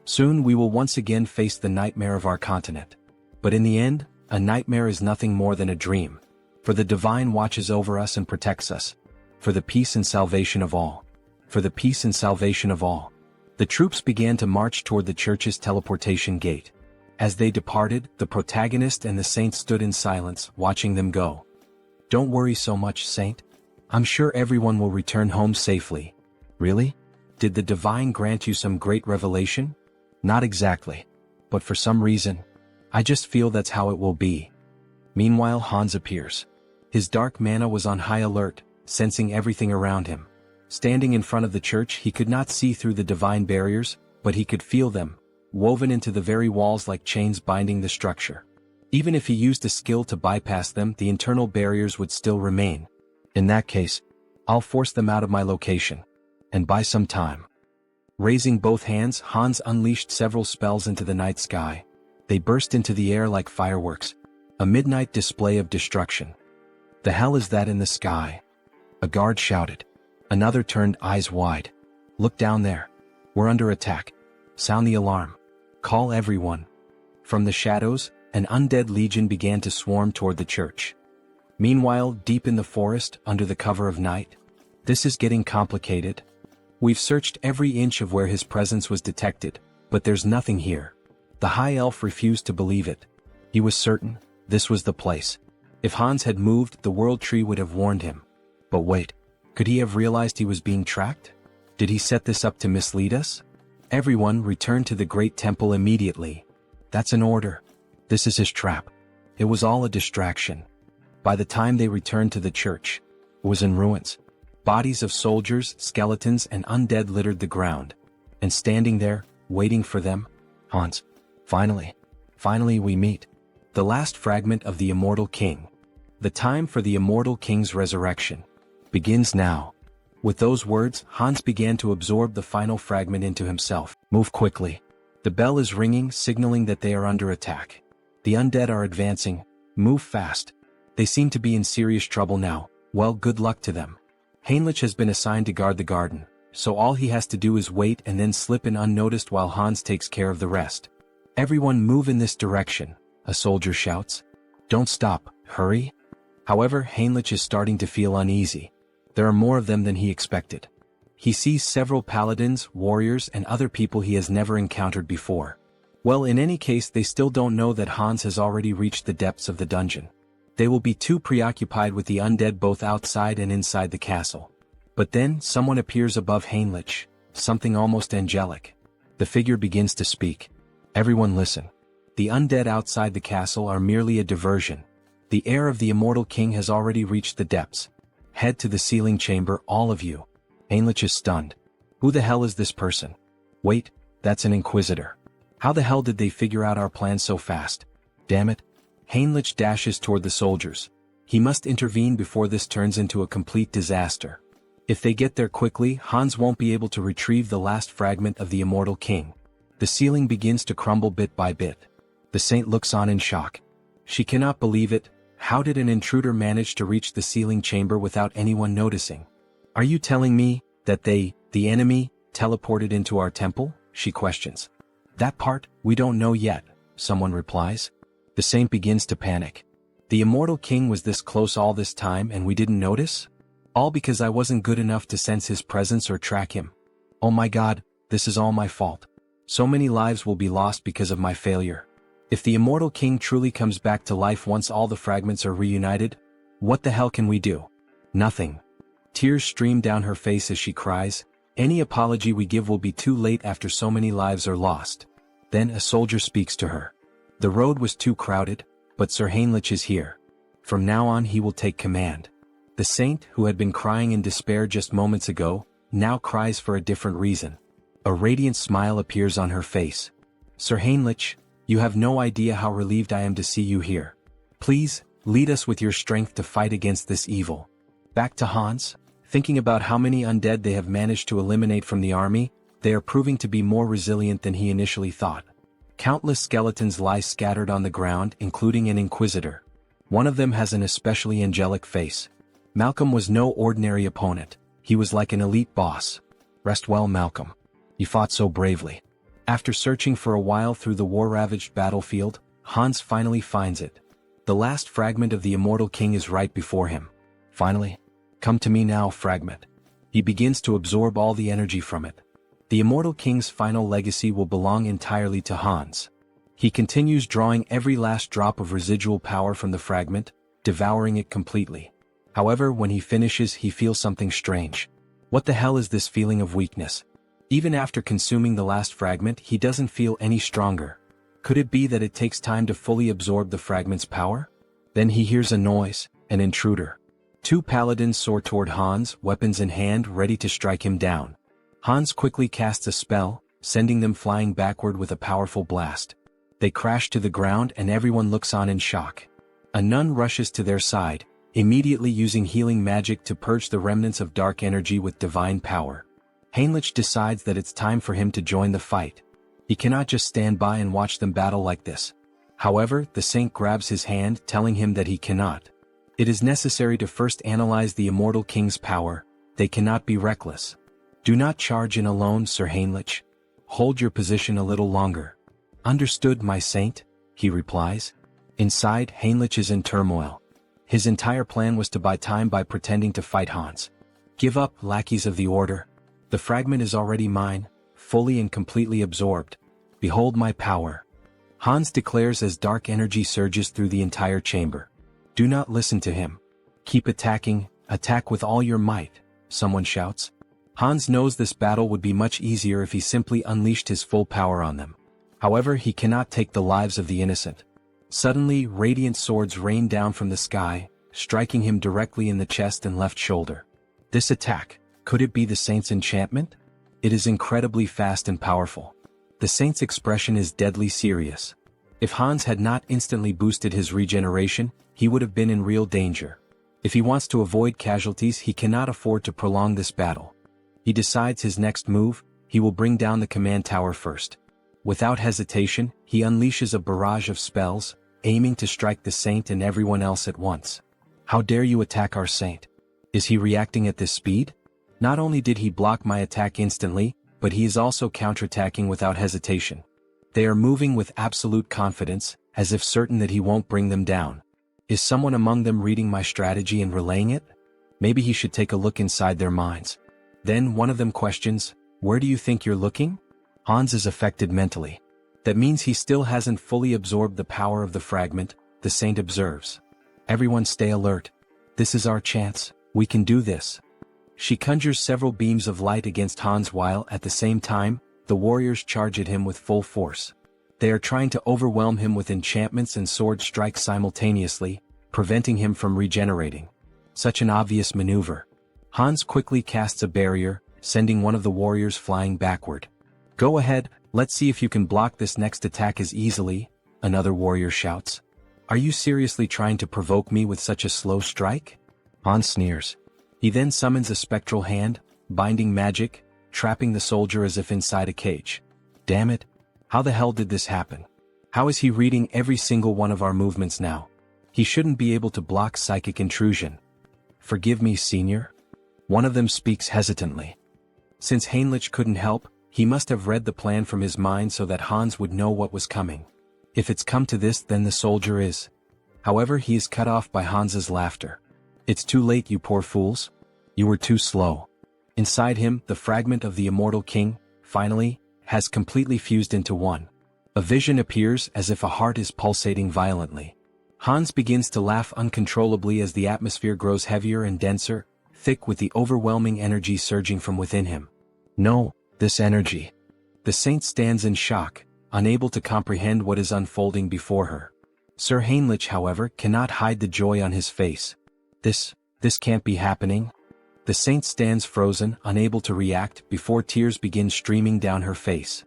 Soon we will once again face the nightmare of our continent. But in the end, a nightmare is nothing more than a dream. For the divine watches over us and protects us. For the peace and salvation of all. For the peace and salvation of all. The troops began to march toward the church's teleportation gate. As they departed, the protagonist and the saint stood in silence, watching them go. Don't worry so much, saint. I'm sure everyone will return home safely. Really? Did the divine grant you some great revelation? Not exactly. But for some reason, I just feel that's how it will be. Meanwhile, Hans appears. His dark mana was on high alert, sensing everything around him. Standing in front of the church, he could not see through the divine barriers, but he could feel them, woven into the very walls like chains binding the structure. Even if he used a skill to bypass them, the internal barriers would still remain. In that case, I'll force them out of my location. And buy some time. Raising both hands, Hans unleashed several spells into the night sky. They burst into the air like fireworks, a midnight display of destruction. The hell is that in the sky? A guard shouted. Another turned eyes wide. Look down there. We're under attack. Sound the alarm. Call everyone. From the shadows, an undead legion began to swarm toward the church. Meanwhile, deep in the forest, under the cover of night, this is getting complicated. We've searched every inch of where his presence was detected, but there's nothing here. The high elf refused to believe it. He was certain this was the place. If Hans had moved, the world tree would have warned him. But wait, could he have realized he was being tracked? Did he set this up to mislead us? Everyone returned to the great temple immediately. That's an order. This is his trap. It was all a distraction. By the time they returned to the church, it was in ruins. Bodies of soldiers, skeletons, and undead littered the ground. And standing there, waiting for them, Hans. Finally we meet. The last fragment of the immortal king. The time for the immortal king's resurrection begins now. With those words, Hans began to absorb the final fragment into himself. Move quickly. The bell is ringing, signaling that they are under attack. The undead are advancing. Move fast. They seem to be in serious trouble now. Well, good luck to them. Heinrich has been assigned to guard the garden, so all he has to do is wait and then slip in unnoticed while Hans takes care of the rest. Everyone move in this direction, a soldier shouts. Don't stop, hurry. However, Heinrich is starting to feel uneasy. There are more of them than he expected. He sees several paladins, warriors, and other people he has never encountered before. Well, in any case, they still don't know that Hans has already reached the depths of the dungeon. They will be too preoccupied with the undead both outside and inside the castle. But then, someone appears above Heinrich, something almost angelic. The figure begins to speak. Everyone listen. The undead outside the castle are merely a diversion. The heir of the immortal king has already reached the depths. Head to the sealing chamber, all of you. Heinrich is stunned. Who the hell is this person? Wait, that's an inquisitor. How the hell did they figure out our plan so fast? Damn it. Heinrich dashes toward the soldiers. He must intervene before this turns into a complete disaster. If they get there quickly, Hans won't be able to retrieve the last fragment of the immortal king. The ceiling begins to crumble bit by bit. The saint looks on in shock. She cannot believe it. How did an intruder manage to reach the sealing chamber without anyone noticing? Are you telling me that they, the enemy, teleported into our temple? She questions. That part, we don't know yet, someone replies. The saint begins to panic. The immortal king was this close all this time and we didn't notice? All because I wasn't good enough to sense his presence or track him. Oh my god, this is all my fault. So many lives will be lost because of my failure. If the immortal king truly comes back to life once all the fragments are reunited, what the hell can we do? Nothing. Tears stream down her face as she cries. Any apology we give will be too late after so many lives are lost. Then a soldier speaks to her. The road was too crowded, but Sir Heinrich is here. From now on he will take command. The saint, who had been crying in despair just moments ago, now cries for a different reason. A radiant smile appears on her face. Sir Heinrich, you have no idea how relieved I am to see you here. Please, lead us with your strength to fight against this evil. Back to Hans. Thinking about how many undead they have managed to eliminate from the army, they are proving to be more resilient than he initially thought. Countless skeletons lie scattered on the ground, including an inquisitor. One of them has an especially angelic face. Malcolm was no ordinary opponent. He was like an elite boss. Rest well, Malcolm. You fought so bravely. After searching for a while through the war-ravaged battlefield, Hans finally finds it. The last fragment of the immortal king is right before him. Finally. Come to me now, fragment. He begins to absorb all the energy from it. The immortal king's final legacy will belong entirely to Hans. He continues drawing every last drop of residual power from the fragment, devouring it completely. However, when he finishes, he feels something strange. What the hell is this feeling of weakness? Even after consuming the last fragment, he doesn't feel any stronger. Could it be that it takes time to fully absorb the fragment's power? Then he hears a noise, an intruder. Two paladins soar toward Hans, weapons in hand, ready to strike him down. Hans quickly casts a spell, sending them flying backward with a powerful blast. They crash to the ground and everyone looks on in shock. A nun rushes to their side, immediately using healing magic to purge the remnants of dark energy with divine power. Heinrich decides that it's time for him to join the fight. He cannot just stand by and watch them battle like this. However, the saint grabs his hand, telling him that he cannot. It is necessary to first analyze the immortal king's power. They cannot be reckless. Do not charge in alone, Sir Heinrich. Hold your position a little longer. Understood, my saint, he replies. Inside, Heinrich is in turmoil. His entire plan was to buy time by pretending to fight Hans. Give up, lackeys of the order. The fragment is already mine, fully and completely absorbed. Behold my power. Hans declares as dark energy surges through the entire chamber. Do not listen to him. Keep attacking, attack with all your might, someone shouts. Hans knows this battle would be much easier if he simply unleashed his full power on them. However, he cannot take the lives of the innocent. Suddenly, radiant swords rain down from the sky, striking him directly in the chest and left shoulder. This attack, could it be the saint's enchantment? It is incredibly fast and powerful. The saint's expression is deadly serious. If Hans had not instantly boosted his regeneration, he would have been in real danger. If he wants to avoid casualties, he cannot afford to prolong this battle. He decides his next move, he will bring down the command tower first. Without hesitation, he unleashes a barrage of spells, aiming to strike the saint and everyone else at once. How dare you attack our saint? Is he reacting at this speed? Not only did he block my attack instantly, but he is also counterattacking without hesitation. They are moving with absolute confidence, as if certain that he won't bring them down. Is someone among them reading my strategy and relaying it? Maybe he should take a look inside their minds. Then one of them questions, "Where do you think you're looking?" Hans is affected mentally. That means he still hasn't fully absorbed the power of the fragment, the saint observes. "Everyone stay alert. This is our chance, we can do this." She conjures several beams of light against Hans while, at the same time, the warriors charge at him with full force. They are trying to overwhelm him with enchantments and sword strikes simultaneously, preventing him from regenerating. Such an obvious maneuver. Hans quickly casts a barrier, sending one of the warriors flying backward. "Go ahead, let's see if you can block this next attack as easily," another warrior shouts. "Are you seriously trying to provoke me with such a slow strike?" Hans sneers. He then summons a spectral hand, binding magic, trapping the soldier as if inside a cage. Damn it! How the hell did this happen? How is he reading every single one of our movements now? He shouldn't be able to block psychic intrusion. "Forgive me, senior?" One of them speaks hesitantly. Since Heinrich couldn't help, he must have read the plan from his mind so that Hans would know what was coming. If it's come to this, then the soldier is. However, he is cut off by Hans's laughter. "It's too late, you poor fools. You were too slow." Inside him, the fragment of the immortal king, finally, has completely fused into one. A vision appears as if a heart is pulsating violently. Hans begins to laugh uncontrollably as the atmosphere grows heavier and denser, thick with the overwhelming energy surging from within him. No, this energy. The saint stands in shock, unable to comprehend what is unfolding before her. Sir Heinrich, however, cannot hide the joy on his face. This can't be happening. The saint stands frozen, unable to react, before tears begin streaming down her face.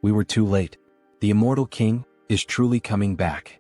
We were too late. The immortal king is truly coming back.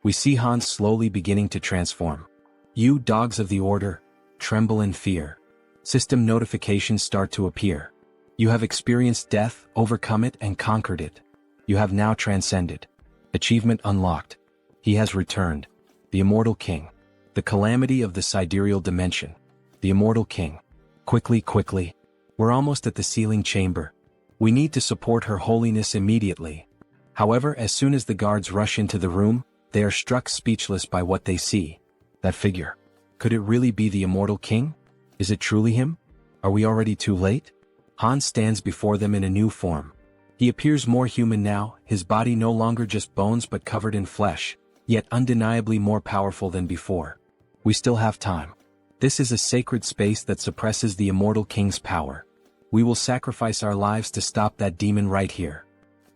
We see Hans slowly beginning to transform. You dogs of the order, tremble in fear. System notifications start to appear. You have experienced death, overcome it and conquered it. You have now transcended. Achievement unlocked. He has returned. The immortal king. The calamity of the sidereal dimension. The immortal king. Quickly. We're almost at the sealing chamber. We need to support her holiness immediately. However, as soon as the guards rush into the room, they are struck speechless by what they see. That figure. Could it really be the immortal king? Is it truly him? Are we already too late? Hans stands before them in a new form. He appears more human now, his body no longer just bones but covered in flesh, yet undeniably more powerful than before. We still have time. This is a sacred space that suppresses the immortal king's power. We will sacrifice our lives to stop that demon right here.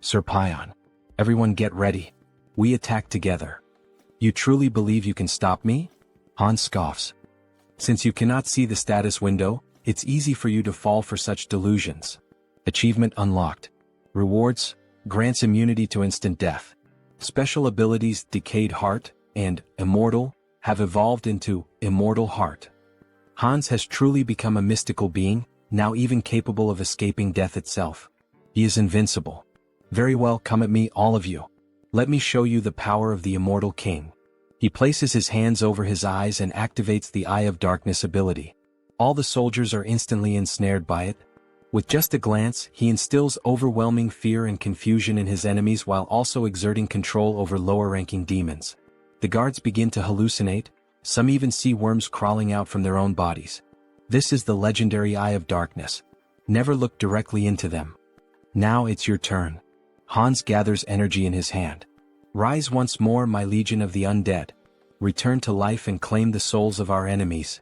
Sir Pion. Everyone get ready. We attack together. You truly believe you can stop me? Hans scoffs. Since you cannot see the status window, it's easy for you to fall for such delusions. Achievement unlocked. Rewards, grants immunity to instant death. Special abilities Decayed Heart and Immortal have evolved into Immortal Heart. Hans has truly become a mystical being, now even capable of escaping death itself. He is invincible. Very well, come at me, all of you. Let me show you the power of the immortal king. He places his hands over his eyes and activates the Eye of Darkness ability. All the soldiers are instantly ensnared by it. With just a glance, he instills overwhelming fear and confusion in his enemies while also exerting control over lower-ranking demons. The guards begin to hallucinate, some even see worms crawling out from their own bodies. This is the legendary Eye of Darkness. Never look directly into them. Now it's your turn. Hans gathers energy in his hand. Rise once more, my legion of the undead. Return to life and claim the souls of our enemies.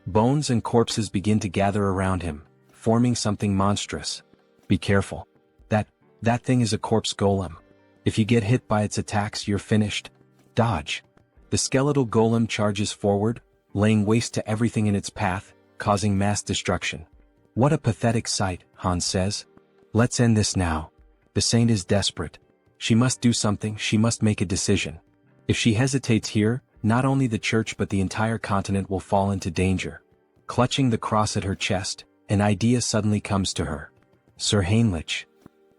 Bones and corpses begin to gather around him, forming something monstrous. Be careful. That thing is a corpse golem. If you get hit by its attacks, you're finished. Dodge. The skeletal golem charges forward, laying waste to everything in its path, causing mass destruction. What a pathetic sight, Hans says. Let's end this now. The saint is desperate. She must do something, she must make a decision. If she hesitates here, not only the church but the entire continent will fall into danger. Clutching the cross at her chest, an idea suddenly comes to her. Sir Heinrich.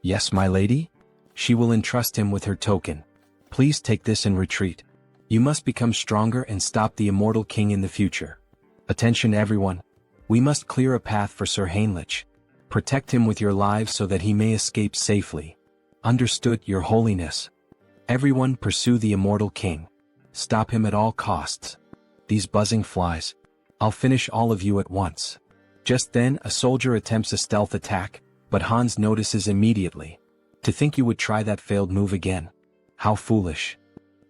Yes, my lady? She will entrust him with her token. Please take this and retreat. You must become stronger and stop the immortal king in the future. Attention everyone. We must clear a path for Sir Heinrich. Protect him with your lives so that he may escape safely. Understood, your holiness. Everyone pursue the immortal king. Stop him at all costs. These buzzing flies. I'll finish all of you at once. Just then, a soldier attempts a stealth attack, but Hans notices immediately. To think you would try that failed move again. How foolish.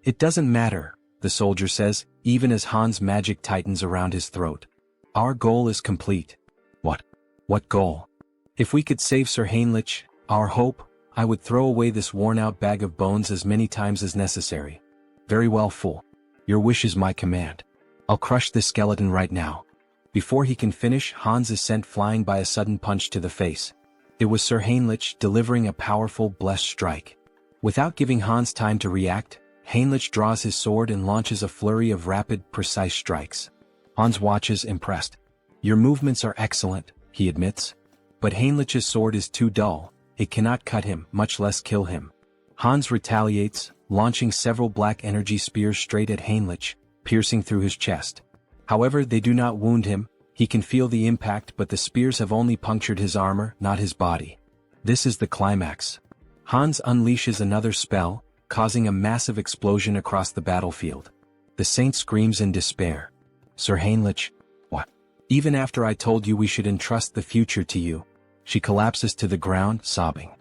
It doesn't matter, the soldier says, even as Hans' magic tightens around his throat. Our goal is complete. What? What goal? If we could save Sir Heinrich, our hope, I would throw away this worn-out bag of bones as many times as necessary. Very well, fool. Your wish is my command. I'll crush this skeleton right now. Before he can finish, Hans is sent flying by a sudden punch to the face. It was Sir Heinrich delivering a powerful, blessed strike. Without giving Hans time to react, Heinrich draws his sword and launches a flurry of rapid, precise strikes. Hans watches, impressed. Your movements are excellent, he admits. But Heinrich's sword is too dull, it cannot cut him, much less kill him. Hans retaliates, launching several black energy spears straight at Heinrich, piercing through his chest. However, they do not wound him, he can feel the impact, but the spears have only punctured his armor, not his body. This is the climax. Hans unleashes another spell, causing a massive explosion across the battlefield. The saint screams in despair. Sir Heinrich, what? Even after I told you we should entrust the future to you. She collapses to the ground, sobbing.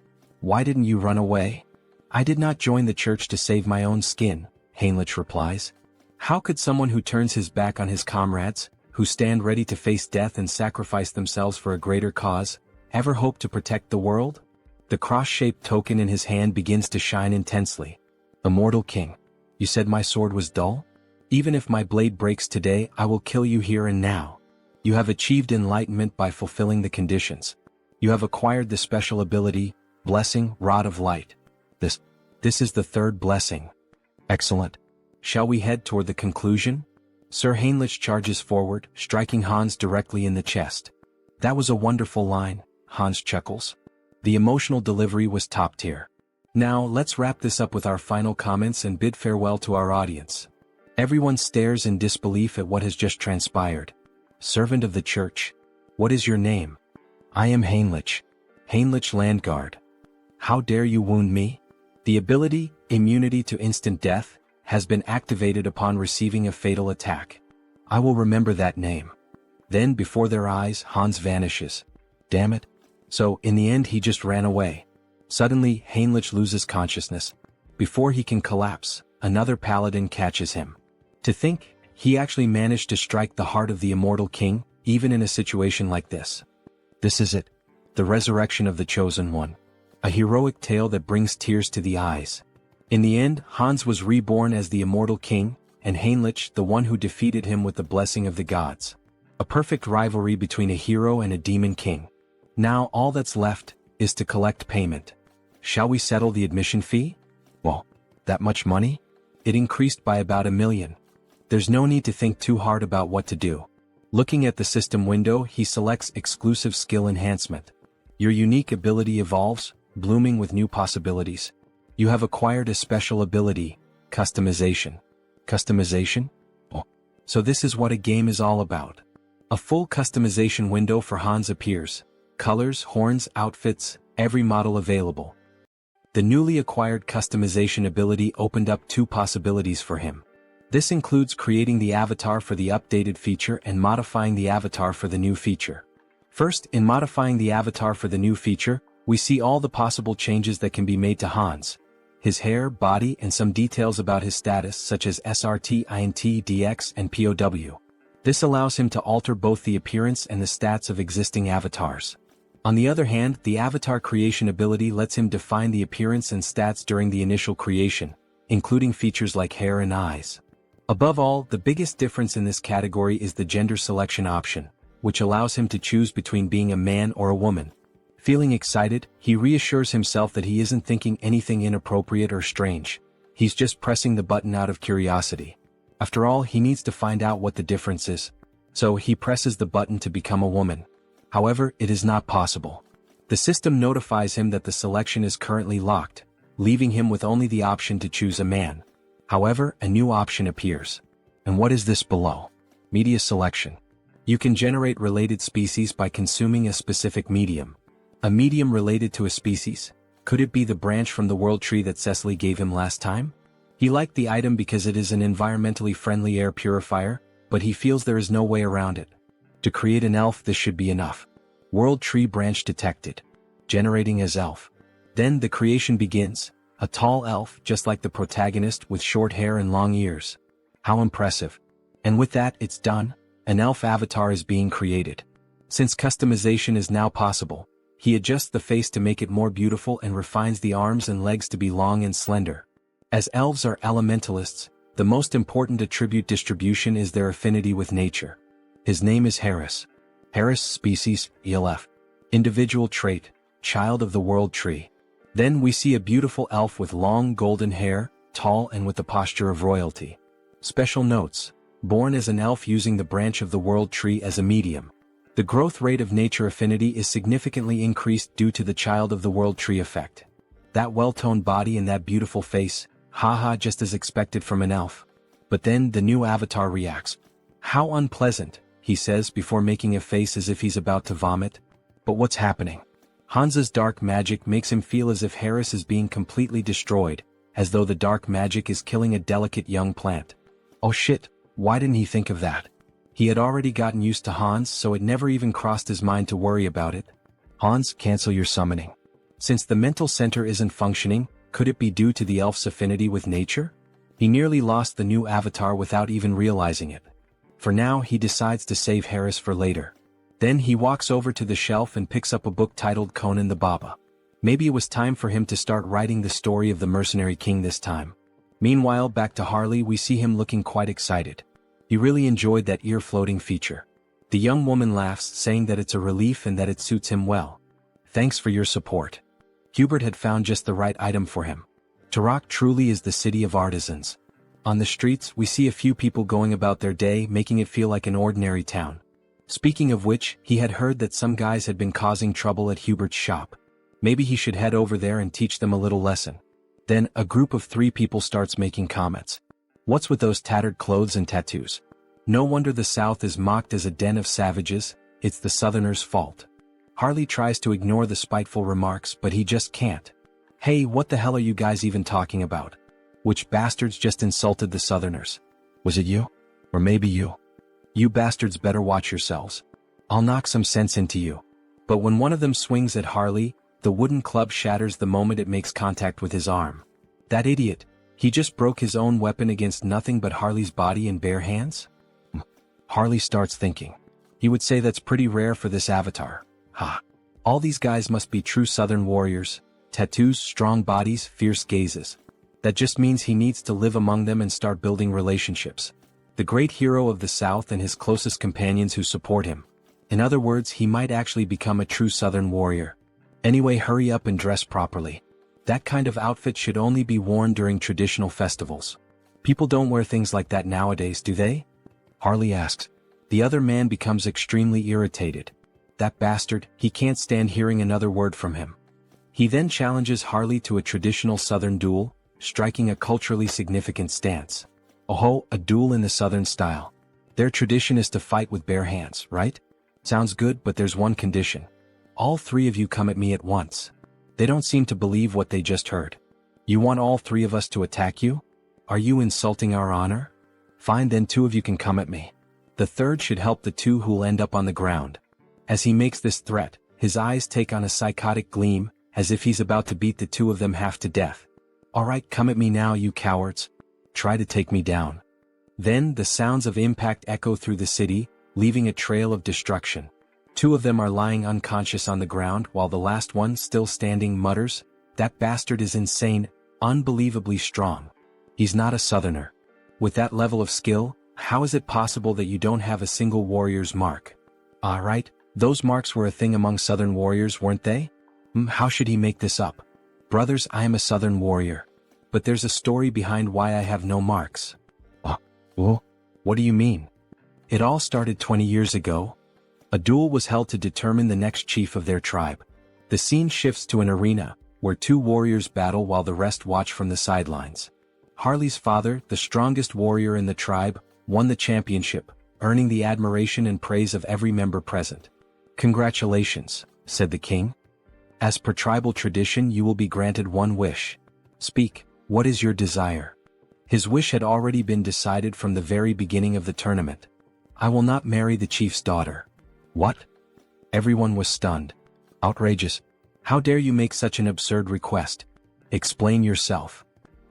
Why didn't you run away? I did not join the church to save my own skin, Heinrich replies. How could someone who turns his back on his comrades, who stand ready to face death and sacrifice themselves for a greater cause, ever hope to protect the world? The cross-shaped token in his hand begins to shine intensely. Immortal King, you said my sword was dull? Even if my blade breaks today, I will kill you here and now. You have achieved enlightenment by fulfilling the conditions. You have acquired the special ability, Blessing, Rod of Light. This is the third blessing. Excellent. Shall we head toward the conclusion? Sir Heinrich charges forward, striking Hans directly in the chest. That was a wonderful line, Hans chuckles. The emotional delivery was top tier. Now, let's wrap this up with our final comments and bid farewell to our audience. Everyone stares in disbelief at what has just transpired. Servant of the Church. What is your name? I am Heinrich. Heinrich Landguard. How dare you wound me? The ability, immunity to instant death, has been activated upon receiving a fatal attack. I will remember that name. Then, before their eyes, Hans vanishes. Damn it. So, in the end he just ran away. Suddenly, Heinrich loses consciousness. Before he can collapse, another paladin catches him. To think, he actually managed to strike the heart of the immortal king, even in a situation like this. This is it. The resurrection of the Chosen One. A heroic tale that brings tears to the eyes. In the end, Hans was reborn as the immortal king, and Heinrich the one who defeated him with the blessing of the gods. A perfect rivalry between a hero and a demon king. Now all that's left is to collect payment. Shall we settle the admission fee? Well, that much money? It increased by about 1 million. There's no need to think too hard about what to do. Looking at the system window, he selects exclusive skill enhancement. Your unique ability evolves, blooming with new possibilities. You have acquired a special ability, customization. Customization? Oh, so this is what a game is all about. A full customization window for Hans appears. Colors, horns, outfits, every model available. The newly acquired customization ability opened up 2 possibilities for him. This includes creating the avatar for the updated feature and modifying the avatar for the new feature. First, in modifying the avatar for the new feature, we see all the possible changes that can be made to Hans. His hair, body, and some details about his status such as SRT, INT, DX, and POW. This allows him to alter both the appearance and the stats of existing avatars. On the other hand, the avatar creation ability lets him define the appearance and stats during the initial creation, including features like hair and eyes. Above all, the biggest difference in this category is the gender selection option, which allows him to choose between being a man or a woman. Feeling excited, he reassures himself that he isn't thinking anything inappropriate or strange. He's just pressing the button out of curiosity. After all, he needs to find out what the difference is. So he presses the button to become a woman. However, it is not possible. The system notifies him that the selection is currently locked, leaving him with only the option to choose a man. However, a new option appears. And what is this below? Media selection. You can generate related species by consuming a specific medium. A medium related to a species? Could it be the branch from the world tree that Cecily gave him last time? He liked the item because it is an environmentally friendly air purifier, but he feels there is no way around it. To create an elf, this should be enough. World tree branch detected. Generating as elf. Then the creation begins. A tall elf, just like the protagonist, with short hair and long ears. How impressive. And with that, it's done. An elf avatar is being created. Since customization is now possible, he adjusts the face to make it more beautiful and refines the arms and legs to be long and slender. As elves are elementalists, the most important attribute distribution is their affinity with nature. His name is Harris. Harris species, ELF. Individual trait, child of the world tree. Then we see a beautiful elf with long golden hair, tall and with the posture of royalty. Special notes. Born as an elf using the branch of the world tree as a medium. The growth rate of nature affinity is significantly increased due to the child of the world tree effect. That well-toned body and that beautiful face, haha, just as expected from an elf. But then the new avatar reacts. How unpleasant, he says before making a face as if he's about to vomit. But what's happening? Hansa's dark magic makes him feel as if Harris is being completely destroyed, as though the dark magic is killing a delicate young plant. Oh shit, why didn't he think of that? He had already gotten used to Hans, so it never even crossed his mind to worry about it. Hans, cancel your summoning. Since the mental center isn't functioning, could it be due to the elf's affinity with nature? He nearly lost the new avatar without even realizing it. For now, he decides to save Harris for later. Then he walks over to the shelf and picks up a book titled Conan the Baba. Maybe it was time for him to start writing the story of the mercenary king this time. Meanwhile, back to Harley, we see him looking quite excited. He really enjoyed that ear-floating feature. The young woman laughs, saying that it's a relief and that it suits him well. Thanks for your support. Hubert had found just the right item for him. Turok truly is the city of artisans. On the streets, we see a few people going about their day, making it feel like an ordinary town. Speaking of which, he had heard that some guys had been causing trouble at Hubert's shop. Maybe he should head over there and teach them a little lesson. Then, a group of 3 people starts making comments. What's with those tattered clothes and tattoos? No wonder the South is mocked as a den of savages, it's the Southerners' fault. Harley tries to ignore the spiteful remarks, but he just can't. Hey, what the hell are you guys even talking about? Which bastards just insulted the Southerners? Was it you? Or maybe you? You bastards better watch yourselves. I'll knock some sense into you. But when one of them swings at Harley, the wooden club shatters the moment it makes contact with his arm. That idiot, he just broke his own weapon against nothing but Harley's body in bare hands? Harley starts thinking. He would say that's pretty rare for this avatar. Ha. All these guys must be true Southern warriors. Tattoos, strong bodies, fierce gazes. That just means he needs to live among them and start building relationships. The great hero of the South and his closest companions who support him. In other words, he might actually become a true Southern warrior. Anyway, hurry up and dress properly. That kind of outfit should only be worn during traditional festivals. People don't wear things like that nowadays, do they? Harley asks. The other man becomes extremely irritated. That bastard, he can't stand hearing another word from him. He then challenges Harley to a traditional Southern duel, striking a culturally significant stance. Oh, a duel in the Southern style. Their tradition is to fight with bare hands, right? Sounds good, but there's one condition. All 3 of you come at me at once. They don't seem to believe what they just heard. You want all 3 of us to attack you? Are you insulting our honor? Fine, then 2 of you can come at me. The third should help the 2 who'll end up on the ground. As he makes this threat, his eyes take on a psychotic gleam, as if he's about to beat the 2 of them half to death. Alright, come at me now, you cowards. Try to take me down. Then the sounds of impact echo through the city, leaving a trail of destruction. 2 of them are lying unconscious on the ground while the last one, still standing, mutters, "That bastard is insane, unbelievably strong. He's not a Southerner. With that level of skill, how is it possible that you don't have a single warrior's mark?" Right, those marks were a thing among Southern warriors, weren't they? How should he make this up? Brothers, I am a Southern warrior. But there's a story behind why I have no marks. What do you mean? It all started 20 years ago. A duel was held to determine the next chief of their tribe. The scene shifts to an arena, where 2 warriors battle while the rest watch from the sidelines. Harley's father, the strongest warrior in the tribe, won the championship, earning the admiration and praise of every member present. "Congratulations," said the king. "As per tribal tradition, you will be granted one wish. Speak, what is your desire?" His wish had already been decided from the very beginning of the tournament. I will not marry the chief's daughter. What? Everyone was stunned. Outrageous. How dare you make such an absurd request? Explain yourself.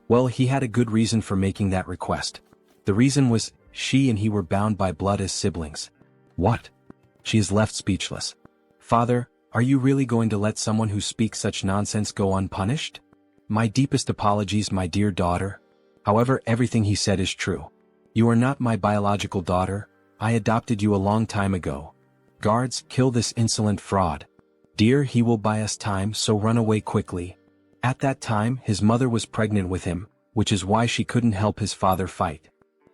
Well, he had a good reason for making that request. The reason was, she and he were bound by blood as siblings. What? She is left speechless. Father, are you really going to let someone who speaks such nonsense go unpunished? My deepest apologies, my dear daughter. However, everything he said is true. You are not my biological daughter. I adopted you a long time ago. Guards, kill this insolent fraud. Dear, he will buy us time, so run away quickly. At that time, his mother was pregnant with him, which is why she couldn't help his father fight.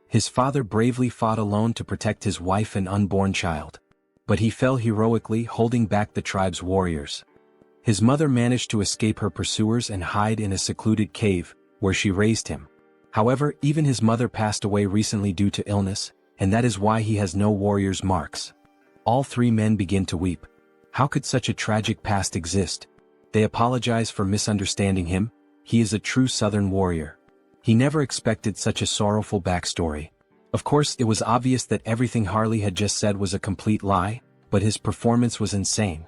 His father bravely fought alone to protect his wife and unborn child. But he fell heroically, holding back the tribe's warriors. His mother managed to escape her pursuers and hide in a secluded cave, where she raised him. However, even his mother passed away recently due to illness, and that is why he has no warrior's marks. All three men begin to weep. How could such a tragic past exist? They apologize for misunderstanding him. He is a true southern warrior. He never expected such a sorrowful backstory. Of course, it was obvious that everything Harley had just said was a complete lie, but his performance was insane.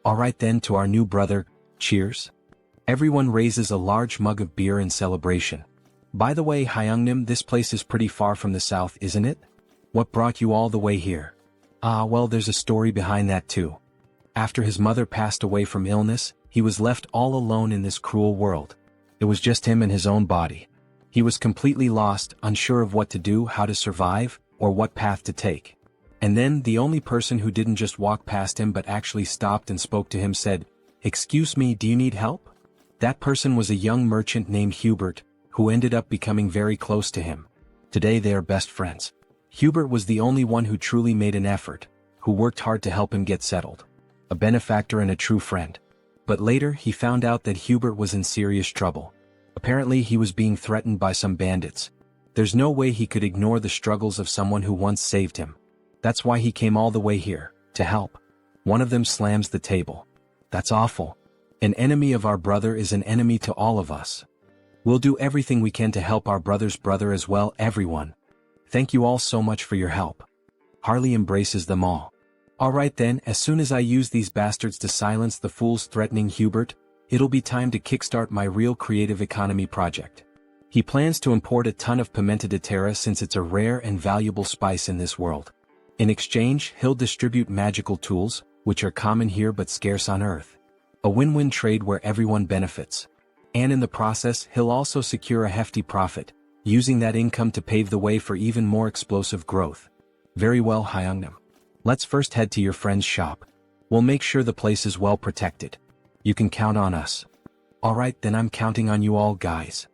Alright then, to our new brother, cheers. Everyone raises a large mug of beer in celebration. By the way, Hyungnim, this place is pretty far from the south, isn't it? What brought you all the way here? Well, there's a story behind that too. After his mother passed away from illness, he was left all alone in this cruel world. It was just him and his own body. He was completely lost, unsure of what to do, how to survive, or what path to take. And then, the only person who didn't just walk past him but actually stopped and spoke to him said, "Excuse me, do you need help?" That person was a young merchant named Hubert, who ended up becoming very close to him. Today they are best friends. Hubert was the only one who truly made an effort, who worked hard to help him get settled. A benefactor and a true friend. But later he found out that Hubert was in serious trouble. Apparently he was being threatened by some bandits. There's no way he could ignore the struggles of someone who once saved him. That's why he came all the way here, to help. One of them slams the table. That's awful. An enemy of our brother is an enemy to all of us. We'll do everything we can to help our brother's brother as well, everyone. Thank you all so much for your help. Harley embraces them all. Alright then, as soon as I use these bastards to silence the fools threatening Hubert, it'll be time to kickstart my real creative economy project. He plans to import a ton of pimenta de terra since it's a rare and valuable spice in this world. In exchange, he'll distribute magical tools, which are common here but scarce on Earth. A win-win trade where everyone benefits. And in the process, he'll also secure a hefty profit, using that income to pave the way for even more explosive growth. Very well, Hyungnam. Let's first head to your friend's shop. We'll make sure the place is well protected. You can count on us. Alright then, I'm counting on you all, guys.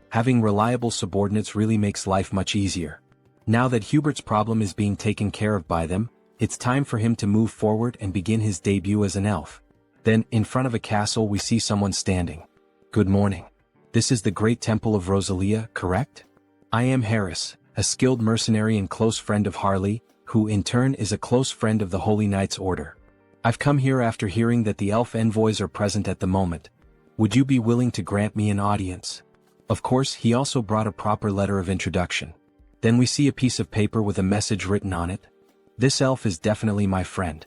Having reliable subordinates really makes life much easier. Now that Hubert's problem is being taken care of by them, it's time for him to move forward and begin his debut as an elf. Then, in front of a castle, we see someone standing. Good morning. This is the Great Temple of Rosalia, correct? I am Harris, a skilled mercenary and close friend of Harley, who in turn is a close friend of the Holy Knights Order. I've come here after hearing that the elf envoys are present at the moment. Would you be willing to grant me an audience? Of course, he also brought a proper letter of introduction. Then we see a piece of paper with a message written on it. This elf is definitely my friend.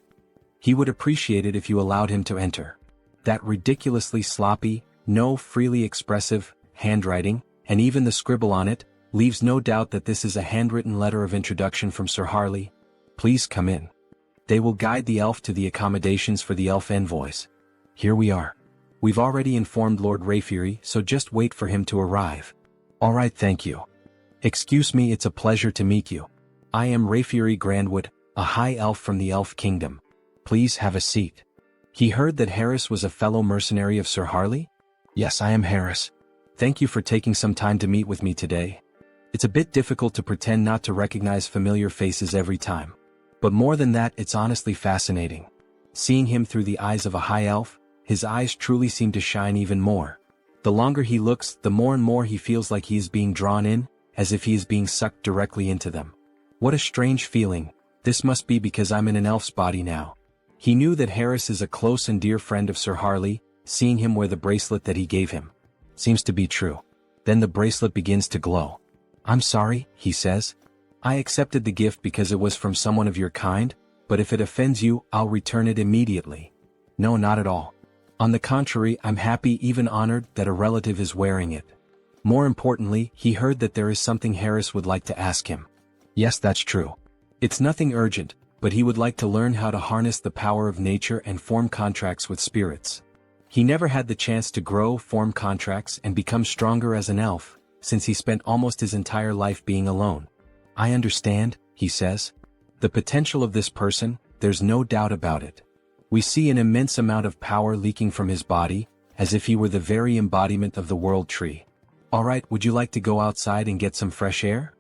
He would appreciate it if you allowed him to enter. That ridiculously sloppy, no freely expressive, handwriting, and even the scribble on it, leaves no doubt that this is a handwritten letter of introduction from Sir Harley. Please come in. They will guide the elf to the accommodations for the elf envoys. Here we are. We've already informed Lord Rayfury, so just wait for him to arrive. Alright, thank you. Excuse me, it's a pleasure to meet you. I am Rayfury Grandwood, a high elf from the Elf Kingdom. Please have a seat. He heard that Harris was a fellow mercenary of Sir Harley? Yes, I am Harris. Thank you for taking some time to meet with me today. It's a bit difficult to pretend not to recognize familiar faces every time. But more than that, it's honestly fascinating. Seeing him through the eyes of a high elf, his eyes truly seem to shine even more. The longer he looks, the more and more he feels like he is being drawn in, as if he is being sucked directly into them. What a strange feeling. This must be because I'm in an elf's body now. He knew that Harris is a close and dear friend of Sir Harley, seeing him wear the bracelet that he gave him. Seems to be true. Then the bracelet begins to glow. I'm sorry, he says. I accepted the gift because it was from someone of your kind, but if it offends you, I'll return it immediately. No, not at all. On the contrary, I'm happy, even honored, that a relative is wearing it. More importantly, he heard that there is something Harris would like to ask him. Yes, that's true. It's nothing urgent, but he would like to learn how to harness the power of nature and form contracts with spirits. He never had the chance to grow, form contracts, and become stronger as an elf, since he spent almost his entire life being alone. I understand, he says. The potential of this person, there's no doubt about it. We see an immense amount of power leaking from his body, as if he were the very embodiment of the world tree. Alright, would you like to go outside and get some fresh air?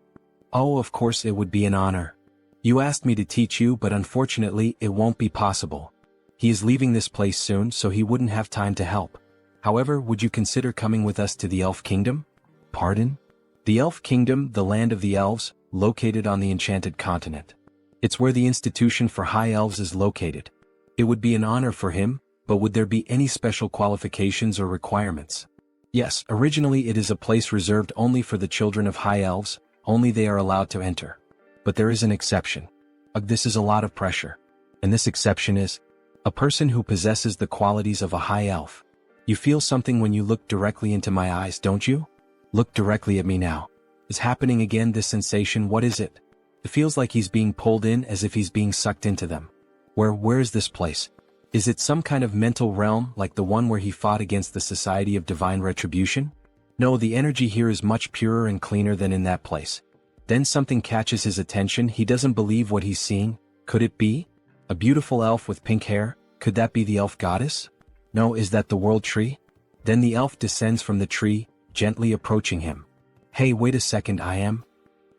Oh, of course, it would be an honor. You asked me to teach you, but unfortunately, it won't be possible. He is leaving this place soon, so he wouldn't have time to help. However, would you consider coming with us to the Elf Kingdom? Pardon? The Elf Kingdom, the land of the elves, located on the Enchanted Continent. It's where the Institution for High Elves is located. It would be an honor for him, but would there be any special qualifications or requirements? Yes, originally it is a place reserved only for the children of High Elves, only they are allowed to enter. But there is an exception. This is a lot of pressure. And this exception is a person who possesses the qualities of a high elf. You feel something when you look directly into my eyes, don't you? Look directly at me now. Is happening again, this sensation, what is it? It feels like he's being pulled in, as if he's being sucked into them. Where is this place? Is it some kind of mental realm like the one where he fought against the Society of Divine Retribution? No, the energy here is much purer and cleaner than in that place. Then something catches his attention. He doesn't believe what he's seeing. Could it be? A beautiful elf with pink hair? Could that be the elf goddess? No, is that the world tree? Then the elf descends from the tree, gently approaching him. Hey, wait a second, I am?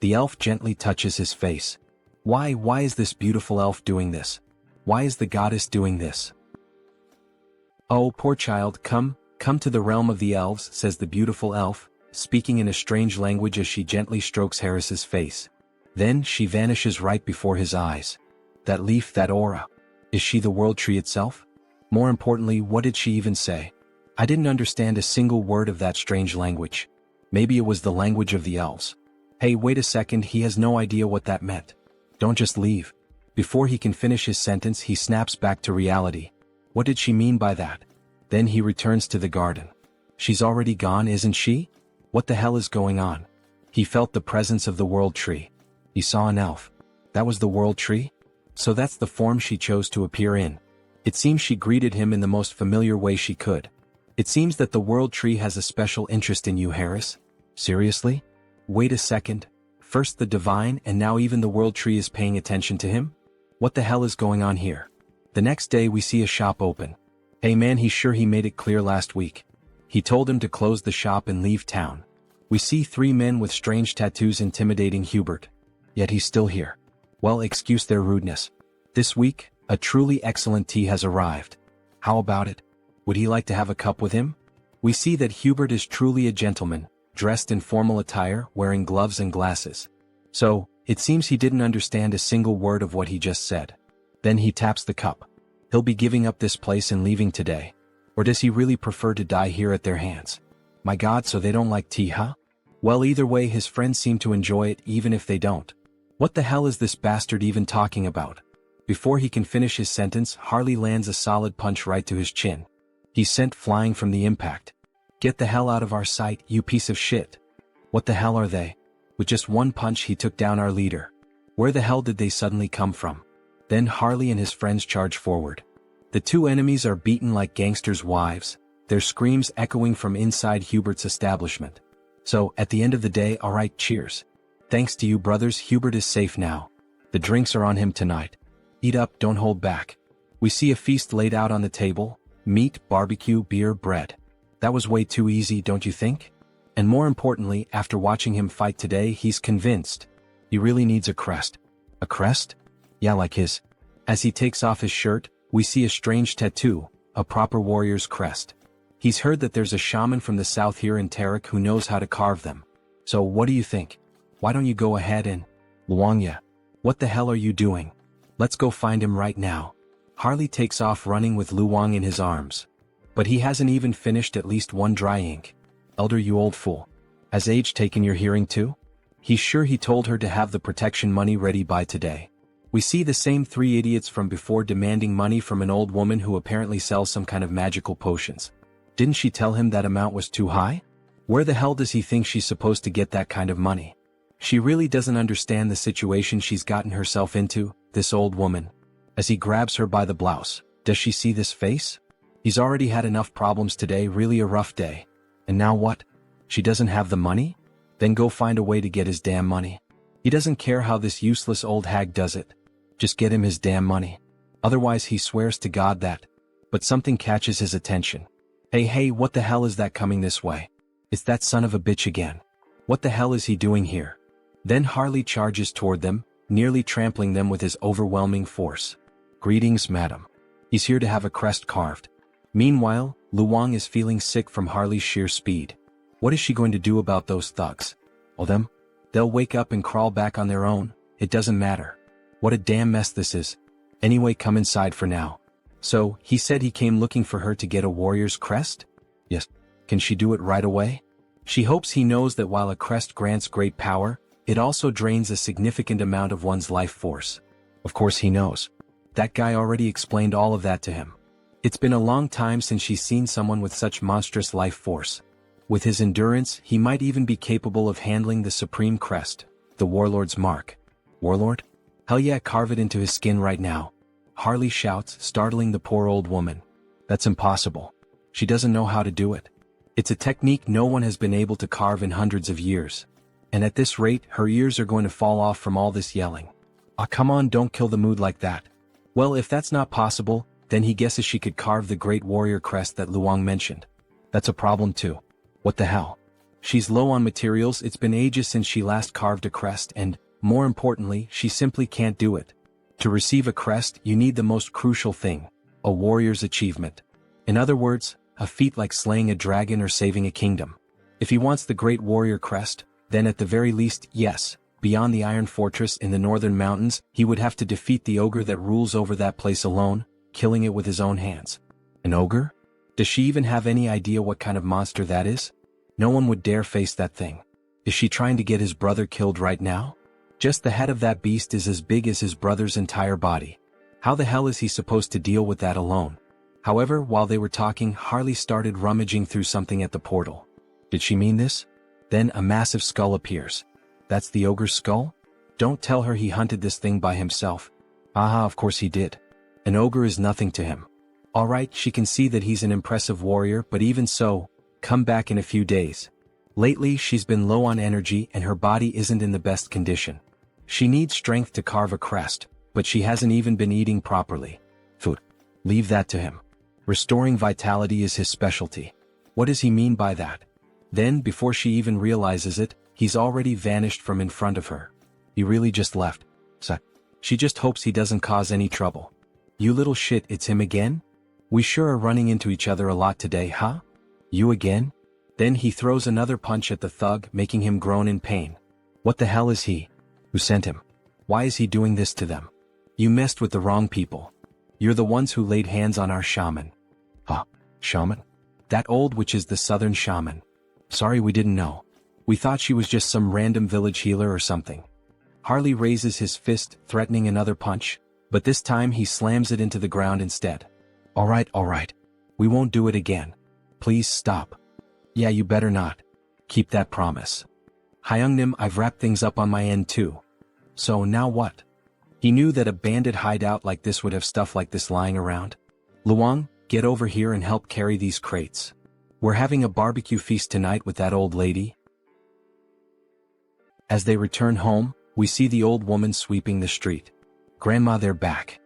The elf gently touches his face. Why is this beautiful elf doing this? Why is the goddess doing this? Oh, poor child, come to the realm of the elves, says the beautiful elf, speaking in a strange language as she gently strokes Harris's face. Then she vanishes right before his eyes. That leaf, that aura. Is she the world tree itself? More importantly, what did she even say? I didn't understand a single word of that strange language. Maybe it was the language of the elves. Hey, wait a second, he has no idea what that meant. Don't just leave. Before he can finish his sentence, he snaps back to reality. What did she mean by that? Then he returns to the garden. She's already gone, isn't she? What the hell is going on? He felt the presence of the world tree. He saw an elf. That was the world tree? So that's the form she chose to appear in. It seems she greeted him in the most familiar way she could. It seems that the world tree has a special interest in you, Harris. Seriously? Wait a second. First the divine, and now even the world tree is paying attention to him? What the hell is going on here? The next day we see a shop open. Hey man, he's sure he made it clear last week. He told him to close the shop and leave town. We see 3 men with strange tattoos intimidating Hubert. Yet he's still here. Well, excuse their rudeness. This week, a truly excellent tea has arrived. How about it? Would he like to have a cup with him? We see that Hubert is truly a gentleman, dressed in formal attire, wearing gloves and glasses. So, it seems he didn't understand a single word of what he just said. Then he taps the cup. He'll be giving up this place and leaving today. Or does he really prefer to die here at their hands? My God, so they don't like tea, huh? Well, either way, his friends seem to enjoy it even if they don't. What the hell is this bastard even talking about? Before he can finish his sentence, Harley lands a solid punch right to his chin. He's sent flying from the impact. Get the hell out of our sight, you piece of shit. What the hell are they? With just one punch he took down our leader. Where the hell did they suddenly come from? Then Harley and his friends charge forward. The 2 enemies are beaten like gangsters' wives, their screams echoing from inside Hubert's establishment. So, at the end of the day, alright, cheers. Thanks to you brothers, Hubert is safe now. The drinks are on him tonight. Eat up, don't hold back. We see a feast laid out on the table, meat, barbecue, beer, bread. That was way too easy, don't you think? And more importantly, after watching him fight today, he's convinced. He really needs a crest. A crest? Yeah, like his. As he takes off his shirt, we see a strange tattoo, a proper warrior's crest. He's heard that there's a shaman from the south here in Tarik who knows how to carve them. So what do you think? Why don't you go ahead and... Luangya. What the hell are you doing? Let's go find him right now. Harley takes off running with Luang in his arms. But he hasn't even finished at least one dry ink. Elder, you old fool. Has age taken your hearing too? He's sure he told her to have the protection money ready by today. We see the same three idiots from before demanding money from an old woman who apparently sells some kind of magical potions. Didn't she tell him that amount was too high? Where the hell does he think she's supposed to get that kind of money? She really doesn't understand the situation she's gotten herself into, this old woman. As he grabs her by the blouse, does she see this face? He's already had enough problems today, really a rough day. And now what? She doesn't have the money? Then go find a way to get his damn money. He doesn't care how this useless old hag does it. Just get him his damn money. Otherwise he swears to God that. But something catches his attention. Hey, what the hell is that coming this way? It's that son of a bitch again. What the hell is he doing here? Then Harley charges toward them, nearly trampling them with his overwhelming force. Greetings, madam. He's here to have a crest carved. Meanwhile, Luong is feeling sick from Harley's sheer speed. What is she going to do about those thugs? Well, they'll wake up and crawl back on their own, it doesn't matter. What a damn mess this is. Anyway, come inside for now. So, he said he came looking for her to get a warrior's crest? Yes. Can she do it right away? She hopes he knows that while a crest grants great power, it also drains a significant amount of one's life force. Of course he knows. That guy already explained all of that to him. It's been a long time since she's seen someone with such monstrous life force. With his endurance, he might even be capable of handling the supreme crest, the warlord's mark. Warlord? Hell yeah, carve it into his skin right now. Harley shouts, startling the poor old woman. That's impossible. She doesn't know how to do it. It's a technique no one has been able to carve in hundreds of years. And at this rate, her ears are going to fall off from all this yelling. Ah, come on, don't kill the mood like that. Well, if that's not possible, then he guesses she could carve the great warrior crest that Luong mentioned. That's a problem too. What the hell? She's low on materials, it's been ages since she last carved a crest and, more importantly, she simply can't do it. To receive a crest, you need the most crucial thing, a warrior's achievement. In other words, a feat like slaying a dragon or saving a kingdom. If he wants the great warrior crest, then at the very least, yes, beyond the Iron Fortress in the northern mountains, he would have to defeat the ogre that rules over that place alone, killing it with his own hands. An ogre? Does she even have any idea what kind of monster that is? No one would dare face that thing. Is she trying to get his brother killed right now? Just the head of that beast is as big as his brother's entire body. How the hell is he supposed to deal with that alone? However, while they were talking, Harley started rummaging through something at the portal. Did she mean this? Then a massive skull appears. That's the ogre's skull? Don't tell her he hunted this thing by himself. Aha, of course he did. An ogre is nothing to him. Alright, she can see that he's an impressive warrior, but even so, come back in a few days. Lately, she's been low on energy and her body isn't in the best condition. She needs strength to carve a crest, but she hasn't even been eating properly. Food. Leave that to him. Restoring vitality is his specialty. What does he mean by that? Then, before she even realizes it, he's already vanished from in front of her. He really just left. So, she just hopes he doesn't cause any trouble. You little shit, it's him again? We sure are running into each other a lot today, huh? You again? Then he throws another punch at the thug, making him groan in pain. What the hell is he? Who sent him? Why is he doing this to them? You messed with the wrong people. You're the ones who laid hands on our shaman. Huh? Shaman? That old witch is the southern shaman. Sorry, we didn't know. We thought she was just some random village healer or something. Harley raises his fist, threatening another punch, but this time he slams it into the ground instead. Alright. We won't do it again. Please stop. Yeah, you better not. Keep that promise. Hyungnim, I've wrapped things up on my end too. So now what? He knew that a bandit hideout like this would have stuff like this lying around. Luong, get over here and help carry these crates. We're having a barbecue feast tonight with that old lady. As they return home, we see the old woman sweeping the street. Grandma, they're back.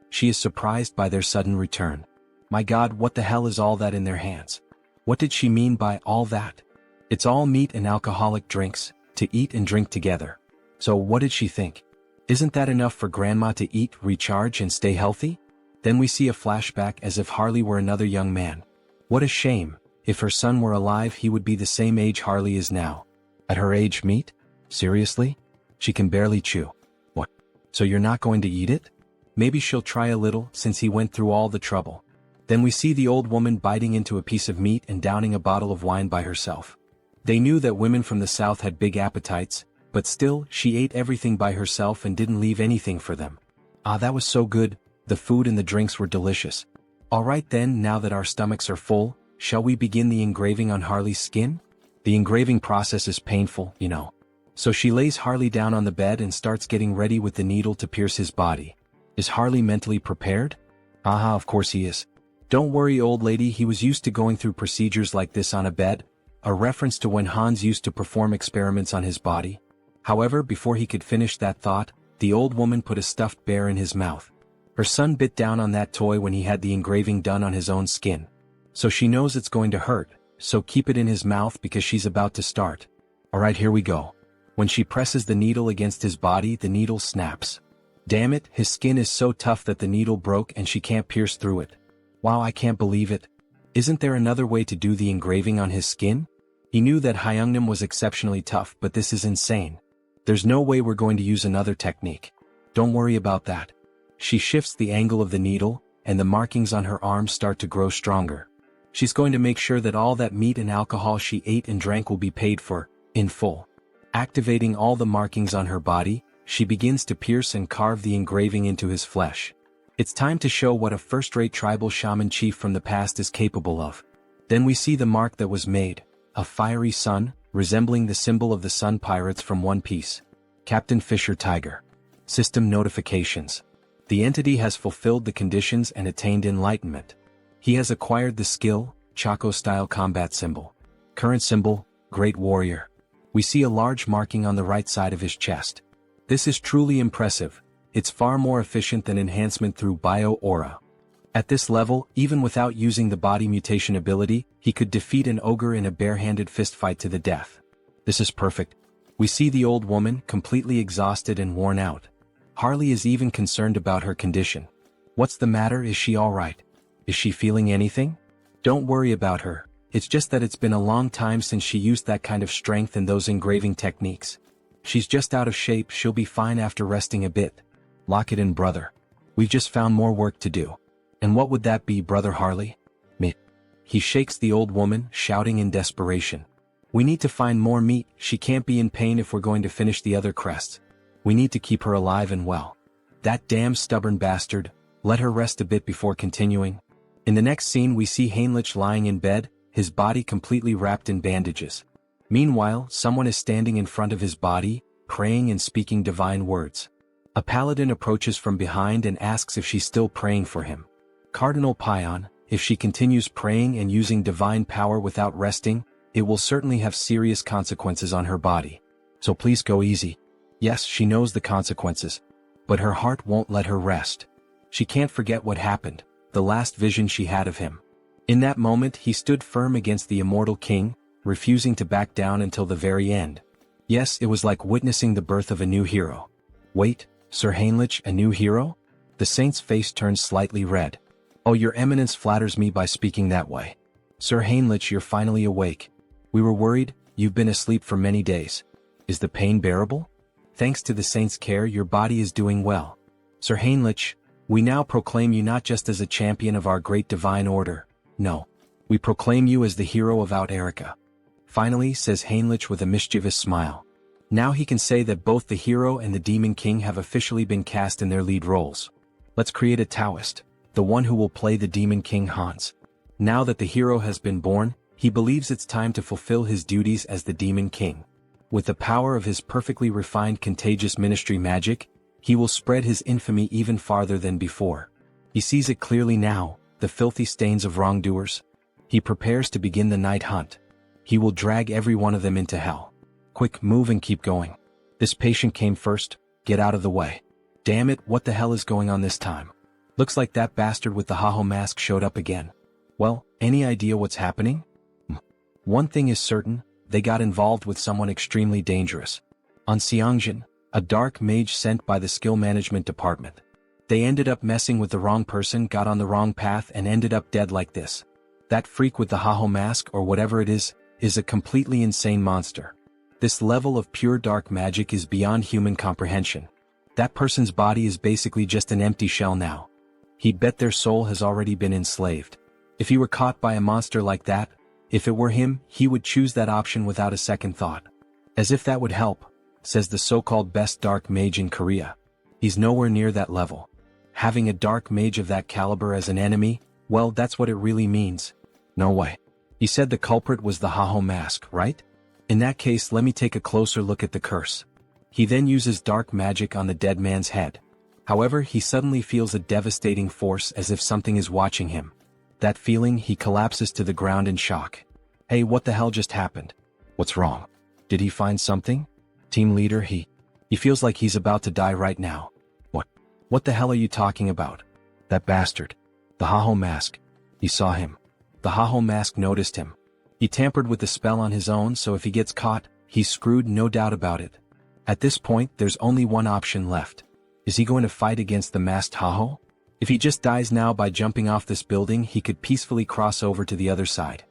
She is surprised by their sudden return. My God, what the hell is all that in their hands? What did she mean by all that? It's all meat and alcoholic drinks, to eat and drink together. So what did she think? Isn't that enough for Grandma to eat, recharge and stay healthy? Then we see a flashback as if Harley were another young man. What a shame. If her son were alive, he would be the same age Harley is now. At her age, meat? Seriously? She can barely chew. What? So you're not going to eat it? Maybe she'll try a little, since he went through all the trouble. Then we see the old woman biting into a piece of meat and downing a bottle of wine by herself. They knew that women from the south had big appetites, But still, she ate everything by herself and didn't leave anything for them. Ah, that was so good, the food and the drinks were delicious. Alright then, now that our stomachs are full, shall we begin the engraving on Harley's skin? The engraving process is painful, you know. So she lays Harley down on the bed and starts getting ready with the needle to pierce his body. Is Harley mentally prepared? Aha, of course he is. Don't worry, old lady, he was used to going through procedures like this on a bed, a reference to when Hans used to perform experiments on his body. However, before he could finish that thought, the old woman put a stuffed bear in his mouth. Her son bit down on that toy when he had the engraving done on his own skin. So she knows it's going to hurt, so keep it in his mouth because she's about to start. Alright, here we go. When she presses the needle against his body, the needle snaps. Damn it, his skin is so tough that the needle broke and she can't pierce through it. Wow, I can't believe it. Isn't there another way to do the engraving on his skin? He knew that Hyungnam was exceptionally tough, but this is insane. There's no way we're going to use another technique. Don't worry about that. She shifts the angle of the needle, and the markings on her arms start to grow stronger. She's going to make sure that all that meat and alcohol she ate and drank will be paid for, in full. Activating all the markings on her body, she begins to pierce and carve the engraving into his flesh. It's time to show what a first-rate tribal shaman chief from the past is capable of. Then we see the mark that was made, a fiery sun, resembling the symbol of the Sun Pirates from One Piece. Captain Fisher Tiger. System notifications. The entity has fulfilled the conditions and attained enlightenment. He has acquired the skill, Chaco-style combat symbol. Current symbol, Great Warrior. We see a large marking on the right side of his chest. This is truly impressive. It's far more efficient than enhancement through bio-aura. At this level, even without using the body mutation ability, he could defeat an ogre in a barehanded fistfight to the death. This is perfect. We see the old woman, completely exhausted and worn out. Harley is even concerned about her condition. What's the matter? Is she alright? Is she feeling anything? Don't worry about her. It's just that it's been a long time since she used that kind of strength and those engraving techniques. She's just out of shape. She'll be fine after resting a bit. Lock it in, brother. We've just found more work to do. And what would that be, brother Harley? Meat. He shakes the old woman, shouting in desperation. We need to find more meat. She can't be in pain if we're going to finish the other crests. We need to keep her alive and well. That damn stubborn bastard. Let her rest a bit before continuing. In the next scene we see Heinrich lying in bed, his body completely wrapped in bandages. Meanwhile, someone is standing in front of his body, praying and speaking divine words. A paladin approaches from behind and asks if she's still praying for him. Cardinal Pion, if she continues praying and using divine power without resting, it will certainly have serious consequences on her body. So please go easy. Yes, she knows the consequences. But her heart won't let her rest. She can't forget what happened, the last vision she had of him. In that moment he stood firm against the immortal king, refusing to back down until the very end. Yes, it was like witnessing the birth of a new hero. Wait, Sir Heinrich, a new hero? The saint's face turned slightly red. Oh, your eminence flatters me by speaking that way. Sir Heinrich, you're finally awake. We were worried, you've been asleep for many days. Is the pain bearable? Thanks to the saint's care, your body is doing well. Sir Heinrich, we now proclaim you not just as a champion of our great divine order. No. We proclaim you as the hero of Out Erica. Finally, says Heinrich with a mischievous smile. Now he can say that both the hero and the demon king have officially been cast in their lead roles. Let's create a Taoist, the one who will play the demon king Hans. Now that the hero has been born, he believes it's time to fulfill his duties as the demon king. With the power of his perfectly refined contagious ministry magic, he will spread his infamy even farther than before. He sees it clearly now, the filthy stains of wrongdoers. He prepares to begin the night hunt. He will drag every one of them into hell. Quick, move and keep going. This patient came first, get out of the way. Damn it, what the hell is going on this time? Looks like that bastard with the Haho mask showed up again. Well, any idea what's happening? One thing is certain, they got involved with someone extremely dangerous. On Sunghyun, a dark mage sent by the skill management department. They ended up messing with the wrong person, got on the wrong path and ended up dead like this. That freak with the Haho mask or whatever it is a completely insane monster. This level of pure dark magic is beyond human comprehension. That person's body is basically just an empty shell now. He'd bet their soul has already been enslaved. If he were caught by a monster like that, if it were him, he would choose that option without a second thought. As if that would help. says the so-called best dark mage in Korea. He's nowhere near that level. Having a dark mage of that caliber as an enemy, well, that's what it really means. No way. He said the culprit was the Haho mask, right? In that case, let me take a closer look at the curse. He then uses dark magic on the dead man's head. However, he suddenly feels a devastating force as if something is watching him. That feeling, he collapses to the ground in shock. Hey, what the hell just happened? What's wrong? Did he find something? Team leader, he feels like he's about to die right now. What the hell are you talking about? That bastard. The Haho mask. He saw him. The Haho mask noticed him. He tampered with the spell on his own, so if he gets caught, he's screwed, no doubt about it. At this point, there's only one option left. Is he going to fight against the masked Haho? If he just dies now by jumping off this building, he could peacefully cross over to the other side.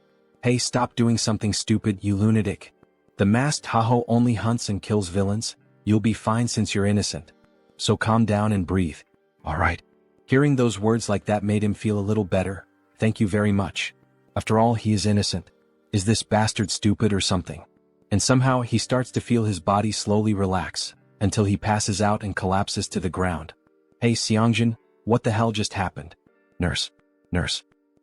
Hey, stop doing something stupid, you lunatic. The masked Haho only hunts and kills villains. You'll be fine since you're innocent. So calm down and breathe. Alright. Hearing those words like that made him feel a little better. Thank you very much. After all, he is innocent. Is this bastard stupid or something? And somehow he starts to feel his body slowly relax, until he passes out and collapses to the ground. Hey Sunghyun, what the hell just happened? Nurse.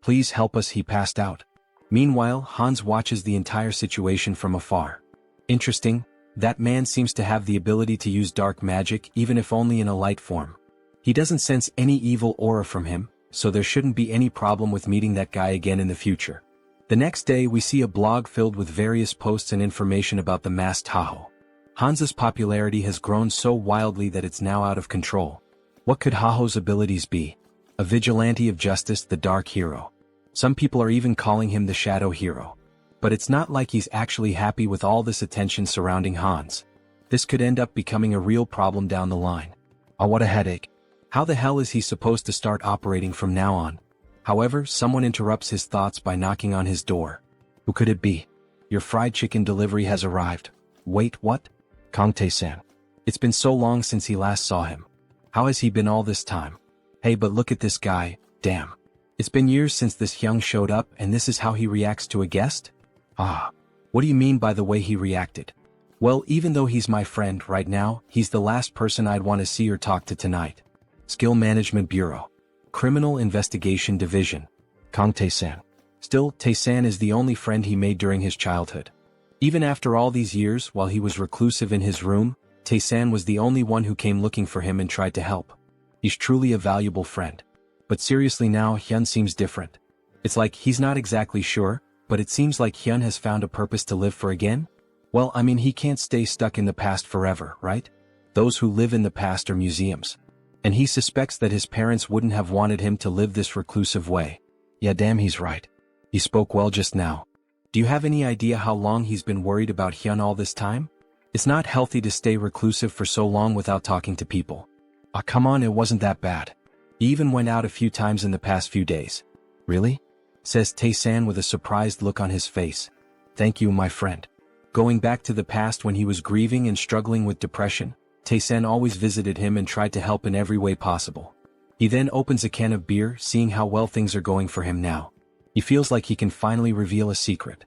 Please help us, he passed out. Meanwhile, Hans watches the entire situation from afar. Interesting, that man seems to have the ability to use dark magic even if only in a light form. He doesn't sense any evil aura from him, so there shouldn't be any problem with meeting that guy again in the future. The next day we see a blog filled with various posts and information about the masked Haho. Hans's popularity has grown so wildly that it's now out of control. What could Haho's abilities be? A vigilante of justice, the dark hero. Some people are even calling him the shadow hero. But it's not like he's actually happy with all this attention surrounding Hans. This could end up becoming a real problem down the line. Oh, what a headache. How the hell is he supposed to start operating from now on? However, someone interrupts his thoughts by knocking on his door. Who could it be? Your fried chicken delivery has arrived. Wait, what? Kang Tae-san. It's been so long since he last saw him. How has he been all this time? Hey, but look at this guy, damn. It's been years since this Hyung showed up and this is how he reacts to a guest? Ah. What do you mean by the way he reacted? Well, even though he's my friend right now, he's the last person I'd want to see or talk to tonight. Skill Management Bureau. Criminal Investigation Division. Kang Tae-san. Still, Tae-san is the only friend he made during his childhood. Even after all these years, while he was reclusive in his room, Tae-san was the only one who came looking for him and tried to help. He's truly a valuable friend. But seriously now, Hyun seems different. It's like he's not exactly sure, but it seems like Hyun has found a purpose to live for again? Well, I mean, he can't stay stuck in the past forever, right? Those who live in the past are museums. And he suspects that his parents wouldn't have wanted him to live this reclusive way. Yeah, damn, he's right. He spoke well just now. Do you have any idea how long he's been worried about Hyun all this time? It's not healthy to stay reclusive for so long without talking to people. Ah, come on, it wasn't that bad. He even went out a few times in the past few days. Really? Says Tae-san with a surprised look on his face. Thank you, my friend. Going back to the past when he was grieving and struggling with depression, Tae-san always visited him and tried to help in every way possible. He then opens a can of beer, seeing how well things are going for him now. He feels like he can finally reveal a secret.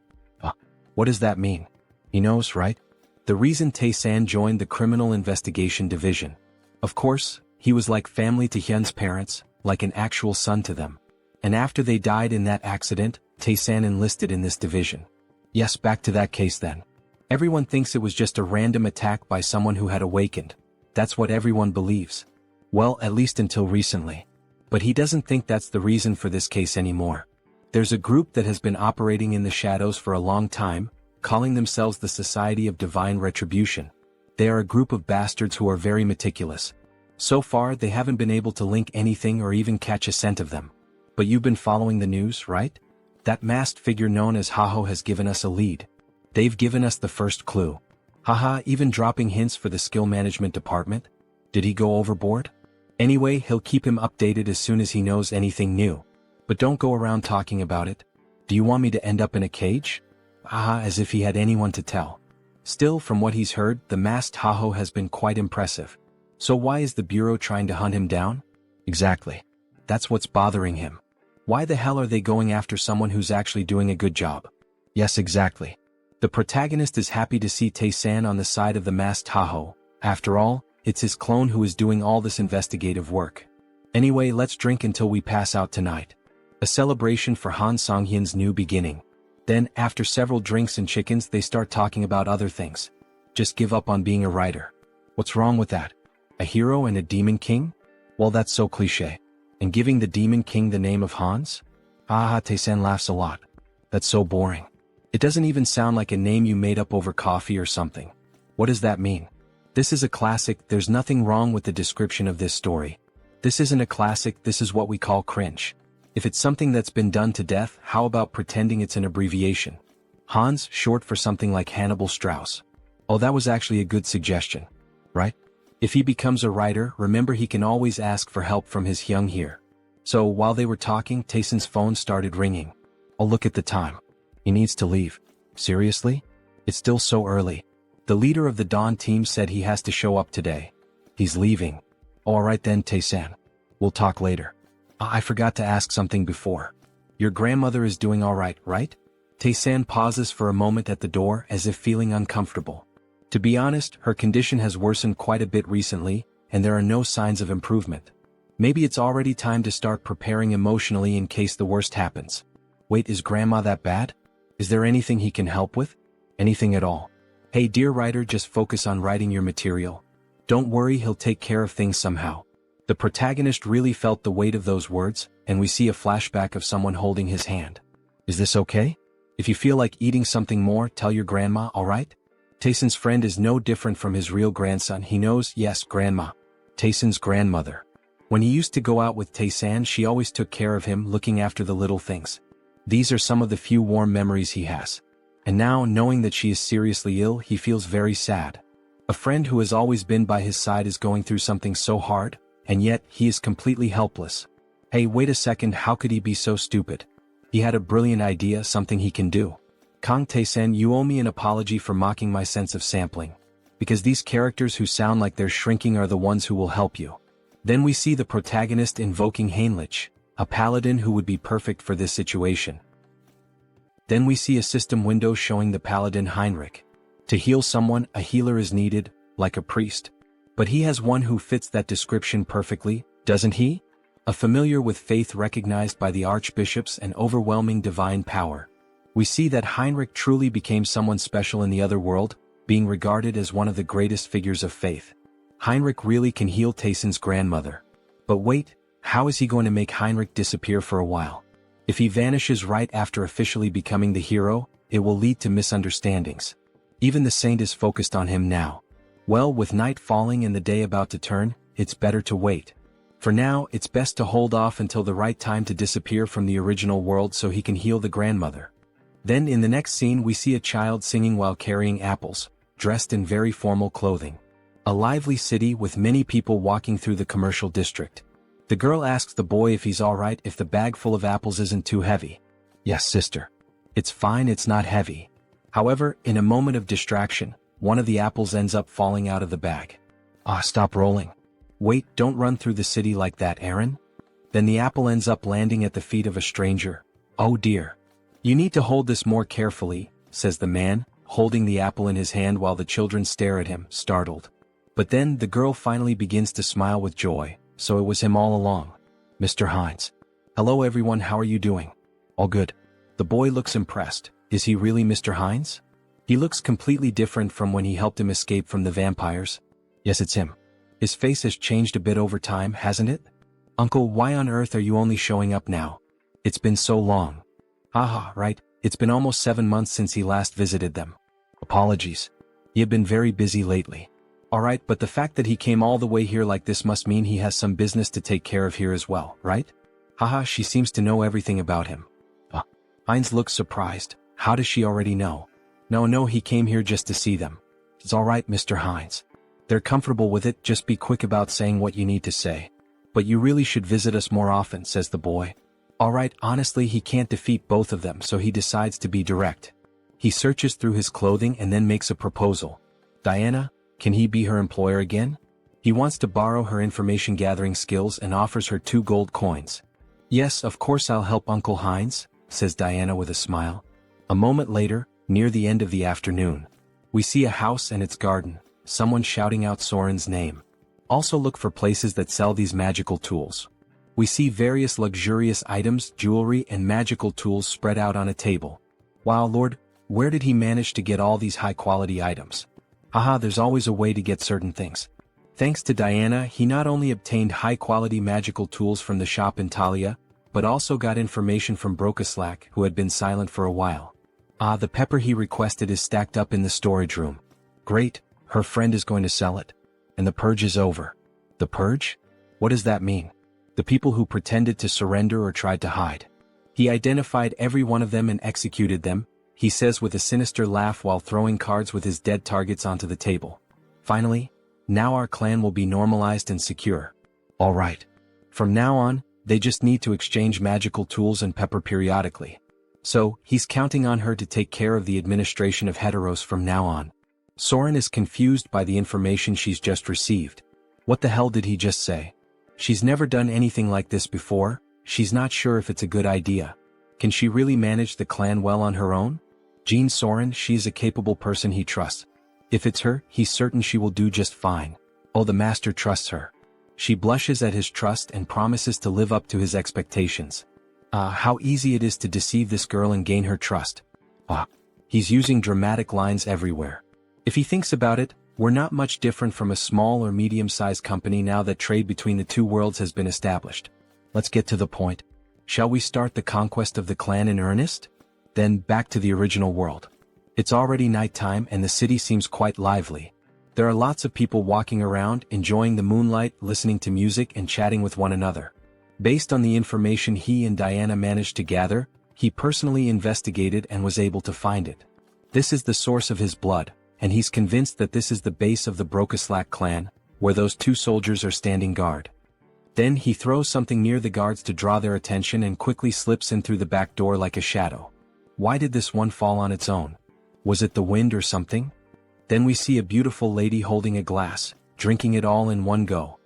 What does that mean? He knows, right? The reason Tae-san joined the Criminal Investigation Division. Of course, he was like family to Hyun's parents, like an actual son to them. And after they died in that accident, Tae-san enlisted in this division. Yes, back to that case then. Everyone thinks it was just a random attack by someone who had awakened. That's what everyone believes. Well, at least until recently. But he doesn't think that's the reason for this case anymore. There's a group that has been operating in the shadows for a long time, calling themselves the Society of Divine Retribution. They are a group of bastards who are very meticulous. So far, they haven't been able to link anything or even catch a scent of them. But you've been following the news, right? That masked figure known as Haho has given us a lead. They've given us the first clue. Haha, even dropping hints for the skill management department? Did he go overboard? Anyway, he'll keep him updated as soon as he knows anything new. But don't go around talking about it. Do you want me to end up in a cage? Haha, as if he had anyone to tell. Still, from what he's heard, the masked Haho has been quite impressive. So why is the Bureau trying to hunt him down? Exactly. That's what's bothering him. Why the hell are they going after someone who's actually doing a good job? Yes, exactly. The protagonist is happy to see Tae-san on the side of the masked Tahoe. After all, it's his clone who is doing all this investigative work. Anyway, let's drink until we pass out tonight. A celebration for Han Sunghyun's new beginning. Then, after several drinks and chickens, they start talking about other things. Just give up on being a writer. What's wrong with that? A hero and a demon king? Well, that's so cliché. And giving the demon king the name of Hans? Haha, Tae-san laughs a lot. That's so boring. It doesn't even sound like a name you made up over coffee or something. What does that mean? This is a classic. There's nothing wrong with the description of this story. This isn't a classic, this is what we call cringe. If it's something that's been done to death, how about pretending it's an abbreviation? Hans, short for something like Hannibal Strauss. Oh, that was actually a good suggestion. Right? If he becomes a writer, remember he can always ask for help from his Hyung here. So while they were talking, Tae-san's phone started ringing. Oh, look at the time. He needs to leave. Seriously? It's still so early. The leader of the Dawn team said he has to show up today. He's leaving. Alright then, Tae-san. We'll talk later. I forgot to ask something before. Your grandmother is doing alright, right? Tae-san pauses for a moment at the door as if feeling uncomfortable. To be honest, her condition has worsened quite a bit recently, and there are no signs of improvement. Maybe it's already time to start preparing emotionally in case the worst happens. Wait, is grandma that bad? Is there anything he can help with? Anything at all? Hey dear writer, just focus on writing your material. Don't worry, he'll take care of things somehow. The protagonist really felt the weight of those words, and we see a flashback of someone holding his hand. Is this okay? If you feel like eating something more, tell your grandma, alright? Tae-san's friend is no different from his real grandson. He knows, yes, grandma. Tae-san's grandmother. When he used to go out with Tae-san, she always took care of him, looking after the little things. These are some of the few warm memories he has. And now, knowing that she is seriously ill, he feels very sad. A friend who has always been by his side is going through something so hard, and yet, he is completely helpless. Hey, wait a second, how could he be so stupid? He had a brilliant idea, something he can do. Kang Tae-san, you owe me an apology for mocking my sense of sampling. Because these characters who sound like they're shrinking are the ones who will help you. Then we see the protagonist invoking Heinrich, a paladin who would be perfect for this situation. Then we see a system window showing the paladin Heinrich. To heal someone, a healer is needed, like a priest. But he has one who fits that description perfectly, doesn't he? A familiar with faith recognized by the archbishops and overwhelming divine power. We see that Heinrich truly became someone special in the other world, being regarded as one of the greatest figures of faith. Heinrich really can heal Tae-san's grandmother. But wait, how is he going to make Heinrich disappear for a while? If he vanishes right after officially becoming the hero, it will lead to misunderstandings. Even the saint is focused on him now. Well, with night falling and the day about to turn, it's better to wait. For now, it's best to hold off until the right time to disappear from the original world so he can heal the grandmother. Then in the next scene we see a child singing while carrying apples, dressed in very formal clothing. A lively city with many people walking through the commercial district. The girl asks the boy if he's alright if the bag full of apples isn't too heavy. Yes, sister. It's fine, it's not heavy. However, in a moment of distraction, one of the apples ends up falling out of the bag. Stop rolling. Wait, don't run through the city like that, Aaron. Then the apple ends up landing at the feet of a stranger. Oh dear. You need to hold this more carefully, says the man, holding the apple in his hand while the children stare at him, startled. But then the girl finally begins to smile with joy, so it was him all along. Mr. Hines. Hello everyone, how are you doing? All good. The boy looks impressed. Is he really Mr. Hines? He looks completely different from when he helped him escape from the vampires. Yes, it's him. His face has changed a bit over time, hasn't it? Uncle, why on earth are you only showing up now? It's been so long. Haha, right, it's been almost 7 months since he last visited them. Apologies. He had been very busy lately. Alright, but the fact that he came all the way here like this must mean he has some business to take care of here as well, right? Haha, she seems to know everything about him. Heinz looks surprised. How does she already know? No, he came here just to see them. It's alright, Mr. Hines. They're comfortable with it, just be quick about saying what you need to say. But you really should visit us more often, says the boy. Alright, honestly he can't defeat both of them, so he decides to be direct. He searches through his clothing and then makes a proposal. Diana, can he be her employer again? He wants to borrow her information gathering skills and offers her 2 gold coins. Yes, of course I'll help Uncle Heinz, says Diana with a smile. A moment later, near the end of the afternoon. We see a house and its garden, someone shouting out Soren's name. Also look for places that sell these magical tools. We see various luxurious items, jewelry and magical tools spread out on a table. Wow Lord, where did he manage to get all these high-quality items? Haha, there's always a way to get certain things. Thanks to Diana, he not only obtained high-quality magical tools from the shop in Talia, but also got information from Brokaslak, who had been silent for a while. The pepper he requested is stacked up in the storage room. Great, her friend is going to sell it. And the purge is over. The purge? What does that mean? The people who pretended to surrender or tried to hide. He identified every one of them and executed them, he says with a sinister laugh while throwing cards with his dead targets onto the table. Finally, now our clan will be normalized and secure. Alright. From now on, they just need to exchange magical tools and pepper periodically. So, he's counting on her to take care of the administration of Heteros from now on. Soren is confused by the information she's just received. What the hell did he just say? She's never done anything like this before, she's not sure if it's a good idea. Can she really manage the clan well on her own? Jean Soren, she's a capable person he trusts. If it's her, he's certain she will do just fine. Oh, the master trusts her. She blushes at his trust and promises to live up to his expectations. How easy it is to deceive this girl and gain her trust. He's using dramatic lines everywhere. If he thinks about it, we're not much different from a small or medium-sized company now that trade between the two worlds has been established. Let's get to the point. Shall we start the conquest of the clan in earnest? Then back to the original world. It's already nighttime and the city seems quite lively. There are lots of people walking around, enjoying the moonlight, listening to music and chatting with one another. Based on the information he and Diana managed to gather, he personally investigated and was able to find it. This is the source of his blood, and he's convinced that this is the base of the Brokaslak clan, where those two soldiers are standing guard. Then he throws something near the guards to draw their attention and quickly slips in through the back door like a shadow. Why did this one fall on its own? Was it the wind or something? Then we see a beautiful lady holding a glass, drinking it all in one go.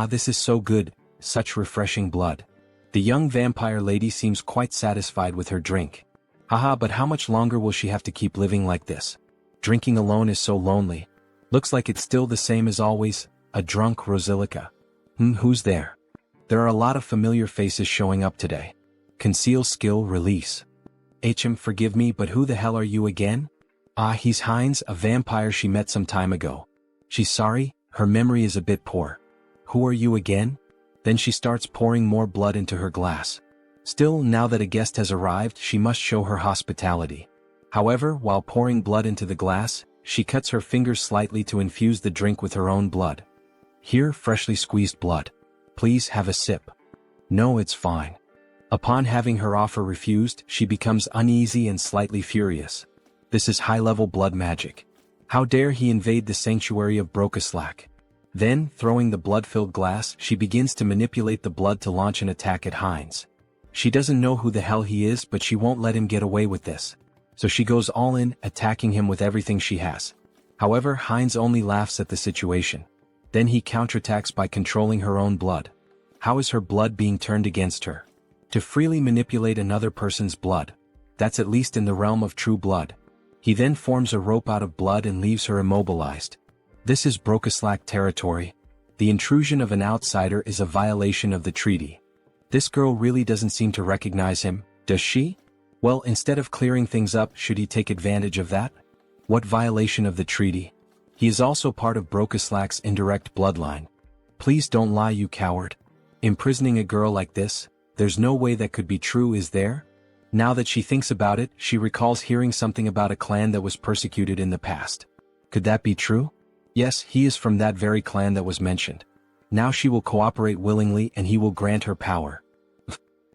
This is so good, such refreshing blood. The young vampire lady seems quite satisfied with her drink. But how much longer will she have to keep living like this? Drinking alone is so lonely. Looks like it's still the same as always, a drunk Rosilica. Who's there? There are a lot of familiar faces showing up today. Conceal skill release. Forgive me, but who the hell are you again? He's Heinz, a vampire she met some time ago. She's sorry, her memory is a bit poor. Who are you again? Then she starts pouring more blood into her glass. Still, now that a guest has arrived, she must show her hospitality. However, while pouring blood into the glass, she cuts her fingers slightly to infuse the drink with her own blood. Here, freshly squeezed blood. Please have a sip. No, it's fine. Upon having her offer refused, she becomes uneasy and slightly furious. This is high-level blood magic. How dare he invade the sanctuary of Brokaslak? Then, throwing the blood-filled glass, she begins to manipulate the blood to launch an attack at Heinz. She doesn't know who the hell he is, but she won't let him get away with this. So she goes all in, attacking him with everything she has. However, Heinz only laughs at the situation. Then he counterattacks by controlling her own blood. How is her blood being turned against her? To freely manipulate another person's blood. That's at least in the realm of true blood. He then forms a rope out of blood and leaves her immobilized. This is Brokaslak territory. The intrusion of an outsider is a violation of the treaty. This girl really doesn't seem to recognize him, does she? Well, instead of clearing things up, should he take advantage of that? What violation of the treaty? He is also part of Brokaslak's indirect bloodline. Please don't lie, you coward. Imprisoning a girl like this, there's no way that could be true, is there? Now that she thinks about it, she recalls hearing something about a clan that was persecuted in the past. Could that be true? Yes, he is from that very clan that was mentioned. Now she will cooperate willingly and he will grant her power.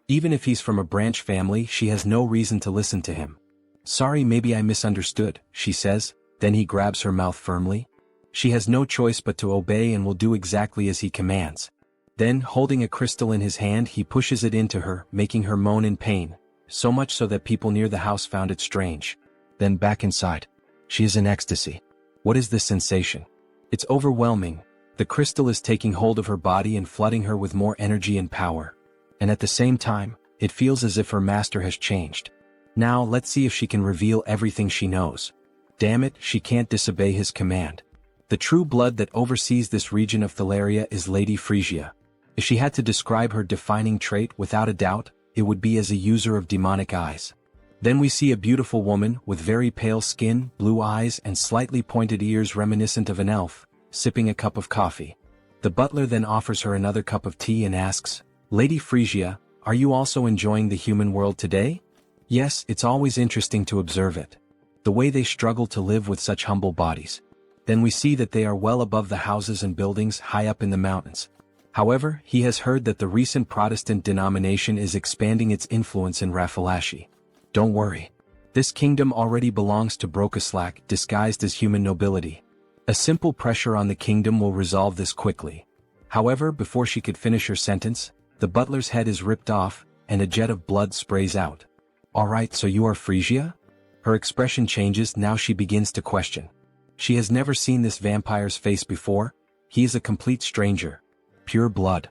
Even if he's from a branch family, she has no reason to listen to him. Sorry, maybe I misunderstood, she says, then he grabs her mouth firmly. She has no choice but to obey and will do exactly as he commands. Then, holding a crystal in his hand, he pushes it into her, making her moan in pain, so much so that people near the house found it strange. Then back inside. She is in ecstasy. What is this sensation? It's overwhelming. The crystal is taking hold of her body and flooding her with more energy and power. And at the same time, it feels as if her master has changed. Now let's see if she can reveal everything she knows. Damn it, she can't disobey his command. The true blood that oversees this region of Thalaria is Lady Frisia. If she had to describe her defining trait without a doubt, it would be as a user of demonic eyes. Then we see a beautiful woman with very pale skin, blue eyes and slightly pointed ears reminiscent of an elf, sipping a cup of coffee. The butler then offers her another cup of tea and asks, "Lady Frisia, are you also enjoying the human world today?" Yes, it's always interesting to observe it. The way they struggle to live with such humble bodies. Then we see that they are well above the houses and buildings high up in the mountains. However, he has heard that the recent Protestant denomination is expanding its influence in Rafalashi. Don't worry. This kingdom already belongs to Brokaslak, disguised as human nobility. A simple pressure on the kingdom will resolve this quickly. However, before she could finish her sentence, the butler's head is ripped off, and a jet of blood sprays out. "Alright, so you are Frisia?" Her expression changes now. She begins to question. She has never seen this vampire's face before. He is a complete stranger. Pure blood.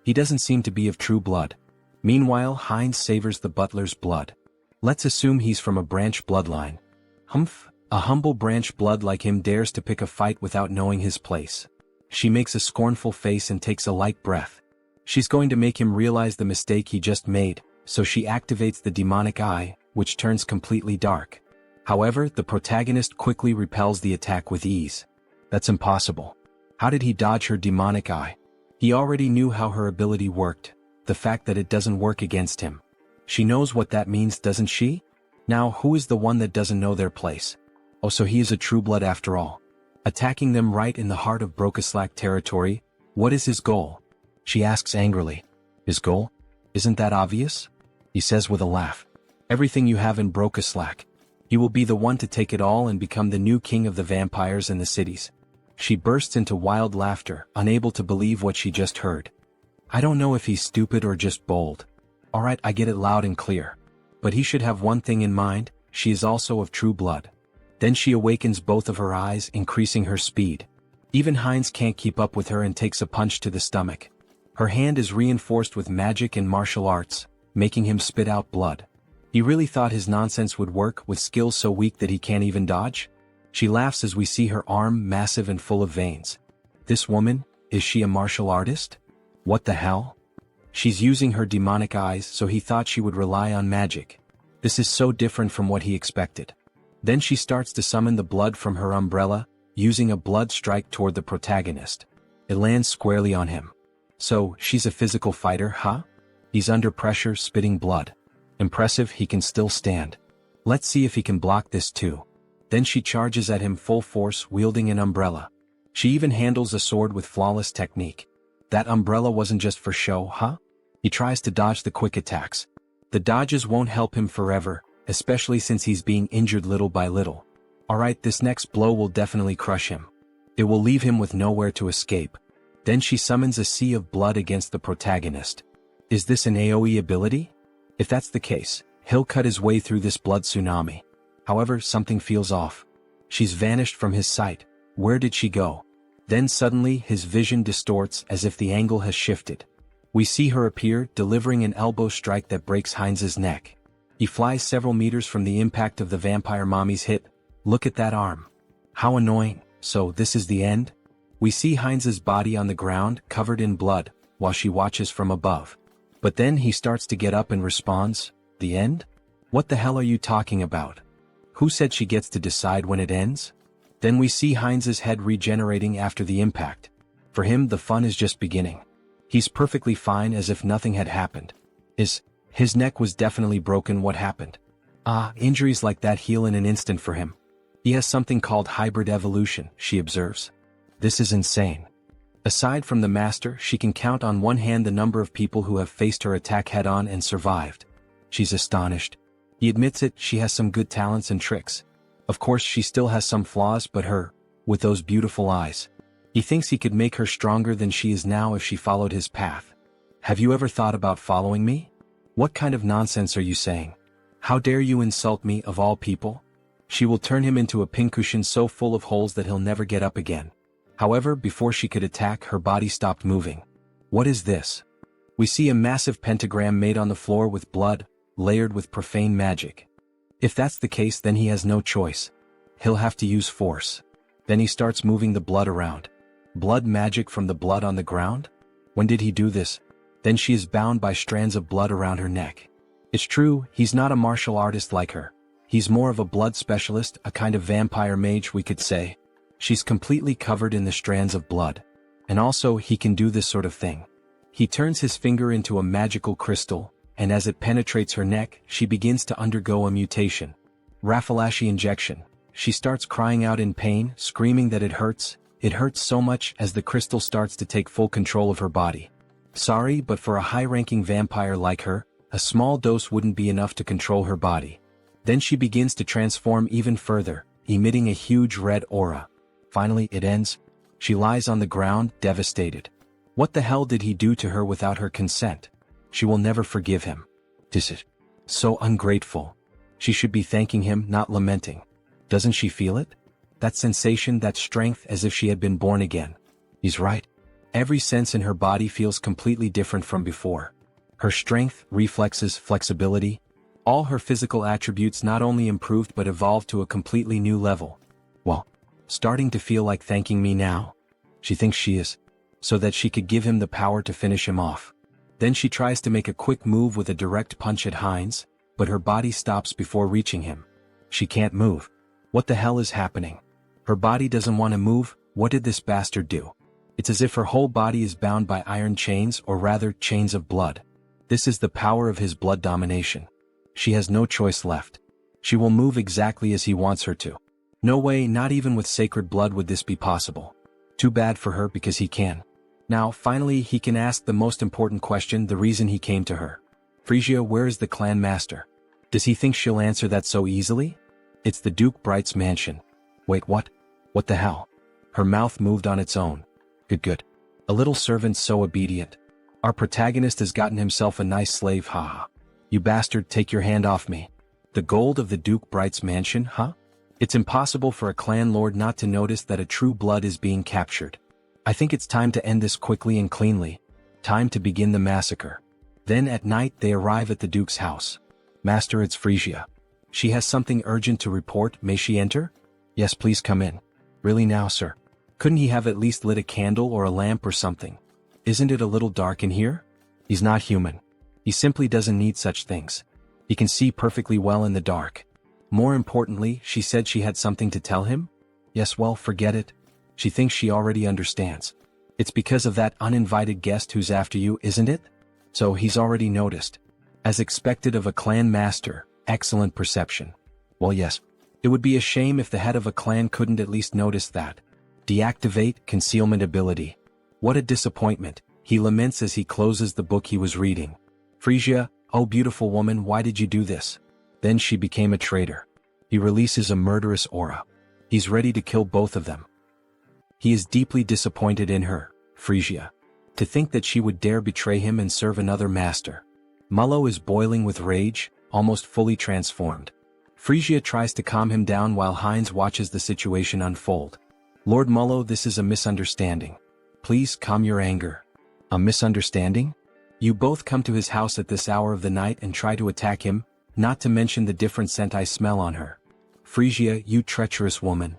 He doesn't seem to be of true blood. Meanwhile, Heinz savors the butler's blood. Let's assume he's from a branch bloodline. Humph, a humble branch blood like him dares to pick a fight without knowing his place. She makes a scornful face and takes a light breath. She's going to make him realize the mistake he just made, so she activates the demonic eye, which turns completely dark. However, the protagonist quickly repels the attack with ease. That's impossible. How did he dodge her demonic eye? He already knew how her ability worked, the fact that it doesn't work against him. She knows what that means, doesn't she? Now, who is the one that doesn't know their place? Oh, so he is a true blood after all. Attacking them right in the heart of Brokaslak territory, what is his goal? She asks angrily. His goal? Isn't that obvious? He says with a laugh. Everything you have in Brokaslak. He will be the one to take it all and become the new king of the vampires and the cities. She bursts into wild laughter, unable to believe what she just heard. I don't know if he's stupid or just bold. Alright, I get it loud and clear. But he should have one thing in mind, she is also of true blood. Then she awakens both of her eyes, increasing her speed. Even Heinz can't keep up with her and takes a punch to the stomach. Her hand is reinforced with magic and martial arts, making him spit out blood. He really thought his nonsense would work with skills so weak that he can't even dodge? She laughs as we see her arm massive and full of veins. This woman, is she a martial artist? What the hell? She's using her demonic eyes, so he thought she would rely on magic. This is so different from what he expected. Then she starts to summon the blood from her umbrella, using a blood strike toward the protagonist. It lands squarely on him. So, she's a physical fighter, huh? He's under pressure, spitting blood. Impressive, he can still stand. Let's see if he can block this too. Then she charges at him full force, wielding an umbrella. She even handles a sword with flawless technique. That umbrella wasn't just for show, huh? He tries to dodge the quick attacks. The dodges won't help him forever, especially since he's being injured little by little. Alright, this next blow will definitely crush him. It will leave him with nowhere to escape. Then she summons a sea of blood against the protagonist. Is this an AoE ability? If that's the case, he'll cut his way through this blood tsunami. However, something feels off. She's vanished from his sight. Where did she go? Then suddenly his vision distorts as if the angle has shifted. We see her appear, delivering an elbow strike that breaks Heinz's neck. He flies several meters from the impact of the vampire mommy's hit. Look at that arm. How annoying. So this is the end? We see Heinz's body on the ground, covered in blood, while she watches from above. But then he starts to get up and responds, "The end? What the hell are you talking about? Who said she gets to decide when it ends?" Then we see Heinz's head regenerating after the impact. For him, the fun is just beginning. He's perfectly fine as if nothing had happened. His neck was definitely broken. What happened? Injuries like that heal in an instant for him. He has something called hybrid evolution, she observes. This is insane. Aside from the master, she can count on one hand the number of people who have faced her attack head-on and survived. She's astonished. He admits it, she has some good talents and tricks. Of course she still has some flaws, but with those beautiful eyes. He thinks he could make her stronger than she is now if she followed his path. Have you ever thought about following me? What kind of nonsense are you saying? How dare you insult me, of all people? She will turn him into a pincushion so full of holes that he'll never get up again. However, before she could attack, her body stopped moving. What is this? We see a massive pentagram made on the floor with blood, layered with profane magic. If that's the case, then he has no choice. He'll have to use force. Then he starts moving the blood around. Blood magic from the blood on the ground? When did he do this? Then she is bound by strands of blood around her neck. It's true, he's not a martial artist like her. He's more of a blood specialist, a kind of vampire mage, we could say. She's completely covered in the strands of blood. And also, he can do this sort of thing. He turns his finger into a magical crystal, and as it penetrates her neck, she begins to undergo a mutation. Raffalashi injection. She starts crying out in pain, screaming that it hurts. It hurts so much as the crystal starts to take full control of her body. Sorry, but for a high-ranking vampire like her, a small dose wouldn't be enough to control her body. Then she begins to transform even further, emitting a huge red aura. Finally, it ends. She lies on the ground, devastated. What the hell did he do to her without her consent? She will never forgive him. This is so ungrateful. She should be thanking him, not lamenting. Doesn't she feel it? That sensation, that strength, as if she had been born again. He's right. Every sense in her body feels completely different from before. Her strength, reflexes, flexibility, all her physical attributes not only improved but evolved to a completely new level. Well, starting to feel like thanking me now. She thinks she is. So that she could give him the power to finish him off. Then she tries to make a quick move with a direct punch at Heinz, but her body stops before reaching him. She can't move. What the hell is happening? Her body doesn't want to move. What did this bastard do? It's as if her whole body is bound by iron chains, or rather, chains of blood. This is the power of his blood domination. She has no choice left. She will move exactly as he wants her to. No way, not even with sacred blood would this be possible. Too bad for her because he can. Now, finally, he can ask the most important question, the reason he came to her. Frisia, where is the clan master? Does he think she'll answer that so easily? It's the Duke Bright's mansion. Wait, what? What the hell? Her mouth moved on its own. Good. A little servant so obedient. Our protagonist has gotten himself a nice slave, haha. You bastard, take your hand off me. The gold of the Duke Bright's mansion, huh? It's impossible for a clan lord not to notice that a true blood is being captured. I think it's time to end this quickly and cleanly. Time to begin the massacre. Then at night they arrive at the Duke's house. Master, it's Frisia. She has something urgent to report. May she enter? Yes, please come in. Really now, sir? Couldn't he have at least lit a candle or a lamp or something? Isn't it a little dark in here? He's not human. He simply doesn't need such things. He can see perfectly well in the dark. More importantly, she said she had something to tell him? Yes, well, forget it. She thinks she already understands. It's because of that uninvited guest who's after you, isn't it? So he's already noticed. As expected of a clan master, excellent perception. Well, yes. It would be a shame if the head of a clan couldn't at least notice that. Deactivate concealment ability. What a disappointment, he laments as he closes the book he was reading. Frisia, oh beautiful woman, why did you do this? Then she became a traitor. He releases a murderous aura. He's ready to kill both of them. He is deeply disappointed in her, Frisia. To think that she would dare betray him and serve another master. Mullo is boiling with rage, almost fully transformed. Frisia tries to calm him down while Heinz watches the situation unfold. Lord Mullo, this is a misunderstanding. Please calm your anger. A misunderstanding? You both come to his house at this hour of the night and try to attack him, not to mention the different scent I smell on her. Frisia, you treacherous woman.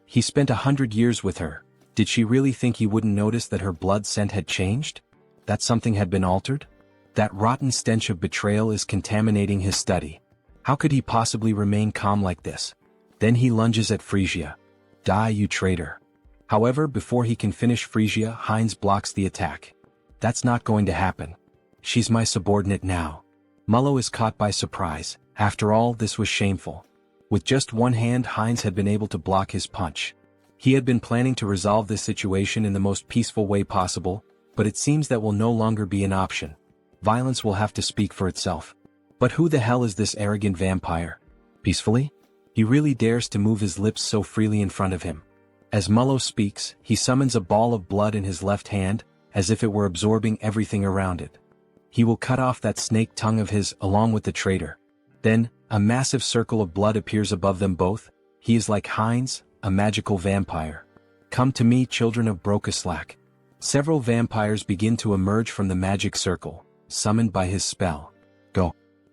He spent 100 years with her. Did she really think he wouldn't notice that her blood scent had changed? That something had been altered? That rotten stench of betrayal is contaminating his study. How could he possibly remain calm like this? Then he lunges at Frisia. Die, you traitor. However, before he can finish Frisia, Heinz blocks the attack. That's not going to happen. She's my subordinate now. Mullo is caught by surprise. After all, this was shameful. With just one hand, Heinz had been able to block his punch. He had been planning to resolve this situation in the most peaceful way possible, but it seems that will no longer be an option. Violence will have to speak for itself. But who the hell is this arrogant vampire? Peacefully? He really dares to move his lips so freely in front of him. As Mullo speaks, he summons a ball of blood in his left hand, as if it were absorbing everything around it. He will cut off that snake tongue of his, along with the traitor. Then, a massive circle of blood appears above them both. He is like Heinz, a magical vampire. Come to me, children of Brokaslak. Several vampires begin to emerge from the magic circle, summoned by his spell.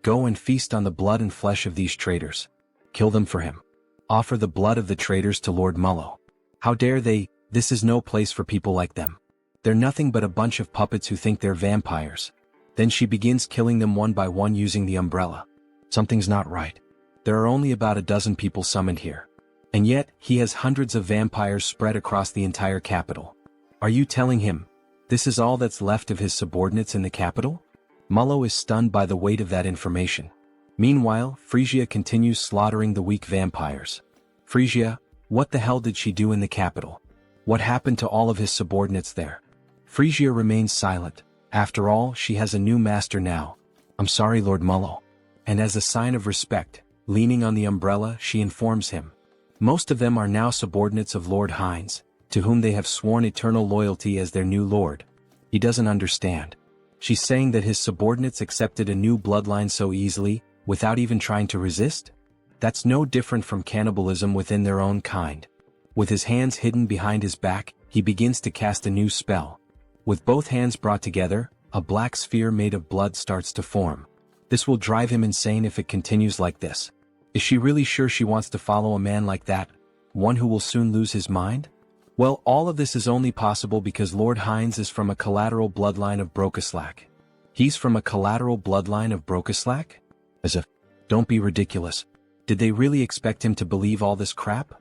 Go and feast on the blood and flesh of these traitors. Kill them for him. Offer the blood of the traitors to Lord Mullo. How dare they? This is no place for people like them. They're nothing but a bunch of puppets who think they're vampires. Then she begins killing them one by one using the umbrella. Something's not right. There are only about a dozen people summoned here. And yet, he has hundreds of vampires spread across the entire capital. Are you telling him this is all that's left of his subordinates in the capital? Mullo is stunned by the weight of that information. Meanwhile, Frisia continues slaughtering the weak vampires. Frisia, what the hell did she do in the capital? What happened to all of his subordinates there? Frisia remains silent. After all, she has a new master now. I'm sorry, Lord Mullo. And as a sign of respect, leaning on the umbrella, she informs him. Most of them are now subordinates of Lord Hines, to whom they have sworn eternal loyalty as their new lord. He doesn't understand. She's saying that his subordinates accepted a new bloodline so easily, without even trying to resist? That's no different from cannibalism within their own kind. With his hands hidden behind his back, he begins to cast a new spell. With both hands brought together, a black sphere made of blood starts to form. This will drive him insane if it continues like this. Is she really sure she wants to follow a man like that? One who will soon lose his mind? Well, all of this is only possible because Lord Hines is from a collateral bloodline of Brokeslack. He's from a collateral bloodline of Brokeslack? As if, don't be ridiculous. Did they really expect him to believe all this crap?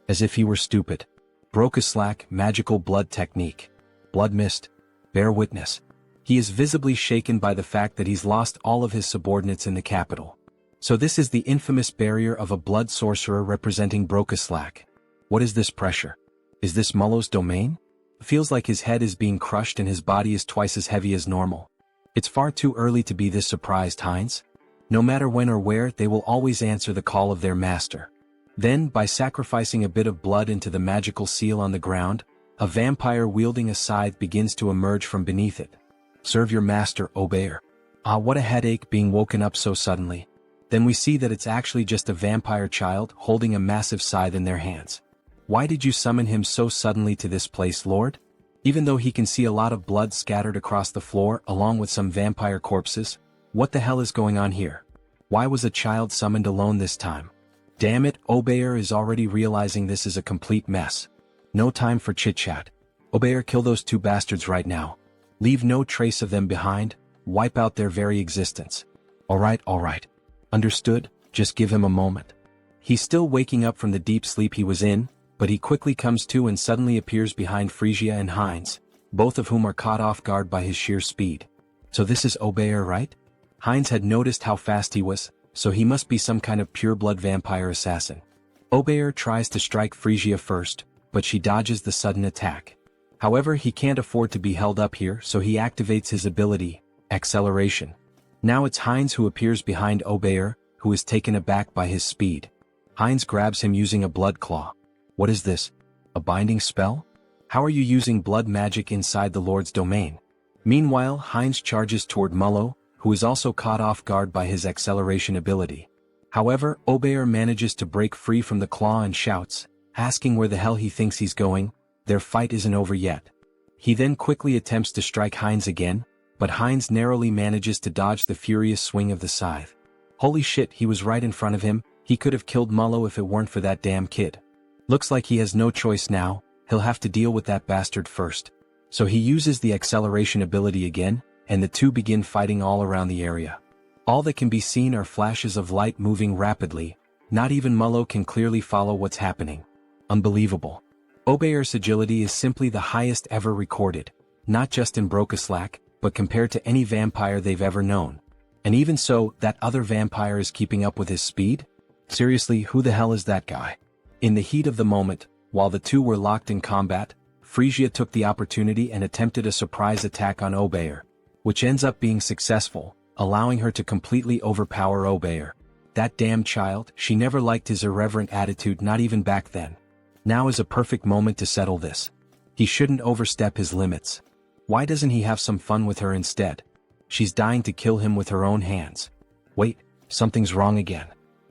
As if he were stupid. Brokeslack, magical blood technique. Blood mist. Bear witness. He is visibly shaken by the fact that he's lost all of his subordinates in the capital. So this is the infamous barrier of a blood sorcerer representing Brokeslack. What is this pressure? Is this Mullo's domain? Feels like his head is being crushed and his body is twice as heavy as normal. It's far too early to be this surprised, Hines. No matter when or where, they will always answer the call of their master. Then, by sacrificing a bit of blood into the magical seal on the ground, a vampire wielding a scythe begins to emerge from beneath it. Serve your master, Obeyer. Ah, what a headache being woken up so suddenly. Then we see that it's actually just a vampire child holding a massive scythe in their hands. Why did you summon him so suddenly to this place, Lord? Even though he can see a lot of blood scattered across the floor along with some vampire corpses, what the hell is going on here? Why was a child summoned alone this time? Damn it, Obeyer is already realizing this is a complete mess. No time for chit-chat. Obeyer, kill those two bastards right now. Leave no trace of them behind, wipe out their very existence. Alright. Understood, just give him a moment. He's still waking up from the deep sleep he was in, but he quickly comes to and suddenly appears behind Frisia and Hines, both of whom are caught off guard by his sheer speed. So this is Obeyer, right? Hines had noticed how fast he was, so he must be some kind of pure-blood vampire assassin. Obeyer tries to strike Frisia first, but she dodges the sudden attack. However, he can't afford to be held up here, so he activates his ability, Acceleration. Now it's Hines who appears behind Obeyer, who is taken aback by his speed. Hines grabs him using a blood claw. What is this? A binding spell? How are you using blood magic inside the Lord's domain? Meanwhile, Hines charges toward Mullo, who is also caught off guard by his acceleration ability. However, Obeyer manages to break free from the claw and shouts, asking where the hell he thinks he's going. Their fight isn't over yet. He then quickly attempts to strike Hines again, but Hines narrowly manages to dodge the furious swing of the scythe. Holy shit, he was right in front of him. He could have killed Mullo if it weren't for that damn kid. Looks like he has no choice now, he'll have to deal with that bastard first. So he uses the acceleration ability again, and the two begin fighting all around the area. All that can be seen are flashes of light moving rapidly. Not even Mullo can clearly follow what's happening. Unbelievable. Obeyer's agility is simply the highest ever recorded, not just in Brokeslack, but compared to any vampire they've ever known. And even so, that other vampire is keeping up with his speed? Seriously, who the hell is that guy? In the heat of the moment, while the two were locked in combat, Frisia took the opportunity and attempted a surprise attack on Obeyer, which ends up being successful, allowing her to completely overpower Obeyer. That damn child, she never liked his irreverent attitude, not even back then. Now is a perfect moment to settle this. He shouldn't overstep his limits. Why doesn't he have some fun with her instead? She's dying to kill him with her own hands. Wait, something's wrong again.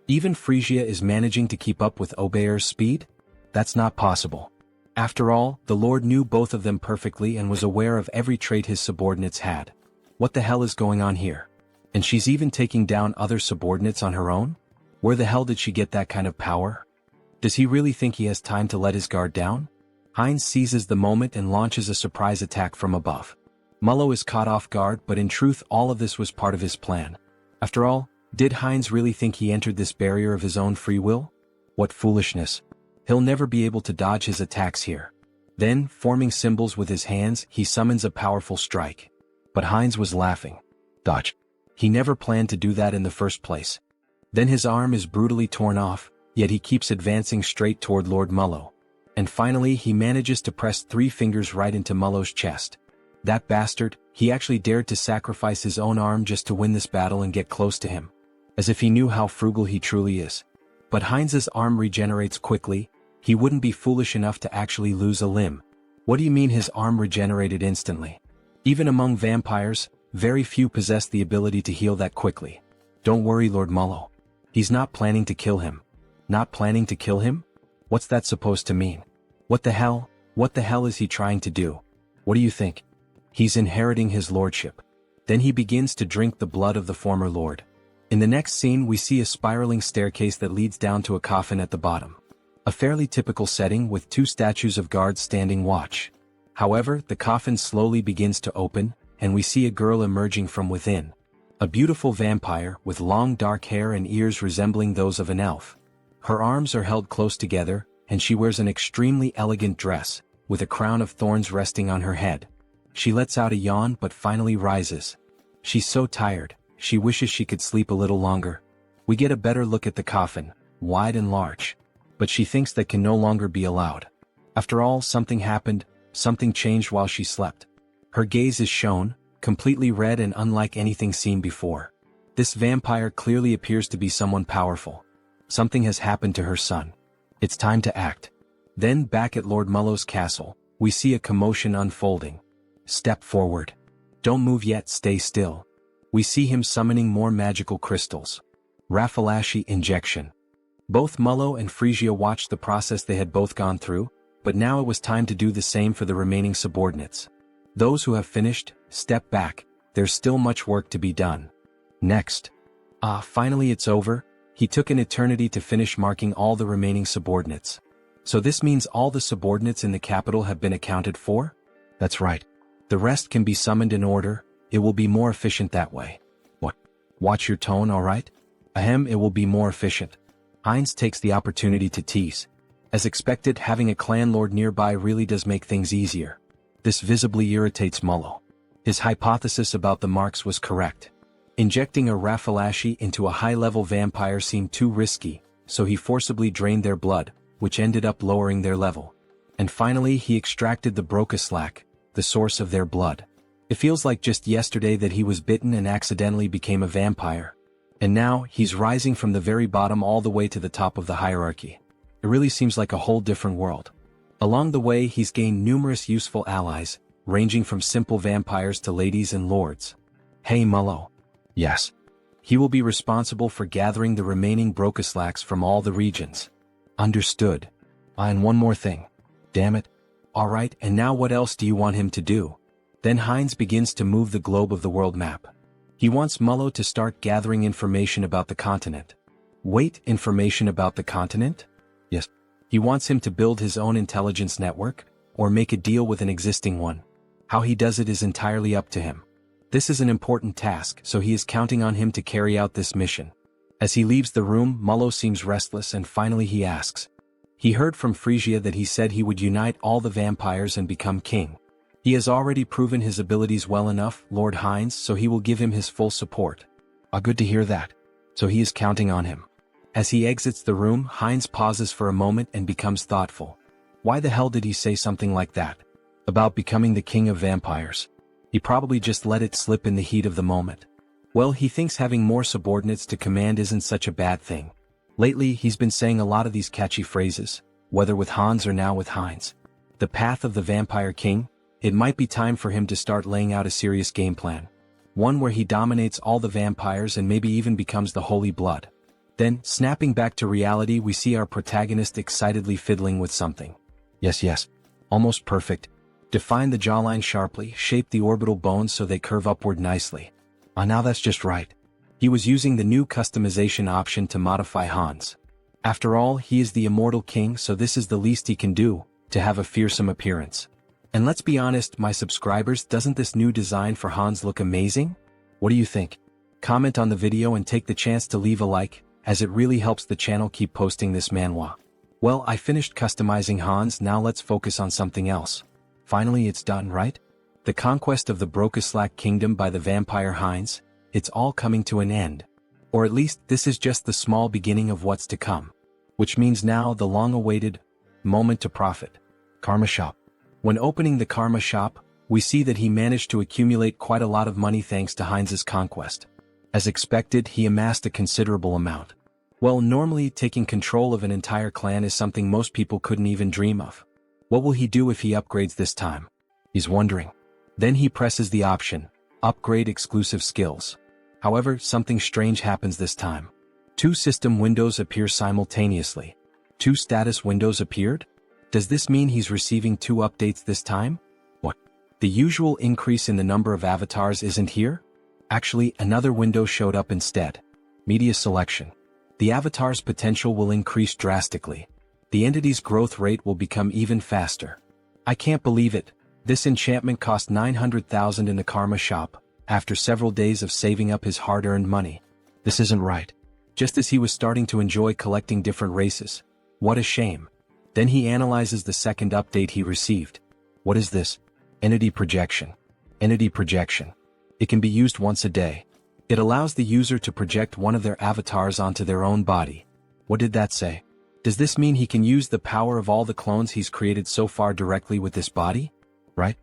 Even Frisia is managing to keep up with Obeyer's speed? That's not possible. After all, the Lord knew both of them perfectly and was aware of every trait his subordinates had. What the hell is going on here? And she's even taking down other subordinates on her own? Where the hell did she get that kind of power? Does he really think he has time to let his guard down? Heinz seizes the moment and launches a surprise attack from above. Mullo is caught off guard, but in truth all of this was part of his plan. After all, did Heinz really think he entered this barrier of his own free will? What foolishness. He'll never be able to dodge his attacks here. Then, forming symbols with his hands, he summons a powerful strike. But Heinz was laughing. Dodge. He never planned to do that in the first place. Then his arm is brutally torn off, yet he keeps advancing straight toward Lord Mullo. And finally he manages to press 3 fingers right into Mullo's chest. That bastard, he actually dared to sacrifice his own arm just to win this battle and get close to him. As if he knew how frugal he truly is. But Heinz's arm regenerates quickly. He wouldn't be foolish enough to actually lose a limb. What do you mean his arm regenerated instantly? Even among vampires, very few possess the ability to heal that quickly. Don't worry, Lord Mullo. He's not planning to kill him. Not planning to kill him? What's that supposed to mean? What the hell is he trying to do? What do you think? He's inheriting his lordship. Then he begins to drink the blood of the former lord. In the next scene we see a spiraling staircase that leads down to a coffin at the bottom. A fairly typical setting with 2 statues of guards standing watch. However, the coffin slowly begins to open, and we see a girl emerging from within. A beautiful vampire with long dark hair and ears resembling those of an elf. Her arms are held close together, and she wears an extremely elegant dress, with a crown of thorns resting on her head. She lets out a yawn but finally rises. She's so tired, she wishes she could sleep a little longer. We get a better look at the coffin, wide and large. But she thinks that can no longer be allowed. After all, something happened, something changed while she slept. Her gaze is shown, completely red and unlike anything seen before. This vampire clearly appears to be someone powerful. Something has happened to her son. It's time to act. Then back at Lord Mullo's castle, we see a commotion unfolding. Step forward. Don't move yet, stay still. We see him summoning more magical crystals. Raffalashi injection. Both Mullo and Frisia watched the process they had both gone through, but now it was time to do the same for the remaining subordinates. Those who have finished, step back, there's still much work to be done. Next. Finally it's over. He took an eternity to finish marking all the remaining subordinates. So this means all the subordinates in the capital have been accounted for? That's right. The rest can be summoned in order, it will be more efficient that way. What? Watch your tone, alright? Ahem, it will be more efficient. Heinz takes the opportunity to tease. As expected, having a clan lord nearby really does make things easier. This visibly irritates Mullo. His hypothesis about the marks was correct. Injecting a Raffalashi into a high-level vampire seemed too risky, so he forcibly drained their blood, which ended up lowering their level. And finally he extracted the Brocaslack, the source of their blood. It feels like just yesterday that he was bitten and accidentally became a vampire. And now, he's rising from the very bottom all the way to the top of the hierarchy. It really seems like a whole different world. Along the way he's gained numerous useful allies, ranging from simple vampires to ladies and lords. Hey Mullo. Yes. He will be responsible for gathering the remaining Brocaslacks from all the regions. Understood. And one more thing. Damn it. Alright, and now what else do you want him to do? Then Heinz begins to move the globe of the world map. He wants Mullo to start gathering information about the continent. Wait, information about the continent? Yes. He wants him to build his own intelligence network, or make a deal with an existing one. How he does it is entirely up to him. This is an important task, so he is counting on him to carry out this mission. As he leaves the room, Mullo seems restless and finally he asks. He heard from Frisia that he said he would unite all the vampires and become king. He has already proven his abilities well enough, Lord Heinz, so he will give him his full support. Good to hear that. So he is counting on him. As he exits the room, Heinz pauses for a moment and becomes thoughtful. Why the hell did he say something like that? About becoming the king of vampires? He probably just let it slip in the heat of the moment. Well, he thinks having more subordinates to command isn't such a bad thing. Lately, he's been saying a lot of these catchy phrases, whether with Hans or now with Heinz. The path of the vampire king? It might be time for him to start laying out a serious game plan. One where he dominates all the vampires and maybe even becomes the Holy Blood. Then, snapping back to reality, we see our protagonist excitedly fiddling with something. Yes. Almost perfect. Define the jawline sharply, shape the orbital bones so they curve upward nicely. Now that's just right. He was using the new customization option to modify Hans. After all, he is the immortal king, so this is the least he can do, to have a fearsome appearance. And let's be honest, my subscribers, doesn't this new design for Hans look amazing? What do you think? Comment on the video and take the chance to leave a like, as it really helps the channel keep posting this manhwa. Well, I finished customizing Hans, now let's focus on something else. Finally it's done, right? The conquest of the Brokeslack kingdom by the vampire Heinz, it's all coming to an end. Or at least this is just the small beginning of what's to come. Which means now the long-awaited moment to profit. Karma Shop. When opening the Karma Shop, we see that he managed to accumulate quite a lot of money thanks to Heinz's conquest. As expected, he amassed a considerable amount. Well, normally taking control of an entire clan is something most people couldn't even dream of. What will he do if he upgrades this time? He's wondering. Then he presses the option, Upgrade Exclusive Skills. However, something strange happens this time. 2 system windows appear simultaneously. 2 status windows appeared? Does this mean he's receiving 2 updates this time? What? The usual increase in the number of avatars isn't here? Actually, another window showed up instead. Media Selection. The avatar's potential will increase drastically. The entity's growth rate will become even faster. I can't believe it. This enchantment cost 900,000 in the Karma Shop, after several days of saving up his hard-earned money. This isn't right. Just as he was starting to enjoy collecting different races. What a shame. Then he analyzes the second update he received. What is this? Entity Projection. Entity Projection. It can be used once a day. It allows the user to project one of their avatars onto their own body. What did that say? Does this mean he can use the power of all the clones he's created so far directly with this body? Right?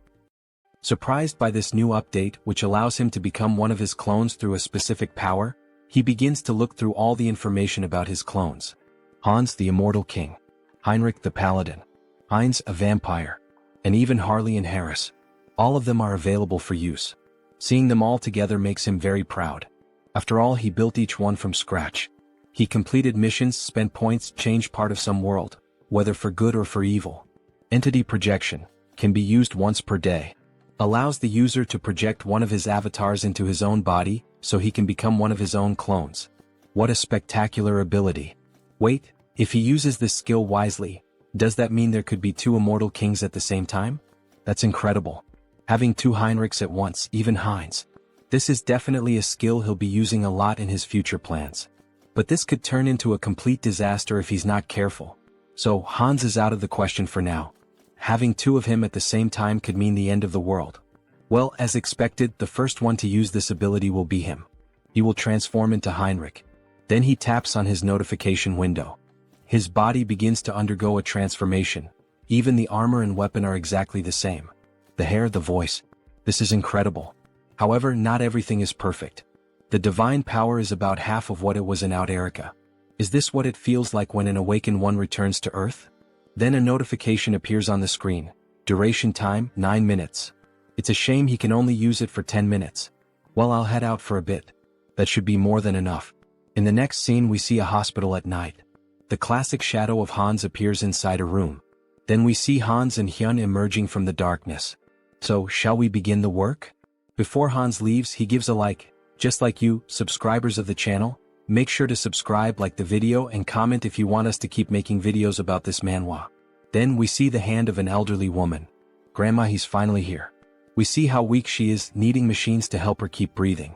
Surprised by this new update, which allows him to become one of his clones through a specific power, he begins to look through all the information about his clones. Hans the Immortal King. Heinrich the Paladin. Heinz a Vampire. And even Harley and Harris. All of them are available for use. Seeing them all together makes him very proud. After all, he built each one from scratch. He completed missions, spent points, changed part of some world, whether for good or for evil. Entity Projection. Can be used once per day. Allows the user to project one of his avatars into his own body, so he can become one of his own clones. What a spectacular ability. Wait, if he uses this skill wisely, does that mean there could be 2 immortal kings at the same time? That's incredible. Having 2 Heinrichs at once, even Heinz. This is definitely a skill he'll be using a lot in his future plans. But this could turn into a complete disaster if he's not careful. So Hans is out of the question for now. Having 2 of him at the same time could mean the end of the world. Well, as expected, the first one to use this ability will be him. He will transform into Heinrich. Then he taps on his notification window. His body begins to undergo a transformation. Even the armor and weapon are exactly the same. The hair, the voice. This is incredible. However, not everything is perfect. The divine power is about half of what it was in Out Erica. Is this what it feels like when an awakened one returns to Earth? Then a notification appears on the screen. Duration time, 9 minutes. It's a shame he can only use it for 10 minutes. Well, I'll head out for a bit. That should be more than enough. In the next scene we see a hospital at night. The classic shadow of Hans appears inside a room. Then we see Hans and Hyun emerging from the darkness. So, shall we begin the work? Before Hans leaves, he gives a like. Just like you, subscribers of the channel, make sure to subscribe, like the video, and comment if you want us to keep making videos about this manhwa. Then we see the hand of an elderly woman. Grandma, he's finally here. We see how weak she is, needing machines to help her keep breathing.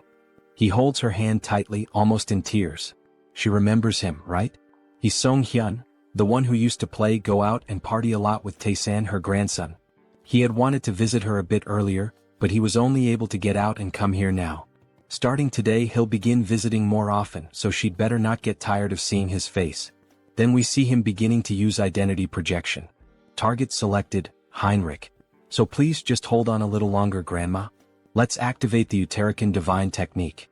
He holds her hand tightly, almost in tears. She remembers him, right? He's Sunghyun, the one who used to play, go out, and party a lot with Tae-san, her grandson. He had wanted to visit her a bit earlier, but he was only able to get out and come here now. Starting today, he'll begin visiting more often, so she'd better not get tired of seeing his face. Then we see him beginning to use identity projection. Target selected, Heinrich. So please just hold on a little longer, Grandma. Let's activate the Uterican Divine Technique.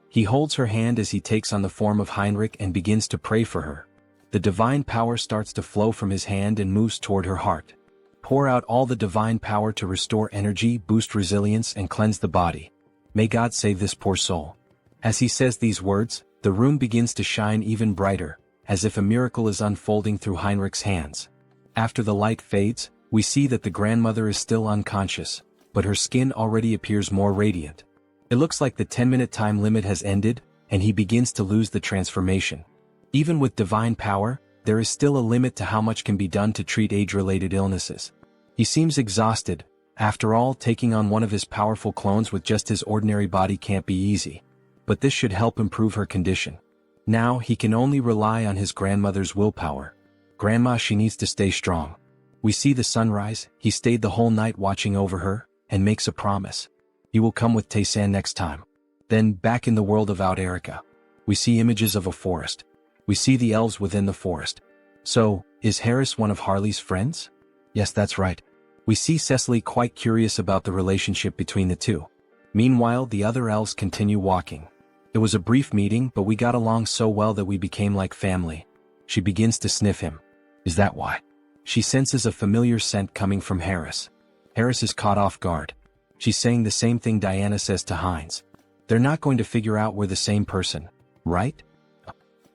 He holds her hand as he takes on the form of Heinrich and begins to pray for her. The divine power starts to flow from his hand and moves toward her heart. Pour out all the divine power to restore energy, boost resilience, and cleanse the body. May God save this poor soul. As he says these words, the room begins to shine even brighter, as if a miracle is unfolding through Heinrich's hands. After the light fades, we see that the grandmother is still unconscious, but her skin already appears more radiant. It looks like the 10-minute time limit has ended, and he begins to lose the transformation. Even with divine power, there is still a limit to how much can be done to treat age-related illnesses. He seems exhausted. After all, taking on one of his powerful clones with just his ordinary body can't be easy. But this should help improve her condition. Now, he can only rely on his grandmother's willpower. Grandma, she needs to stay strong. We see the sunrise. He stayed the whole night watching over her, and makes a promise. He will come with Tae-san next time. Then, back in the world of Out Erica, we see images of a forest. We see the elves within the forest. So, is Harris one of Harley's friends? Yes, that's right. We see Cecily quite curious about the relationship between the two. Meanwhile, the other elves continue walking. It was a brief meeting, but we got along so well that we became like family. She begins to sniff him. Is that why? She senses a familiar scent coming from Harris. Harris is caught off guard. She's saying the same thing Diana says to Hines. They're not going to figure out we're the same person, right?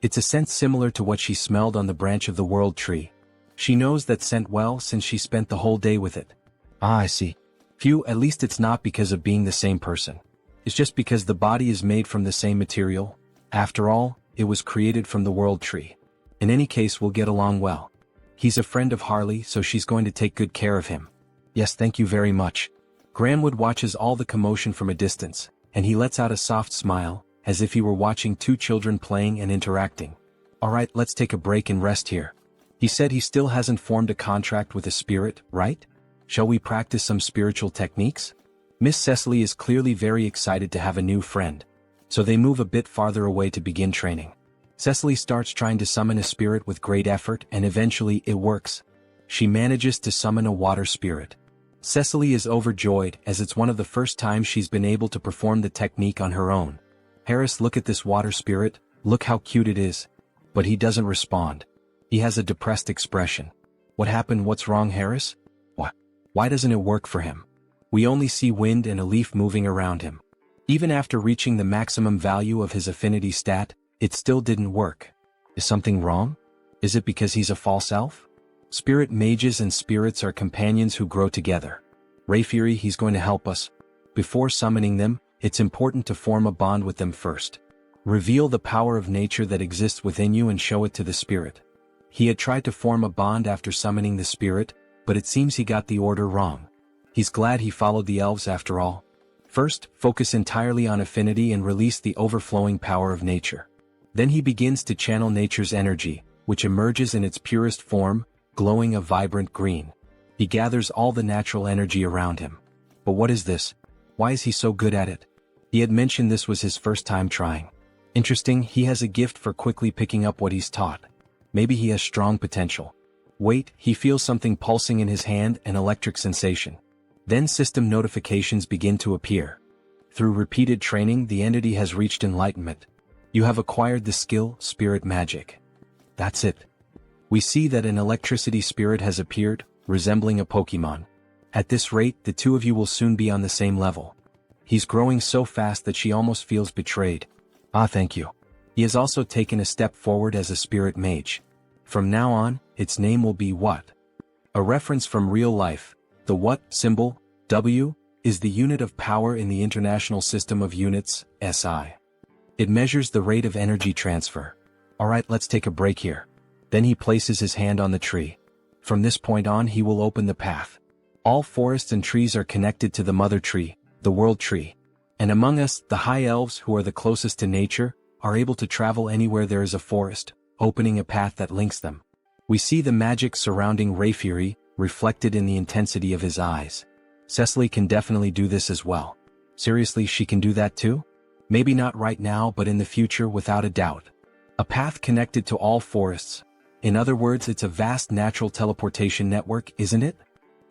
It's a scent similar to what she smelled on the branch of the world tree. She knows that scent well since she spent the whole day with it. Ah, I see. Phew, at least it's not because of being the same person. It's just because the body is made from the same material. After all, it was created from the world tree. In any case, we'll get along well. He's a friend of Harley, so she's going to take good care of him. Yes, thank you very much. Granwood watches all the commotion from a distance, and he lets out a soft smile, as if he were watching two children playing and interacting. Alright, let's take a break and rest here. He said he still hasn't formed a contract with a spirit, right? Shall we practice some spiritual techniques? Miss Cecily is clearly very excited to have a new friend. So they move a bit farther away to begin training. Cecily starts trying to summon a spirit with great effort, and eventually it works. She manages to summon a water spirit. Cecily is overjoyed as it's one of the first times she's been able to perform the technique on her own. Harris, look at this water spirit, look how cute it is. But he doesn't respond. He has a depressed expression. What happened? What's wrong, Harris? What? Why doesn't it work for him? We only see wind and a leaf moving around him. Even after reaching the maximum value of his affinity stat, it still didn't work. Is something wrong? Is it because he's a false elf? Spirit mages and spirits are companions who grow together. Rayfury, he's going to help us. Before summoning them, it's important to form a bond with them first. Reveal the power of nature that exists within you and show it to the spirit. He had tried to form a bond after summoning the spirit, but it seems he got the order wrong. He's glad he followed the elves after all. First, focus entirely on affinity and release the overflowing power of nature. Then he begins to channel nature's energy, which emerges in its purest form, glowing a vibrant green. He gathers all the natural energy around him. But what is this? Why is he so good at it? He had mentioned this was his first time trying. Interesting, he has a gift for quickly picking up what he's taught. Maybe he has strong potential. Wait, he feels something pulsing in his hand, an electric sensation. Then system notifications begin to appear. Through repeated training, the entity has reached enlightenment. You have acquired the skill, Spirit Magic. That's it. We see that an electricity spirit has appeared, resembling a Pokemon. At this rate, the two of you will soon be on the same level. He's growing so fast that she almost feels betrayed. Ah, thank you. He has also taken a step forward as a spirit mage. From now on, its name will be What? A reference from real life. The What symbol, W, is the unit of power in the International System of Units, SI. It measures the rate of energy transfer. Alright, let's take a break here. Then he places his hand on the tree. From this point on, he will open the path. All forests and trees are connected to the mother tree, the world tree. And among us, the high elves who are the closest to nature, are able to travel anywhere there is a forest, opening a path that links them. We see the magic surrounding Rayfury, reflected in the intensity of his eyes. Cecily can definitely do this as well. Seriously, she can do that too? Maybe not right now, but in the future, without a doubt. A path connected to all forests. In other words, it's a vast natural teleportation network, isn't it?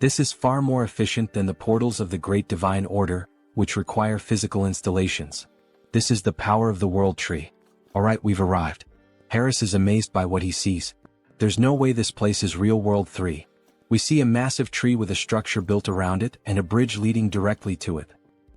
This is far more efficient than the portals of the Great Divine Order, which require physical installations. This is the power of the world tree. Alright, we've arrived. Harris is amazed by what he sees. There's no way this place is Real World 3. We see a massive tree with a structure built around it and a bridge leading directly to it.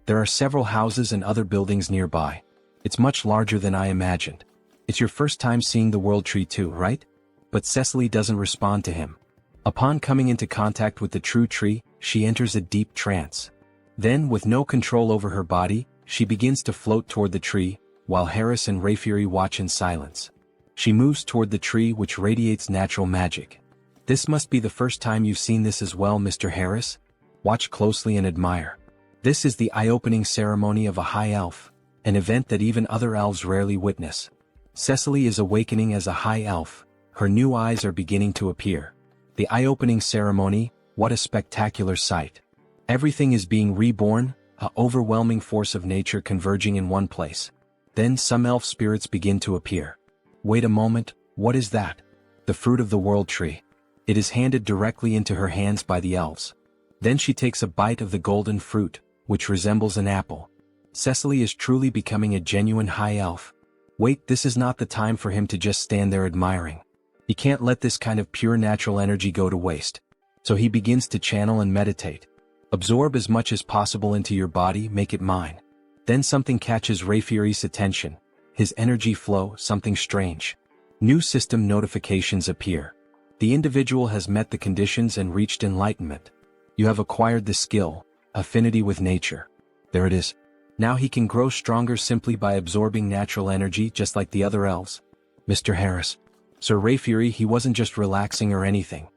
There are several houses and other buildings nearby. It's much larger than I imagined. It's your first time seeing the world tree too, right? But Cecily doesn't respond to him. Upon coming into contact with the true tree, she enters a deep trance. Then, with no control over her body, she begins to float toward the tree, while Harris and Rayfury watch in silence. She moves toward the tree which radiates natural magic. This must be the first time you've seen this as well, Mr. Harris. Watch closely and admire. This is the eye-opening ceremony of a high elf, an event that even other elves rarely witness. Cecily is awakening as a high elf, her new eyes are beginning to appear. The eye-opening ceremony, what a spectacular sight. Everything is being reborn, an overwhelming force of nature converging in one place. Then some elf spirits begin to appear. Wait a moment, what is that? The fruit of the world tree. It is handed directly into her hands by the elves. Then she takes a bite of the golden fruit, which resembles an apple. Cecily is truly becoming a genuine high elf. Wait, this is not the time for him to just stand there admiring. He can't let this kind of pure natural energy go to waste. So he begins to channel and meditate. Absorb as much as possible into your body, make it mine. Then something catches Rayfury's attention. His energy flow, something strange. New system notifications appear. The individual has met the conditions and reached enlightenment. You have acquired the skill, affinity with nature. There it is. Now he can grow stronger simply by absorbing natural energy just like the other elves. Mr. Harris. Sir Rayfury, he wasn't just relaxing or anything.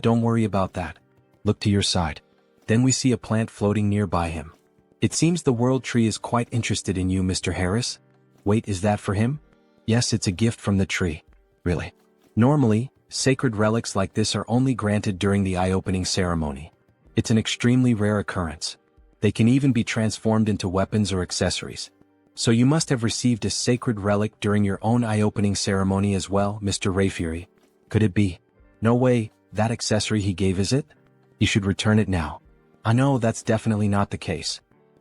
Don't worry about that. Look to your side. Then we see a plant floating nearby him. It seems the world tree is quite interested in you, Mr. Harris. Wait, is that for him? Yes, it's a gift from the tree. Really? Normally, sacred relics like this are only granted during the eye-opening ceremony. It's an extremely rare occurrence. They can even be transformed into weapons or accessories. So you must have received a sacred relic during your own eye-opening ceremony as well, Mr. Rayfury. Could it be? No way, that accessory he gave, is it? He should return it now. I know that's definitely not the case.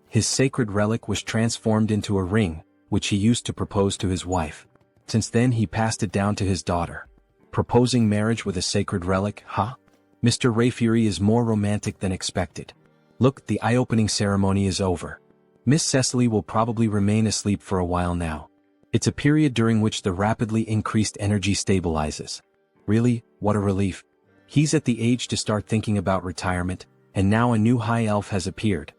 His sacred relic was transformed into a ring, which he used to propose to his wife. Since then he passed it down to his daughter. Proposing marriage with a sacred relic, huh? Mr. Rayfury is more romantic than expected. Look, the eye-opening ceremony is over. Miss Cecily will probably remain asleep for a while now. It's a period during which the rapidly increased energy stabilizes. Really, what a relief. He's at the age to start thinking about retirement, and now a new high elf has appeared.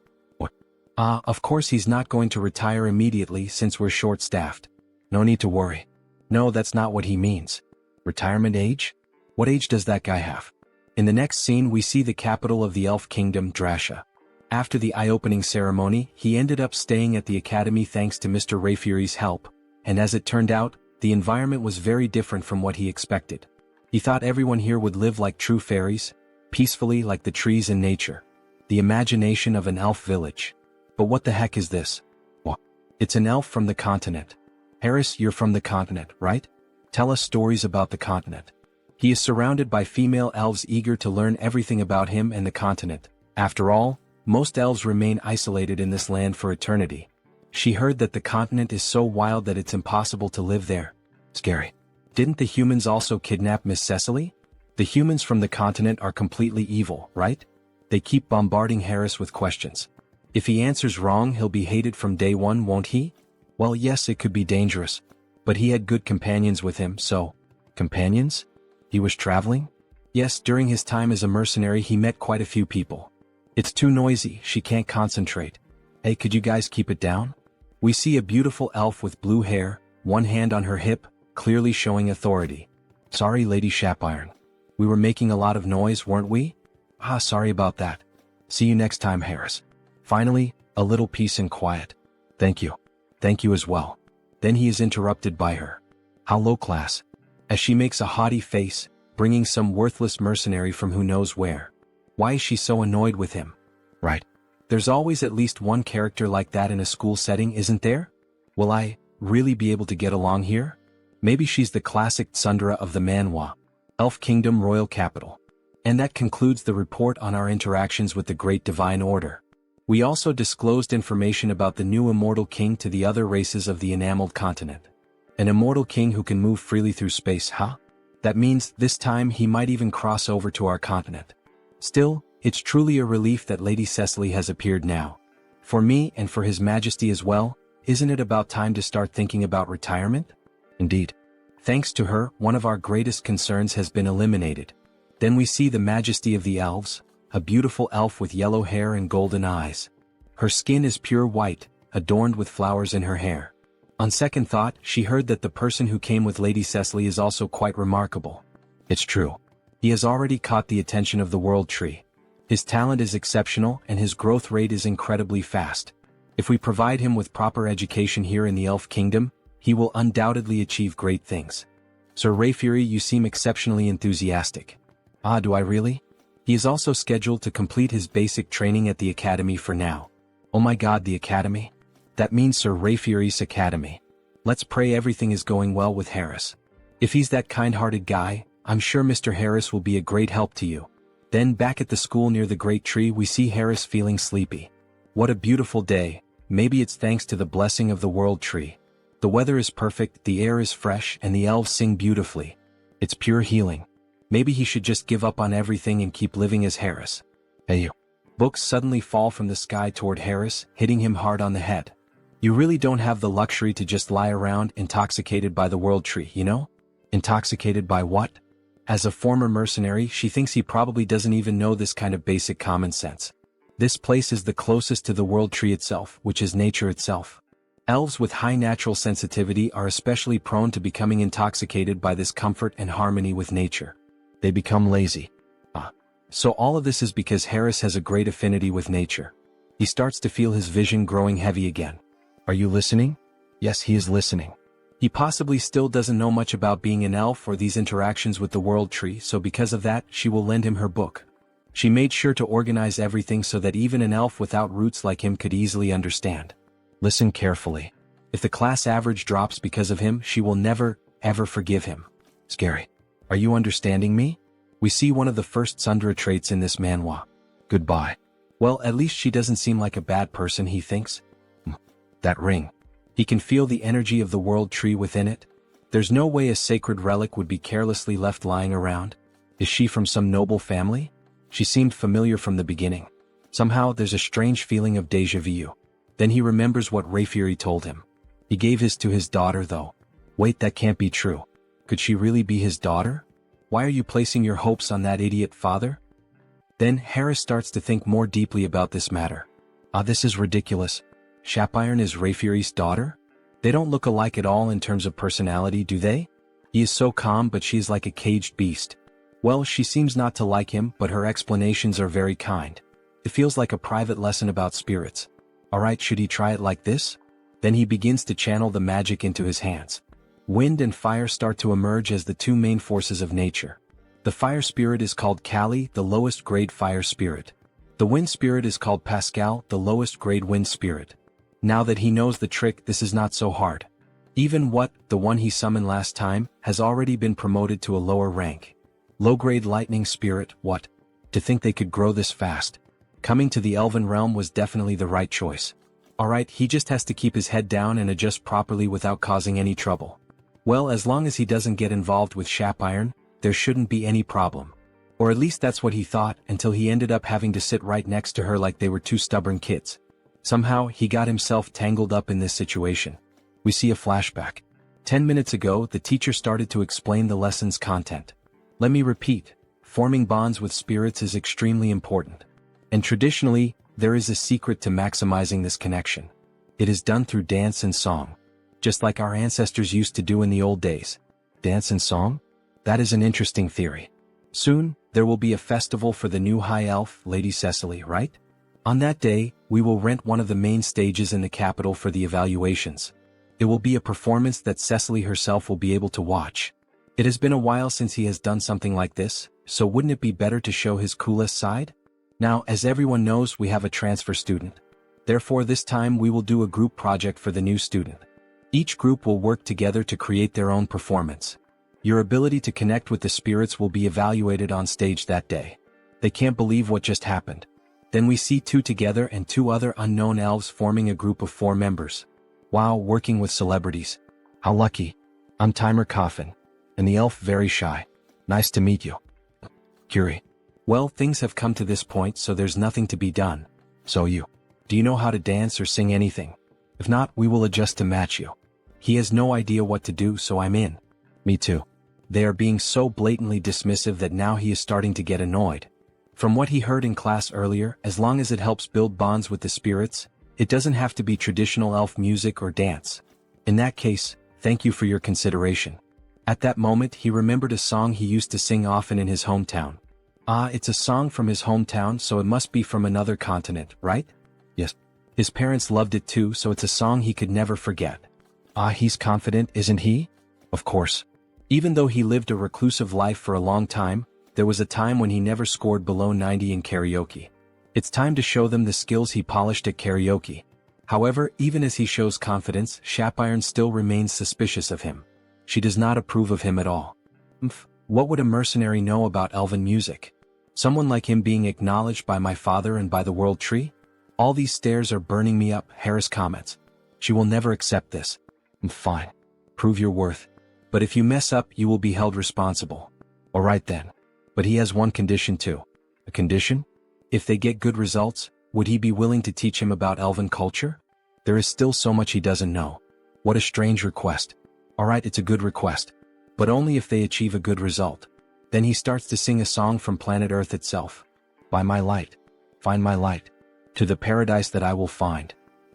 Of course he's not going to retire immediately since we're short-staffed. No need to worry. No, that's not what he means. Retirement age? What age does that guy have? In the next scene we see the capital of the elf kingdom, Drasha. After the eye-opening ceremony, he ended up staying at the academy thanks to Mr. Rayfury's help, and as it turned out, the environment was very different from what he expected. He thought everyone here would live like true fairies, peacefully like the trees in nature. The imagination of an elf village. But what the heck is this? What? It's an elf from the continent. Harris, you're from the continent, right? Tell us stories about the continent. He is surrounded by female elves eager to learn everything about him and the continent. After all, most elves remain isolated in this land for eternity. She heard that the continent is so wild that it's impossible to live there. Scary. Didn't the humans also kidnap Miss Cecily? The humans from the continent are completely evil, right? They keep bombarding Harris with questions. If he answers wrong, he'll be hated from day one, won't he? Well, yes, it could be dangerous. But he had good companions with him, so... Companions? He was traveling? Yes, during his time as a mercenary he met quite a few people. It's too noisy, she can't concentrate. Hey, could you guys keep it down? We see a beautiful elf with blue hair, one hand on her hip, clearly showing authority. Sorry, Lady Shapiron. We were making a lot of noise, weren't we? Sorry about that. See you next time, Harris. Finally, a little peace and quiet. Thank you. Thank you as well. Then he is interrupted by her. How low class. As she makes a haughty face, bringing some worthless mercenary from who knows where. Why is she so annoyed with him? Right. There's always at least one character like that in a school setting, isn't there? Will I really be able to get along here? Maybe she's the classic tsundere of the Manhwa, Elf Kingdom Royal Capital. And that concludes the report on our interactions with the Great Divine Order. We also disclosed information about the new immortal king to the other races of the enameled continent. An immortal king who can move freely through space, huh? That means this time he might even cross over to our continent. Still, it's truly a relief that Lady Cecily has appeared now. For me and for His Majesty as well, isn't it about time to start thinking about retirement? Indeed. Thanks to her, one of our greatest concerns has been eliminated. Then we see the Majesty of the Elves, a beautiful elf with yellow hair and golden eyes. Her skin is pure white, adorned with flowers in her hair. On second thought, she heard that the person who came with Lady Cecily is also quite remarkable. It's true. He has already caught the attention of the World Tree. His talent is exceptional and his growth rate is incredibly fast. If we provide him with proper education here in the Elf Kingdom, he will undoubtedly achieve great things. Sir Rayfury, you seem exceptionally enthusiastic. Ah, do I really? He is also scheduled to complete his basic training at the Academy for now. Oh my god, the Academy? That means Sir Rayfury's Academy. Let's pray everything is going well with Harris. If he's that kind-hearted guy, I'm sure Mr. Harris will be a great help to you. Then back at the school near the great tree we see Harris feeling sleepy. What a beautiful day, maybe it's thanks to the blessing of the World Tree. The weather is perfect, the air is fresh and the elves sing beautifully. It's pure healing. Maybe he should just give up on everything and keep living as Harris. Hey you. Books suddenly fall from the sky toward Harris, hitting him hard on the head. You really don't have the luxury to just lie around intoxicated by the World Tree, you know? Intoxicated by what? As a former mercenary, she thinks he probably doesn't even know this kind of basic common sense. This place is the closest to the World Tree itself, which is nature itself. Elves with high natural sensitivity are especially prone to becoming intoxicated by this comfort and harmony with nature. They become lazy. So all of this is because Harris has a great affinity with nature. He starts to feel his vision growing heavy again. Are you listening? Yes, he is listening. He possibly still doesn't know much about being an elf or these interactions with the World Tree, so because of that, she will lend him her book. She made sure to organize everything so that even an elf without roots like him could easily understand. Listen carefully. If the class average drops because of him, she will never, ever forgive him. Scary. Are you understanding me? We see one of the first Sundra traits in this manhwa. Goodbye. Well, at least she doesn't seem like a bad person, he thinks. That ring. He can feel the energy of the World Tree within it. There's no way a sacred relic would be carelessly left lying around. Is she from some noble family? She seemed familiar from the beginning. Somehow there's a strange feeling of déjà vu. Then he remembers what Rayfury told him. He gave his to his daughter though. Wait, that can't be true. Could she really be his daughter? Why are you placing your hopes on that idiot father? Then Harris starts to think more deeply about this matter. This is ridiculous. Shapiron is Rayfury's daughter? They don't look alike at all in terms of personality, do they? He is so calm, but she is like a caged beast. Well, she seems not to like him, but her explanations are very kind. It feels like a private lesson about spirits. Alright, should he try it like this? Then he begins to channel the magic into his hands. Wind and fire start to emerge as the two main forces of nature. The fire spirit is called Kali, the lowest grade fire spirit. The wind spirit is called Pascal, the lowest grade wind spirit. Now that he knows the trick, this is not so hard. Even the one he summoned last time, has already been promoted to a lower rank. Low grade lightning spirit, what? To think they could grow this fast. Coming to the elven realm was definitely the right choice. Alright, he just has to keep his head down and adjust properly without causing any trouble. Well, as long as he doesn't get involved with Shapiron, there shouldn't be any problem. Or at least that's what he thought, until he ended up having to sit right next to her like they were two stubborn kids. Somehow, he got himself tangled up in this situation. We see a flashback. 10 minutes ago, the teacher started to explain the lesson's content. Let me repeat, forming bonds with spirits is extremely important. And traditionally, there is a secret to maximizing this connection. It is done through dance and song. Just like our ancestors used to do in the old days. Dance and song? That is an interesting theory. Soon, there will be a festival for the new High Elf, Lady Cecily, right? On that day, we will rent one of the main stages in the capital for the evaluations. It will be a performance that Cecily herself will be able to watch. It has been a while since he has done something like this, so wouldn't it be better to show his coolest side? Now, as everyone knows, we have a transfer student. Therefore, this time we will do a group project for the new student. Each group will work together to create their own performance. Your ability to connect with the spirits will be evaluated on stage that day. They can't believe what just happened. Then we see two together and two other unknown elves forming a group of 4 members. Wow, working with celebrities. How lucky. I'm Timer Coffin. And the elf very shy. Nice to meet you. Curie. Well, things have come to this point, so there's nothing to be done. So do you know how to dance or sing anything? If not, we will adjust to match you. He has no idea what to do, so I'm in. Me too. They are being so blatantly dismissive that now he is starting to get annoyed. From what he heard in class earlier, as long as it helps build bonds with the spirits, it doesn't have to be traditional elf music or dance. In that case, thank you for your consideration. At that moment he remembered a song he used to sing often in his hometown. Ah, it's a song from his hometown, so it must be from another continent, right? Yes. His parents loved it too, so it's a song he could never forget. Ah, he's confident, isn't he? Of course. Even though he lived a reclusive life for a long time, there was a time when he never scored below 90 in karaoke. It's time to show them the skills he polished at karaoke. However, even as he shows confidence, Shapiron still remains suspicious of him. She does not approve of him at all. What would a mercenary know about elven music? Someone like him being acknowledged by my father and by the world tree? All these stares are burning me up, Harris comments. She will never accept this. Fine. Prove your worth. But if you mess up, you will be held responsible. Alright then. But he has one condition too. A condition? If they get good results, would he be willing to teach him about elven culture? There is still so much he doesn't know. What a strange request. Alright, it's a good request. But only if they achieve a good result. Then he starts to sing a song from planet Earth itself. By my light. Find my light. To the paradise that I will find.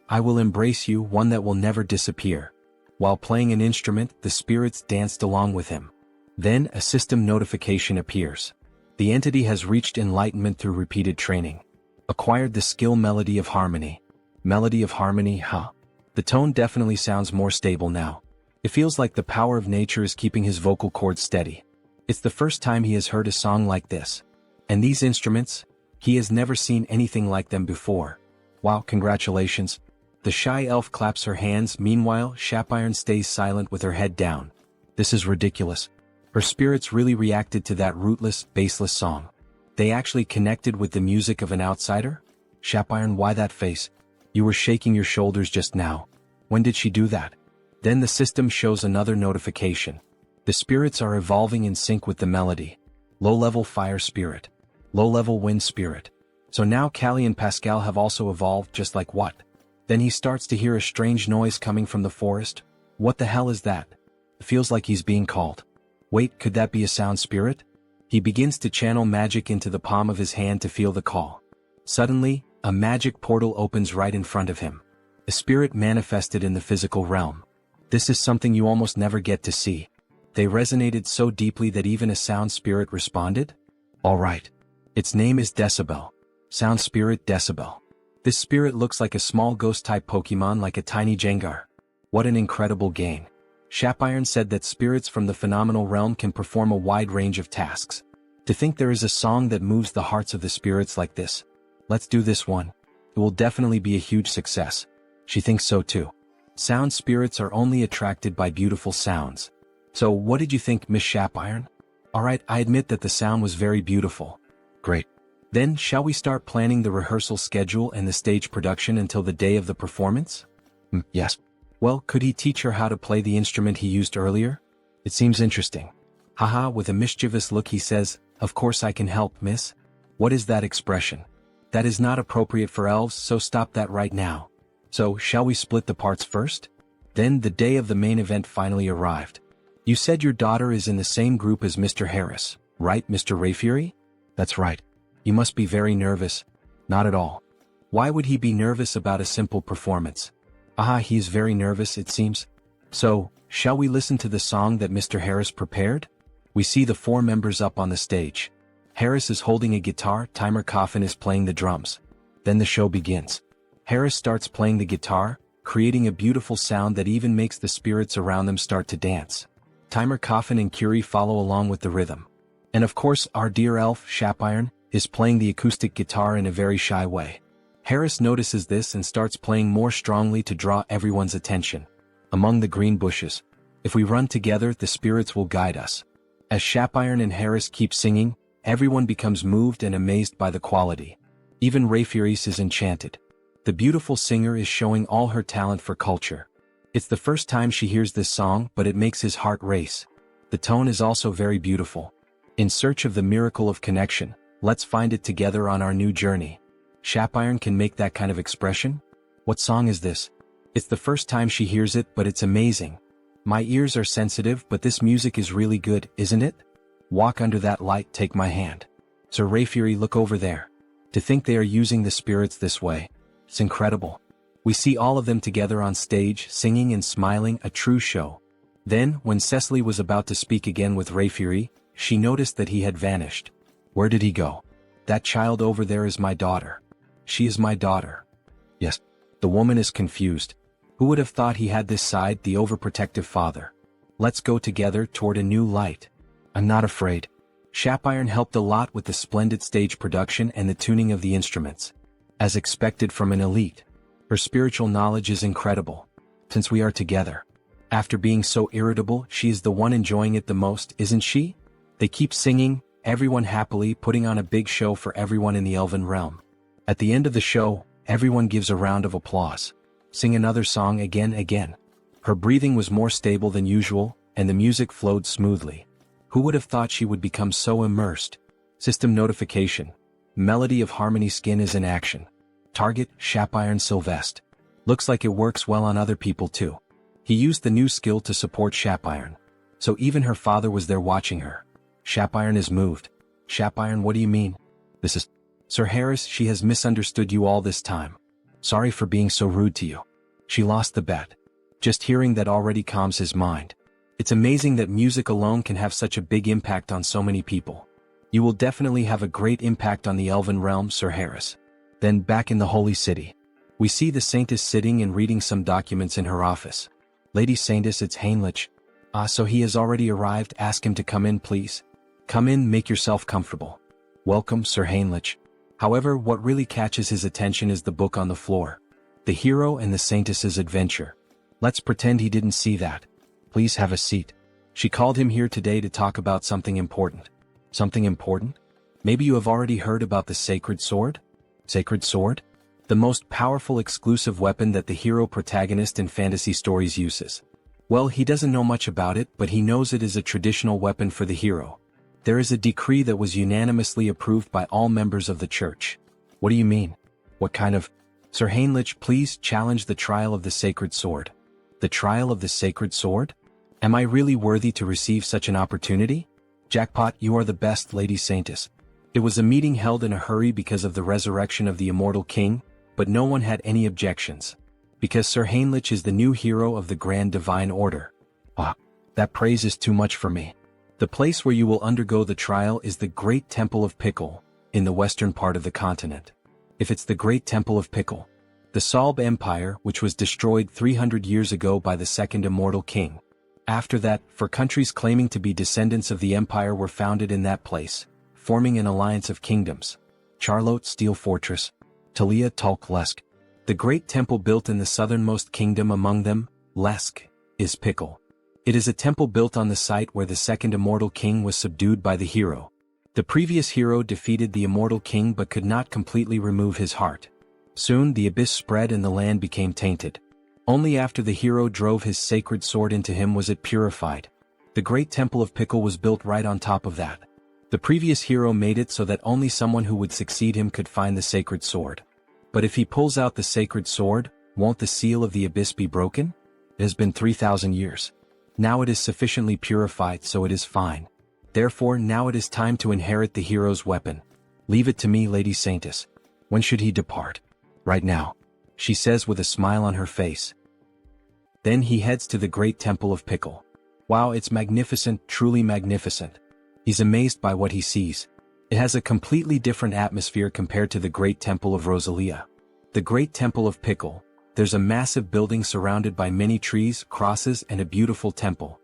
I will embrace you, one that will never disappear. While playing an instrument, the spirits danced along with him. Then a system notification appears. The entity has reached enlightenment through repeated training. Acquired the skill Melody of Harmony. Melody of Harmony, huh? The tone definitely sounds more stable now. It feels like the power of nature is keeping his vocal cords steady. It's the first time he has heard a song like this. And these instruments? He has never seen anything like them before. Wow, congratulations. The shy elf claps her hands, meanwhile, Shapiron stays silent with her head down. This is ridiculous. Her spirits really reacted to that rootless, baseless song. They actually connected with the music of an outsider? Shapiron, why that face? You were shaking your shoulders just now. When did she do that? Then the system shows another notification. The spirits are evolving in sync with the melody. Low-level fire spirit. Low-level wind spirit. So now Callie and Pascal have also evolved, just like what? Then he starts to hear a strange noise coming from the forest. What the hell is that? It feels like he's being called. Wait, could that be a sound spirit? He begins to channel magic into the palm of his hand to feel the call. Suddenly, a magic portal opens right in front of him. A spirit manifested in the physical realm. This is something you almost never get to see. They resonated so deeply that even a sound spirit responded? Alright. Its name is Decibel. Sound spirit Decibel. This spirit looks like a small ghost-type Pokemon, like a tiny Jengar. What an incredible gain. Shapiron said that spirits from the phenomenal realm can perform a wide range of tasks. To think there is a song that moves the hearts of the spirits like this. Let's do this one. It will definitely be a huge success. She thinks so too. Sound spirits are only attracted by beautiful sounds. So what did you think, Miss Shapiron? Alright, I admit that the sound was very beautiful. Great. Then shall we start planning the rehearsal schedule and the stage production until the day of the performance? Yes. Well, could he teach her how to play the instrument he used earlier? It seems interesting. Haha, with a mischievous look he says, of course I can help, miss. What is that expression? That is not appropriate for elves, so stop that right now. So, shall we split the parts first? Then the day of the main event finally arrived. You said your daughter is in the same group as Mr. Harris, right, Mr. Rayfury? That's right. You must be very nervous. Not at all. Why would he be nervous about a simple performance? Ah, he is very nervous, it seems. So, shall we listen to the song that Mr. Harris prepared? We see the four members up on the stage. Harris is holding a guitar, Timer Coffin is playing the drums. Then the show begins. Harris starts playing the guitar, creating a beautiful sound that even makes the spirits around them start to dance. Timer Coffin and Curie follow along with the rhythm. And of course, our dear elf, Shapiron, is playing the acoustic guitar in a very shy way. Harris notices this and starts playing more strongly to draw everyone's attention. Among the green bushes. If we run together, the spirits will guide us. As Shapiron and Harris keep singing, everyone becomes moved and amazed by the quality. Even Rayfuris is enchanted. The beautiful singer is showing all her talent for culture. It's the first time she hears this song, but it makes his heart race. The tone is also very beautiful. In search of the miracle of connection, let's find it together on our new journey. Shapiron can make that kind of expression? What song is this? It's the first time she hears it, but it's amazing. My ears are sensitive, but this music is really good, isn't it? Walk under that light, take my hand. Sir Rayfury, look over there. To think they are using the spirits this way. It's incredible. We see all of them together on stage, singing and smiling, a true show. Then, when Cecily was about to speak again with Rayfury, she noticed that he had vanished. Where did he go? That child over there is my daughter. She is my daughter. Yes. The woman is confused. Who would have thought he had this side, the overprotective father? Let's go together toward a new light. I'm not afraid. Shapiron helped a lot with the splendid stage production and the tuning of the instruments. As expected from an elite. Her spiritual knowledge is incredible. Since we are together. After being so irritable, she is the one enjoying it the most, isn't she? They keep singing, everyone happily putting on a big show for everyone in the Elven realm. At the end of the show, everyone gives a round of applause. Sing another song again. Her breathing was more stable than usual, and the music flowed smoothly. Who would have thought she would become so immersed? System notification. Melody of Harmony Skin is in action. Target, Shapiron Sylvest. Looks like it works well on other people too. He used the new skill to support Shapiron. So even her father was there watching her. Shapiron is moved. Shapiron, what do you mean? This is... Sir Harris, she has misunderstood you all this time. Sorry for being so rude to you. She lost the bet. Just hearing that already calms his mind. It's amazing that music alone can have such a big impact on so many people. You will definitely have a great impact on the Elven realm, Sir Harris. Then back in the Holy City. We see the Saintess sitting and reading some documents in her office. Lady Saintess, it's Heinrich. So he has already arrived, ask him to come in please. Come in, make yourself comfortable. Welcome, Sir Heinrich. However, what really catches his attention is the book on the floor. The Hero and the Saintess's Adventure. Let's pretend he didn't see that. Please have a seat. She called him here today to talk about something important. Something important? Maybe you have already heard about the Sacred Sword? Sacred Sword? The most powerful exclusive weapon that the hero protagonist in fantasy stories uses. Well, he doesn't know much about it, but he knows it is a traditional weapon for the hero. There is a decree that was unanimously approved by all members of the church. What do you mean? What kind of... Sir Heinrich, please challenge the trial of the Sacred Sword. The trial of the Sacred Sword? Am I really worthy to receive such an opportunity? Jackpot, you are the best, Lady Saintess. It was a meeting held in a hurry because of the resurrection of the immortal king, but no one had any objections. Because Sir Heinrich is the new hero of the Grand Divine Order. That praise is too much for me. The place where you will undergo the trial is the Great Temple of Pickle, in the western part of the continent. If it's the Great Temple of Pickle, the Salb Empire, which was destroyed 300 years ago by the second immortal king. After that, for countries claiming to be descendants of the empire were founded in that place, forming an alliance of kingdoms. Charlotte Steel Fortress, Talia Tulk Lesk. The great temple built in the southernmost kingdom among them, Lesk, is Pickle. It is a temple built on the site where the second immortal king was subdued by the hero. The previous hero defeated the immortal king but could not completely remove his heart. Soon the abyss spread and the land became tainted. Only after the hero drove his sacred sword into him was it purified. The great temple of Pickle was built right on top of that. The previous hero made it so that only someone who would succeed him could find the sacred sword. But if he pulls out the sacred sword, won't the seal of the abyss be broken? It has been 3,000 years. Now it is sufficiently purified, so it is fine. Therefore now it is time to inherit the hero's weapon. Leave it to me, Lady Saintess. When should he depart? Right now, she says with a smile on her face. Then he heads to the great temple of Pickle. Wow, it's magnificent, truly magnificent. He's amazed by what he sees. It has a completely different atmosphere compared to the great temple of Rosalia. The great temple of Pickle. There's a massive building surrounded by many trees, crosses, and a beautiful temple.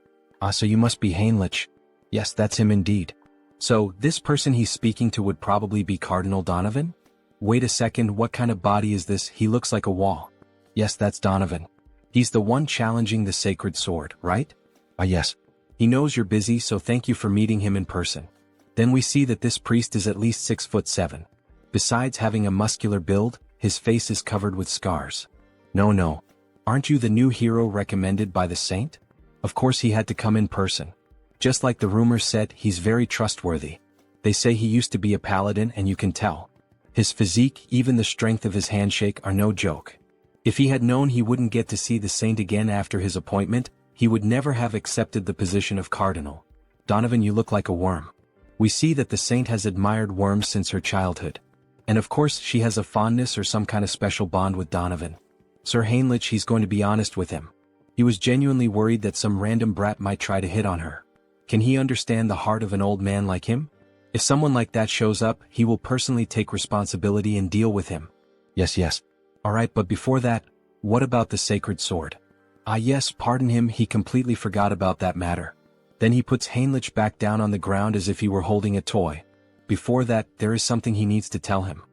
So you must be Heinrich. Yes, that's him indeed. So, this person he's speaking to would probably be Cardinal Donovan? Wait a second, what kind of body is this? He looks like a wall. Yes, that's Donovan. He's the one challenging the sacred sword, right? Yes. He knows you're busy, so thank you for meeting him in person. Then we see that this priest is at least 6'7". Besides having a muscular build, his face is covered with scars. No. Aren't you the new hero recommended by the saint? Of course he had to come in person. Just like the rumors said, he's very trustworthy. They say he used to be a paladin and you can tell. His physique, even the strength of his handshake are no joke. If he had known he wouldn't get to see the saint again after his appointment, he would never have accepted the position of cardinal. Donovan, you look like a worm. We see that the saint has admired worms since her childhood. And of course she has a fondness or some kind of special bond with Donovan. Sir Heinrich, he's going to be honest with him. He was genuinely worried that some random brat might try to hit on her. Can he understand the heart of an old man like him? If someone like that shows up, he will personally take responsibility and deal with him. Yes. Alright, but before that, what about the sacred sword? Ah yes, pardon him, he completely forgot about that matter. Then he puts Heinrich back down on the ground as if he were holding a toy. Before that, there is something he needs to tell him.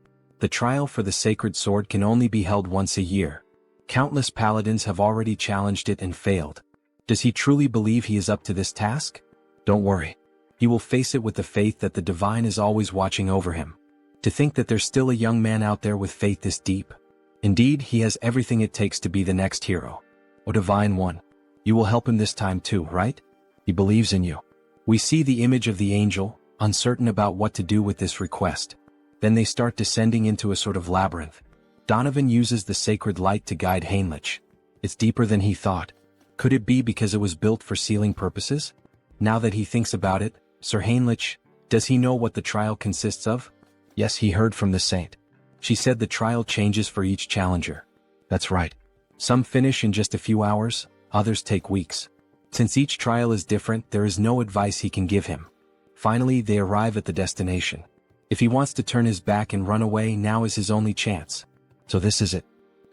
The trial for the sacred sword can only be held once a year. Countless paladins have already challenged it and failed. Does he truly believe he is up to this task? Don't worry. He will face it with the faith that the divine is always watching over him. To think that there's still a young man out there with faith this deep. Indeed, he has everything it takes to be the next hero. O Divine One, you will help him this time too, right? He believes in you. We see the image of the angel, uncertain about what to do with this request. Then they start descending into a sort of labyrinth. Donovan uses the sacred light to guide Heinrich. It's deeper than he thought. Could it be because it was built for sealing purposes? Now that he thinks about it, Sir Heinrich, does he know what the trial consists of? Yes, he heard from the saint. She said the trial changes for each challenger. That's right. Some finish in just a few hours, others take weeks. Since each trial is different, there is no advice he can give him. Finally, they arrive at the destination. If he wants to turn his back and run away, now is his only chance. So this is it.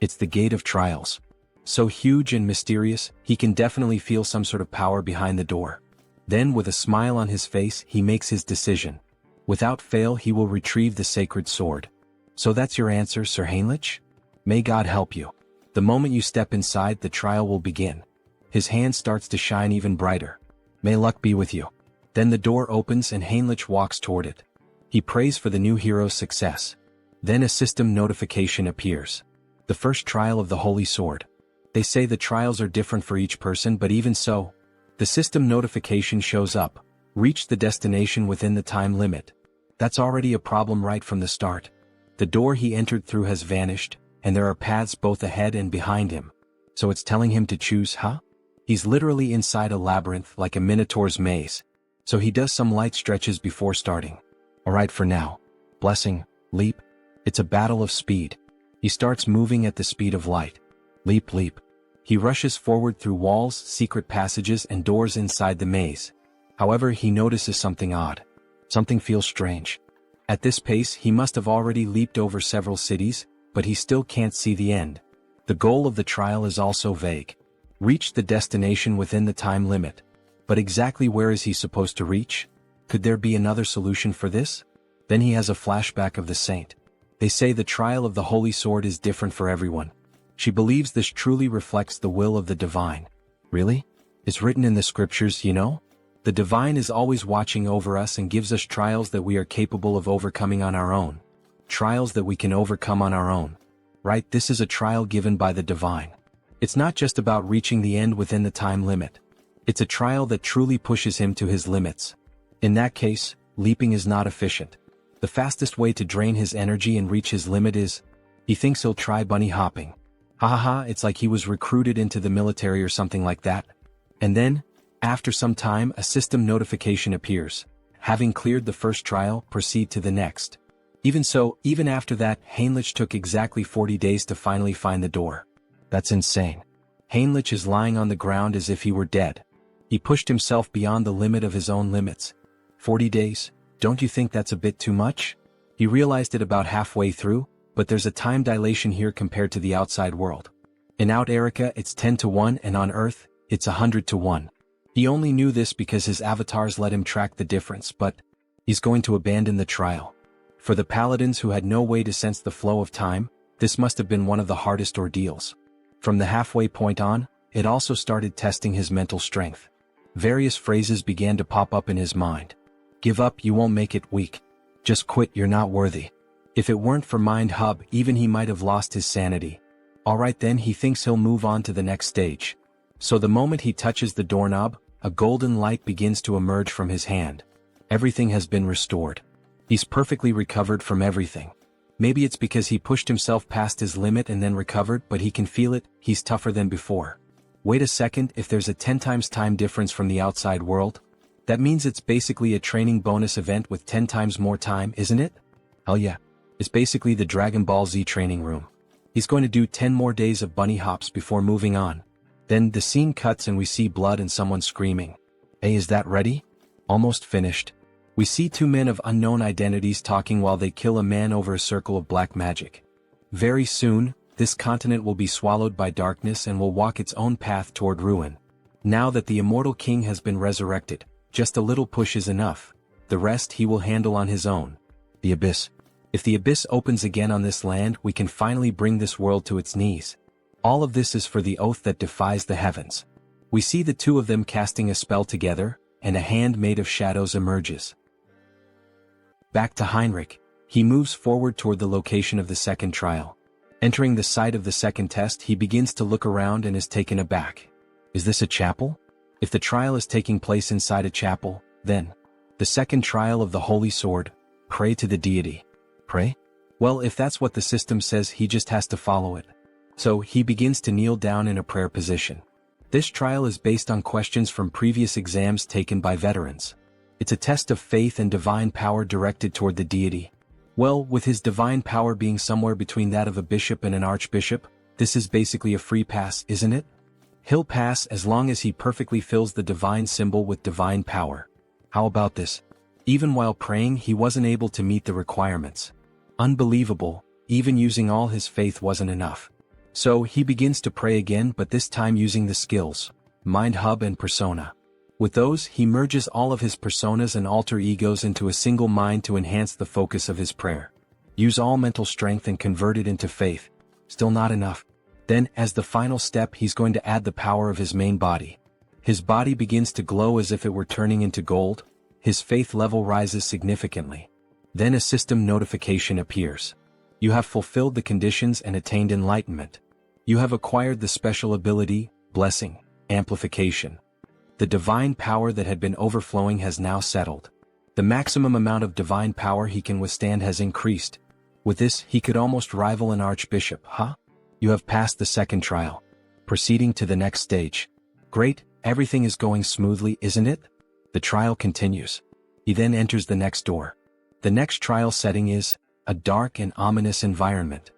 It's the Gate of Trials. So huge and mysterious, he can definitely feel some sort of power behind the door. Then, with a smile on his face, he makes his decision. Without fail, he will retrieve the sacred sword. So that's your answer, Sir Heinrich? May God help you. The moment you step inside, the trial will begin. His hand starts to shine even brighter. May luck be with you. Then the door opens and Heinrich walks toward it. He prays for the new hero's success. Then a system notification appears. The first trial of the Holy Sword. They say the trials are different for each person, but even so, the system notification shows up. Reach the destination within the time limit. That's already a problem right from the start. The door he entered through has vanished, and there are paths both ahead and behind him. So it's telling him to choose, huh? He's literally inside a labyrinth like a minotaur's maze. So he does some light stretches before starting. Alright for now. Blessing, leap. It's a battle of speed. He starts moving at the speed of light. Leap, leap. He rushes forward through walls, secret passages, and doors inside the maze. However, he notices something odd. Something feels strange. At this pace, he must have already leaped over several cities, but he still can't see the end. The goal of the trial is also vague. Reach the destination within the time limit. But exactly where is he supposed to reach? Could there be another solution for this? Then he has a flashback of the saint. They say the trial of the Holy Sword is different for everyone. She believes this truly reflects the will of the divine. Really? It's written in the scriptures, you know? The divine is always watching over us and gives us trials that we are capable of overcoming on our own. Trials that we can overcome on our own. Right? This is a trial given by the divine. It's not just about reaching the end within the time limit. It's a trial that truly pushes him to his limits. In that case, leaping is not efficient. The fastest way to drain his energy and reach his limit is, he thinks he'll try bunny hopping. It's like he was recruited into the military or something like that. And then, after some time, a system notification appears. Having cleared the first trial, proceed to the next. Even so, even after that, Heinrich took exactly 40 days to finally find the door. That's insane. Heinrich is lying on the ground as if he were dead. He pushed himself beyond the limit of his own limits. 40 days? Don't you think that's a bit too much? He realized it about halfway through, but there's a time dilation here compared to the outside world. In Out Erica, it's 10 to 1, and on Earth, it's 100 to 1. He only knew this because his avatars let him track the difference, but he's going to abandon the trial. For the paladins who had no way to sense the flow of time, this must have been one of the hardest ordeals. From the halfway point on, it also started testing his mental strength. Various phrases began to pop up in his mind. Give up, you won't make it, weak. Just quit, you're not worthy. If it weren't for Mind Hub, even he might have lost his sanity. Alright then, he thinks he'll move on to the next stage. So the moment he touches the doorknob, a golden light begins to emerge from his hand. Everything has been restored. He's perfectly recovered from everything. Maybe it's because he pushed himself past his limit and then recovered, but he can feel it, he's tougher than before. Wait a second, if there's a 10 times time difference from the outside world, that means it's basically a training bonus event with 10 times more time, isn't it? Hell yeah. It's basically the Dragon Ball Z training room. He's going to do 10 more days of bunny hops before moving on. Then the scene cuts and we see blood and someone screaming. Hey, is that ready? Almost finished. We see two men of unknown identities talking while they kill a man over a circle of black magic. Very soon, this continent will be swallowed by darkness and will walk its own path toward ruin. Now that the immortal king has been resurrected, just a little push is enough. The rest he will handle on his own. The abyss. If the abyss opens again on this land, we can finally bring this world to its knees. All of this is for the oath that defies the heavens. We see the two of them casting a spell together, and a hand made of shadows emerges. Back to Heinrich. He moves forward toward the location of the second trial. Entering the site of the second test, he begins to look around and is taken aback. Is this a chapel? If the trial is taking place inside a chapel, then the second trial of the Holy Sword, pray to the deity. Pray? Well, if that's what the system says, he just has to follow it. So he begins to kneel down in a prayer position. This trial is based on questions from previous exams taken by veterans. It's a test of faith and divine power directed toward the deity. Well, with his divine power being somewhere between that of a bishop and an archbishop, this is basically a free pass, isn't it? He'll pass as long as he perfectly fills the divine symbol with divine power. How about this? Even while praying, he wasn't able to meet the requirements. Unbelievable, even using all his faith wasn't enough. So he begins to pray again, but this time using the skills, Mind Hub and Persona. With those, he merges all of his personas and alter egos into a single mind to enhance the focus of his prayer. Use all mental strength and convert it into faith. Still not enough. Then, as the final step, he's going to add the power of his main body. His body begins to glow as if it were turning into gold. His faith level rises significantly. Then a system notification appears. You have fulfilled the conditions and attained enlightenment. You have acquired the special ability, Blessing, Amplification. The divine power that had been overflowing has now settled. The maximum amount of divine power he can withstand has increased. With this, he could almost rival an archbishop, huh? You have passed the second trial. Proceeding to the next stage. Great, everything is going smoothly, isn't it? The trial continues. He then enters the next door. The next trial setting is a dark and ominous environment,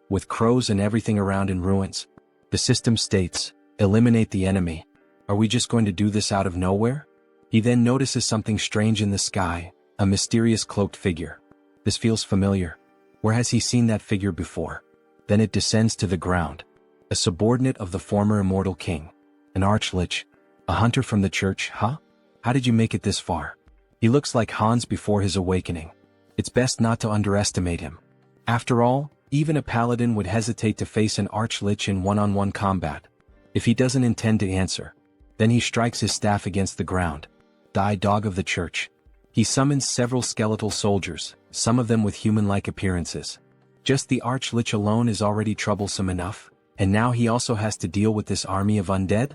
with crows and everything around in ruins. The system states, eliminate the enemy. Are we just going to do this out of nowhere? He then notices something strange in the sky, a mysterious cloaked figure. This feels familiar. Where has he seen that figure before? Then it descends to the ground. A subordinate of the former immortal king. An archlich. A hunter from the church, huh? How did you make it this far? He looks like Hans before his awakening. It's best not to underestimate him. After all, even a paladin would hesitate to face an archlich in one-on-one combat. If he doesn't intend to answer, then he strikes his staff against the ground. Die, dog of the church. He summons several skeletal soldiers, some of them with human-like appearances. Just the archlich alone is already troublesome enough, and now he also has to deal with this army of undead?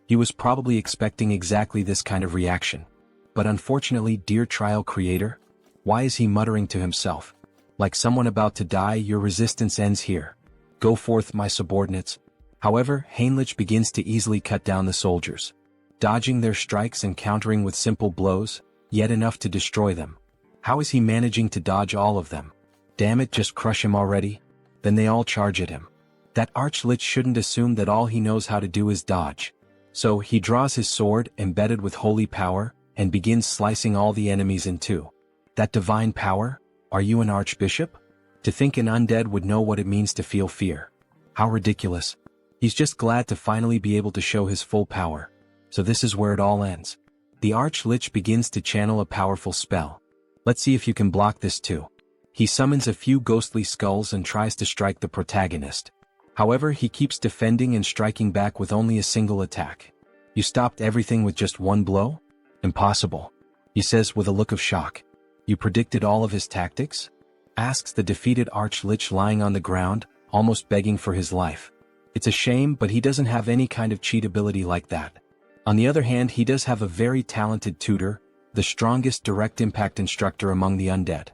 He was probably expecting exactly this kind of reaction. But unfortunately, dear trial creator, why is he muttering to himself? Like someone about to die, your resistance ends here. Go forth, my subordinates. However, Heinrich begins to easily cut down the soldiers, dodging their strikes and countering with simple blows, yet enough to destroy them. How is he managing to dodge all of them? Damn it, just crush him already. Then they all charge at him. That archlich shouldn't assume that all he knows how to do is dodge. So he draws his sword, embedded with holy power, and begins slicing all the enemies in two. That divine power? Are you an archbishop? To think an undead would know what it means to feel fear. How ridiculous. He's just glad to finally be able to show his full power. So this is where it all ends. The archlich begins to channel a powerful spell. Let's see if you can block this too. He summons a few ghostly skulls and tries to strike the protagonist. However, he keeps defending and striking back with only a single attack. You stopped everything with just one blow? Impossible. He says with a look of shock. You predicted all of his tactics? Asks the defeated archlich lying on the ground, almost begging for his life. It's a shame, but he doesn't have any kind of cheat ability like that. On the other hand, he does have a very talented tutor, the strongest direct impact instructor among the undead.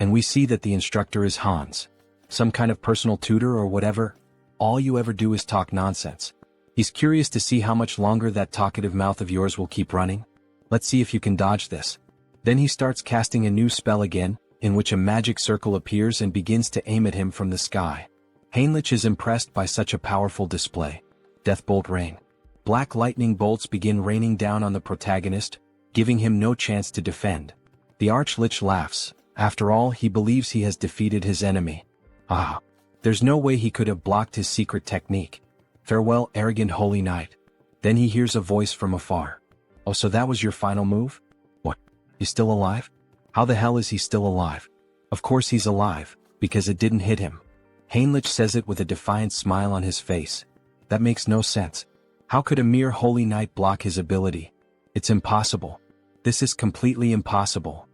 And we see that the instructor is Hans. Some kind of personal tutor or whatever. All you ever do is talk nonsense. He's curious to see how much longer that talkative mouth of yours will keep running. Let's see if you can dodge this. Then he starts casting a new spell again, in which a magic circle appears and begins to aim at him from the sky. Heinrich is impressed by such a powerful display. Deathbolt rain. Black lightning bolts begin raining down on the protagonist, giving him no chance to defend. The Archlich laughs. After all, he believes he has defeated his enemy. Ah! There's no way he could have blocked his secret technique. Farewell, arrogant holy knight. Then he hears a voice from afar. Oh, so that was your final move? What? He's still alive? How the hell is he still alive? Of course he's alive, because it didn't hit him. Heinrich says it with a defiant smile on his face. That makes no sense. How could a mere holy knight block his ability? It's impossible. This is completely impossible.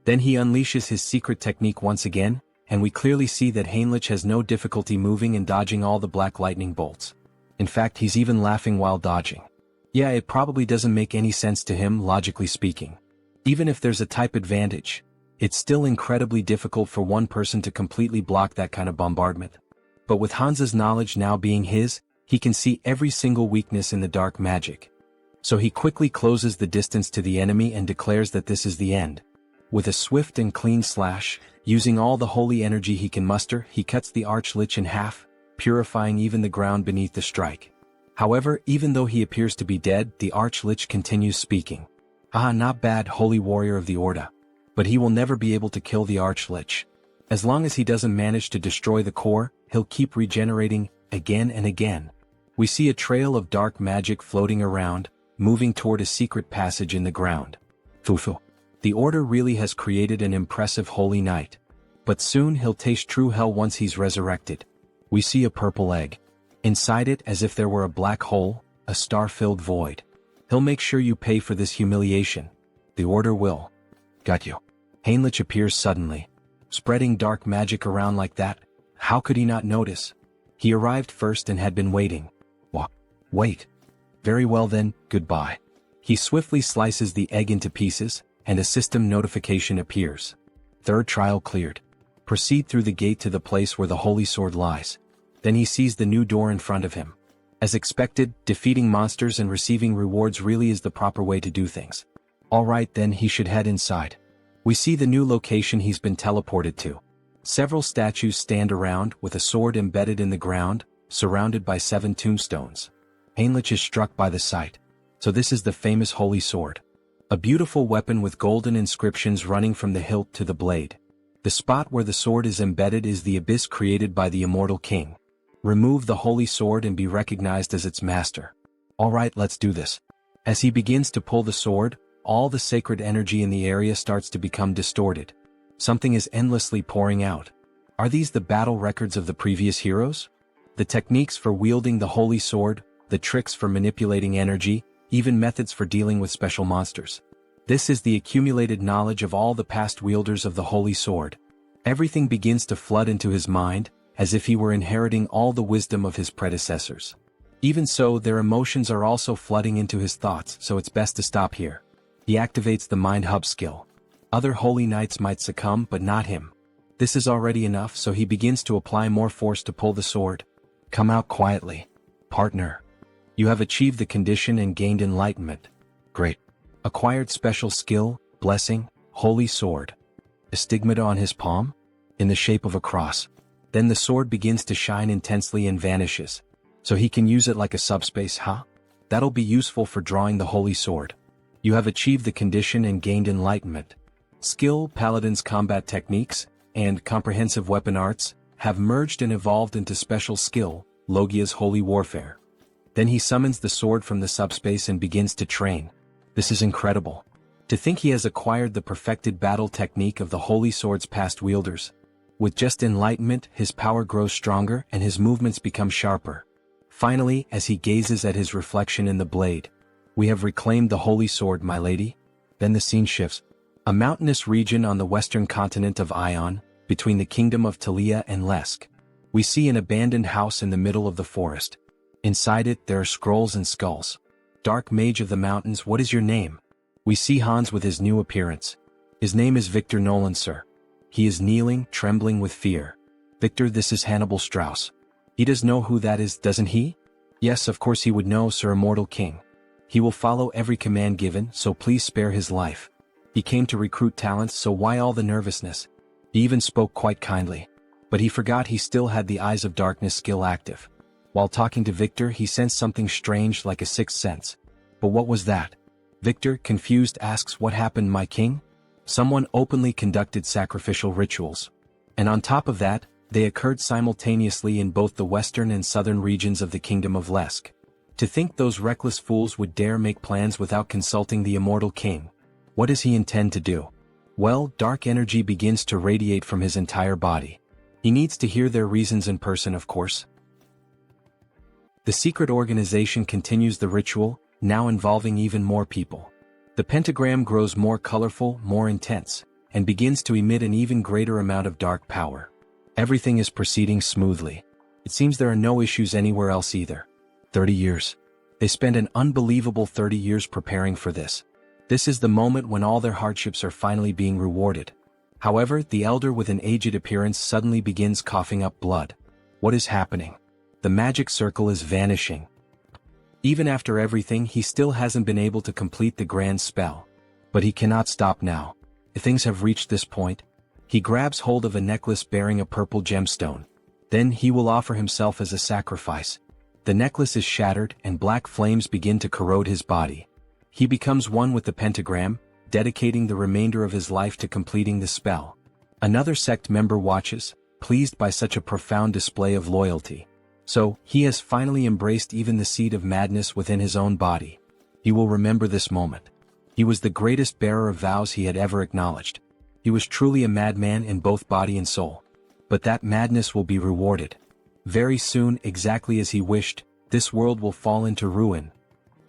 Then he unleashes his secret technique once again, and we clearly see that Heinrich has no difficulty moving and dodging all the black lightning bolts. In fact, he's even laughing while dodging. Yeah, it probably doesn't make any sense to him, logically speaking. Even if there's a type advantage, it's still incredibly difficult for one person to completely block that kind of bombardment. But with Hansa's knowledge now being his, he can see every single weakness in the dark magic. So he quickly closes the distance to the enemy and declares that this is the end. With a swift and clean slash, using all the holy energy he can muster, he cuts the Archlich in half, purifying even the ground beneath the strike. However, even though he appears to be dead, the Archlich continues speaking. Ah, not bad, holy warrior of the Orda. But he will never be able to kill the Archlich. As long as he doesn't manage to destroy the core, he'll keep regenerating, again and again. We see a trail of dark magic floating around, moving toward a secret passage in the ground. Fufu. The Order really has created an impressive holy knight. But soon he'll taste true hell once he's resurrected. We see a purple egg. Inside it, as if there were a black hole, a star-filled void. He'll make sure you pay for this humiliation. The Order will. Got you. Heinrich appears suddenly. Spreading dark magic around like that, how could he not notice? He arrived first and had been waiting. Wait. Very well then, goodbye. He swiftly slices the egg into pieces, and a system notification appears. Third trial cleared. Proceed through the gate to the place where the holy sword lies. Then he sees the new door in front of him. As expected, defeating monsters and receiving rewards really is the proper way to do things. Alright then, he should head inside. We see the new location he's been teleported to. Several statues stand around with a sword embedded in the ground, surrounded by 7 tombstones. Heinrich is struck by the sight. So this is the famous holy sword. A beautiful weapon with golden inscriptions running from the hilt to the blade. The spot where the sword is embedded is the abyss created by the immortal king. Remove the holy sword and be recognized as its master. Alright, let's do this. As he begins to pull the sword, all the sacred energy in the area starts to become distorted. Something is endlessly pouring out. Are these the battle records of the previous heroes? The techniques for wielding the holy sword, the tricks for manipulating energy, even methods for dealing with special monsters. This is the accumulated knowledge of all the past wielders of the holy sword. Everything begins to flood into his mind, as if he were inheriting all the wisdom of his predecessors. Even so, their emotions are also flooding into his thoughts, so it's best to stop here. He activates the Mind Hub skill. Other holy knights might succumb, but not him. This is already enough, so he begins to apply more force to pull the sword. Come out quietly. Partner. You have achieved the condition and gained enlightenment. Great. Acquired special skill, blessing, holy sword. A stigmata on his palm? In the shape of a cross. Then the sword begins to shine intensely and vanishes. So he can use it like a subspace, huh? That'll be useful for drawing the holy sword. You have achieved the condition and gained enlightenment. Skill, Paladin's combat techniques, and comprehensive weapon arts, have merged and evolved into special skill, Logia's holy warfare. Then he summons the sword from the subspace and begins to train. This is incredible. To think he has acquired the perfected battle technique of the holy sword's past wielders. With just enlightenment, his power grows stronger and his movements become sharper. Finally, as he gazes at his reflection in the blade, we have reclaimed the holy sword, my lady. Then the scene shifts. A mountainous region on the western continent of Ion, between the kingdom of Talia and Lesk. We see an abandoned house in the middle of the forest. Inside it, there are scrolls and skulls. Dark mage of the mountains, what is your name? We see Hans with his new appearance. His name is Victor Nolan, sir. He is kneeling, trembling with fear. Victor, this is Hannibal Strauss. He does know who that is, doesn't he? Yes, of course he would know, sir, immortal king. He will follow every command given, so please spare his life. He came to recruit talents, so why all the nervousness? He even spoke quite kindly. But he forgot he still had the Eyes of Darkness skill active. While talking to Victor, he sensed something strange like a sixth sense. But what was that? Victor, confused, asks, "What happened, my king?" Someone openly conducted sacrificial rituals. And on top of that, they occurred simultaneously in both the western and southern regions of the Kingdom of Lesk. To think those reckless fools would dare make plans without consulting the immortal king. What does he intend to do? Well, dark energy begins to radiate from his entire body. He needs to hear their reasons in person, of course. The secret organization continues the ritual, now involving even more people. The pentagram grows more colorful, more intense, and begins to emit an even greater amount of dark power. Everything is proceeding smoothly. It seems there are no issues anywhere else either. 30 years. They spend an unbelievable 30 years preparing for this. This is the moment when all their hardships are finally being rewarded. However, the elder with an aged appearance suddenly begins coughing up blood. What is happening? The magic circle is vanishing. Even after everything, he still hasn't been able to complete the grand spell. But he cannot stop now. If things have reached this point, he grabs hold of a necklace bearing a purple gemstone. Then he will offer himself as a sacrifice. The necklace is shattered and black flames begin to corrode his body. He becomes one with the pentagram, dedicating the remainder of his life to completing the spell. Another sect member watches, pleased by such a profound display of loyalty. So, he has finally embraced even the seed of madness within his own body. He will remember this moment. He was the greatest bearer of vows he had ever acknowledged. He was truly a madman in both body and soul. But that madness will be rewarded. Very soon, exactly as he wished, this world will fall into ruin.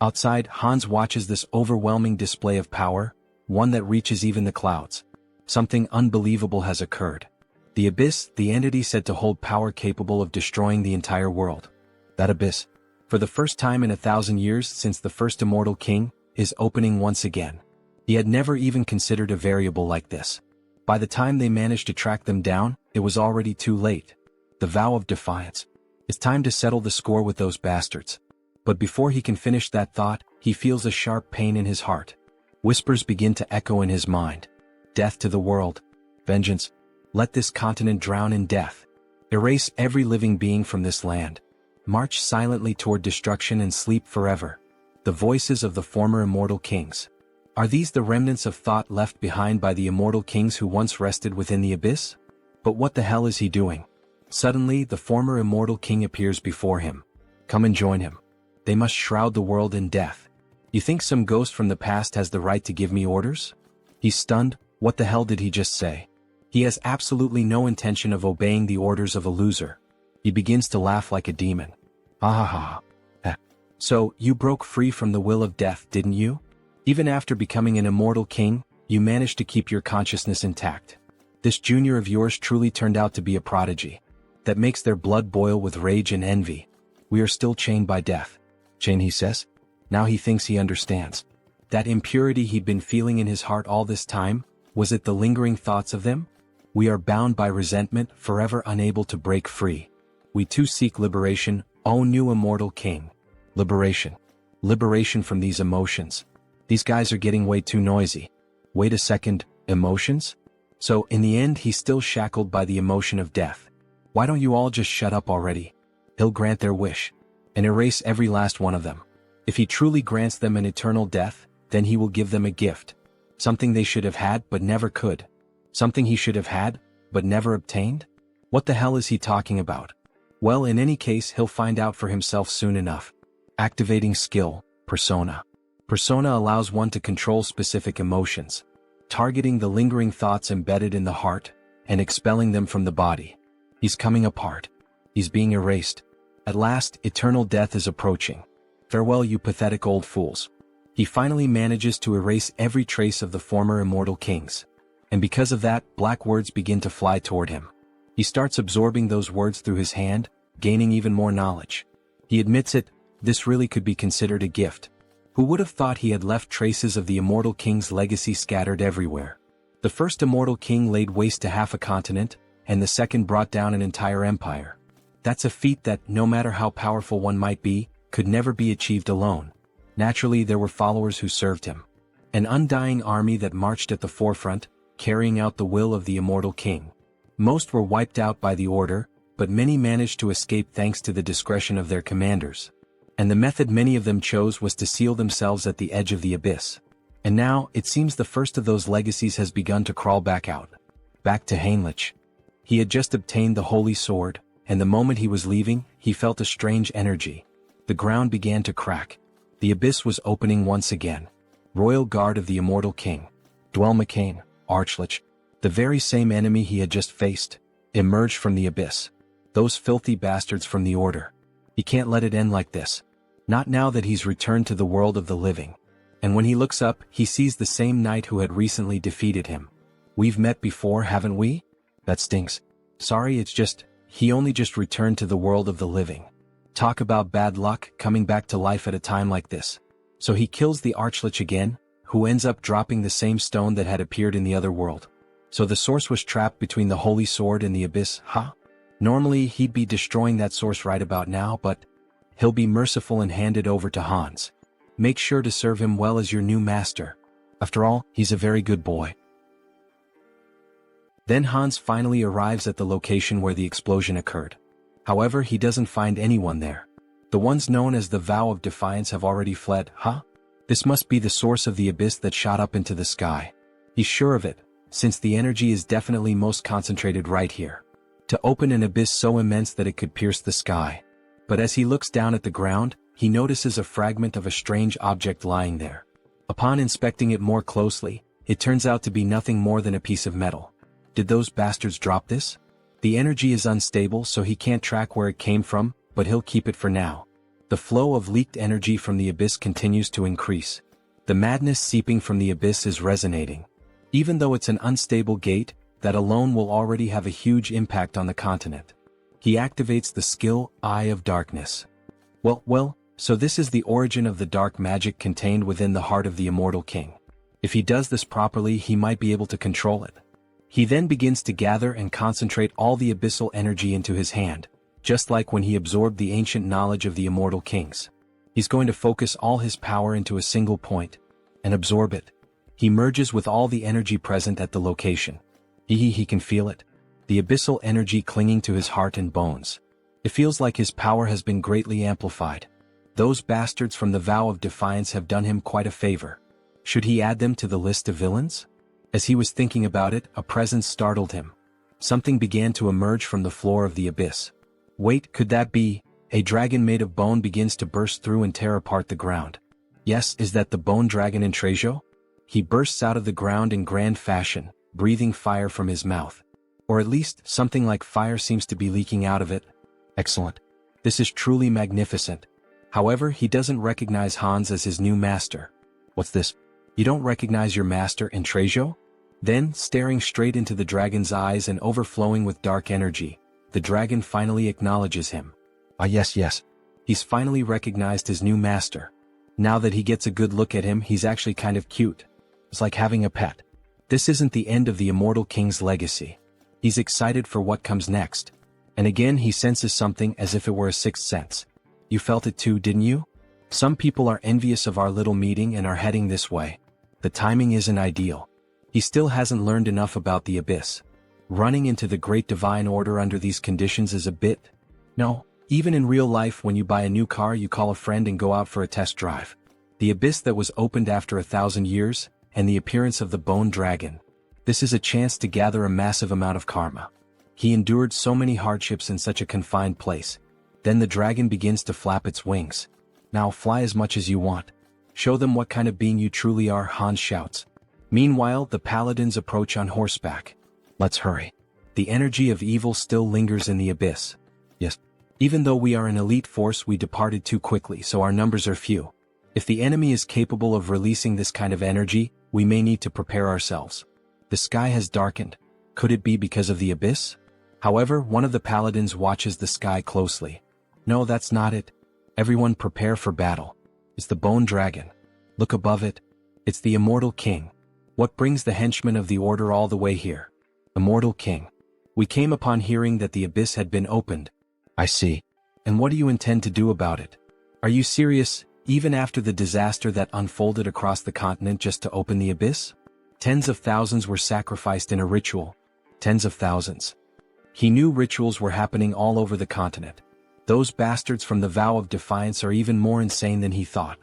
Outside, Hans watches this overwhelming display of power, one that reaches even the clouds. Something unbelievable has occurred. The Abyss, the entity said to hold power capable of destroying the entire world. That Abyss, for the first time in 1,000 years since the first immortal king, is opening once again. He had never even considered a variable like this. By the time they managed to track them down, it was already too late. The vow of defiance. It's time to settle the score with those bastards. But before he can finish that thought, he feels a sharp pain in his heart. Whispers begin to echo in his mind. Death to the world. Vengeance. Let this continent drown in death. Erase every living being from this land. March silently toward destruction and sleep forever. The voices of the former immortal kings. Are these the remnants of thought left behind by the immortal kings who once rested within the abyss? But what the hell is he doing? Suddenly, the former immortal king appears before him. Come and join him. They must shroud the world in death. You think some ghost from the past has the right to give me orders? He's stunned. What the hell did he just say? He has absolutely no intention of obeying the orders of a loser. He begins to laugh like a demon. Ha ha ha. So, you broke free from the will of death, didn't you? Even after becoming an immortal king, you managed to keep your consciousness intact. This junior of yours truly turned out to be a prodigy. That makes their blood boil with rage and envy. We are still chained by death. Chained, he says. Now he thinks he understands. That impurity he'd been feeling in his heart all this time, was it the lingering thoughts of them? We are bound by resentment, forever unable to break free. We too seek liberation, O new immortal king. Liberation. Liberation from these emotions. These guys are getting way too noisy. Wait a second, emotions? So, in the end, he's still shackled by the emotion of death. Why don't you all just shut up already? He'll grant their wish. And erase every last one of them. If he truly grants them an eternal death, then he will give them a gift. Something they should have had but never could. Something he should have had, but never obtained? What the hell is he talking about? Well, in any case, he'll find out for himself soon enough. Activating skill, persona. Persona allows one to control specific emotions, targeting the lingering thoughts embedded in the heart, and expelling them from the body. He's coming apart. He's being erased. At last, eternal death is approaching. Farewell, you pathetic old fools. He finally manages to erase every trace of the former immortal kings. And because of that, black words begin to fly toward him. He starts absorbing those words through his hand, gaining even more knowledge. He admits it, this really could be considered a gift. Who would have thought he had left traces of the immortal king's legacy scattered everywhere? The first immortal king laid waste to half a continent, and the second brought down an entire empire. That's a feat that, no matter how powerful one might be, could never be achieved alone. Naturally, there were followers who served him. An undying army that marched at the forefront, carrying out the will of the immortal king. Most were wiped out by the order, but many managed to escape thanks to the discretion of their commanders. And the method many of them chose was to seal themselves at the edge of the abyss. And now, it seems the first of those legacies has begun to crawl back out. Back to Heinrich. He had just obtained the holy sword, and the moment he was leaving, he felt a strange energy. The ground began to crack. The abyss was opening once again. Royal Guard of the Immortal King. Dwell McCain, Archlich, the very same enemy he had just faced, emerged from the abyss. Those filthy bastards from the Order. He can't let it end like this. Not now that he's returned to the world of the living. And when he looks up, he sees the same knight who had recently defeated him. We've met before, haven't we? That stinks. Sorry, it's just, he only just returned to the world of the living. Talk about bad luck, coming back to life at a time like this. So he kills the Archlich again, who ends up dropping the same stone that had appeared in the other world. So the source was trapped between the holy sword and the abyss, huh? Normally he'd be destroying that source right about now, but he'll be merciful and hand it over to Hans. Make sure to serve him well as your new master. After all, he's a very good boy. Then Hans finally arrives at the location where the explosion occurred. However, he doesn't find anyone there. The ones known as the Vow of Defiance have already fled, huh? This must be the source of the abyss that shot up into the sky. He's sure of it, since the energy is definitely most concentrated right here. To open an abyss so immense that it could pierce the sky. But as he looks down at the ground, he notices a fragment of a strange object lying there. Upon inspecting it more closely, it turns out to be nothing more than a piece of metal. Did those bastards drop this? The energy is unstable, so he can't track where it came from, but he'll keep it for now. The flow of leaked energy from the abyss continues to increase. The madness seeping from the abyss is resonating. Even though it's an unstable gate, that alone will already have a huge impact on the continent. He activates the skill, Eye of Darkness. Well, so this is the origin of the dark magic contained within the heart of the Immortal King. If he does this properly, he might be able to control it. He then begins to gather and concentrate all the abyssal energy into his hand, just like when he absorbed the ancient knowledge of the Immortal Kings. He's going to focus all his power into a single point, and absorb it. He merges with all the energy present at the location. He can feel it. The abyssal energy clinging to his heart and bones. It feels like his power has been greatly amplified. Those bastards from the Vow of Defiance have done him quite a favor. Should he add them to the list of villains? As he was thinking about it, a presence startled him. Something began to emerge from the floor of the abyss. Wait, could that be? A dragon made of bone begins to burst through and tear apart the ground. Yes, is that the bone dragon in Trejo? He bursts out of the ground in grand fashion, breathing fire from his mouth. Or at least, something like fire seems to be leaking out of it. Excellent. This is truly magnificent. However, he doesn't recognize Hans as his new master. What's this? You don't recognize your master in Trejo? Then, staring straight into the dragon's eyes and overflowing with dark energy, the dragon finally acknowledges him. Ah yes. He's finally recognized his new master. Now that he gets a good look at him, he's actually kind of cute. It's like having a pet. This isn't the end of the Immortal King's legacy. He's excited for what comes next. And again he senses something as if it were a sixth sense. You felt it too, didn't you? Some people are envious of our little meeting and are heading this way. The timing isn't ideal. He still hasn't learned enough about the abyss. Running into the Great Divine Order under these conditions is a bit... No, even in real life when you buy a new car you call a friend and go out for a test drive. The abyss that was opened after 1,000 years, and the appearance of the bone dragon. This is a chance to gather a massive amount of karma. He endured so many hardships in such a confined place. Then the dragon begins to flap its wings. Now fly as much as you want. Show them what kind of being you truly are, Hans shouts. Meanwhile, the paladins approach on horseback. Let's hurry. The energy of evil still lingers in the abyss. Yes. Even though we are an elite force, we departed too quickly, so our numbers are few. If the enemy is capable of releasing this kind of energy, we may need to prepare ourselves. The sky has darkened. Could it be because of the abyss? However, one of the paladins watches the sky closely. No, that's not it. Everyone prepare for battle. It's the bone dragon. Look above it. It's the Immortal King. What brings the henchmen of the Order all the way here? Immortal King. We came upon hearing that the abyss had been opened. I see. And what do you intend to do about it? Are you serious, even after the disaster that unfolded across the continent just to open the abyss? Tens of thousands were sacrificed in a ritual. Tens of thousands. He knew rituals were happening all over the continent. Those bastards from the Vow of Defiance are even more insane than he thought.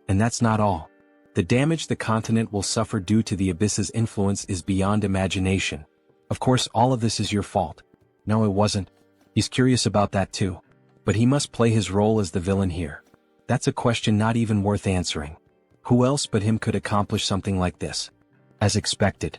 And that's not all. The damage the continent will suffer due to the Abyss's influence is beyond imagination. Of course, all of this is your fault. No, it wasn't. He's curious about that too. But he must play his role as the villain here. That's a question not even worth answering. Who else but him could accomplish something like this? As expected.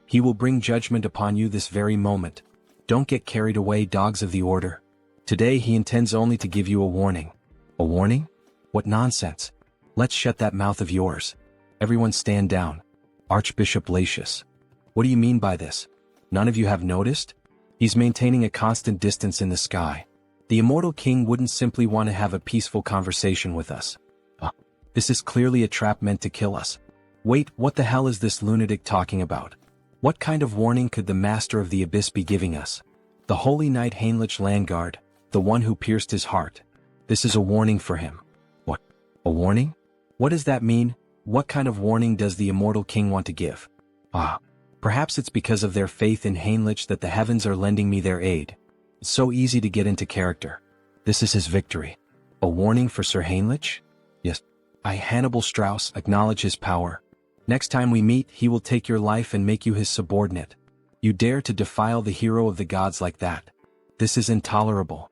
He will bring judgment upon you this very moment. Don't get carried away, dogs of the Order. Today he intends only to give you a warning. A warning? What nonsense. Let's shut that mouth of yours. Everyone stand down. Archbishop Latius. What do you mean by this? None of you have noticed? He's maintaining a constant distance in the sky. The immortal king wouldn't simply want to have a peaceful conversation with us. This is clearly a trap meant to kill us. Wait, what the hell is this lunatic talking about? What kind of warning could the master of the abyss be giving us? The holy knight Heinrich Landgard, the one who pierced his heart. This is a warning for him. What? A warning? What does that mean? What kind of warning does the immortal king want to give? Perhaps it's because of their faith in Heinrich that the heavens are lending me their aid. It's so easy to get into character. This is his victory. A warning for Sir Heinrich? Yes. I, Hannibal Strauss, acknowledge his power. Next time we meet, he will take your life and make you his subordinate. You dare to defile the hero of the gods like that. This is intolerable.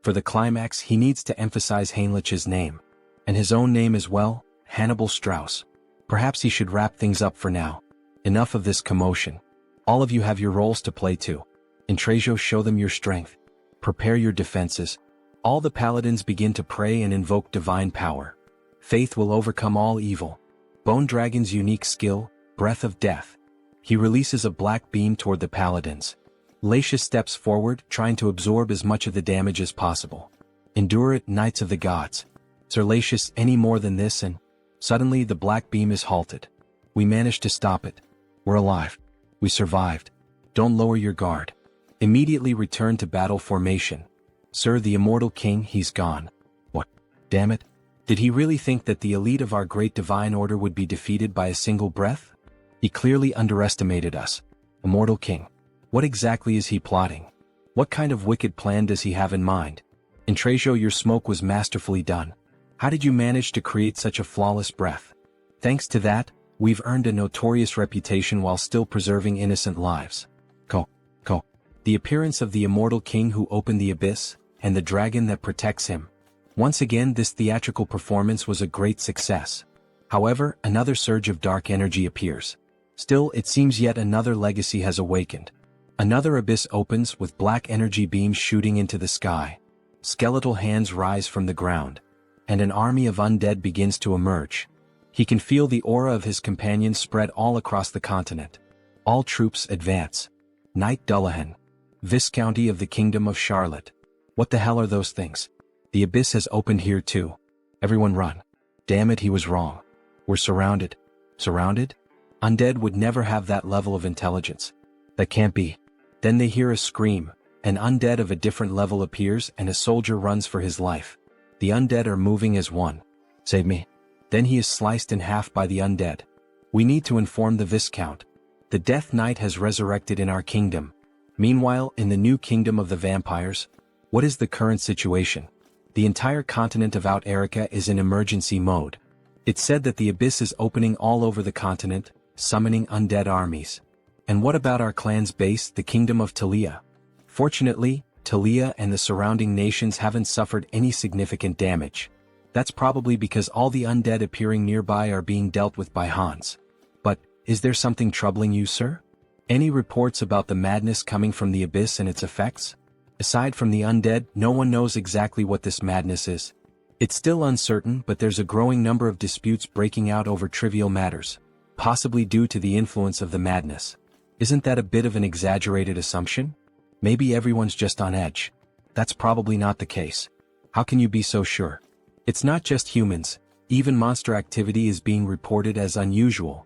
For the climax, he needs to emphasize Heinrich's name. And his own name as well, Hannibal Strauss. Perhaps he should wrap things up for now. Enough of this commotion. All of you have your roles to play too. Intrasio, show them your strength. Prepare your defenses. All the paladins begin to pray and invoke divine power. Faith will overcome all evil. Bone Dragon's unique skill, Breath of Death. He releases a black beam toward the paladins. Latius steps forward, trying to absorb as much of the damage as possible. Endure it, Knights of the Gods. Sir Latius, any more than this and... Suddenly the black beam is halted. We managed to stop it. We're alive. We survived. Don't lower your guard. Immediately return to battle formation. Sir, the immortal king, he's gone. What? Damn it. Did he really think that the elite of our great divine order would be defeated by a single breath? He clearly underestimated us. Immortal king. What exactly is he plotting? What kind of wicked plan does he have in mind? Intrasio, your smoke was masterfully done. How did you manage to create such a flawless breath? Thanks to that, we've earned a notorious reputation while still preserving innocent lives. The appearance of the immortal king who opened the abyss, and the dragon that protects him. Once again, this theatrical performance was a great success. However, another surge of dark energy appears. Still, it seems yet another legacy has awakened. Another abyss opens with black energy beams shooting into the sky. Skeletal hands rise from the ground. And an army of undead begins to emerge. He can feel the aura of his companions spread all across the continent. All troops advance. Knight Dullahan. Viscounty of the Kingdom of Charlotte. What the hell are those things? The abyss has opened here too. Everyone run. Damn it, he was wrong. We're surrounded. Surrounded? Undead would never have that level of intelligence. That can't be. Then they hear a scream. An undead of a different level appears and a soldier runs for his life. The undead are moving as one. Save me. Then he is sliced in half by the undead. We need to inform the Viscount. The Death Knight has resurrected in our kingdom. Meanwhile, in the new kingdom of the vampires, what is the current situation? The entire continent of Out Erica is in emergency mode. It's said that the abyss is opening all over the continent, summoning undead armies. And what about our clan's base, the kingdom of Talia? Fortunately, Talia and the surrounding nations haven't suffered any significant damage. That's probably because all the undead appearing nearby are being dealt with by Hans. But, is there something troubling you, sir? Any reports about the madness coming from the abyss and its effects? Aside from the undead, no one knows exactly what this madness is. It's still uncertain, but there's a growing number of disputes breaking out over trivial matters, possibly due to the influence of the madness. Isn't that a bit of an exaggerated assumption? Maybe everyone's just on edge. That's probably not the case. How can you be so sure? It's not just humans, even monster activity is being reported as unusual.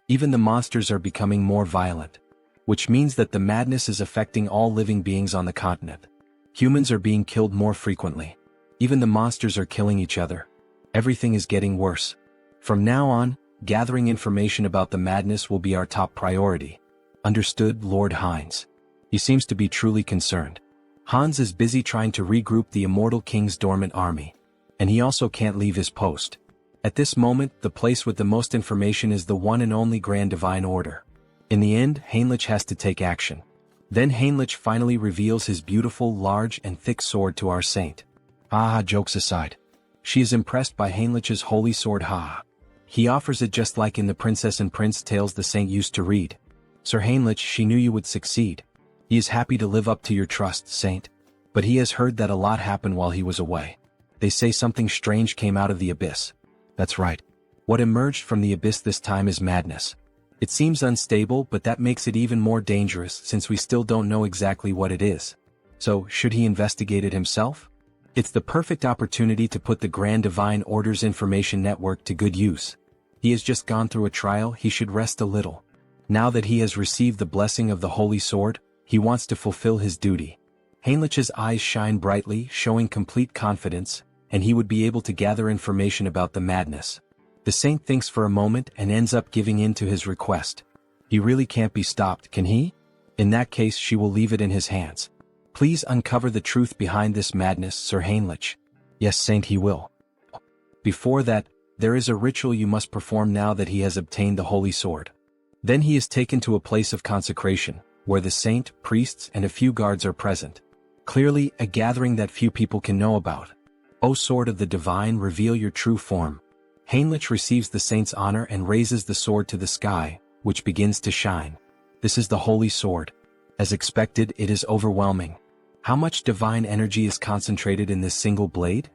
Even the monsters are becoming more violent, which means that the madness is affecting all living beings on the continent. Humans are being killed more frequently. Even the monsters are killing each other. Everything is getting worse. From now on, gathering information about the madness will be our top priority. Understood, Lord Hines. He seems to be truly concerned. Hans is busy trying to regroup the immortal king's dormant army. And he also can't leave his post. At this moment, the place with the most information is the one and only Grand Divine Order. In the end, Heinrich has to take action. Then Heinrich finally reveals his beautiful, large and thick sword to our saint. Jokes aside. She is impressed by Heinrich's holy sword. He offers it just like in the Princess and Prince tales the saint used to read. Sir Heinrich, she knew you would succeed. He is happy to live up to your trust, saint. But he has heard that a lot happened while he was away. They say something strange came out of the abyss. That's right. What emerged from the abyss this time is madness. It seems unstable, but that makes it even more dangerous since we still don't know exactly what it is. So, should he investigate it himself? It's the perfect opportunity to put the Grand Divine Order's information network to good use. He has just gone through a trial, he should rest a little. Now that he has received the blessing of the Holy Sword, he wants to fulfill his duty. Heinrich's eyes shine brightly, showing complete confidence, and he would be able to gather information about the madness. The saint thinks for a moment and ends up giving in to his request. He really can't be stopped, can he? In that case, she will leave it in his hands. Please uncover the truth behind this madness, Sir Heinrich. Yes, saint, he will. Before that, there is a ritual you must perform now that he has obtained the holy sword. Then he is taken to a place of consecration, where the saint, priests, and a few guards are present. Clearly, a gathering that few people can know about. O sword of the divine, reveal your true form. Heinrich receives the saint's honor and raises the sword to the sky, which begins to shine. This is the holy sword. As expected, it is overwhelming. How much divine energy is concentrated in this single blade?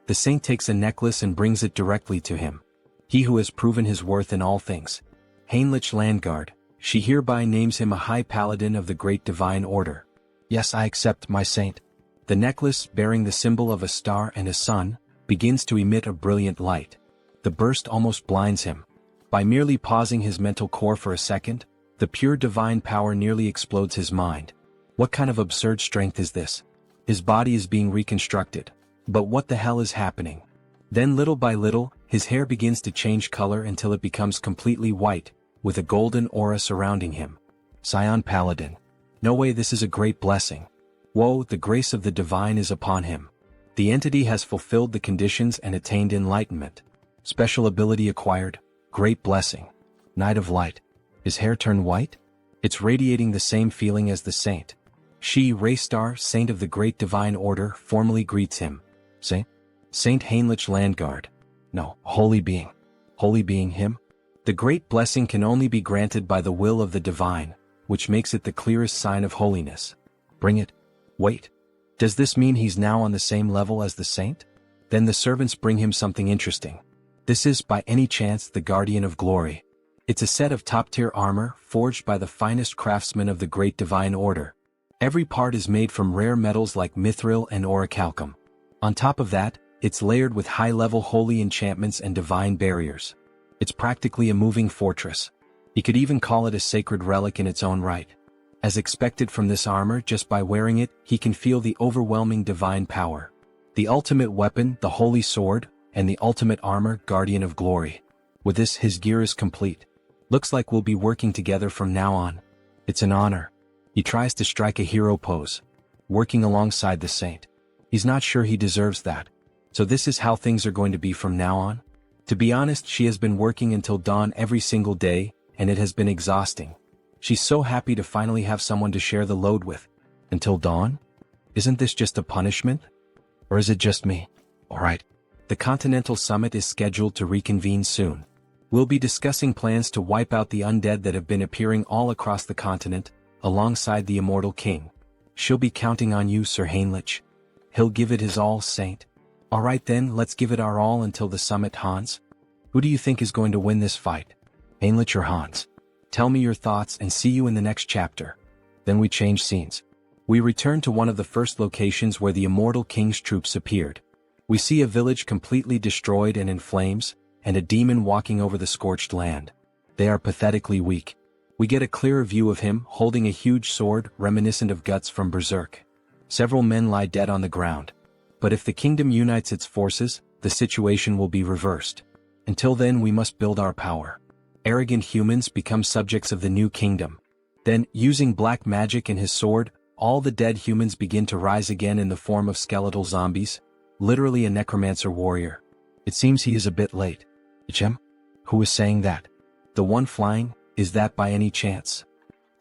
The saint takes a necklace and brings it directly to him. He who has proven his worth in all things. Heinrich Landguard, she hereby names him a high paladin of the great divine order. Yes, I accept, my saint. The necklace, bearing the symbol of a star and a sun, begins to emit a brilliant light. The burst almost blinds him. By merely pausing his mental core for a second, the pure divine power nearly explodes his mind. What kind of absurd strength is this? His body is being reconstructed. But what the hell is happening? Then little by little, his hair begins to change color until it becomes completely white, with a golden aura surrounding him. Scion Paladin. No way, this is a great blessing. Whoa, the grace of the divine is upon him. The entity has fulfilled the conditions and attained enlightenment. Special ability acquired, great blessing. Night of Light. His hair turned white? It's radiating the same feeling as the saint. She, Raystar, saint of the great divine order, formally greets him. Saint Heinrich Landguard. No, holy being. Holy being him? The great blessing can only be granted by the will of the divine, which makes it the clearest sign of holiness. Bring it. Wait. Does this mean he's now on the same level as the saint? Then the servants bring him something interesting. This is, by any chance, the Guardian of Glory. It's a set of top-tier armor, forged by the finest craftsmen of the Great Divine Order. Every part is made from rare metals like mithril and orichalcum. On top of that, it's layered with high-level holy enchantments and divine barriers. It's practically a moving fortress. You could even call it a sacred relic in its own right. As expected from this armor, just by wearing it, he can feel the overwhelming divine power. The ultimate weapon, the holy sword, and the ultimate armor, Guardian of Glory. With this, his gear is complete. Looks like we'll be working together from now on. It's an honor. He tries to strike a hero pose, working alongside the saint. He's not sure he deserves that. So this is how things are going to be from now on? To be honest, she has been working until dawn every single day, and it has been exhausting. She's so happy to finally have someone to share the load with. Until dawn? Isn't this just a punishment? Or is it just me? Alright. The Continental Summit is scheduled to reconvene soon. We'll be discussing plans to wipe out the undead that have been appearing all across the continent, alongside the Immortal King. She'll be counting on you, Sir Heinrich. He'll give it his all, Saint. Alright then, let's give it our all until the summit, Hans. Who do you think is going to win this fight? Heinrich or Hans? Tell me your thoughts and see you in the next chapter. Then we change scenes. We return to one of the first locations where the Immortal King's troops appeared. We see a village completely destroyed and in flames, and a demon walking over the scorched land. They are pathetically weak. We get a clearer view of him holding a huge sword reminiscent of Guts from Berserk. Several men lie dead on the ground. But if the kingdom unites its forces, the situation will be reversed. Until then, we must build our power. Arrogant humans become subjects of the new kingdom. Then, using black magic and his sword, all the dead humans begin to rise again in the form of skeletal zombies. Literally a necromancer warrior. It seems he is a bit late. Ichem? Who is saying that? The one flying, is that by any chance?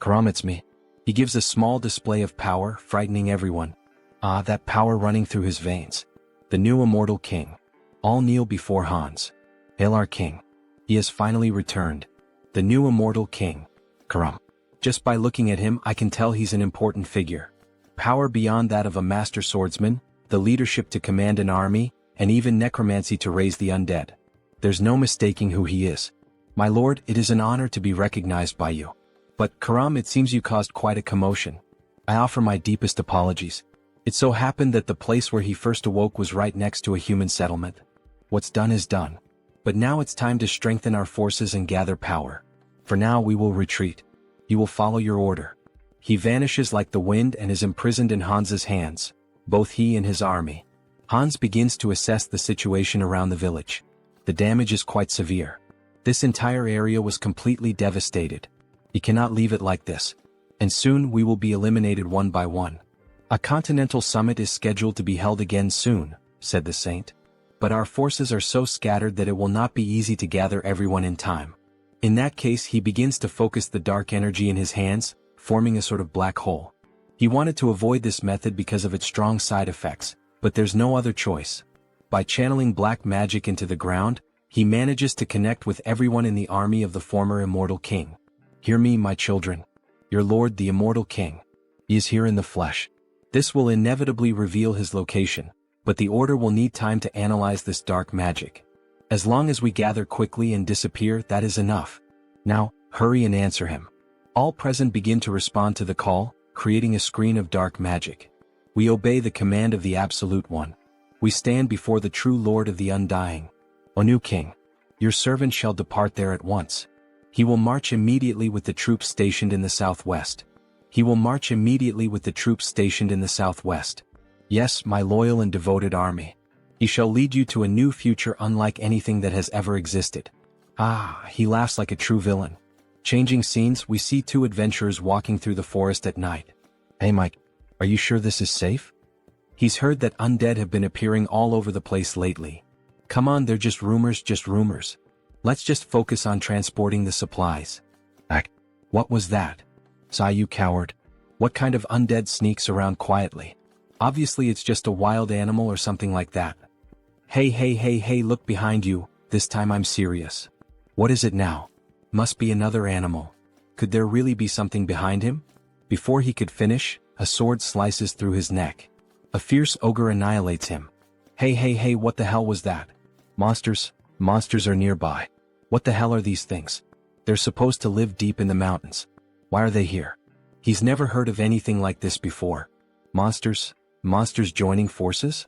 Karam, it's me. He gives a small display of power, frightening everyone. Ah, that power running through his veins. The new immortal king. All kneel before Hans. Hail our king. He has finally returned. The new immortal king. Karam. Just by looking at him I can tell he's an important figure. Power beyond that of a master swordsman, the leadership to command an army, and even necromancy to raise the undead. There's no mistaking who he is. My lord, it is an honor to be recognized by you. But, Karam, it seems you caused quite a commotion. I offer my deepest apologies. It so happened that the place where he first awoke was right next to a human settlement. What's done is done. But now it's time to strengthen our forces and gather power. For now we will retreat. You will follow your order. He vanishes like the wind and is imprisoned in Hans's hands, both he and his army. Hans begins to assess the situation around the village. The damage is quite severe. This entire area was completely devastated. He cannot leave it like this. And soon we will be eliminated one by one. A continental summit is scheduled to be held again soon, said the saint. But our forces are so scattered that it will not be easy to gather everyone in time. In that case, he begins to focus the dark energy in his hands, forming a sort of black hole. He wanted to avoid this method because of its strong side effects, but there's no other choice. By channeling black magic into the ground, he manages to connect with everyone in the army of the former immortal king. Hear me, my children. Your lord, the immortal king. He is here in the flesh. This will inevitably reveal his location, but the order will need time to analyze this dark magic. As long as we gather quickly and disappear, that is enough. Now, hurry and answer him. All present begin to respond to the call, creating a screen of dark magic. We obey the command of the Absolute One. We stand before the true Lord of the Undying. O new king, your servant shall depart there at once. He will march immediately with the troops stationed in the southwest. He will march immediately with the troops stationed in the southwest. Yes, my loyal and devoted army. He shall lead you to a new future unlike anything that has ever existed. Ah, he laughs like a true villain. Changing scenes, we see two adventurers walking through the forest at night. Hey Mike, are you sure this is safe? He's heard that undead have been appearing all over the place lately. Come on, they're just rumors, just rumors. Let's just focus on transporting the supplies. What was that? Sigh, you coward. What kind of undead sneaks around quietly? Obviously it's just a wild animal or something like that. Hey, look behind you, this time I'm serious. What is it now? Must be another animal. Could there really be something behind him? Before he could finish, a sword slices through his neck. A fierce ogre annihilates him. Hey, what the hell was that? Monsters are nearby. What the hell are these things? They're supposed to live deep in the mountains. Why are they here? He's never heard of anything like this before. Monsters joining forces?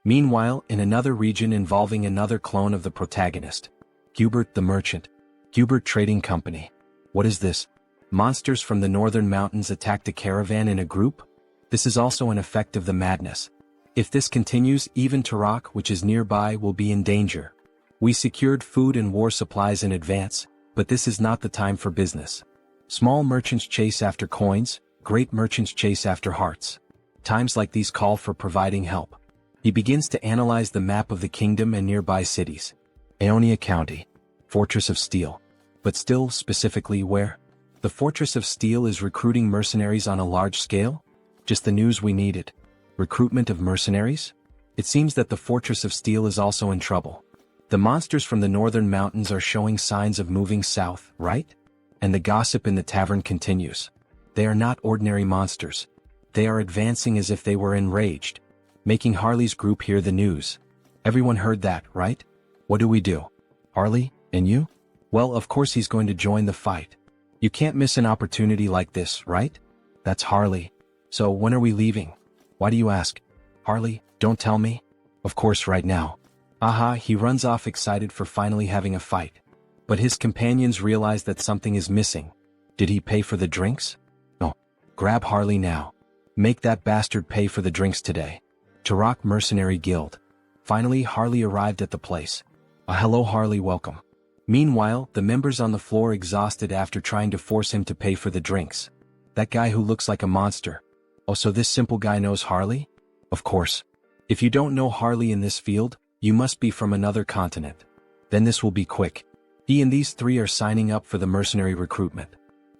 Meanwhile, in another region involving another clone of the protagonist, Hubert the Merchant. Hubert Trading Company. What is this? Monsters from the northern mountains attacked a caravan in a group? This is also an effect of the madness. If this continues, even Tarak, which is nearby, will be in danger. We secured food and war supplies in advance, but this is not the time for business. Small merchants chase after coins, great merchants chase after hearts. Times like these call for providing help. He begins to analyze the map of the kingdom and nearby cities. Aonia County. Fortress of Steel. But still, specifically where? The Fortress of Steel is recruiting mercenaries on a large scale? Just the news we needed. Recruitment of mercenaries? It seems that the Fortress of Steel is also in trouble. The monsters from the northern mountains are showing signs of moving south, right? And the gossip in the tavern continues. They are not ordinary monsters. They are advancing as if they were enraged, making Harley's group hear the news. Everyone heard that, right? What do we do? Harley, and you? Well, of course he's going to join the fight. You can't miss an opportunity like this, right? That's Harley. So when are we leaving? Why do you ask? Harley, don't tell me. Of course right now. Aha, he runs off excited for finally having a fight. But his companions realize that something is missing. Did he pay for the drinks? No. Grab Harley now. Make that bastard pay for the drinks today. Tarak Mercenary Guild. Finally, Harley arrived at the place. Hello Harley, welcome. Meanwhile, the members on the floor exhausted after trying to force him to pay for the drinks. That guy who looks like a monster. Oh, so this simple guy knows Harley? Of course. If you don't know Harley in this field, you must be from another continent. Then this will be quick. He and these three are signing up for the mercenary recruitment.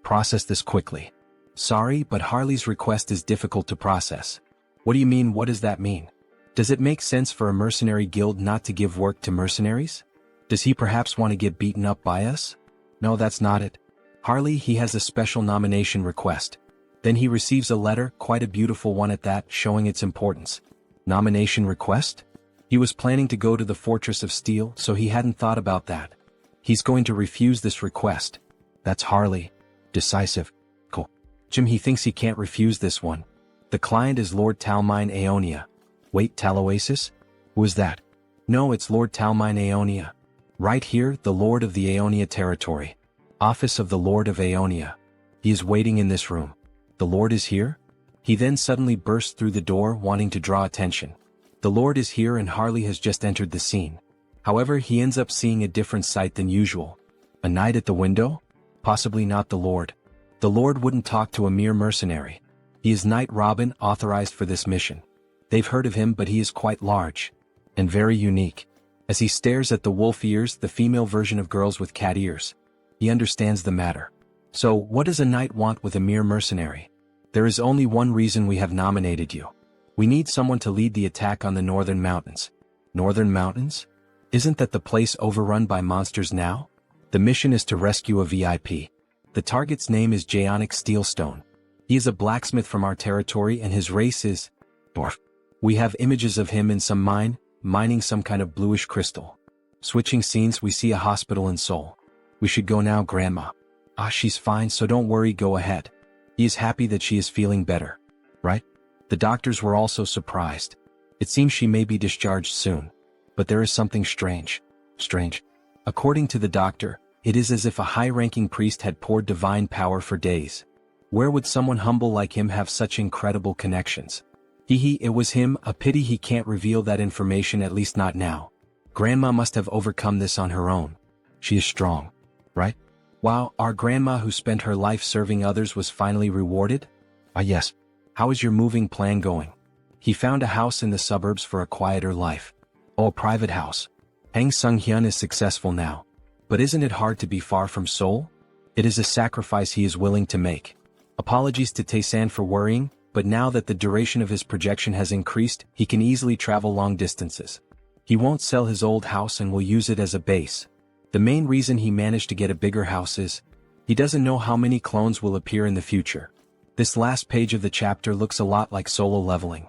Process this quickly. Sorry, but Harley's request is difficult to process. What do you mean? What does that mean? Does it make sense for a mercenary guild not to give work to mercenaries? Does he perhaps want to get beaten up by us? No, that's not it. Harley, he has a special nomination request. Then he receives a letter, quite a beautiful one at that, showing its importance. Nomination request? He was planning to go to the Fortress of Steel, so he hadn't thought about that. He's going to refuse this request. That's Harley. Decisive. Cool. Jim, he thinks he can't refuse this one. The client is Lord Talmine Aeonia. Wait, Taloasis? Who is that? No, it's Lord Talmine Aeonia. Right here, the Lord of the Aeonia territory. Office of the Lord of Aeonia. He is waiting in this room. The Lord is here? He then suddenly bursts through the door, wanting to draw attention. The Lord is here and Harley has just entered the scene. However, he ends up seeing a different sight than usual. A knight at the window? Possibly not the Lord. The Lord wouldn't talk to a mere mercenary. He is Knight Robin, authorized for this mission. They've heard of him, but he is quite large. And very unique. As he stares at the wolf ears, the female version of girls with cat ears. He understands the matter. So, what does a knight want with a mere mercenary? There is only one reason we have nominated you. We need someone to lead the attack on the Northern Mountains. Northern Mountains? Isn't that the place overrun by monsters now? The mission is to rescue a VIP. The target's name is Jaonic Steelstone. He is a blacksmith from our territory and his race is dwarf. We have images of him in some mine, mining some kind of bluish crystal. Switching scenes, we see a hospital in Seoul. We should go now, Grandma. Ah, she's fine, so don't worry, go ahead. He is happy that she is feeling better. Right? The doctors were also surprised. It seems she may be discharged soon. But there is something strange. Strange. According to the doctor, it is as if a high-ranking priest had poured divine power for days. Where would someone humble like him have such incredible connections? It was him, a pity he can't reveal that information, at least not now. Grandma must have overcome this on her own. She is strong. Right? Wow, our grandma who spent her life serving others was finally rewarded? Ah yes. How is your moving plan going? He found a house in the suburbs for a quieter life. Oh, a private house. Hang Sunghyun is successful now. But isn't it hard to be far from Seoul? It is a sacrifice he is willing to make. Apologies to Taesan for worrying, but now that the duration of his projection has increased, he can easily travel long distances. He won't sell his old house and will use it as a base. The main reason he managed to get a bigger house is, he doesn't know how many clones will appear in the future. This last page of the chapter looks a lot like solo leveling.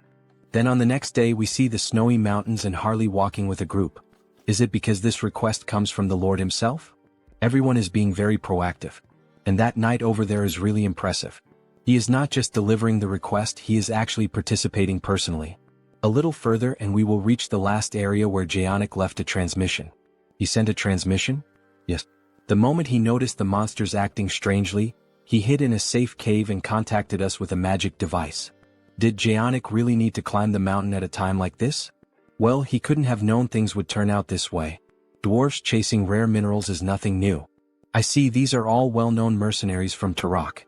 Then on the next day we see the snowy mountains and Harley walking with a group. Is it because this request comes from the Lord himself? Everyone is being very proactive. And that knight over there is really impressive. He is not just delivering the request, he is actually participating personally. A little further and we will reach the last area where Jaonic left a transmission. He sent a transmission? Yes. The moment he noticed the monsters acting strangely, he hid in a safe cave and contacted us with a magic device. Did Jaonic really need to climb the mountain at a time like this? Well, he couldn't have known things would turn out this way. Dwarfs chasing rare minerals is nothing new. I see these are all well-known mercenaries from Turok.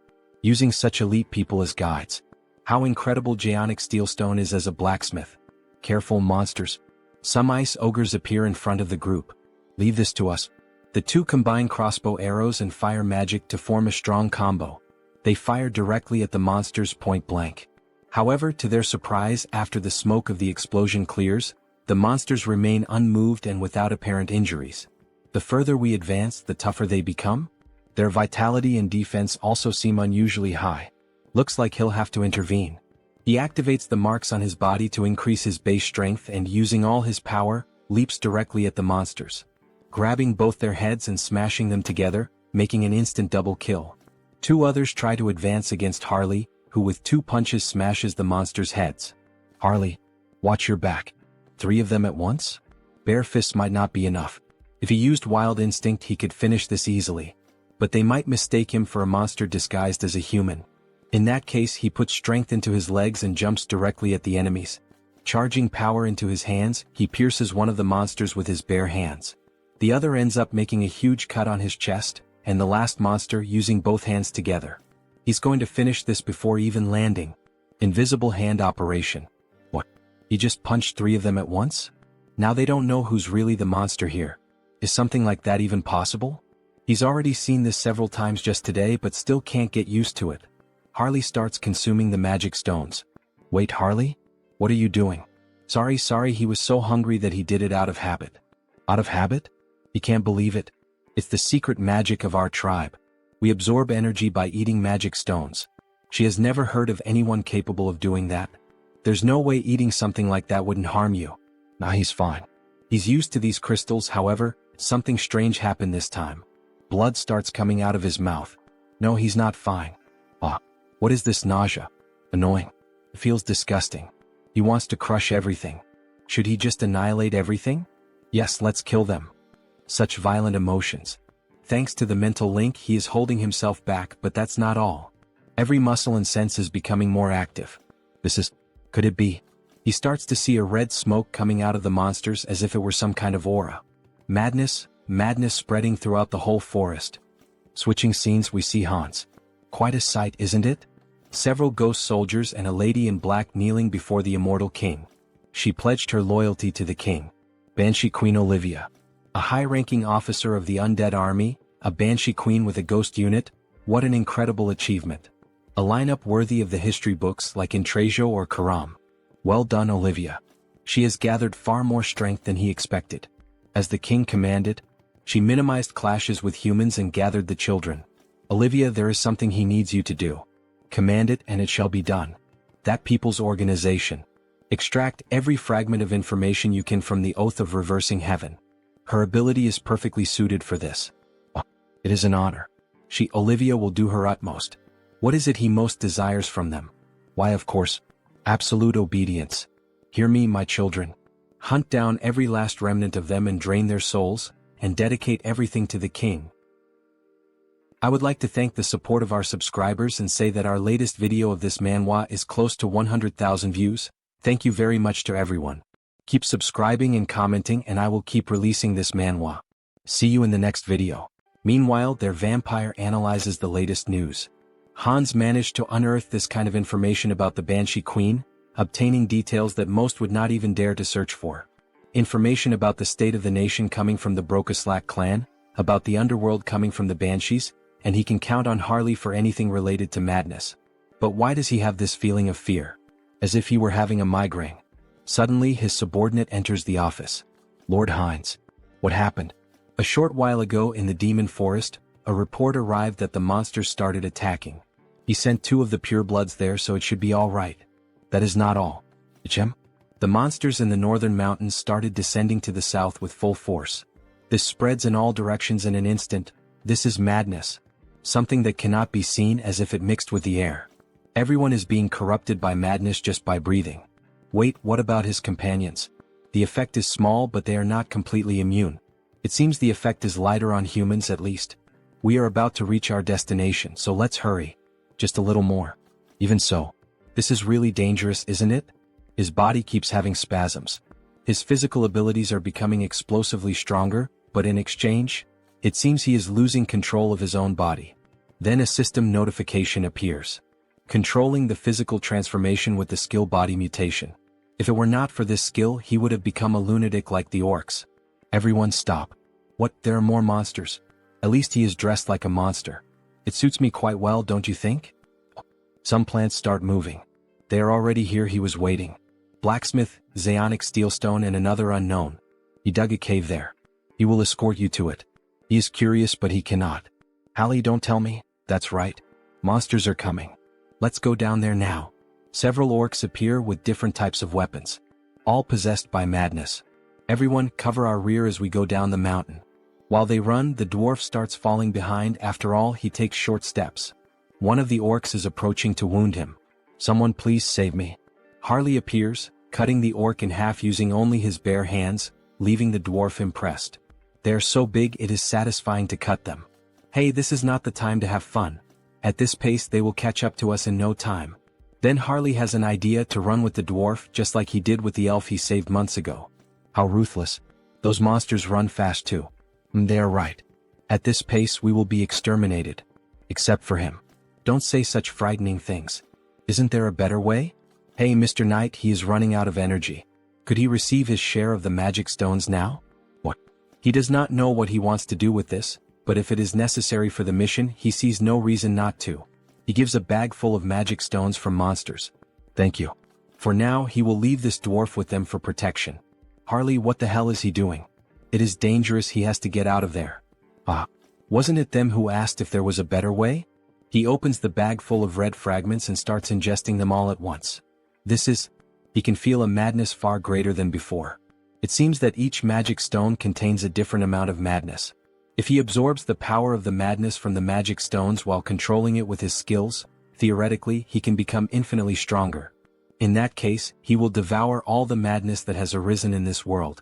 Using such elite people as guides. How incredible Jaonic Steelstone is as a blacksmith. Careful, monsters. Some ice ogres appear in front of the group. Leave this to us. The two combine crossbow arrows and fire magic to form a strong combo. They fire directly at the monsters point blank. However, to their surprise, after the smoke of the explosion clears, the monsters remain unmoved and without apparent injuries. The further we advance, the tougher they become. Their vitality and defense also seem unusually high. Looks like he'll have to intervene. He activates the marks on his body to increase his base strength and using all his power, leaps directly at the monsters. Grabbing both their heads and smashing them together, making an instant double kill. Two others try to advance against Harley, who with 2 punches smashes the monsters' heads. Harley, watch your back. 3 of them at once? Bare fists might not be enough. If he used wild instinct he could finish this easily. But they might mistake him for a monster disguised as a human. In that case he puts strength into his legs and jumps directly at the enemies. Charging power into his hands, he pierces one of the monsters with his bare hands. The other ends up making a huge cut on his chest, and the last monster using both hands together. He's going to finish this before even landing. Invisible hand operation. What? He just punched 3 of them at once? Now they don't know who's really the monster here. Is something like that even possible? He's already seen this several times just today but still can't get used to it. Harley starts consuming the magic stones. Wait, Harley? What are you doing? Sorry, he was so hungry that he did it out of habit. Out of habit? He can't believe it. It's the secret magic of our tribe. We absorb energy by eating magic stones. She has never heard of anyone capable of doing that. There's no way eating something like that wouldn't harm you. Nah, he's fine. He's used to these crystals, however, something strange happened this time. Blood starts coming out of his mouth. No, he's not fine. What is this nausea? Annoying. It feels disgusting. He wants to crush everything. Should he just annihilate everything? Yes, let's kill them. Such violent emotions. Thanks to the mental link, he is holding himself back, but that's not all. Every muscle and sense is becoming more active. Could it be? He starts to see a red smoke coming out of the monsters as if it were some kind of aura. Madness spreading throughout the whole forest. Switching scenes, we see Hans. Quite a sight, isn't it? Several ghost soldiers and a lady in black kneeling before the immortal king. She pledged her loyalty to the king. Banshee Queen Olivia. A high-ranking officer of the undead army, a Banshee Queen with a ghost unit. What an incredible achievement. A lineup worthy of the history books like in Trejo or Karam. Well done, Olivia. She has gathered far more strength than he expected. As the king commanded, she minimized clashes with humans and gathered the children. Olivia, there is something he needs you to do. Command it and it shall be done. That people's organization. Extract every fragment of information you can from the oath of reversing heaven. Her ability is perfectly suited for this. It is an honor. Olivia will do her utmost. What is it he most desires from them? Why, of course, absolute obedience. Hear me, my children. Hunt down every last remnant of them and drain their souls, and dedicate everything to the king. I would like to thank the support of our subscribers and say that our latest video of this manhwa is close to 100,000 views. Thank you very much to everyone. Keep subscribing and commenting and I will keep releasing this manhwa. See you in the next video. Meanwhile, their vampire analyzes the latest news. Hans managed to unearth this kind of information about the Banshee Queen, obtaining details that most would not even dare to search for. Information about the state of the nation coming from the Brokaslak clan, about the underworld coming from the Banshees, and he can count on Harley for anything related to madness. But why does he have this feeling of fear? As if he were having a migraine. Suddenly his subordinate enters the office. Lord Hines. What happened? A short while ago in the demon forest, a report arrived that the monsters started attacking. He sent 2 of the purebloods there, so it should be all right. That is not all. Ichem? The monsters in the northern mountains started descending to the south with full force. This spreads in all directions in an instant. This is madness. Something that cannot be seen, as if it mixed with the air. Everyone is being corrupted by madness just by breathing. Wait, what about his companions? The effect is small, but they are not completely immune. It seems the effect is lighter on humans at least. We are about to reach our destination, so let's hurry. Just a little more. Even so. This is really dangerous, isn't it? His body keeps having spasms. His physical abilities are becoming explosively stronger, but in exchange, it seems he is losing control of his own body. Then a system notification appears. Controlling the physical transformation with the skill body mutation. If it were not for this skill, he would have become a lunatic like the orcs. Everyone stop. What, there are more monsters? At least he is dressed like a monster. It suits me quite well, don't you think? Some plants start moving. They are already here, he was waiting. Blacksmith, Zaonic Steelstone and another unknown. He dug a cave there. He will escort you to it. He is curious but he cannot. Hallie, don't tell me. That's right. Monsters are coming. Let's go down there now. Several orcs appear with different types of weapons. All possessed by madness. Everyone cover our rear as we go down the mountain. While they run, the dwarf starts falling behind. After all, he takes short steps. One of the orcs is approaching to wound him. Someone please save me. Harley appears, cutting the orc in half using only his bare hands, leaving the dwarf impressed. They are so big it is satisfying to cut them. Hey, this is not the time to have fun. At this pace they will catch up to us in no time. Then Harley has an idea to run with the dwarf just like he did with the elf he saved months ago. How ruthless. Those monsters run fast too. They are right. At this pace we will be exterminated. Except for him. Don't say such frightening things. Isn't there a better way? Hey Mr. Knight, he is running out of energy. Could he receive his share of the magic stones now? What? He does not know what he wants to do with this, but if it is necessary for the mission, he sees no reason not to. He gives a bag full of magic stones from monsters. Thank you. For now, he will leave this dwarf with them for protection. Harley, what the hell is he doing? It is dangerous, he has to get out of there. Ah, wasn't it them who asked if there was a better way? He opens the bag full of red fragments and starts ingesting them all at once. He can feel a madness far greater than before. It seems that each magic stone contains a different amount of madness. If he absorbs the power of the madness from the magic stones while controlling it with his skills, theoretically he can become infinitely stronger. In that case, he will devour all the madness that has arisen in this world.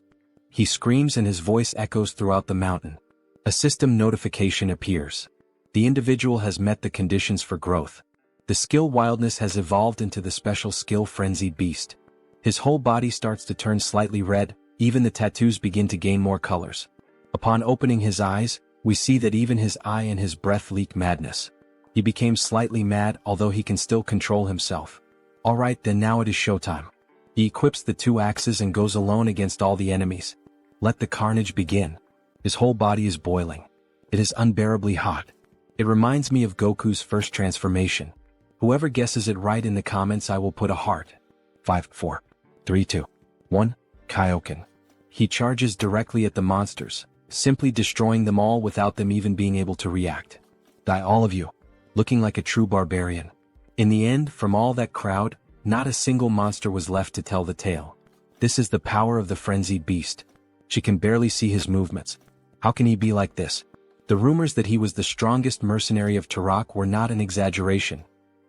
He screams and his voice echoes throughout the mountain. A system notification appears. The individual has met the conditions for growth. The skill wildness has evolved into the special skill frenzied beast. His whole body starts to turn slightly red, even the tattoos begin to gain more colors. Upon opening his eyes, we see that even his eye and his breath leak madness. He became slightly mad, although he can still control himself. Alright then, now it is showtime. He equips the 2 axes and goes alone against all the enemies. Let the carnage begin. His whole body is boiling. It is unbearably hot. It reminds me of Goku's first transformation. Whoever guesses it right in the comments, I will put a heart. 5, 4, 3, 2, 1, Kaioken. He charges directly at the monsters, simply destroying them all without them even being able to react. Die all of you, looking like a true barbarian. In the end, from all that crowd, not a single monster was left to tell the tale. This is the power of the frenzied beast. She can barely see his movements. How can he be like this? The rumors that he was the strongest mercenary of Turok were not an exaggeration.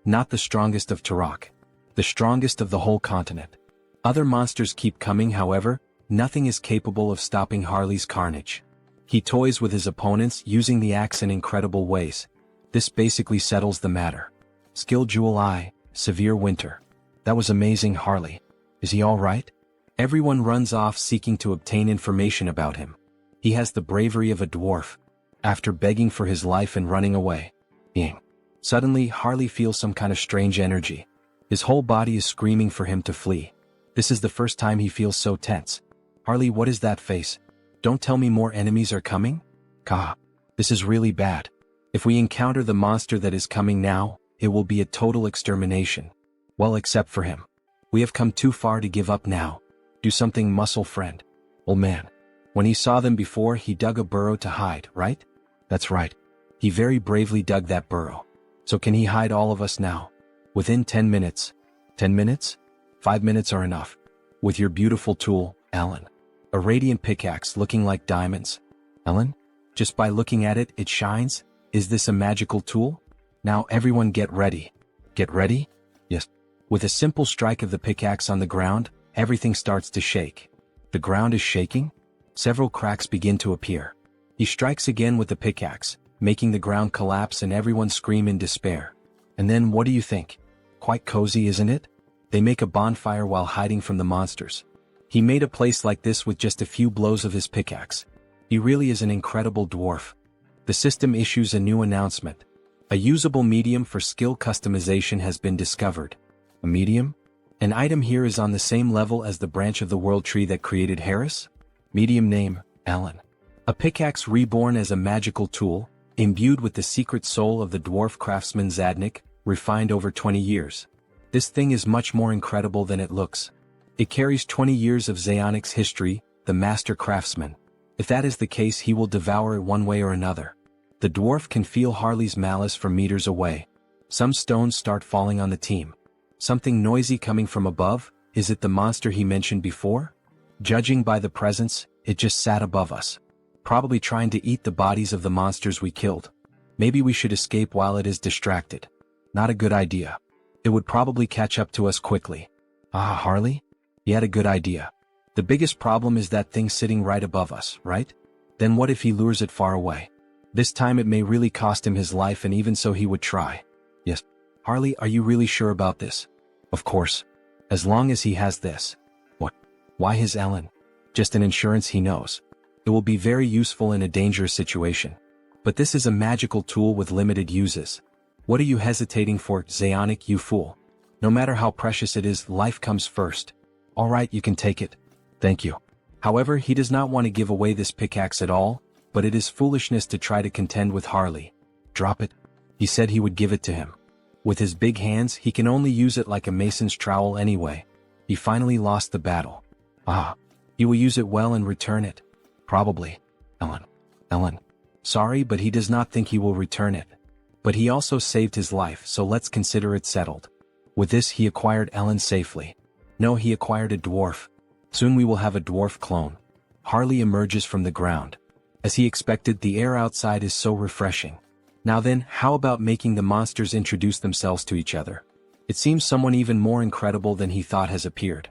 Not the strongest of Turok. The strongest of the whole continent. Other monsters keep coming, however, nothing is capable of stopping Harley's carnage. He toys with his opponents using the axe in incredible ways. This basically settles the matter. Skill Jewel Eye, Severe Winter. That was amazing, Harley. Is he alright? Everyone runs off seeking to obtain information about him. He has the bravery of a dwarf. After begging for his life and running away. Suddenly, Harley feels some kind of strange energy. His whole body is screaming for him to flee. This is the first time he feels so tense. Harley, what is that face? Don't tell me more enemies are coming? Kah. This is really bad. If we encounter the monster that is coming now, it will be a total extermination. Well, except for him. We have come too far to give up now. Do something, muscle friend. Old man. When he saw them before, he dug a burrow to hide, right? That's right. He very bravely dug that burrow. So can he hide all of us now? Within 10 minutes. 10 minutes? 5 minutes are enough. With your beautiful tool, Ellen. A radiant pickaxe looking like diamonds. Ellen? Just by looking at it, it shines? Is this a magical tool? Now everyone get ready. Get ready? Yes. With a simple strike of the pickaxe on the ground, everything starts to shake. The ground is shaking? Several cracks begin to appear. He strikes again with the pickaxe, making the ground collapse and everyone scream in despair. And then what do you think? Quite cozy, isn't it? They make a bonfire while hiding from the monsters. He made a place like this with just a few blows of his pickaxe. He really is an incredible dwarf. The system issues a new announcement. A usable medium for skill customization has been discovered. A medium? An item here is on the same level as the branch of the world tree that created Harris? Medium name, Alan. A pickaxe reborn as a magical tool, imbued with the secret soul of the dwarf craftsman Zadnik, refined over 20 years. This thing is much more incredible than it looks. It carries 20 years of Zaonic's history, the master craftsman. If that is the case, he will devour it one way or another. The dwarf can feel Harley's malice from meters away. Some stones start falling on the team. Something noisy coming from above. Is it the monster he mentioned before? Judging by the presence, it just sat above us. Probably trying to eat the bodies of the monsters we killed. Maybe we should escape while it is distracted. Not a good idea. It would probably catch up to us quickly. Ah, Harley? He had a good idea. The biggest problem is that thing sitting right above us, right? Then what if he lures it far away? This time it may really cost him his life, and even so he would try. Yes. Harley, are you really sure about this? Of course. As long as he has this. What? Why his Ellen? Just an insurance, he knows. It will be very useful in a dangerous situation. But this is a magical tool with limited uses. What are you hesitating for, Zeonic, you fool? No matter how precious it is, life comes first. Alright, you can take it. Thank you. However, he does not want to give away this pickaxe at all, but it is foolishness to try to contend with Harley. Drop it. He said he would give it to him. With his big hands, he can only use it like a mason's trowel anyway. He finally lost the battle. Ah. He will use it well and return it. Probably. Ellen. Sorry, but he does not think he will return it. But he also saved his life, so let's consider it settled. With this, he acquired Ellen safely. No, he acquired a dwarf. Soon we will have a dwarf clone. Harley emerges from the ground. As he expected, the air outside is so refreshing. Now then, how about making the monsters introduce themselves to each other? It seems someone even more incredible than he thought has appeared.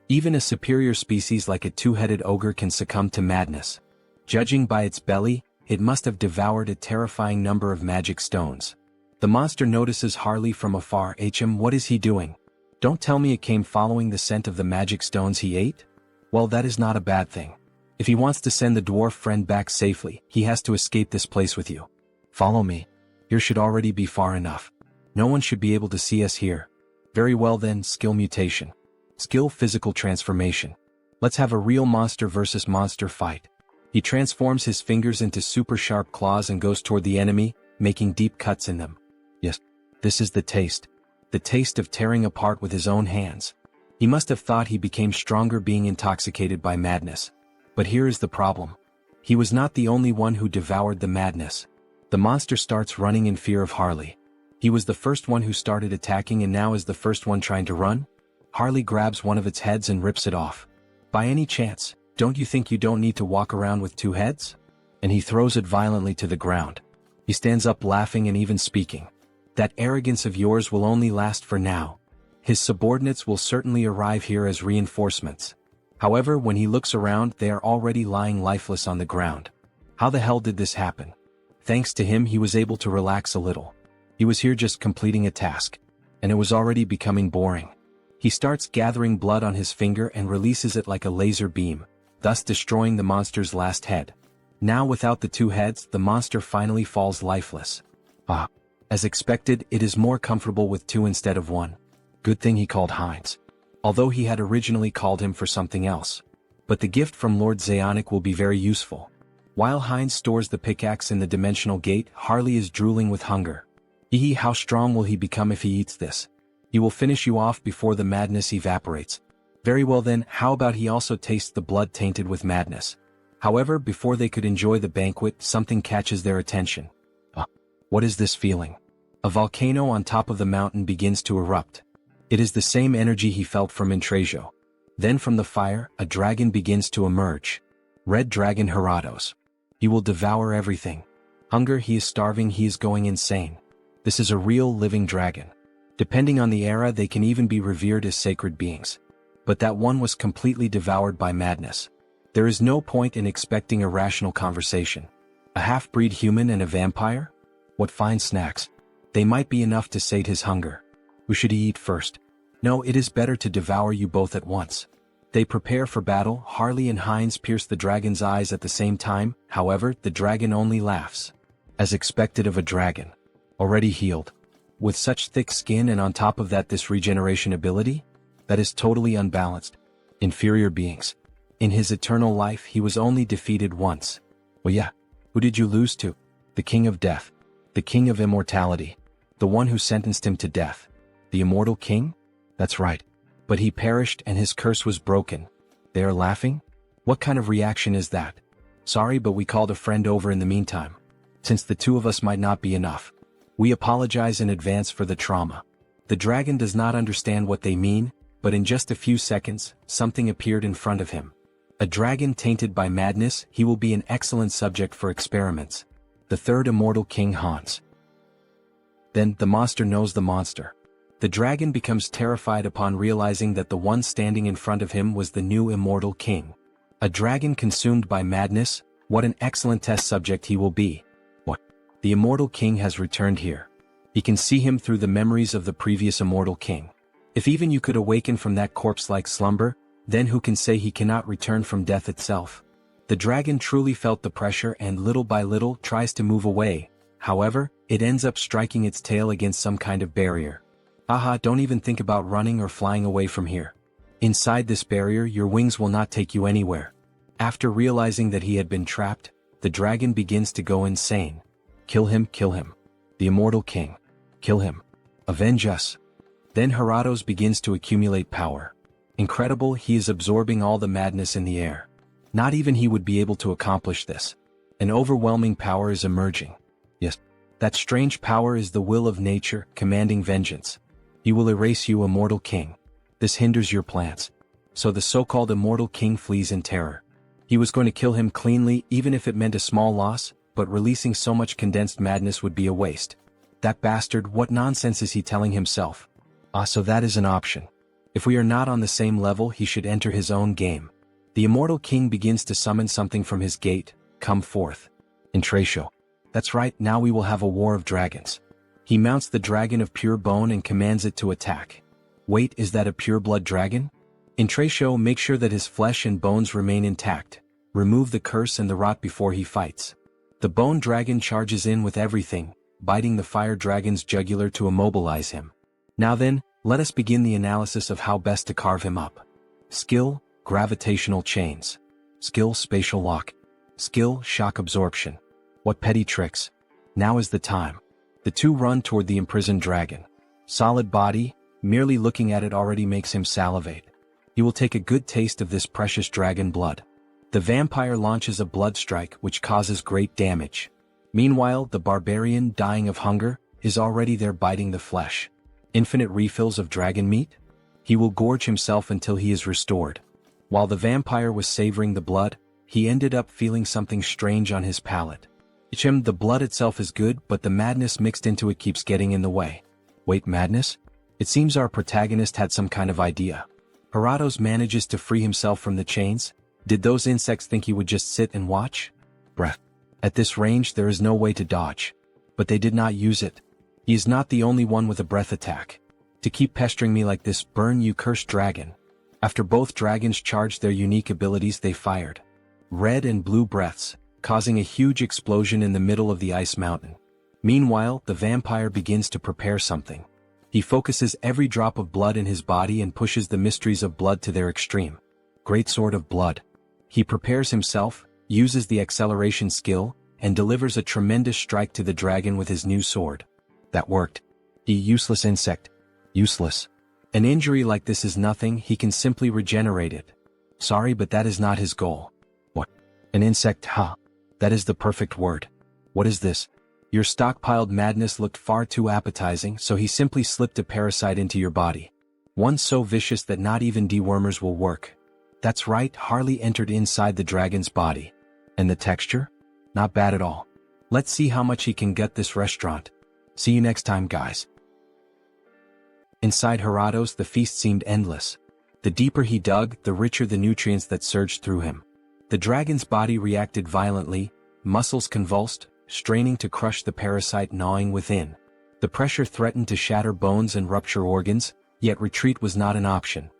Even a superior species like a two-headed ogre can succumb to madness. Judging by its belly, it must have devoured a terrifying number of magic stones. The monster notices Harley from afar. What is he doing? Don't tell me it came following the scent of the magic stones he ate? Well, that is not a bad thing. If he wants to send the dwarf friend back safely, he has to escape this place with you. Follow me. Here should already be far enough. No one should be able to see us here. Very well then, skill mutation. Skill physical transformation. Let's have a real monster versus monster fight. He transforms his fingers into super sharp claws and goes toward the enemy, making deep cuts in them. Yes, this is the taste. The taste of tearing apart with his own hands. He must have thought he became stronger being intoxicated by madness. But here is the problem. He was not the only one who devoured the madness. The monster starts running in fear of Harley. He was the first one who started attacking and now is the first one trying to run? Harley grabs one of its heads and rips it off. By any chance, don't you think you don't need to walk around with two heads? And he throws it violently to the ground. He stands up laughing and even speaking. That arrogance of yours will only last for now. His subordinates will certainly arrive here as reinforcements. However, when he looks around, they are already lying lifeless on the ground. How the hell did this happen? Thanks to him, he was able to relax a little. He was here just completing a task. And it was already becoming boring. He starts gathering blood on his finger and releases it like a laser beam, thus destroying the monster's last head. Now without the two heads, the monster finally falls lifeless. Ah. As expected, it is more comfortable with two instead of one. Good thing he called Heinz. Although he had originally called him for something else. But the gift from Lord Zeonic will be very useful. While Heinz stores the pickaxe in the dimensional gate, Harley is drooling with hunger. How strong will he become if he eats this? He will finish you off before the madness evaporates. Very well then, how about he also tastes the blood tainted with madness? However, before they could enjoy the banquet, something catches their attention. What is this feeling? A volcano on top of the mountain begins to erupt. It is the same energy he felt from Intrejo. Then from the fire, a dragon begins to emerge. Red Dragon Herados. He will devour everything. Hunger, he is starving, he is going insane. This is a real living dragon. Depending on the era, they can even be revered as sacred beings. But that one was completely devoured by madness. There is no point in expecting a rational conversation. A half-breed human and a vampire? What fine snacks. They might be enough to sate his hunger. Who should he eat first? No, it is better to devour you both at once. They prepare for battle. Harley and Heinz pierce the dragon's eyes at the same time. However, the dragon only laughs. As expected of a dragon. Already healed. With such thick skin and on top of that this regeneration ability? That is totally unbalanced. Inferior beings. In his eternal life he was only defeated once. Well yeah, who did you lose to? The King of Death. The King of Immortality. The one who sentenced him to death. The Immortal King? That's right. But he perished and his curse was broken. They are laughing? What kind of reaction is that? Sorry, but we called a friend over in the meantime. Since the two of us might not be enough. We apologize in advance for the trauma. The dragon does not understand what they mean, but in just a few seconds, something appeared in front of him. A dragon tainted by madness, he will be an excellent subject for experiments. The third immortal king Hans. Then, the monster knows the monster. The dragon becomes terrified upon realizing that the one standing in front of him was the new immortal king. A dragon consumed by madness, what an excellent test subject he will be. What? The immortal king has returned here. He can see him through the memories of the previous immortal king. If even you could awaken from that corpse-like slumber, then who can say he cannot return from death itself? The dragon truly felt the pressure and little by little tries to move away. However, it ends up striking its tail against some kind of barrier. Haha, don't even think about running or flying away from here. Inside this barrier, your wings will not take you anywhere. After realizing that he had been trapped, the dragon begins to go insane. Kill him, kill him. The immortal king. Kill him. Avenge us. Then Heratos begins to accumulate power. Incredible, he is absorbing all the madness in the air. Not even he would be able to accomplish this. An overwhelming power is emerging. Yes, that strange power is the will of nature, commanding vengeance. He will erase you, immortal king. This hinders your plans. So the so-called immortal king flees in terror. He was going to kill him cleanly even if it meant a small loss, but releasing so much condensed madness would be a waste. That bastard, what nonsense is he telling himself? So that is an option. If we are not on the same level, he should enter his own game. The immortal king begins to summon something from his gate. Come forth. Intratio. That's right, now we will have a war of dragons. He mounts the dragon of pure bone and commands it to attack. Wait, is that a pure-blood dragon? Intratio, make sure that his flesh and bones remain intact. Remove the curse and the rot before he fights. The bone dragon charges in with everything, biting the fire dragon's jugular to immobilize him. Now then, let us begin the analysis of how best to carve him up. Skill, gravitational chains. Skill, spatial lock. Skill, shock absorption. What petty tricks. Now is the time. The two run toward the imprisoned dragon. Solid body, merely looking at it already makes him salivate. He will take a good taste of this precious dragon blood. The vampire launches a blood strike which causes great damage. Meanwhile, the barbarian, dying of hunger, is already there biting the flesh. Infinite refills of dragon meat? He will gorge himself until he is restored. While the vampire was savoring the blood, he ended up feeling something strange on his palate. The blood itself is good, but the madness mixed into it keeps getting in the way. Wait, madness? It seems our protagonist had some kind of idea. Heratos manages to free himself from the chains. Did those insects think he would just sit and watch? Breath. At this range there is no way to dodge. But they did not use it. He is not the only one with a breath attack. To keep pestering me like this, burn you cursed dragon. After both dragons charged their unique abilities, they fired red and blue breaths, causing a huge explosion in the middle of the ice mountain. Meanwhile, the vampire begins to prepare something. He focuses every drop of blood in his body and pushes the mysteries of blood to their extreme. Great sword of blood. He prepares himself, uses the acceleration skill, and delivers a tremendous strike to the dragon with his new sword. That worked. Useless insect. Useless. An injury like this is nothing, he can simply regenerate it. Sorry, but that is not his goal. What? An insect, huh? That is the perfect word. What is this? Your stockpiled madness looked far too appetizing, so he simply slipped a parasite into your body. One so vicious that not even dewormers will work. That's right, Harley entered inside the dragon's body. And the texture? Not bad at all. Let's see how much he can gut this restaurant. See you next time, guys. Inside Heratos, the feast seemed endless. The deeper he dug, the richer the nutrients that surged through him. The dragon's body reacted violently, muscles convulsed, straining to crush the parasite gnawing within. The pressure threatened to shatter bones and rupture organs, yet retreat was not an option.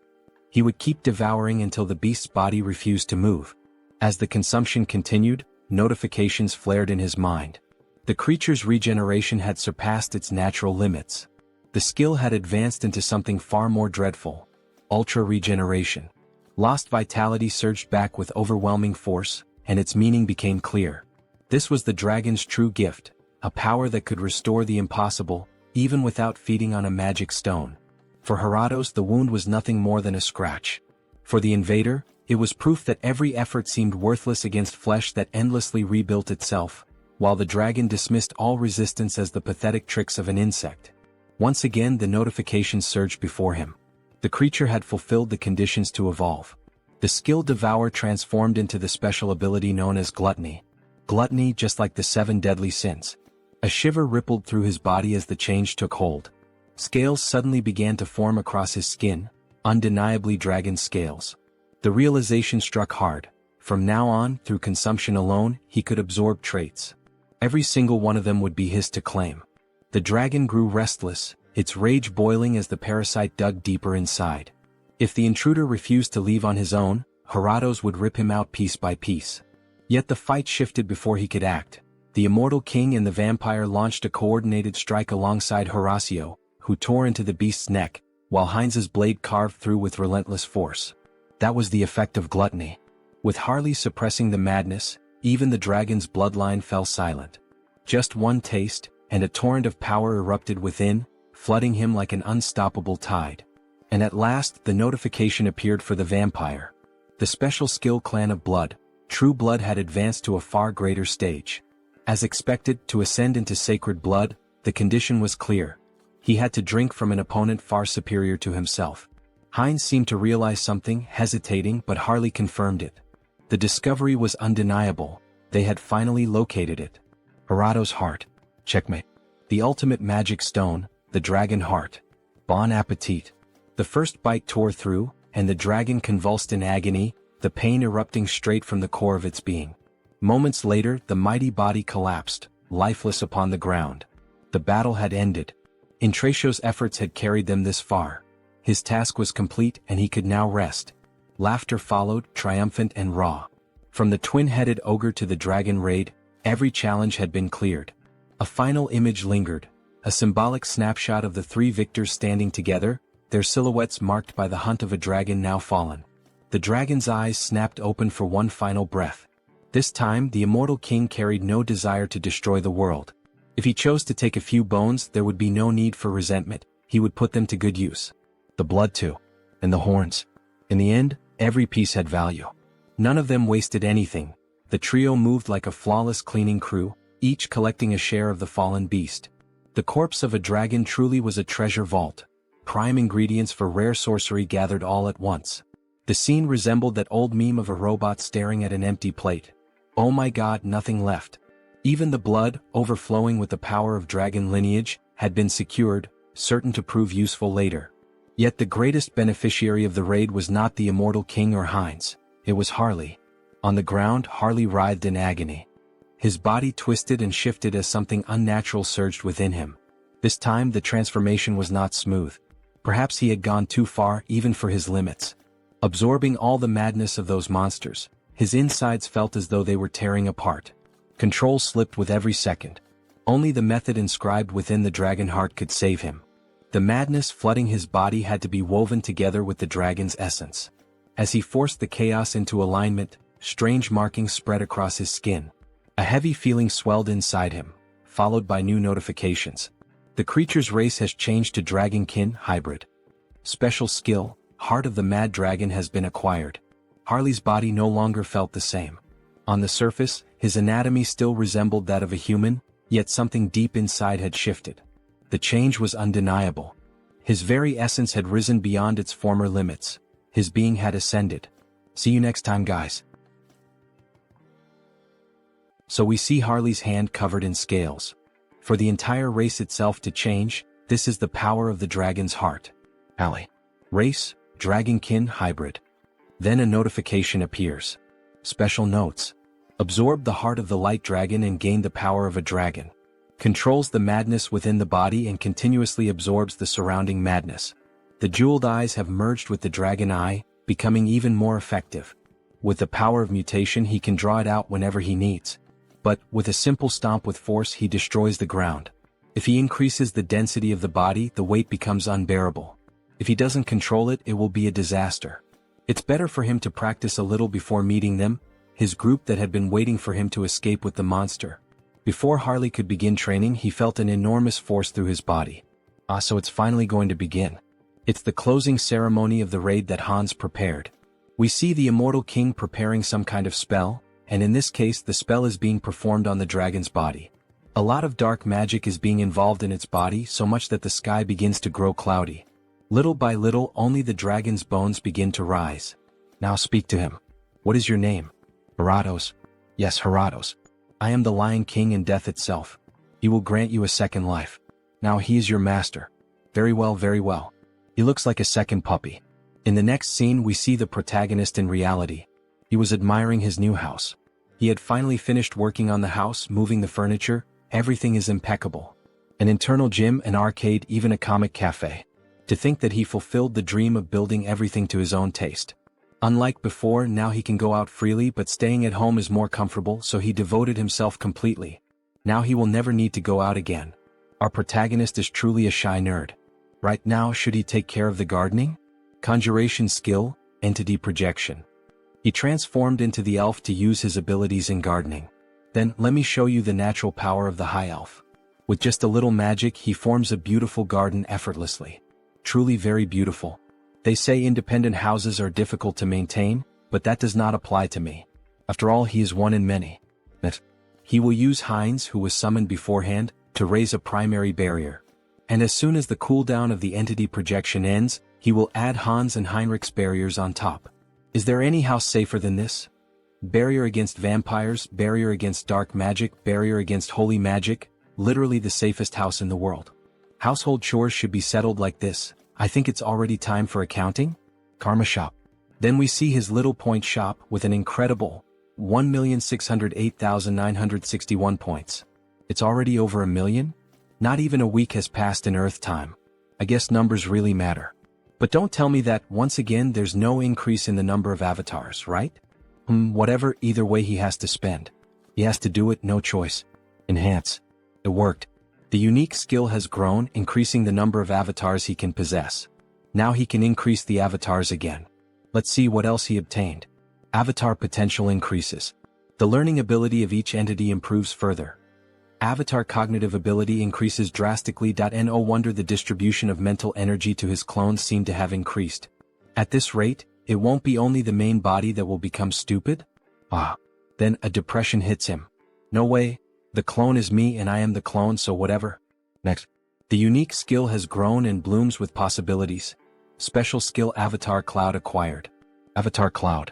He would keep devouring until the beast's body refused to move. As the consumption continued, notifications flared in his mind. The creature's regeneration had surpassed its natural limits. The skill had advanced into something far more dreadful. Ultra regeneration. Lost vitality surged back with overwhelming force, and its meaning became clear. This was the dragon's true gift, a power that could restore the impossible, even without feeding on a magic stone. For Heratos, the wound was nothing more than a scratch. For the invader, it was proof that every effort seemed worthless against flesh that endlessly rebuilt itself, while the dragon dismissed all resistance as the pathetic tricks of an insect. Once again the notifications surged before him. The creature had fulfilled the conditions to evolve. The skill Devour transformed into the special ability known as Gluttony. Gluttony, just like the 7 deadly sins. A shiver rippled through his body as the change took hold. Scales suddenly began to form across his skin, undeniably dragon scales. The realization struck hard. From now on, through consumption alone, he could absorb traits. Every single one of them would be his to claim. The dragon grew restless, its rage boiling as the parasite dug deeper inside. If the intruder refused to leave on his own, Heratos would rip him out piece by piece. Yet the fight shifted before he could act. The immortal king and the vampire launched a coordinated strike alongside Horacio, who tore into the beast's neck, while Heinz's blade carved through with relentless force. That was the effect of gluttony. With Harley suppressing the madness, even the dragon's bloodline fell silent. Just one taste, and a torrent of power erupted within, flooding him like an unstoppable tide. And at last the notification appeared for the vampire. The special skill Clan of Blood, True Blood, had advanced to a far greater stage. As expected, to ascend into sacred blood, the condition was clear. He had to drink from an opponent far superior to himself. Heinz seemed to realize something, hesitating, but Harley confirmed it. The discovery was undeniable. They had finally located it. Harato's heart. Checkmate. The ultimate magic stone, the dragon heart. Bon appetit. The first bite tore through, and the dragon convulsed in agony, the pain erupting straight from the core of its being. Moments later, the mighty body collapsed, lifeless upon the ground. The battle had ended. Intracio's efforts had carried them this far. His task was complete and he could now rest. Laughter followed, triumphant and raw. From the twin-headed ogre to the dragon raid, every challenge had been cleared. A final image lingered, a symbolic snapshot of the three victors standing together, their silhouettes marked by the hunt of a dragon now fallen. The dragon's eyes snapped open for one final breath. This time, the immortal king carried no desire to destroy the world. If he chose to take a few bones, there would be no need for resentment. He would put them to good use. The blood too. And the horns. In the end, every piece had value. None of them wasted anything. The trio moved like a flawless cleaning crew, each collecting a share of the fallen beast. The corpse of a dragon truly was a treasure vault. Prime ingredients for rare sorcery gathered all at once. The scene resembled that old meme of a robot staring at an empty plate. Oh my god, nothing left. Even the blood, overflowing with the power of dragon lineage, had been secured, certain to prove useful later. Yet the greatest beneficiary of the raid was not the immortal king or Heinz. It was Harley. On the ground, Harley writhed in agony. His body twisted and shifted as something unnatural surged within him. This time the transformation was not smooth. Perhaps he had gone too far, even for his limits. Absorbing all the madness of those monsters, his insides felt as though they were tearing apart. Control slipped with every second. Only the method inscribed within the dragon heart could save him. The madness flooding his body had to be woven together with the dragon's essence. As he forced the chaos into alignment, strange markings spread across his skin. A heavy feeling swelled inside him, followed by new notifications. The creature's race has changed to Dragonkin Hybrid. Special skill, Heart of the Mad Dragon, has been acquired. Harley's body no longer felt the same. On the surface, his anatomy still resembled that of a human, yet something deep inside had shifted. The change was undeniable. His very essence had risen beyond its former limits. His being had ascended. See you next time, guys. So we see Harley's hand covered in scales. For the entire race itself to change, this is the power of the dragon's heart. Alley. Race, Dragonkin Hybrid. Then a notification appears. Special notes. Absorb the heart of the light dragon and gain the power of a dragon. Controls the madness within the body and continuously absorbs the surrounding madness. The jeweled eyes have merged with the dragon eye, becoming even more effective. With the power of mutation, he can draw it out whenever he needs. But, with a simple stomp with force, he destroys the ground. If he increases the density of the body, the weight becomes unbearable. If he doesn't control it, it will be a disaster. It's better for him to practice a little before meeting them, his group that had been waiting for him to escape with the monster. Before Harley could begin training, he felt an enormous force through his body. So it's finally going to begin. It's the closing ceremony of the raid that Hans prepared. We see the immortal king preparing some kind of spell, and in this case the spell is being performed on the dragon's body. A lot of dark magic is being involved in its body, so much that the sky begins to grow cloudy. Little by little, only the dragon's bones begin to rise. Now speak to him. What is your name? Heratos. Yes, Heratos. I am the Lion King and death itself. He will grant you a second life. Now he is your master. Very well, very well. He looks like a second puppy. In the next scene we see the protagonist in reality. He was admiring his new house. He had finally finished working on the house, moving the furniture. Everything is impeccable. An internal gym, an arcade, even a comic cafe. To think that he fulfilled the dream of building everything to his own taste. Unlike before, now he can go out freely, but staying at home is more comfortable, so he devoted himself completely. Now he will never need to go out again. Our protagonist is truly a shy nerd. Right now, should he take care of the gardening? Conjuration skill, entity projection. He transformed into the elf to use his abilities in gardening. Then, let me show you the natural power of the high elf. With just a little magic, he forms a beautiful garden effortlessly. Truly very beautiful. They say independent houses are difficult to maintain, but that does not apply to me. After all, he is one in many. He will use Heinz, who was summoned beforehand, to raise a primary barrier. And as soon as the cooldown of the entity projection ends, he will add Hans and Heinrich's barriers on top. Is there any house safer than this? Barrier against vampires, barrier against dark magic, barrier against holy magic, literally the safest house in the world. Household chores should be settled like this. I think it's already time for accounting? Karma shop. Then we see his little point shop with an incredible 1,608,961 points. It's already over 1 million? Not even a week has passed in Earth time. I guess numbers really matter. But don't tell me that, once again, there's no increase in the number of avatars, right? Whatever, either way he has to spend. He has to do it, no choice. Enhance. It worked. The unique skill has grown, increasing the number of avatars he can possess. Now he can increase the avatars again. Let's see what else he obtained. Avatar potential increases. The learning ability of each entity improves further. Avatar cognitive ability increases drastically. No wonder the distribution of mental energy to his clones seem to have increased. At this rate, it won't be only the main body that will become stupid? Then a depression hits him. No way, the clone is me and I am the clone, so whatever. Next. The unique skill has grown and blooms with possibilities. Special skill Avatar Cloud acquired. Avatar Cloud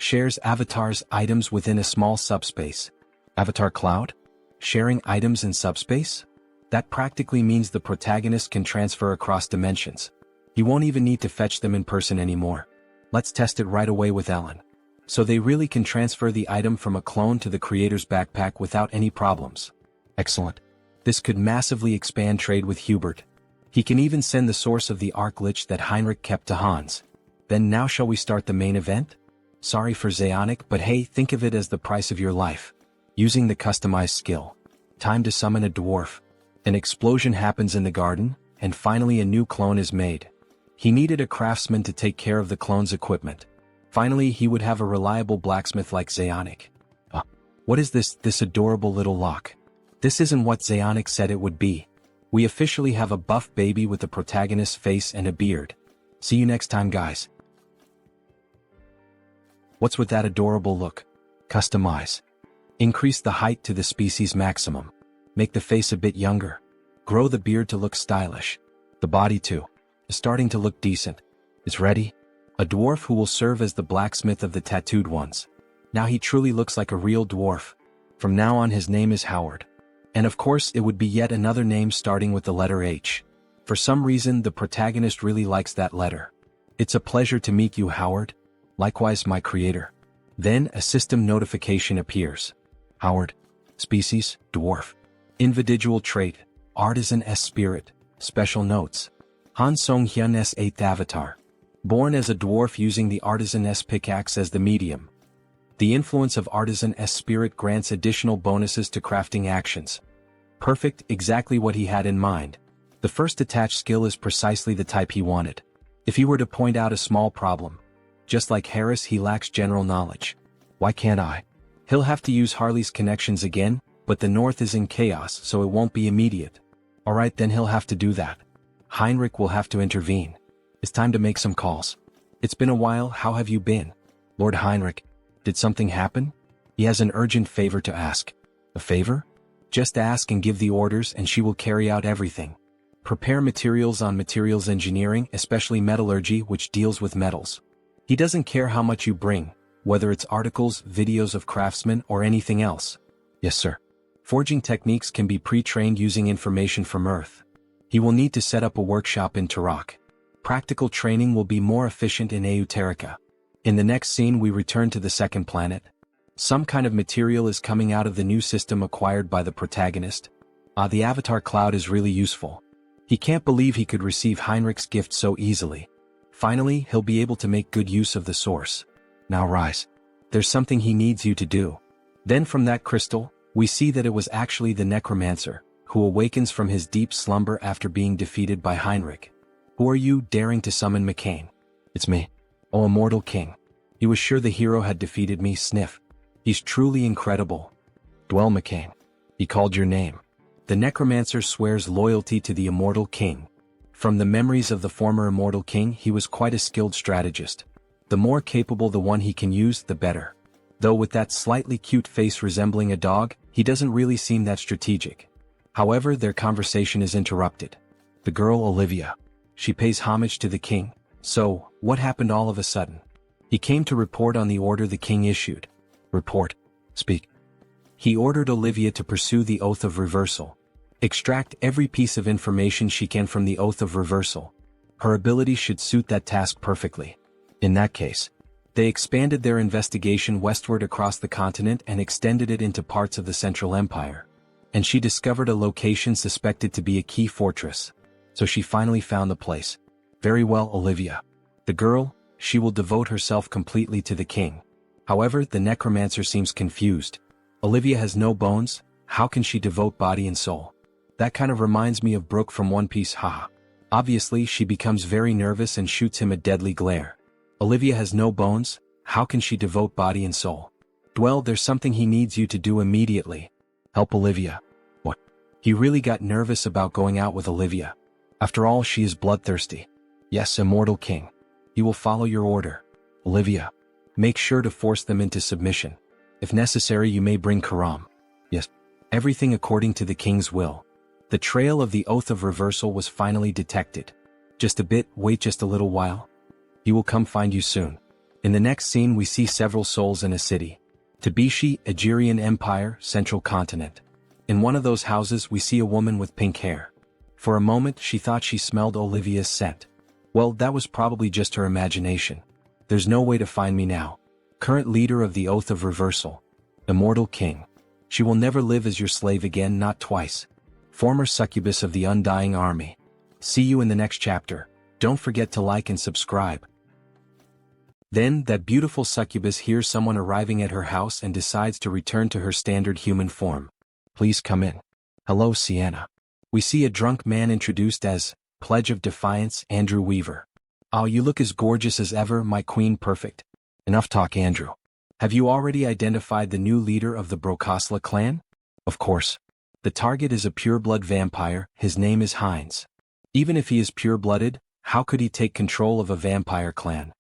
shares avatars' items within a small subspace. Avatar Cloud? Sharing items in subspace? That practically means the protagonist can transfer across dimensions. He won't even need to fetch them in person anymore. Let's test it right away with Ellen. So they really can transfer the item from a clone to the creator's backpack without any problems. Excellent. This could massively expand trade with Hubert. He can even send the source of the arc lich that Heinrich kept to Hans. Then now shall we start the main event? Sorry for Zeonic, but hey, think of it as the price of your life. Using the customized skill. Time to summon a dwarf. An explosion happens in the garden, and finally a new clone is made. He needed a craftsman to take care of the clone's equipment. Finally, he would have a reliable blacksmith like Zeonic. What is this adorable little lock? This isn't what Zeonic said it would be. We officially have a buff baby with the protagonist's face and a beard. See you next time, guys. What's with that adorable look? Customize. Increase the height to the species maximum. Make the face a bit younger. Grow the beard to look stylish. The body too. Is starting to look decent. Is ready? A dwarf who will serve as the blacksmith of the tattooed ones. Now he truly looks like a real dwarf. From now on his name is Howard. And of course it would be yet another name starting with the letter H. For some reason the protagonist really likes that letter. It's a pleasure to meet you, Howard. Likewise, my creator. Then a system notification appears. Howard. Species, dwarf. Individual trait, artisan S spirit. Special notes. Han Sunghyun S 8th avatar. Born as a dwarf using the artisan S pickaxe as the medium. The influence of artisan S spirit grants additional bonuses to crafting actions. Perfect, exactly what he had in mind. The first attached skill is precisely the type he wanted. If he were to point out a small problem. Just like Harris, he lacks general knowledge. Why can't I? He'll have to use Harley's connections again, but the north is in chaos, so it won't be immediate. Alright, then he'll have to do that. Heinrich will have to intervene. It's time to make some calls. It's been a while, how have you been? Lord Heinrich, did something happen? He has an urgent favor to ask. A favor? Just ask and give the orders and she will carry out everything. Prepare materials on materials engineering, especially metallurgy, which deals with metals. He doesn't care how much you bring, whether it's articles, videos of craftsmen, or anything else. Yes, sir. Forging techniques can be pre-trained using information from Earth. He will need to set up a workshop in Turok. Practical training will be more efficient in Euterica. In the next scene we return to the second planet. Some kind of material is coming out of the new system acquired by the protagonist. The Avatar Cloud is really useful. He can't believe he could receive Heinrich's gift so easily. Finally, he'll be able to make good use of the source. Now rise. There's something he needs you to do. Then from that crystal, we see that it was actually the necromancer, who awakens from his deep slumber after being defeated by Heinrich. Who are you daring to summon McCain? It's me. Oh, immortal king. He was sure the hero had defeated me, sniff. He's truly incredible. Dwell McCain. He called your name. The necromancer swears loyalty to the immortal king. From the memories of the former immortal king, he was quite a skilled strategist. The more capable the one he can use, the better. Though with that slightly cute face resembling a dog, he doesn't really seem that strategic. However, their conversation is interrupted. The girl Olivia. She pays homage to the king. So, what happened all of a sudden? He came to report on the order the king issued. Report. Speak. He ordered Olivia to pursue the Oath of Reversal. Extract every piece of information she can from the Oath of Reversal. Her ability should suit that task perfectly. In that case, they expanded their investigation westward across the continent and extended it into parts of the Central Empire. And she discovered a location suspected to be a key fortress. So she finally found the place. Very well, Olivia. The girl, she will devote herself completely to the king. However, the necromancer seems confused. Olivia has no bones, how can she devote body and soul? That kind of reminds me of Brooke from One Piece, haha. Obviously, she becomes very nervous and shoots him a deadly glare. Olivia has no bones, how can she devote body and soul? Dwell, there's something he needs you to do immediately. Help Olivia. What? He really got nervous about going out with Olivia. After all, she is bloodthirsty. Yes, immortal king. He will follow your order. Olivia. Make sure to force them into submission. If necessary, you may bring Karam. Yes. Everything according to the king's will. The trail of the Oath of Reversal was finally detected. Just a bit, wait just a little while. He will come find you soon. In the next scene we see several souls in a city. Tabishi, Agirian Empire, Central Continent. In one of those houses we see a woman with pink hair. For a moment she thought she smelled Olivia's scent. Well, that was probably just her imagination. There's no way to find me now. Current leader of the Oath of Reversal. Immortal king. She will never live as your slave again, not twice. Former succubus of the Undying Army. See you in the next chapter. Don't forget to like and subscribe. Then, that beautiful succubus hears someone arriving at her house and decides to return to her standard human form. Please come in. Hello, Sienna. We see a drunk man introduced as Pledge of Defiance, Andrew Weaver. Oh, you look as gorgeous as ever, my queen perfect. Enough talk, Andrew. Have you already identified the new leader of the Brokosla clan? Of course. The target is a pure-blood vampire, his name is Heinz. Even if he is pure-blooded, how could he take control of a vampire clan?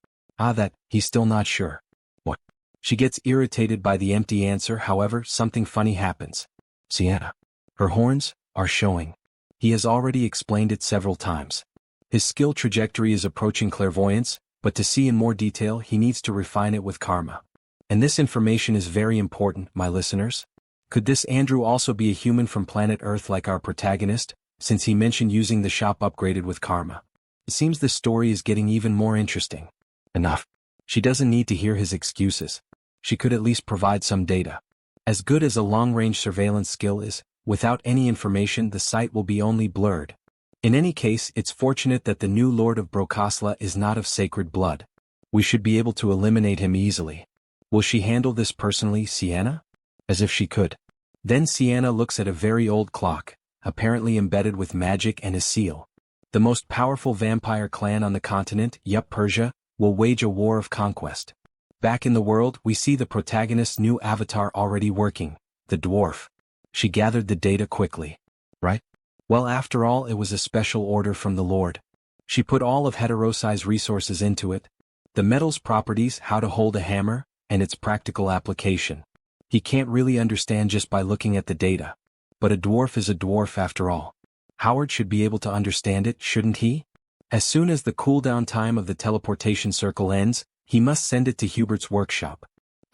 He's still not sure. What? She gets irritated by the empty answer, however, something funny happens. Sienna. Her horns are showing. He has already explained it several times. His skill trajectory is approaching clairvoyance, but to see in more detail he needs to refine it with karma. And this information is very important, my listeners. Could this Andrew also be a human from planet Earth like our protagonist, since he mentioned using the shop upgraded with karma? It seems the story is getting even more interesting. Enough. She doesn't need to hear his excuses. She could at least provide some data. As good as a long-range surveillance skill is, without any information the sight will be only blurred. In any case, it's fortunate that the new Lord of Brokosla is not of sacred blood. We should be able to eliminate him easily. Will she handle this personally, Sienna? As if she could. Then Sienna looks at a very old clock, apparently embedded with magic and a seal. The most powerful vampire clan on the continent, Persia, will wage a war of conquest. Back in the world, we see the protagonist's new avatar already working, the dwarf. She gathered the data quickly. Right? Well, after all, it was a special order from the Lord. She put all of Heterosai's resources into it. The metal's properties, how to hold a hammer, and its practical application. He can't really understand just by looking at the data. But a dwarf is a dwarf after all. Howard should be able to understand it, shouldn't he? As soon as the cooldown time of the teleportation circle ends, he must send it to Hubert's workshop.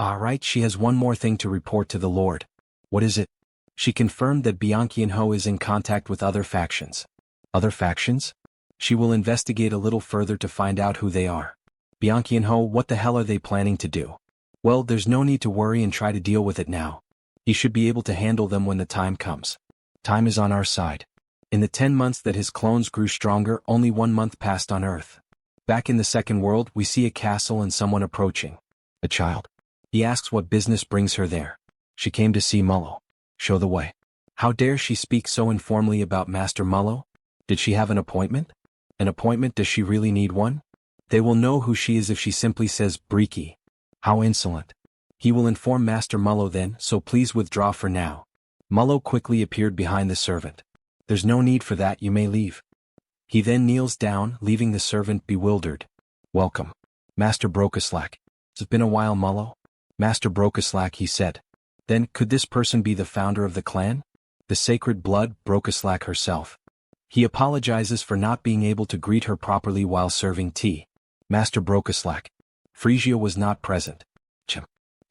Alright, she has one more thing to report to the Lord. What is it? She confirmed that Bianchi-Ho is in contact with other factions. Other factions? She will investigate a little further to find out who they are. Bianchi-Ho, what the hell are they planning to do? Well, there's no need to worry and try to deal with it now. He should be able to handle them when the time comes. Time is on our side. In the 10 months that his clones grew stronger, only 1 month passed on Earth. Back in the second world, we see a castle and someone approaching. A child. He asks what business brings her there. She came to see Mullo. Show the way. How dare she speak so informally about Master Mullo? Did she have an appointment? An appointment? Does she really need one? They will know who she is if she simply says Briki. How insolent. He will inform Master Mullo then, so please withdraw for now. Mullo quickly appeared behind the servant. There's no need for that, you may leave. He then kneels down, leaving the servant bewildered. Welcome. Master Brokaslak. It's been a while, Mullo. Master Brokaslak, he said. Then, could this person be the founder of the clan? The sacred blood, Brokaslak herself. He apologizes for not being able to greet her properly while serving tea. Master Brokaslak. Frisia was not present.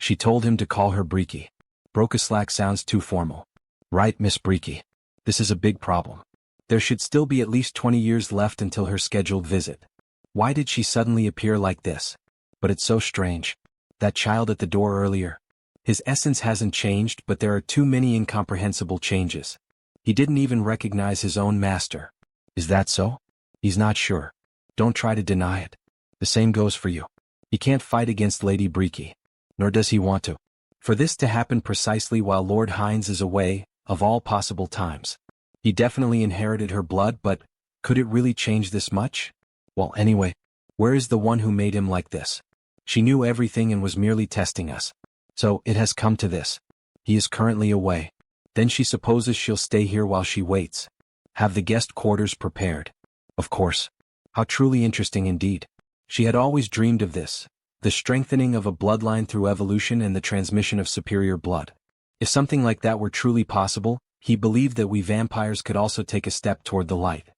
She told him to call her Briki. Brokaslak sounds too formal. Right, Miss Briki. This is a big problem. There should still be at least 20 years left until her scheduled visit. Why did she suddenly appear like this? But it's so strange. That child at the door earlier. His essence hasn't changed, but there are too many incomprehensible changes. He didn't even recognize his own master. Is that so? He's not sure. Don't try to deny it. The same goes for you. He can't fight against Lady Briki. Nor does he want to. For this to happen precisely while Lord Hines is away, of all possible times. He definitely inherited her blood, but could it really change this much? Well, anyway, where is the one who made him like this? She knew everything and was merely testing us. So, it has come to this. He is currently away. Then she supposes she'll stay here while she waits. Have the guest quarters prepared. Of course. How truly interesting indeed. She had always dreamed of this. The strengthening of a bloodline through evolution and the transmission of superior blood. If something like that were truly possible, he believed that we vampires could also take a step toward the light.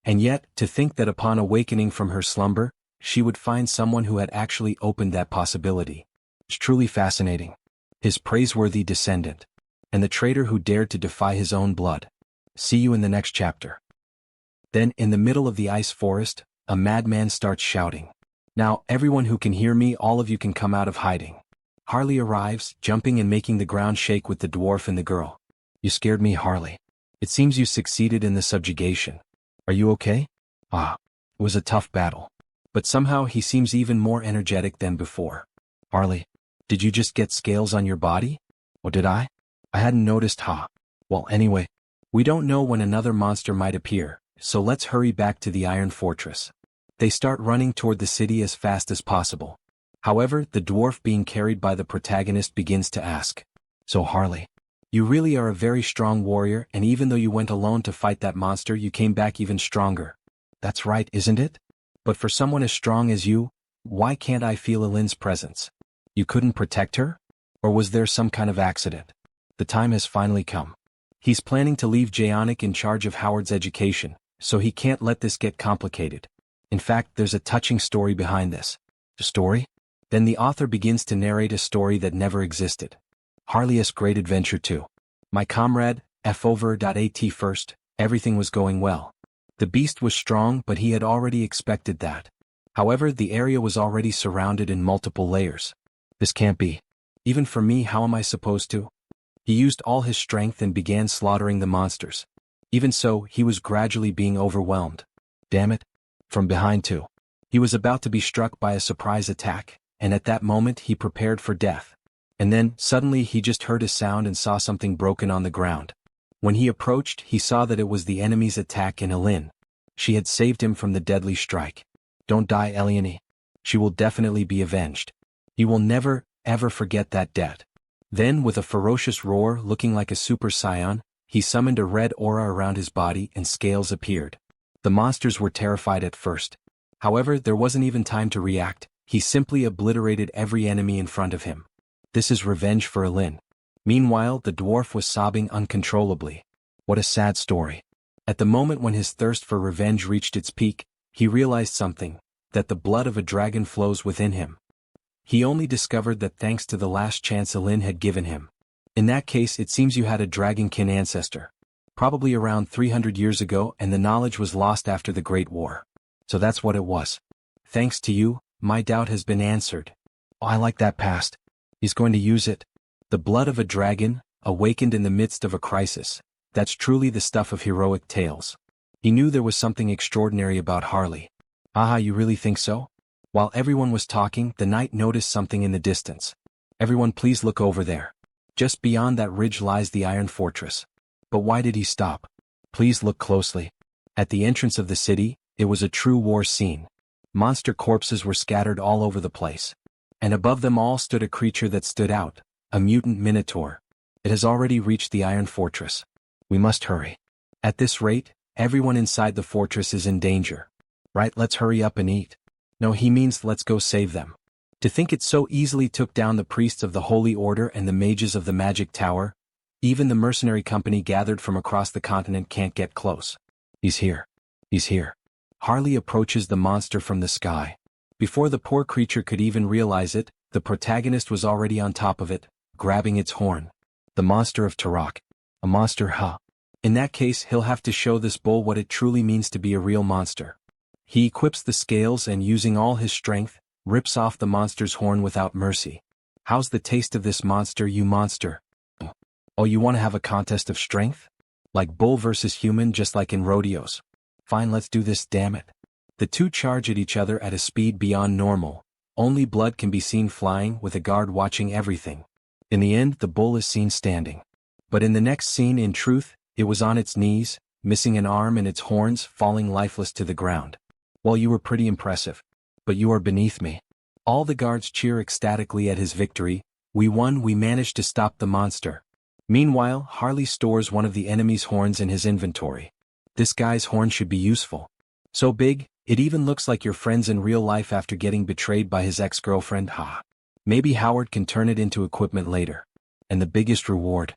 And yet, to think that upon awakening from her slumber, she would find someone who had actually opened that possibility. It's truly fascinating. His praiseworthy descendant. And the traitor who dared to defy his own blood. See you in the next chapter. Then, in the middle of the ice forest, a madman starts shouting. Now, everyone who can hear me, all of you can come out of hiding. Harley arrives, jumping and making the ground shake with the dwarf and the girl. You scared me, Harley. It seems you succeeded in the subjugation. Are you okay? It was a tough battle. But somehow he seems even more energetic than before. Harley, did you just get scales on your body? Or did I? I hadn't noticed, Well, anyway, we don't know when another monster might appear, so let's hurry back to the Iron Fortress. They start running toward the city as fast as possible. However, the dwarf being carried by the protagonist begins to ask. So Harley, you really are a very strong warrior, and even though you went alone to fight that monster, you came back even stronger. That's right, isn't it? But for someone as strong as you, why can't I feel Elin's presence? You couldn't protect her? Or was there some kind of accident? The time has finally come. He's planning to leave Jaonic in charge of Howard's education, so he can't let this get complicated. In fact, there's a touching story behind this. A story? Then the author begins to narrate a story that never existed. Harley's Great Adventure 2. My comrade, F.Over.at first, everything was going well. The beast was strong, but he had already expected that. However, the area was already surrounded in multiple layers. This can't be. Even for me, how am I supposed to? He used all his strength and began slaughtering the monsters. Even so, he was gradually being overwhelmed. Damn it. From behind too. He was about to be struck by a surprise attack, and at that moment he prepared for death. And then, suddenly he just heard a sound and saw something broken on the ground. When he approached, he saw that it was the enemy's attack in Elin. She had saved him from the deadly strike. Don't die, Eliane. She will definitely be avenged. He will never, ever forget that debt. Then, with a ferocious roar looking like a super scion, he summoned a red aura around his body and scales appeared. The monsters were terrified at first. However, there wasn't even time to react. He simply obliterated every enemy in front of him. This is revenge for Elin. Meanwhile, the dwarf was sobbing uncontrollably. What a sad story. At the moment when his thirst for revenge reached its peak, he realized something, that the blood of a dragon flows within him. He only discovered that thanks to the last chance Elin had given him. In that case, it seems you had a dragonkin ancestor. Probably around 300 years ago, and the knowledge was lost after the Great War. So that's what it was. Thanks to you, my doubt has been answered. Oh, I like that past. He's going to use it. The blood of a dragon, awakened in the midst of a crisis. That's truly the stuff of heroic tales. He knew there was something extraordinary about Harley. Haha, you really think so? While everyone was talking, the knight noticed something in the distance. Everyone please look over there. Just beyond that ridge lies the Iron Fortress. But why did he stop? Please look closely. At the entrance of the city, it was a true war scene. Monster corpses were scattered all over the place. And above them all stood a creature that stood out, a mutant minotaur. It has already reached the Iron Fortress. We must hurry. At this rate, everyone inside the fortress is in danger. Right, let's hurry up and eat. No, he means let's go save them. To think it so easily took down the priests of the Holy Order and the mages of the Magic Tower. Even the mercenary company gathered from across the continent can't get close. He's here. He's here. Harley approaches the monster from the sky. Before the poor creature could even realize it, the protagonist was already on top of it, grabbing its horn. The monster of Turok. A monster, huh? In that case, he'll have to show this bull what it truly means to be a real monster. He equips the scales and, using all his strength, rips off the monster's horn without mercy. How's the taste of this monster, you monster? Oh, you want to have a contest of strength? Like bull versus human, just like in rodeos. Fine, let's do this, damn it. The two charge at each other at a speed beyond normal. Only blood can be seen flying, with a guard watching everything. In the end, the bull is seen standing. But in the next scene, in truth, it was on its knees, missing an arm and its horns falling lifeless to the ground. Well, you were pretty impressive. But you are beneath me. All the guards cheer ecstatically at his victory. We won, we managed to stop the monster. Meanwhile, Harley stores one of the enemy's horns in his inventory. This guy's horn should be useful. So big, it even looks like your friend's in real life after getting betrayed by his ex-girlfriend, ha. Maybe Howard can turn it into equipment later. And the biggest reward.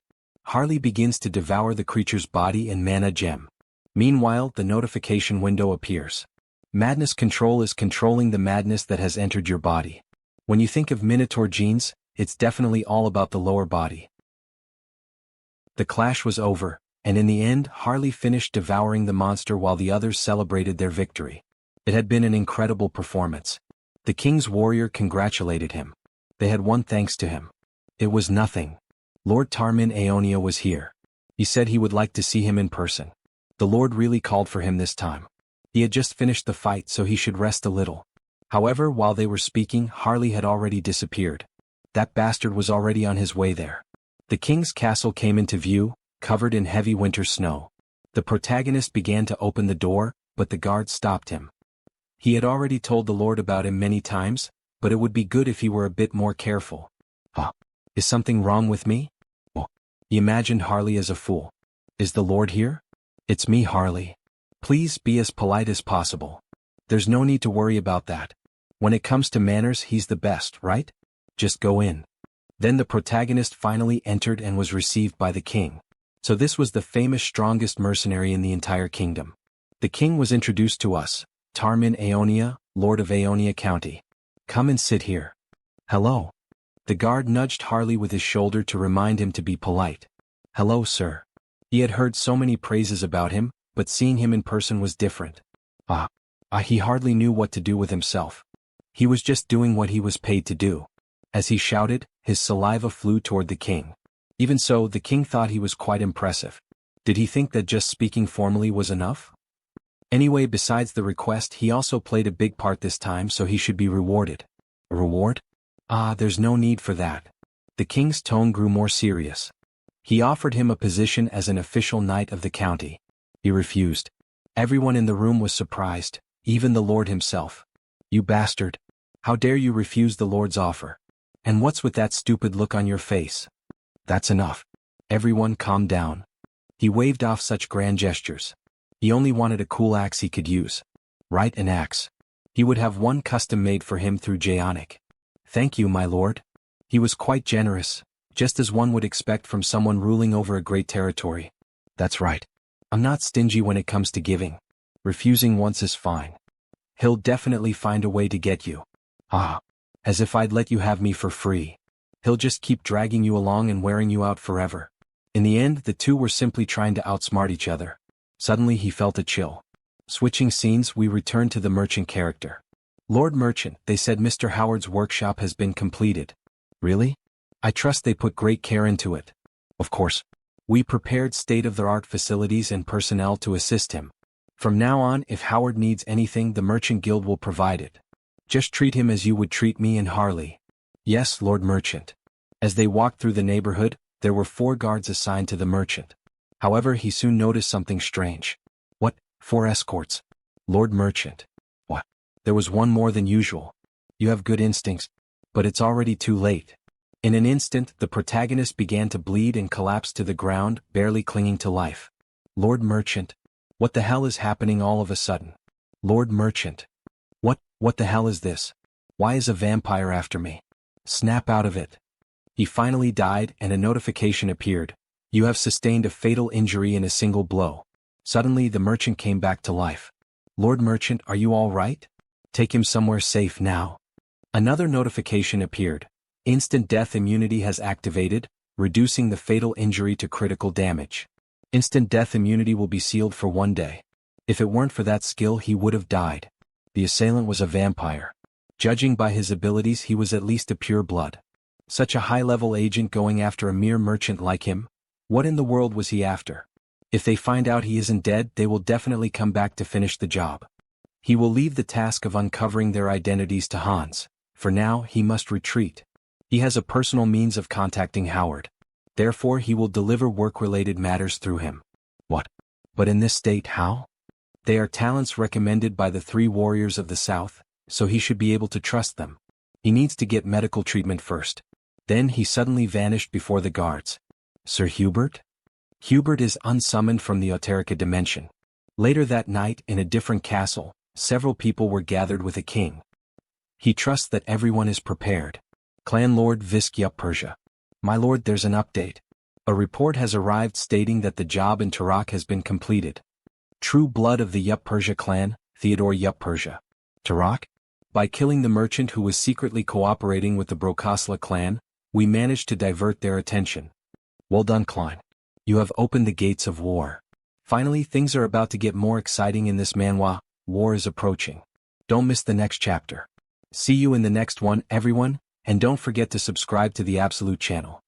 Harley begins to devour the creature's body and mana gem. Meanwhile, the notification window appears. Madness Control is controlling the madness that has entered your body. When you think of Minotaur genes, it's definitely all about the lower body. The clash was over, and in the end, Harley finished devouring the monster while the others celebrated their victory. It had been an incredible performance. The king's warrior congratulated him. They had won thanks to him. It was nothing. Lord Tarmin Aeonia was here. He said he would like to see him in person. The Lord really called for him this time. He had just finished the fight, so he should rest a little. However, while they were speaking, Harley had already disappeared. That bastard was already on his way there. The king's castle came into view, covered in heavy winter snow. The protagonist began to open the door, but the guard stopped him. He had already told the Lord about him many times, but it would be good if he were a bit more careful. Is something wrong with me? Oh. He imagined Harley as a fool. Is the Lord here? It's me, Harley. Please be as polite as possible. There's no need to worry about that. When it comes to manners, he's the best, right? Just go in. Then the protagonist finally entered and was received by the king. So this was the famous strongest mercenary in the entire kingdom. The king was introduced to us, Tarmin Aeonia, Lord of Aeonia County. Come and sit here. Hello. The guard nudged Harley with his shoulder to remind him to be polite. Hello, sir. He had heard so many praises about him, but seeing him in person was different. He hardly knew what to do with himself. He was just doing what he was paid to do. As he shouted, his saliva flew toward the king. Even so, the king thought he was quite impressive. Did he think that just speaking formally was enough? Anyway, besides the request, he also played a big part this time, so he should be rewarded. A reward? There's no need for that. The king's tone grew more serious. He offered him a position as an official knight of the county. He refused. Everyone in the room was surprised, even the Lord himself. You bastard. How dare you refuse the Lord's offer? And what's with that stupid look on your face? That's enough. Everyone calm down. He waved off such grand gestures. He only wanted a cool axe he could use. Right, an axe. He would have one custom made for him through Jaonic. Thank you, my lord. He was quite generous, just as one would expect from someone ruling over a great territory. That's right. I'm not stingy when it comes to giving. Refusing once is fine. He'll definitely find a way to get you. As if I'd let you have me for free. He'll just keep dragging you along and wearing you out forever. In the end, the two were simply trying to outsmart each other. Suddenly he felt a chill. Switching scenes, we return to the merchant character. Lord Merchant, they said Mr. Howard's workshop has been completed. Really? I trust they put great care into it. Of course. We prepared state-of-the-art facilities and personnel to assist him. From now on, if Howard needs anything, the Merchant Guild will provide it. Just treat him as you would treat me and Harley. Yes, Lord Merchant. As they walked through the neighborhood, there were 4 guards assigned to the merchant. However, he soon noticed something strange. What? 4 escorts? Lord Merchant. What? There was one more than usual. You have good instincts, but it's already too late. In an instant, the protagonist began to bleed and collapsed to the ground, barely clinging to life. Lord Merchant. What the hell is happening all of a sudden? Lord Merchant. What the hell is this? Why is a vampire after me? Snap out of it. He finally died and a notification appeared. You have sustained a fatal injury in a single blow. Suddenly the merchant came back to life. Lord Merchant, are you all right? Take him somewhere safe now. Another notification appeared. Instant death immunity has activated, reducing the fatal injury to critical damage. Instant death immunity will be sealed for 1 day. If it weren't for that skill, he would have died. The assailant was a vampire. Judging by his abilities, he was at least a pure blood. Such a high-level agent going after a mere merchant like him? What in the world was he after? If they find out he isn't dead, they will definitely come back to finish the job. He will leave the task of uncovering their identities to Hans. For now, he must retreat. He has a personal means of contacting Howard. Therefore, he will deliver work-related matters through him. What? But in this state, how? They are talents recommended by the 3 warriors of the South, so he should be able to trust them. He needs to get medical treatment first. Then he suddenly vanished before the guards. Sir Hubert? Hubert is unsummoned from the Oterica dimension. Later that night, in a different castle, several people were gathered with a king. He trusts that everyone is prepared. Clan Lord Visk Yup Persia. My lord, there's an update. A report has arrived stating that the job in Tarak has been completed. True blood of the Yup Persia clan, Theodore Yup Persia. Tarak? By killing the merchant who was secretly cooperating with the Brokasla clan, we managed to divert their attention. Well done, Klein. You have opened the gates of war. Finally, things are about to get more exciting in this manhwa. War is approaching. Don't miss the next chapter. See you in the next one, everyone, and don't forget to subscribe to the Absolute channel.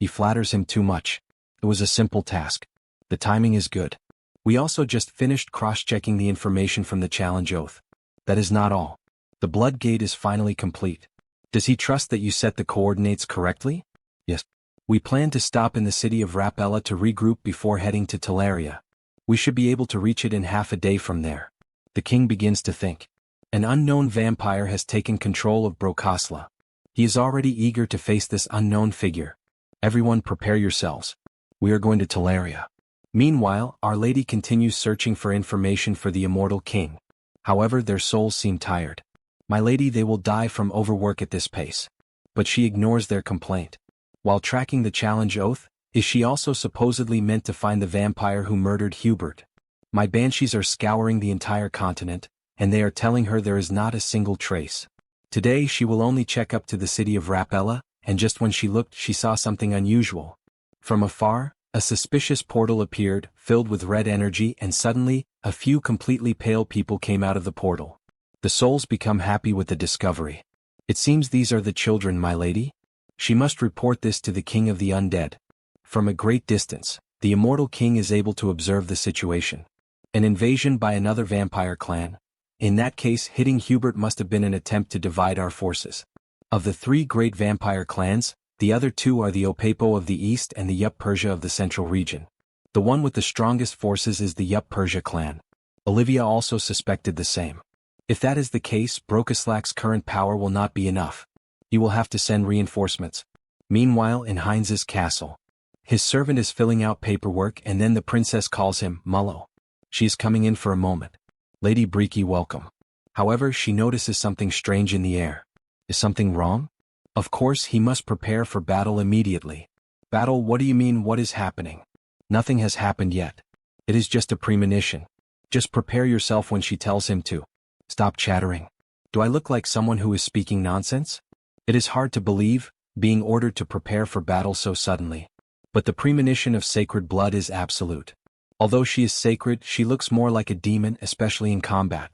He flatters him too much. It was a simple task. The timing is good. We also just finished cross-checking the information from the challenge oath. That is not all. The blood gate is finally complete. Does he trust that you set the coordinates correctly? Yes. We plan to stop in the city of Rapella to regroup before heading to Teleria. We should be able to reach it in half a day from there. The king begins to think. An unknown vampire has taken control of Brokasla. He is already eager to face this unknown figure. Everyone prepare yourselves. We are going to Teleria. Meanwhile, Our Lady continues searching for information for the immortal king. However, their souls seem tired. My lady, they will die from overwork at this pace. But she ignores their complaint. While tracking the challenge oath, is she also supposedly meant to find the vampire who murdered Hubert? My banshees are scouring the entire continent, and they are telling her there is not a single trace. Today she will only check up to the city of Rapella, and just when she looked, she saw something unusual. From afar, a suspicious portal appeared, filled with red energy, and suddenly, a few completely pale people came out of the portal. The souls become happy with the discovery. It seems these are the children, my lady. She must report this to the king of the undead. From a great distance, the immortal king is able to observe the situation. An invasion by another vampire clan. In that case, hitting Hubert must have been an attempt to divide our forces. Of the 3 great vampire clans, the other 2 are the Opapo of the east and the Yup Persia of the central region. The one with the strongest forces is the Yup Persia clan. Olivia also suspected the same. If that is the case, Brokaslak's current power will not be enough. He will have to send reinforcements. Meanwhile, in Heinz's castle, his servant is filling out paperwork, and then the princess calls him Mullo. She is coming in for a moment. Lady Breaky, welcome. However, she notices something strange in the air. Is something wrong? Of course, he must prepare for battle immediately. Battle? What do you mean, what is happening? Nothing has happened yet. It is just a premonition. Just prepare yourself when she tells him to. Stop chattering. Do I look like someone who is speaking nonsense? It is hard to believe, being ordered to prepare for battle so suddenly. But the premonition of sacred blood is absolute. Although she is sacred, she looks more like a demon, especially in combat.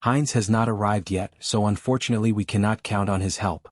Heinz has not arrived yet, so unfortunately we cannot count on his help.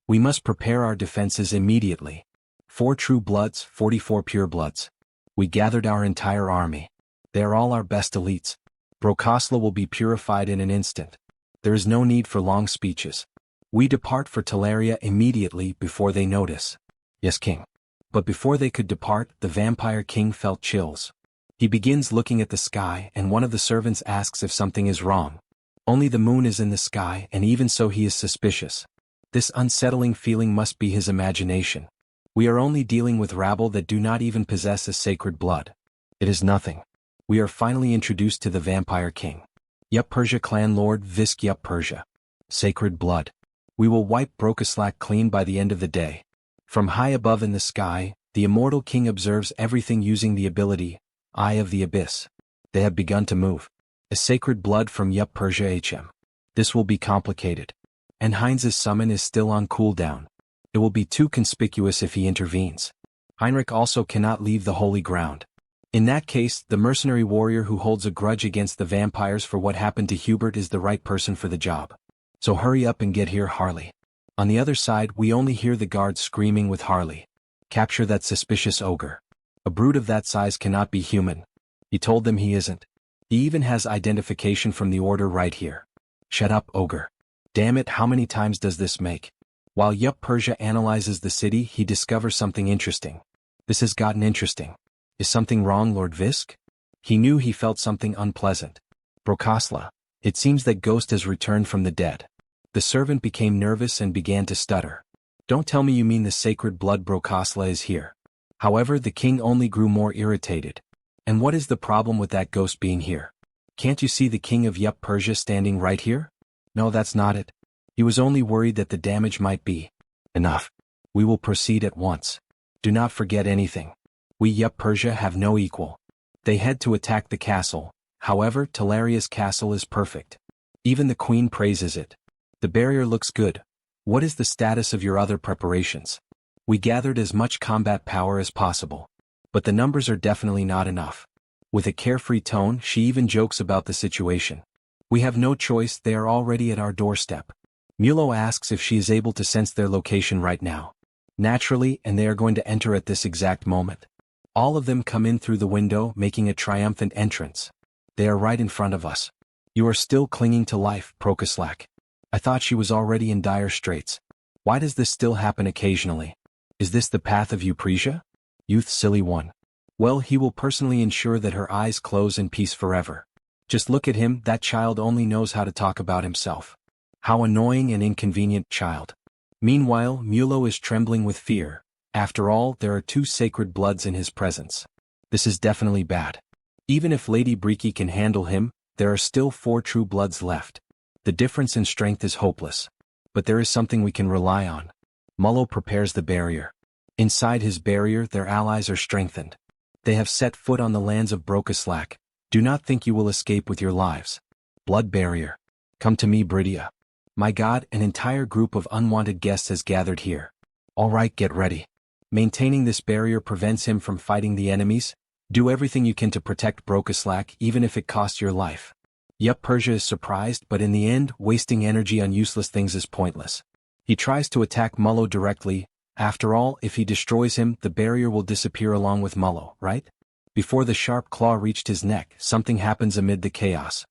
We must prepare our defenses immediately. 4 true bloods, 44 pure bloods. We gathered our entire army. They are all our best elites. Brokosla will be purified in an instant. There is no need for long speeches. We depart for Teleria immediately before they notice. Yes, king. But before they could depart, the vampire king felt chills. He begins looking at the sky, and one of the servants asks if something is wrong. Only the moon is in the sky, and even so he is suspicious. This unsettling feeling must be his imagination. We are only dealing with rabble that do not even possess a sacred blood. It is nothing. We are finally introduced to the vampire king. Yup Persia clan lord Visk Yup Persia. Sacred blood. We will wipe Brokoslak clean by the end of the day. From high above in the sky, the immortal king observes everything using the ability, Eye of the Abyss. They have begun to move. A sacred blood from Yup Persia HM. This will be complicated. And Heinz's summon is still on cooldown. It will be too conspicuous if he intervenes. Heinrich also cannot leave the holy ground. In that case, the mercenary warrior who holds a grudge against the vampires for what happened to Hubert is the right person for the job. So hurry up and get here, Harley. On the other side, we only hear the guards screaming with Harley. Capture that suspicious ogre. A brute of that size cannot be human. He told them he isn't. He even has identification from the order right here. Shut up, ogre. Damn it, how many times does this make? While Yup Persia analyzes the city, he discovers something interesting. This has gotten interesting. Is something wrong, Lord Visk? He knew he felt something unpleasant. Brokosla. It seems that Ghost has returned from the dead. The servant became nervous and began to stutter. Don't tell me you mean the sacred blood Brokosla is here. However, the king only grew more irritated. And what is the problem with that ghost being here? Can't you see the king of Yup Persia standing right here? No, that's not it. He was only worried that the damage might be enough. We will proceed at once. Do not forget anything. We Yup Persia have no equal. They head to attack the castle. However, Telaria's castle is perfect. Even the queen praises it. The barrier looks good. What is the status of your other preparations? We gathered as much combat power as possible. But the numbers are definitely not enough. With a carefree tone, she even jokes about the situation. We have no choice, they are already at our doorstep. Mulo asks if she is able to sense their location right now. Naturally, and they are going to enter at this exact moment. All of them come in through the window, making a triumphant entrance. They are right in front of us. You are still clinging to life, Prokoslak. I thought she was already in dire straits. Why does this still happen occasionally? Is this the path of Eupresia? Youth silly one. Well, he will personally ensure that her eyes close in peace forever. Just look at him, that child only knows how to talk about himself. How annoying and inconvenient child. Meanwhile, Mulo is trembling with fear. After all, there are 2 sacred bloods in his presence. This is definitely bad. Even if Lady Briki can handle him, there are still 4 true bloods left. The difference in strength is hopeless. But there is something we can rely on. Mullo prepares the barrier. Inside his barrier, their allies are strengthened. They have set foot on the lands of Brokoslak. Do not think you will escape with your lives. Blood barrier. Come to me, Bridia. My god, an entire group of unwanted guests has gathered here. All right, get ready. Maintaining this barrier prevents him from fighting the enemies. Do everything you can to protect Brokoslak, even if it costs your life. Yup Persia is surprised, but in the end, wasting energy on useless things is pointless. He tries to attack Mullo directly. After all, if he destroys him, the barrier will disappear along with Mullo, right? Before the sharp claw reached his neck, something happens amid the chaos.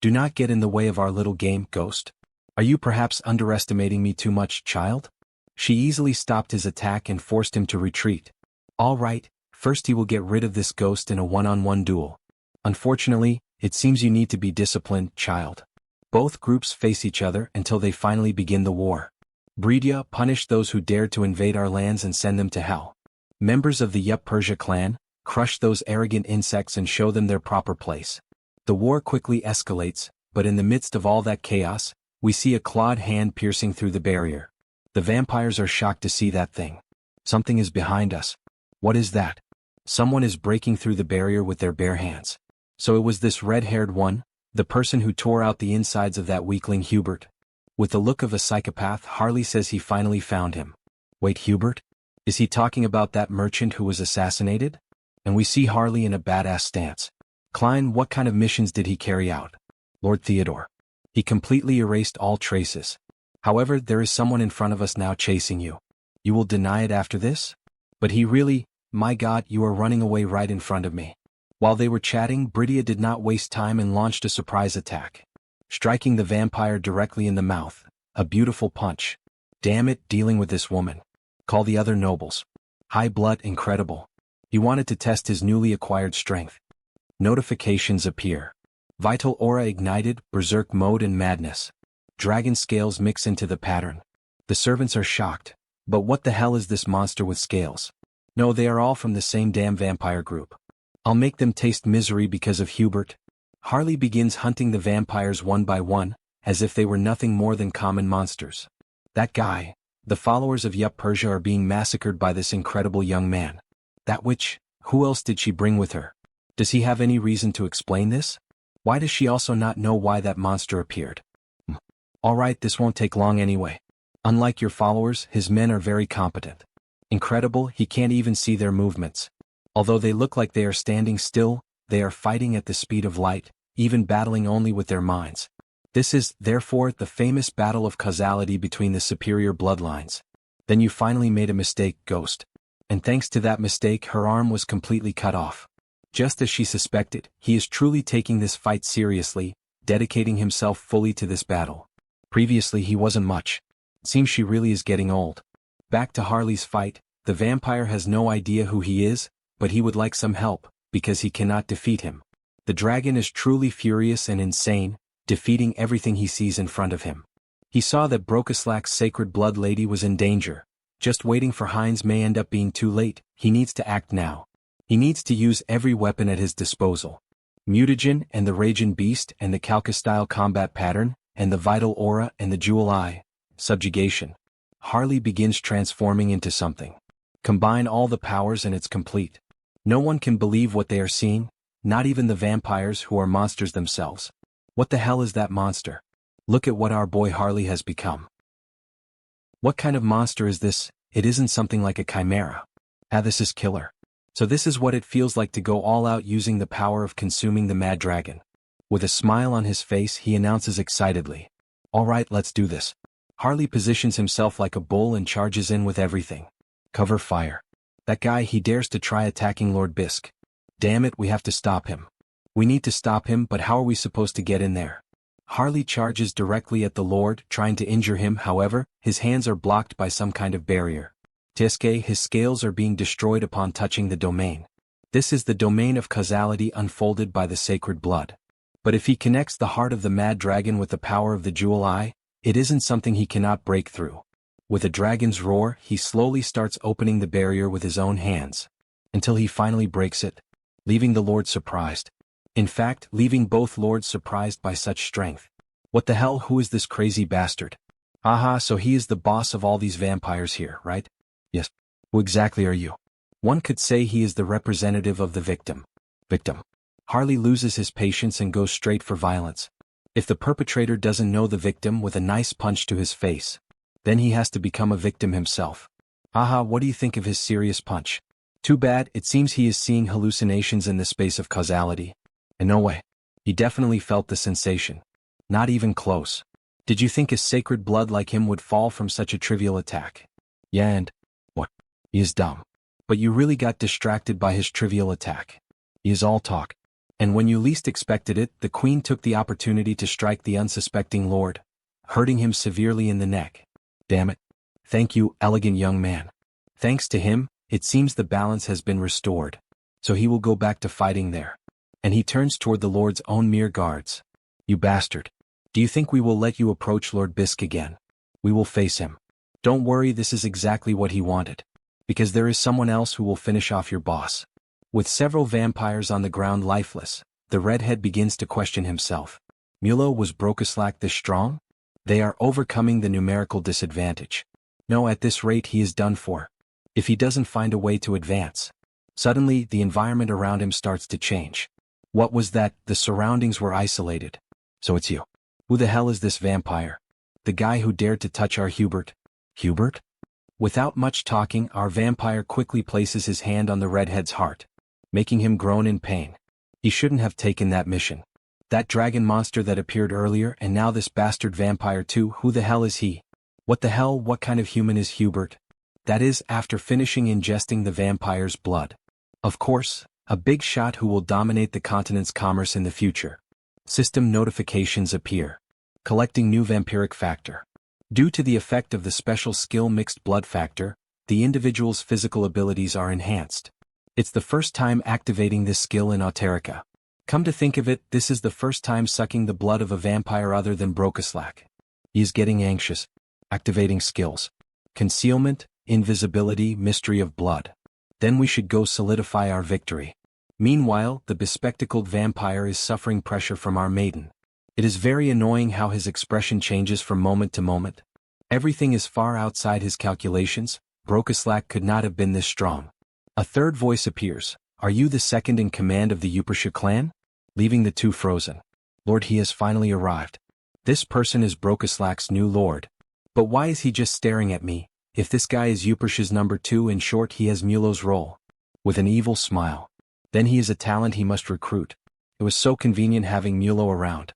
Do not get in the way of our little game, Ghost. Are you perhaps underestimating me too much, child? She easily stopped his attack and forced him to retreat. All right, first he will get rid of this ghost in a one-on-one duel. Unfortunately, it seems you need to be disciplined, child. Both groups face each other until they finally begin the war. Bridia, punish those who dared to invade our lands and send them to hell. Members of the Yup Persia clan, crush those arrogant insects and show them their proper place. The war quickly escalates, but in the midst of all that chaos, we see a clawed hand piercing through the barrier. The vampires are shocked to see that thing. Something is behind us. What is that? Someone is breaking through the barrier with their bare hands. So it was this red-haired one, the person who tore out the insides of that weakling Hubert. With the look of a psychopath, Harley says he finally found him. Wait, Hubert? Is he talking about that merchant who was assassinated? And we see Harley in a badass stance. Klein, what kind of missions did he carry out? Lord Theodore. He completely erased all traces. However, there is someone in front of us now chasing you. You will deny it after this? But he really, my god, you are running away right in front of me. While they were chatting, Bridia did not waste time and launched a surprise attack, striking the vampire directly in the mouth. A beautiful punch. Damn it, dealing with this woman. Call the other nobles. High blood, incredible. He wanted to test his newly acquired strength. Notifications appear. Vital aura ignited, berserk mode and madness. Dragon scales mix into the pattern. The servants are shocked. But what the hell is this monster with scales? No, they are all from the same damn vampire group. I'll make them taste misery because of Hubert. Harley begins hunting the vampires one by one, as if they were nothing more than common monsters. That guy, the followers of Yup Persia are being massacred by this incredible young man. That witch, who else did she bring with her? Does he have any reason to explain this? Why does she also not know why that monster appeared? Alright, this won't take long anyway. Unlike your followers, his men are very competent. Incredible, he can't even see their movements. Although they look like they are standing still, they are fighting at the speed of light, even battling only with their minds. This is, therefore, the famous battle of causality between the superior bloodlines. Then you finally made a mistake, Ghost. And thanks to that mistake, her arm was completely cut off. Just as she suspected, he is truly taking this fight seriously, dedicating himself fully to this battle. Previously he wasn't much. It seems she really is getting old. Back to Harley's fight, the vampire has no idea who he is, but he would like some help, because he cannot defeat him. The dragon is truly furious and insane, defeating everything he sees in front of him. He saw that Brokislak's sacred blood lady was in danger. Just waiting for Heinz may end up being too late. He needs to act now. He needs to use every weapon at his disposal. Mutagen and the Raging Beast and the Calca-style combat pattern, and the Vital Aura and the Jewel Eye. Subjugation. Harley begins transforming into something. Combine all the powers and it's complete. No one can believe what they are seeing, not even the vampires who are monsters themselves. What the hell is that monster? Look at what our boy Harley has become. What kind of monster is this? It isn't something like a chimera. This is killer. So this is what it feels like to go all out using the power of consuming the mad dragon. With a smile on his face, he announces excitedly. Alright, let's do this. Harley positions himself like a bull and charges in with everything. Cover fire. That guy, he dares to try attacking Lord Bisk. Damn it, we have to stop him. We need to stop him, but how are we supposed to get in there? Harley charges directly at the Lord, trying to injure him. However, his hands are blocked by some kind of barrier. Tiske, his scales are being destroyed upon touching the domain. This is the domain of causality unfolded by the sacred blood. But if he connects the heart of the mad dragon with the power of the Jewel Eye, it isn't something he cannot break through. With a dragon's roar, he slowly starts opening the barrier with his own hands, until he finally breaks it, leaving the Lord surprised. In fact, leaving both lords surprised by such strength. What the hell, who is this crazy bastard? Aha, so he is the boss of all these vampires here, right? Yes. Who exactly are you? One could say he is the representative of the victim. Harley loses his patience and goes straight for violence. If the perpetrator doesn't know the victim with a nice punch to his face, then he has to become a victim himself. Aha, what do you think of his serious punch? Too bad, it seems he is seeing hallucinations in the space of causality. And no way. He definitely felt the sensation. Not even close. Did you think a sacred blood like him would fall from such a trivial attack? Yeah, and what? He is dumb. But you really got distracted by his trivial attack. He is all talk. And when you least expected it, the queen took the opportunity to strike the unsuspecting lord, hurting him severely in the neck. Damn it. Thank you, elegant young man. Thanks to him, it seems the balance has been restored. So he will go back to fighting there. And he turns toward the Lord's own mere guards. You bastard. Do you think we will let you approach Lord Bisk again? We will face him. Don't worry, this is exactly what he wanted. Because there is someone else who will finish off your boss. With several vampires on the ground lifeless, the redhead begins to question himself. Mulo, was Brokislak this strong? They are overcoming the numerical disadvantage. No, at this rate he is done for. If he doesn't find a way to advance. Suddenly, the environment around him starts to change. What was that? The surroundings were isolated. So it's you. Who the hell is this vampire? The guy who dared to touch our Hubert? Hubert? Without much talking, our vampire quickly places his hand on the redhead's heart, making him groan in pain. He shouldn't have taken that mission. That dragon monster that appeared earlier, and now this bastard vampire too. Who the hell is he? What the hell, what kind of human is Hubert? That is, after finishing ingesting the vampire's blood. Of course, A big shot who will dominate the continent's commerce in the future. System notifications appear. Collecting new vampiric factor. Due to the effect of the special skill mixed blood factor, the individual's physical abilities are enhanced. It's the first time activating this skill in Auterica. Come to think of it, this is the first time sucking the blood of a vampire other than Brokeslack. He is getting anxious. Activating skills. Concealment, invisibility, mystery of blood. Then we should go solidify our victory. Meanwhile, the bespectacled vampire is suffering pressure from our maiden. It is very annoying how his expression changes from moment to moment. Everything is far outside his calculations. Brokeslack could not have been this strong. A third voice appears. Are you the second in command of the Upersha clan? Leaving the two frozen. Lord, he has finally arrived. This person is Brokeslack's new lord. But why is he just staring at me? If this guy is Upersha's number 2, in short, he has Mulo's role. With an evil smile. Then he is a talent he must recruit. It was so convenient having Mulo around.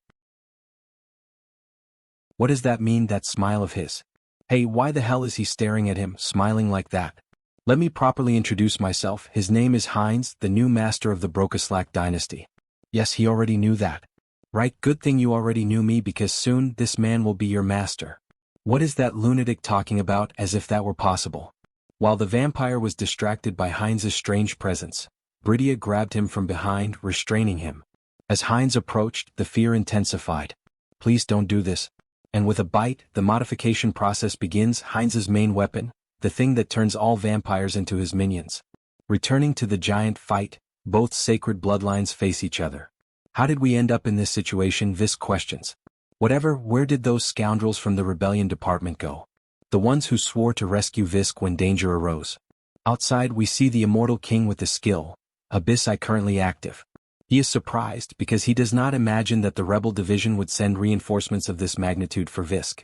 What does that mean, that smile of his? Hey, why the hell is he staring at him, smiling like that? Let me properly introduce myself. His name is Heinz, the new master of the Brokeslack dynasty. Yes, he already knew that. Right, good thing you already knew me, because soon this man will be your master. What is that lunatic talking about, as if that were possible? While the vampire was distracted by Heinz's strange presence, Bridia grabbed him from behind, restraining him. As Heinz approached, the fear intensified. Please don't do this. And with a bite, the modification process begins. Heinz's main weapon, the thing that turns all vampires into his minions. Returning to the giant fight, both sacred bloodlines face each other. How did we end up in this situation? Visk questions. Whatever, where did those scoundrels from the rebellion department go? The ones who swore to rescue Visk when danger arose. Outside we see the immortal king with the skill, Abyssai, currently active. He is surprised because he does not imagine that the rebel division would send reinforcements of this magnitude for Visk.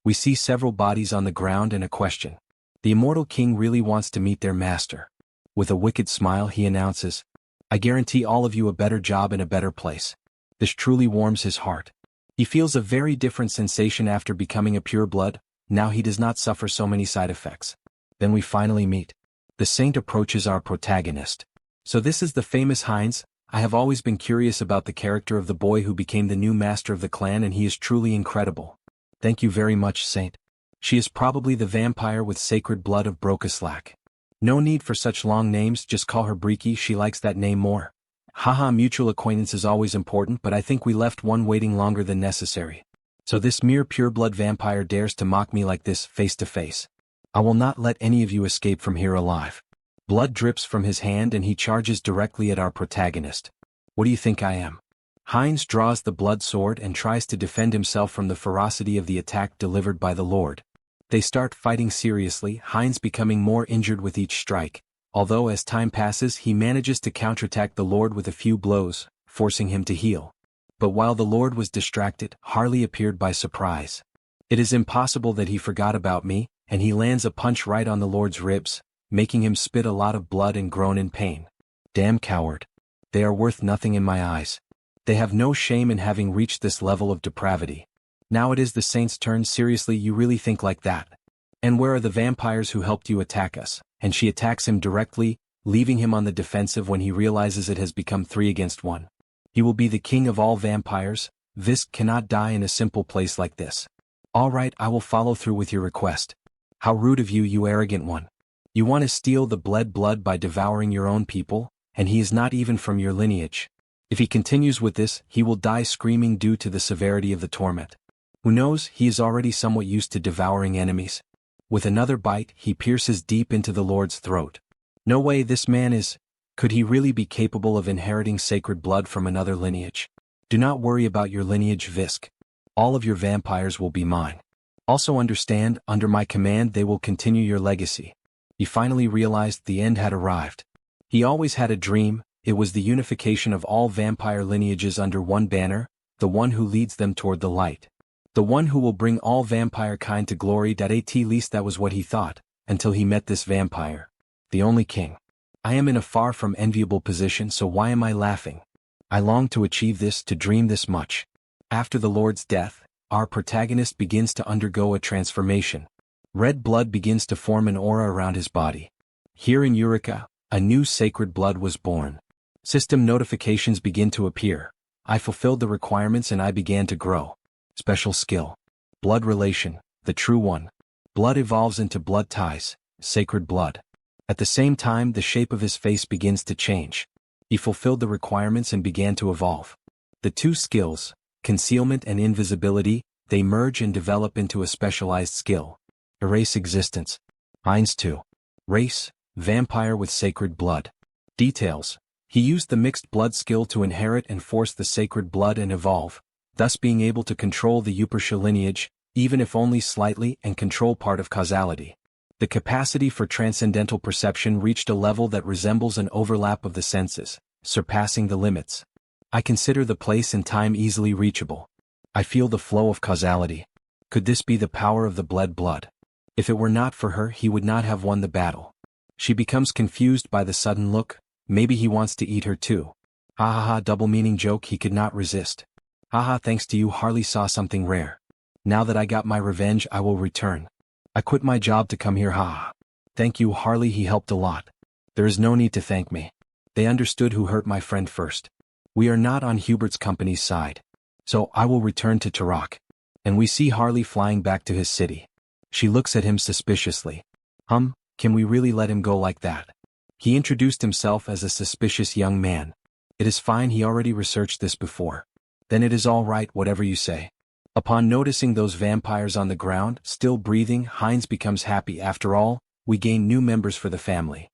We see several bodies on the ground and a question. The immortal king really wants to meet their master. With a wicked smile he announces, I guarantee all of you a better job in a better place. This truly warms his heart. He feels a very different sensation after becoming a pureblood. Now he does not suffer so many side effects. Then we finally meet. The saint approaches our protagonist. So this is the famous Heinz. I have always been curious about the character of the boy who became the new master of the clan, and he is truly incredible. Thank you very much, Saint. She is probably the vampire with sacred blood of Brokeslack. No need for such long names, just call her Breaky, she likes that name more. Haha, mutual acquaintance is always important, but I think we left one waiting longer than necessary. So this mere pureblood vampire dares to mock me like this, face to face. I will not let any of you escape from here alive. Blood drips from his hand and he charges directly at our protagonist. What do you think I am? Heinz draws the blood sword and tries to defend himself from the ferocity of the attack delivered by the Lord. They start fighting seriously, Heinz becoming more injured with each strike, although as time passes he manages to counterattack the Lord with a few blows, forcing him to heal. But while the Lord was distracted, Harley appeared by surprise. It is impossible that he forgot about me, and he lands a punch right on the Lord's ribs, making him spit a lot of blood and groan in pain. Damn coward. They are worth nothing in my eyes. They have no shame in having reached this level of depravity. Now it is the saint's turn. Seriously, you really think like that? And where are the vampires who helped you attack us? And she attacks him directly, leaving him on the defensive when he realizes it has become 3 against 1. He will be the king of all vampires. Visk cannot die in a simple place like this. All right, I will follow through with your request. How rude of you, you arrogant one. You want to steal the bled blood by devouring your own people, and he is not even from your lineage. If he continues with this, he will die screaming due to the severity of the torment. Who knows, he is already somewhat used to devouring enemies. With another bite, he pierces deep into the Lord's throat. No way, this man is... Could he really be capable of inheriting sacred blood from another lineage? Do not worry about your lineage, Visk. All of your vampires will be mine. Also understand, under my command they will continue your legacy. He finally realized the end had arrived. He always had a dream. It was the unification of all vampire lineages under one banner, the one who leads them toward the light. The one who will bring all vampire kind to glory. At least that was what he thought, until he met this vampire. The only king. I am in a far from enviable position, so why am I laughing? I long to achieve this, to dream this much. After the Lord's death, our protagonist begins to undergo a transformation. Red blood begins to form an aura around his body. Here in Eureka, a new sacred blood was born. System notifications begin to appear. I fulfilled the requirements and I began to grow. Special skill. Blood relation, the true one. Blood evolves into blood ties, sacred blood. At the same time, the shape of his face begins to change. He fulfilled the requirements and began to evolve. The two skills, concealment and invisibility, they merge and develop into a specialized skill. Erase existence. Heinz 2. Race, vampire with sacred blood. Details. He used the mixed blood skill to inherit and force the sacred blood and evolve, thus being able to control the Supersha lineage, even if only slightly, and control part of causality. The capacity for transcendental perception reached a level that resembles an overlap of the senses, surpassing the limits. I consider the place and time easily reachable. I feel the flow of causality. Could this be the power of the bled blood? If it were not for her, he would not have won the battle. She becomes confused by the sudden look. Maybe he wants to eat her too. Ha ha ha, double-meaning joke he could not resist. Ha ha, thanks to you Harley saw something rare. Now that I got my revenge I will return. I quit my job to come here, ha ha. Thank you Harley, he helped a lot. There is no need to thank me. They understood who hurt my friend first. We are not on Hubert's company's side. So I will return to Turok. And we see Harley flying back to his city. She looks at him suspiciously. Can we really let him go like that? He introduced himself as a suspicious young man. It is fine, he already researched this before. Then it is all right, whatever you say. Upon noticing those vampires on the ground, still breathing, Heinz becomes happy. After all, we gain new members for the family.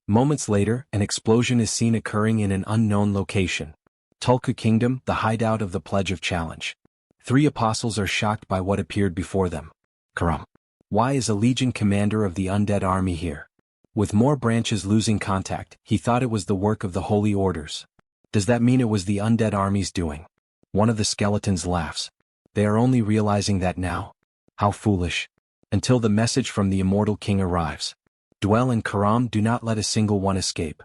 Moments later, an explosion is seen occurring in an unknown location. Tulku Kingdom, the hideout of the Pledge of Challenge. 3 apostles are shocked by what appeared before them. Karam. Why is a legion commander of the undead army here? With more branches losing contact, he thought it was the work of the holy orders. Does that mean it was the undead army's doing? One of the skeletons laughs. They are only realizing that now. How foolish. Until the message from the immortal king arrives. Dwell and Karam, do not let a single one escape.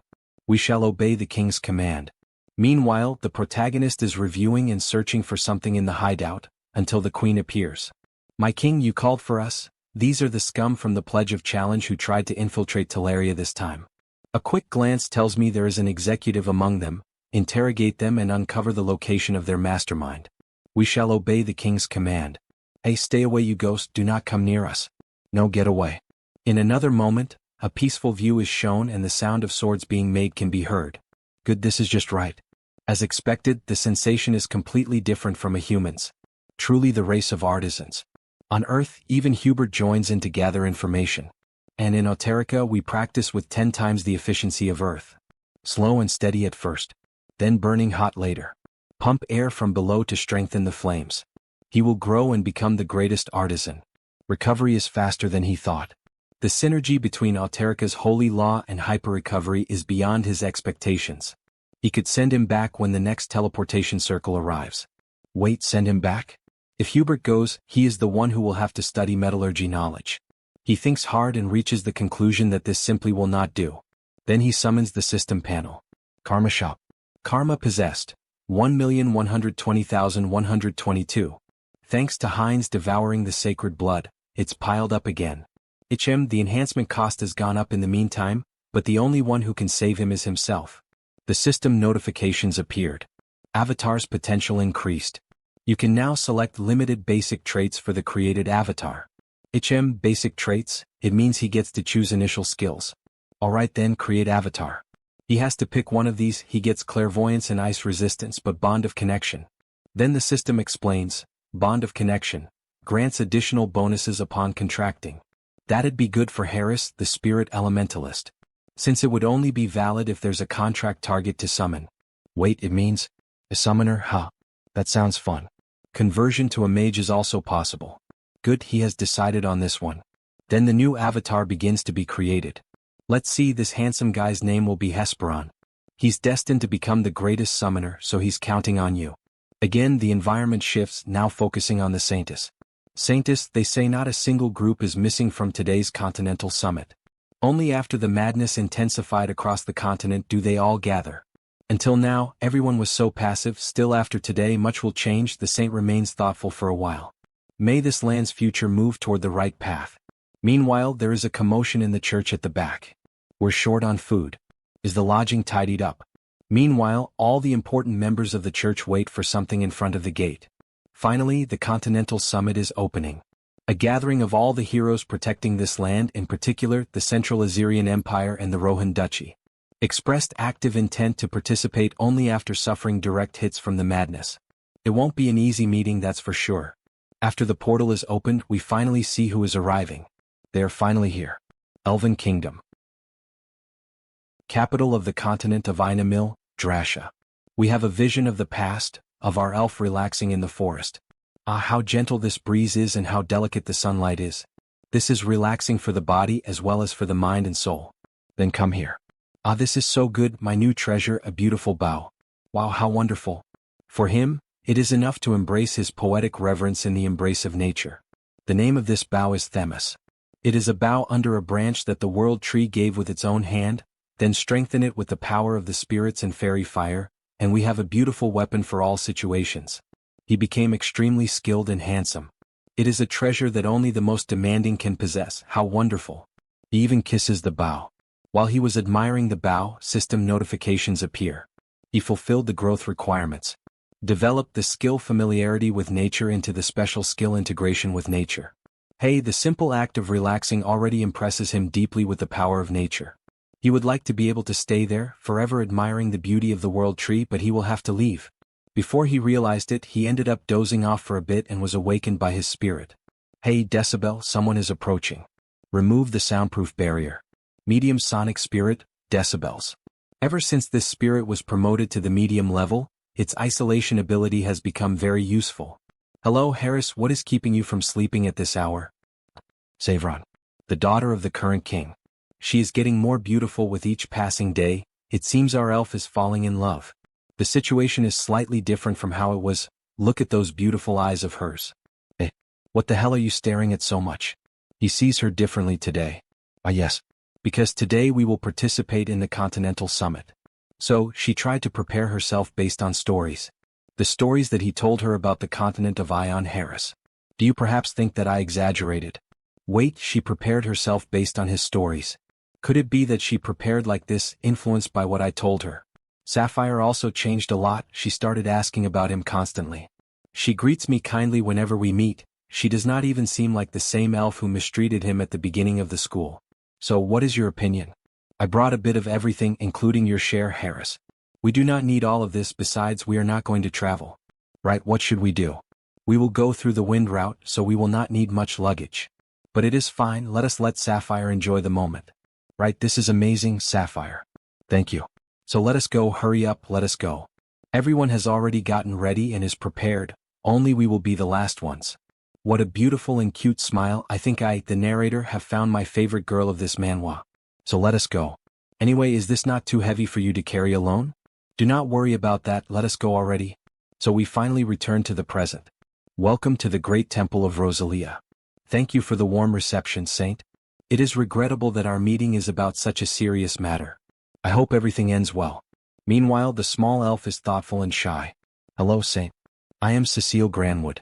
We shall obey the king's command. Meanwhile, the protagonist is reviewing and searching for something in the hideout, until the queen appears. My king, you called for us? These are the scum from the Pledge of Challenge who tried to infiltrate Teleria this time. A quick glance tells me there is an executive among them. Interrogate them and uncover the location of their mastermind. We shall obey the king's command. Hey, stay away you ghost, do not come near us. No, get away. In another moment, a peaceful view is shown and the sound of swords being made can be heard. Good, this is just right. As expected, the sensation is completely different from a human's. Truly the race of artisans. On Earth, even Hubert joins in to gather information. And in Oterica we practice with 10 times the efficiency of Earth. Slow and steady at first. Then burning hot later. Pump air from below to strengthen the flames. He will grow and become the greatest artisan. Recovery is faster than he thought. The synergy between Oterica's holy law and hyper-recovery is beyond his expectations. He could send him back when the next teleportation circle arrives. Wait, send him back? If Hubert goes, he is the one who will have to study metallurgy knowledge. He thinks hard and reaches the conclusion that this simply will not do. Then he summons the system panel. Karma shop. Karma possessed. 1,120,122. Thanks to Heinz devouring the sacred blood, it's piled up again. The enhancement cost has gone up in the meantime, but the only one who can save him is himself. The system notifications appeared. Avatar's potential increased. You can now select limited basic traits for the created avatar. Basic traits, it means he gets to choose initial skills. Alright then, create avatar. He has to pick one of these. He gets clairvoyance and ice resistance but bond of connection. Then the system explains, bond of connection, grants additional bonuses upon contracting. That'd be good for Harris, the spirit elementalist. Since it would only be valid if there's a contract target to summon. Wait, it means? A summoner, huh? That sounds fun. Conversion to a mage is also possible. Good, he has decided on this one. Then the new avatar begins to be created. Let's see, this handsome guy's name will be Hesperon. He's destined to become the greatest summoner, so he's counting on you. Again the environment shifts, now focusing on the Saintis. Saintis, they say not a single group is missing from today's continental summit. Only after the madness intensified across the continent do they all gather. Until now, everyone was so passive. Still after today much will change. The saint remains thoughtful for a while. May this land's future move toward the right path. Meanwhile, there is a commotion in the church at the back. We're short on food. Is the lodging tidied up? Meanwhile, all the important members of the church wait for something in front of the gate. Finally, the Continental Summit is opening. A gathering of all the heroes protecting this land, in particular the Central Assyrian Empire and the Rohan Duchy. Expressed active intent to participate only after suffering direct hits from the madness. It won't be an easy meeting, that's for sure. After the portal is opened, we finally see who is arriving. They are finally here. Elven Kingdom. Capital of the continent of Ainamil, Drasha. We have a vision of the past, of our elf relaxing in the forest. Ah, how gentle this breeze is and how delicate the sunlight is. This is relaxing for the body as well as for the mind and soul. Then come here. Ah, this is so good, my new treasure, a beautiful bow. Wow, how wonderful. For him, it is enough to embrace his poetic reverence in the embrace of nature. The name of this bough is Themis. It is a bough under a branch that the world tree gave with its own hand, then strengthen it with the power of the spirits and fairy fire, and we have a beautiful weapon for all situations. He became extremely skilled and handsome. It is a treasure that only the most demanding can possess. How wonderful. He even kisses the bough. While he was admiring the bough, system notifications appear. He fulfilled the growth requirements. Developed the skill familiarity with nature into the special skill integration with nature. Hey, the simple act of relaxing already impresses him deeply with the power of nature. He would like to be able to stay there, forever admiring the beauty of the world tree, but he will have to leave. Before he realized it, he ended up dozing off for a bit and was awakened by his spirit. Hey, Decibel, someone is approaching. Remove the soundproof barrier. Medium sonic spirit, decibels. Ever since this spirit was promoted to the medium level, its isolation ability has become very useful. Hello, Harris, what is keeping you from sleeping at this hour? Savron. The daughter of the current king. She is getting more beautiful with each passing day. It seems our elf is falling in love. The situation is slightly different from how it was. Look at those beautiful eyes of hers. Eh, what the hell are you staring at so much? He sees her differently today. Ah yes. Because today we will participate in the Continental Summit. So, she tried to prepare herself based on stories. The stories that he told her about the continent of Ion Harris. Do you perhaps think that I exaggerated? Wait, she prepared herself based on his stories. Could it be that she prepared like this, influenced by what I told her? Sapphire also changed a lot, she started asking about him constantly. She greets me kindly whenever we meet, she does not even seem like the same elf who mistreated him at the beginning of the school. So what is your opinion? I brought a bit of everything, including your share, Harris. We do not need all of this, besides we are not going to travel. Right, what should we do? We will go through the wind route, so we will not need much luggage. But it is fine, let Sapphire enjoy the moment. Right, this is amazing, Sapphire. Thank you. So let us go, hurry up, let us go. Everyone has already gotten ready and is prepared, only we will be the last ones. What a beautiful and cute smile. I think I, the narrator, have found my favorite girl of this manhwa. So let us go. Anyway, is this not too heavy for you to carry alone? Do not worry about that, let us go already. So we finally return to the present. Welcome to the great temple of Rosalia. Thank you for the warm reception, Saint. It is regrettable that our meeting is about such a serious matter. I hope everything ends well. Meanwhile, the small elf is thoughtful and shy. Hello, Saint. I am Cecile Granwood.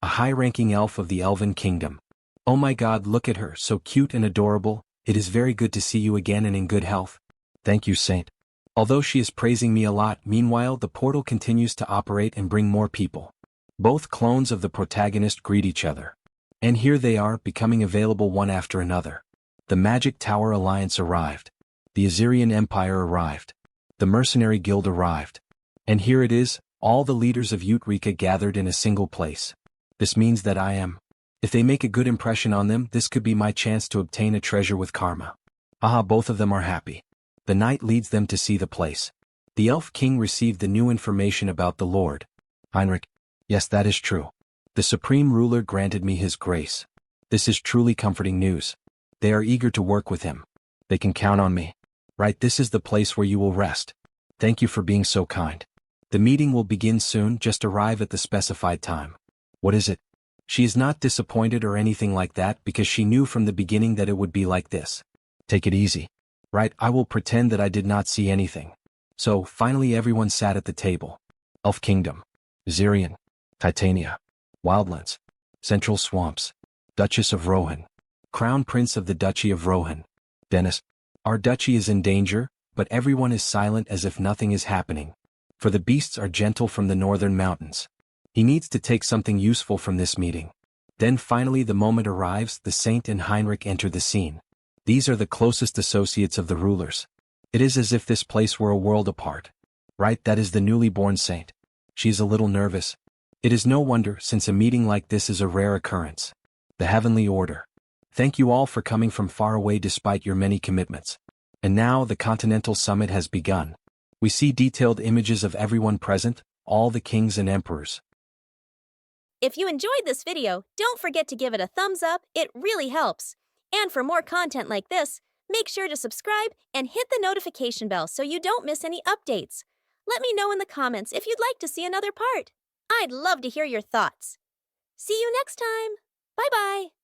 A high-ranking elf of the Elven Kingdom. Oh my god, look at her, so cute and adorable. It is very good to see you again and in good health. Thank you, Saint. Although she is praising me a lot, meanwhile the portal continues to operate and bring more people. Both clones of the protagonist greet each other. And here they are, becoming available one after another. The Magic Tower Alliance arrived. The Assyrian Empire arrived. The Mercenary Guild arrived. And here it is, all the leaders of Eureka gathered in a single place. This means that I am. If they make a good impression on them, this could be my chance to obtain a treasure with karma. Aha, both of them are happy. The knight leads them to see the place. The Elf King received the new information about the Lord. Heinrich. Yes, that is true. The Supreme Ruler granted me his grace. This is truly comforting news. They are eager to work with him. They can count on me. Right, this is the place where you will rest. Thank you for being so kind. The meeting will begin soon, just arrive at the specified time. What is it? She is not disappointed or anything like that because she knew from the beginning that it would be like this. Take it easy. Right, I will pretend that I did not see anything. So, finally everyone sat at the table. Elf Kingdom. Zirian. Titania. Wildlands. Central Swamps. Duchess of Rohan. Crown Prince of the Duchy of Rohan. Dennis. Our duchy is in danger, but everyone is silent as if nothing is happening. For the beasts are gentle from the northern mountains. He needs to take something useful from this meeting. Then finally the moment arrives, the saint and Heinrich enter the scene. These are the closest associates of the rulers. It is as if this place were a world apart. Right, that is the newly born saint. She is a little nervous. It is no wonder, since a meeting like this is a rare occurrence. The heavenly order. Thank you all for coming from far away despite your many commitments. And now the Continental Summit has begun. We see detailed images of everyone present, all the kings and emperors. If you enjoyed this video, don't forget to give it a thumbs up, it really helps. And for more content like this, make sure to subscribe and hit the notification bell so you don't miss any updates. Let me know in the comments if you'd like to see another part. I'd love to hear your thoughts. See you next time. Bye-bye.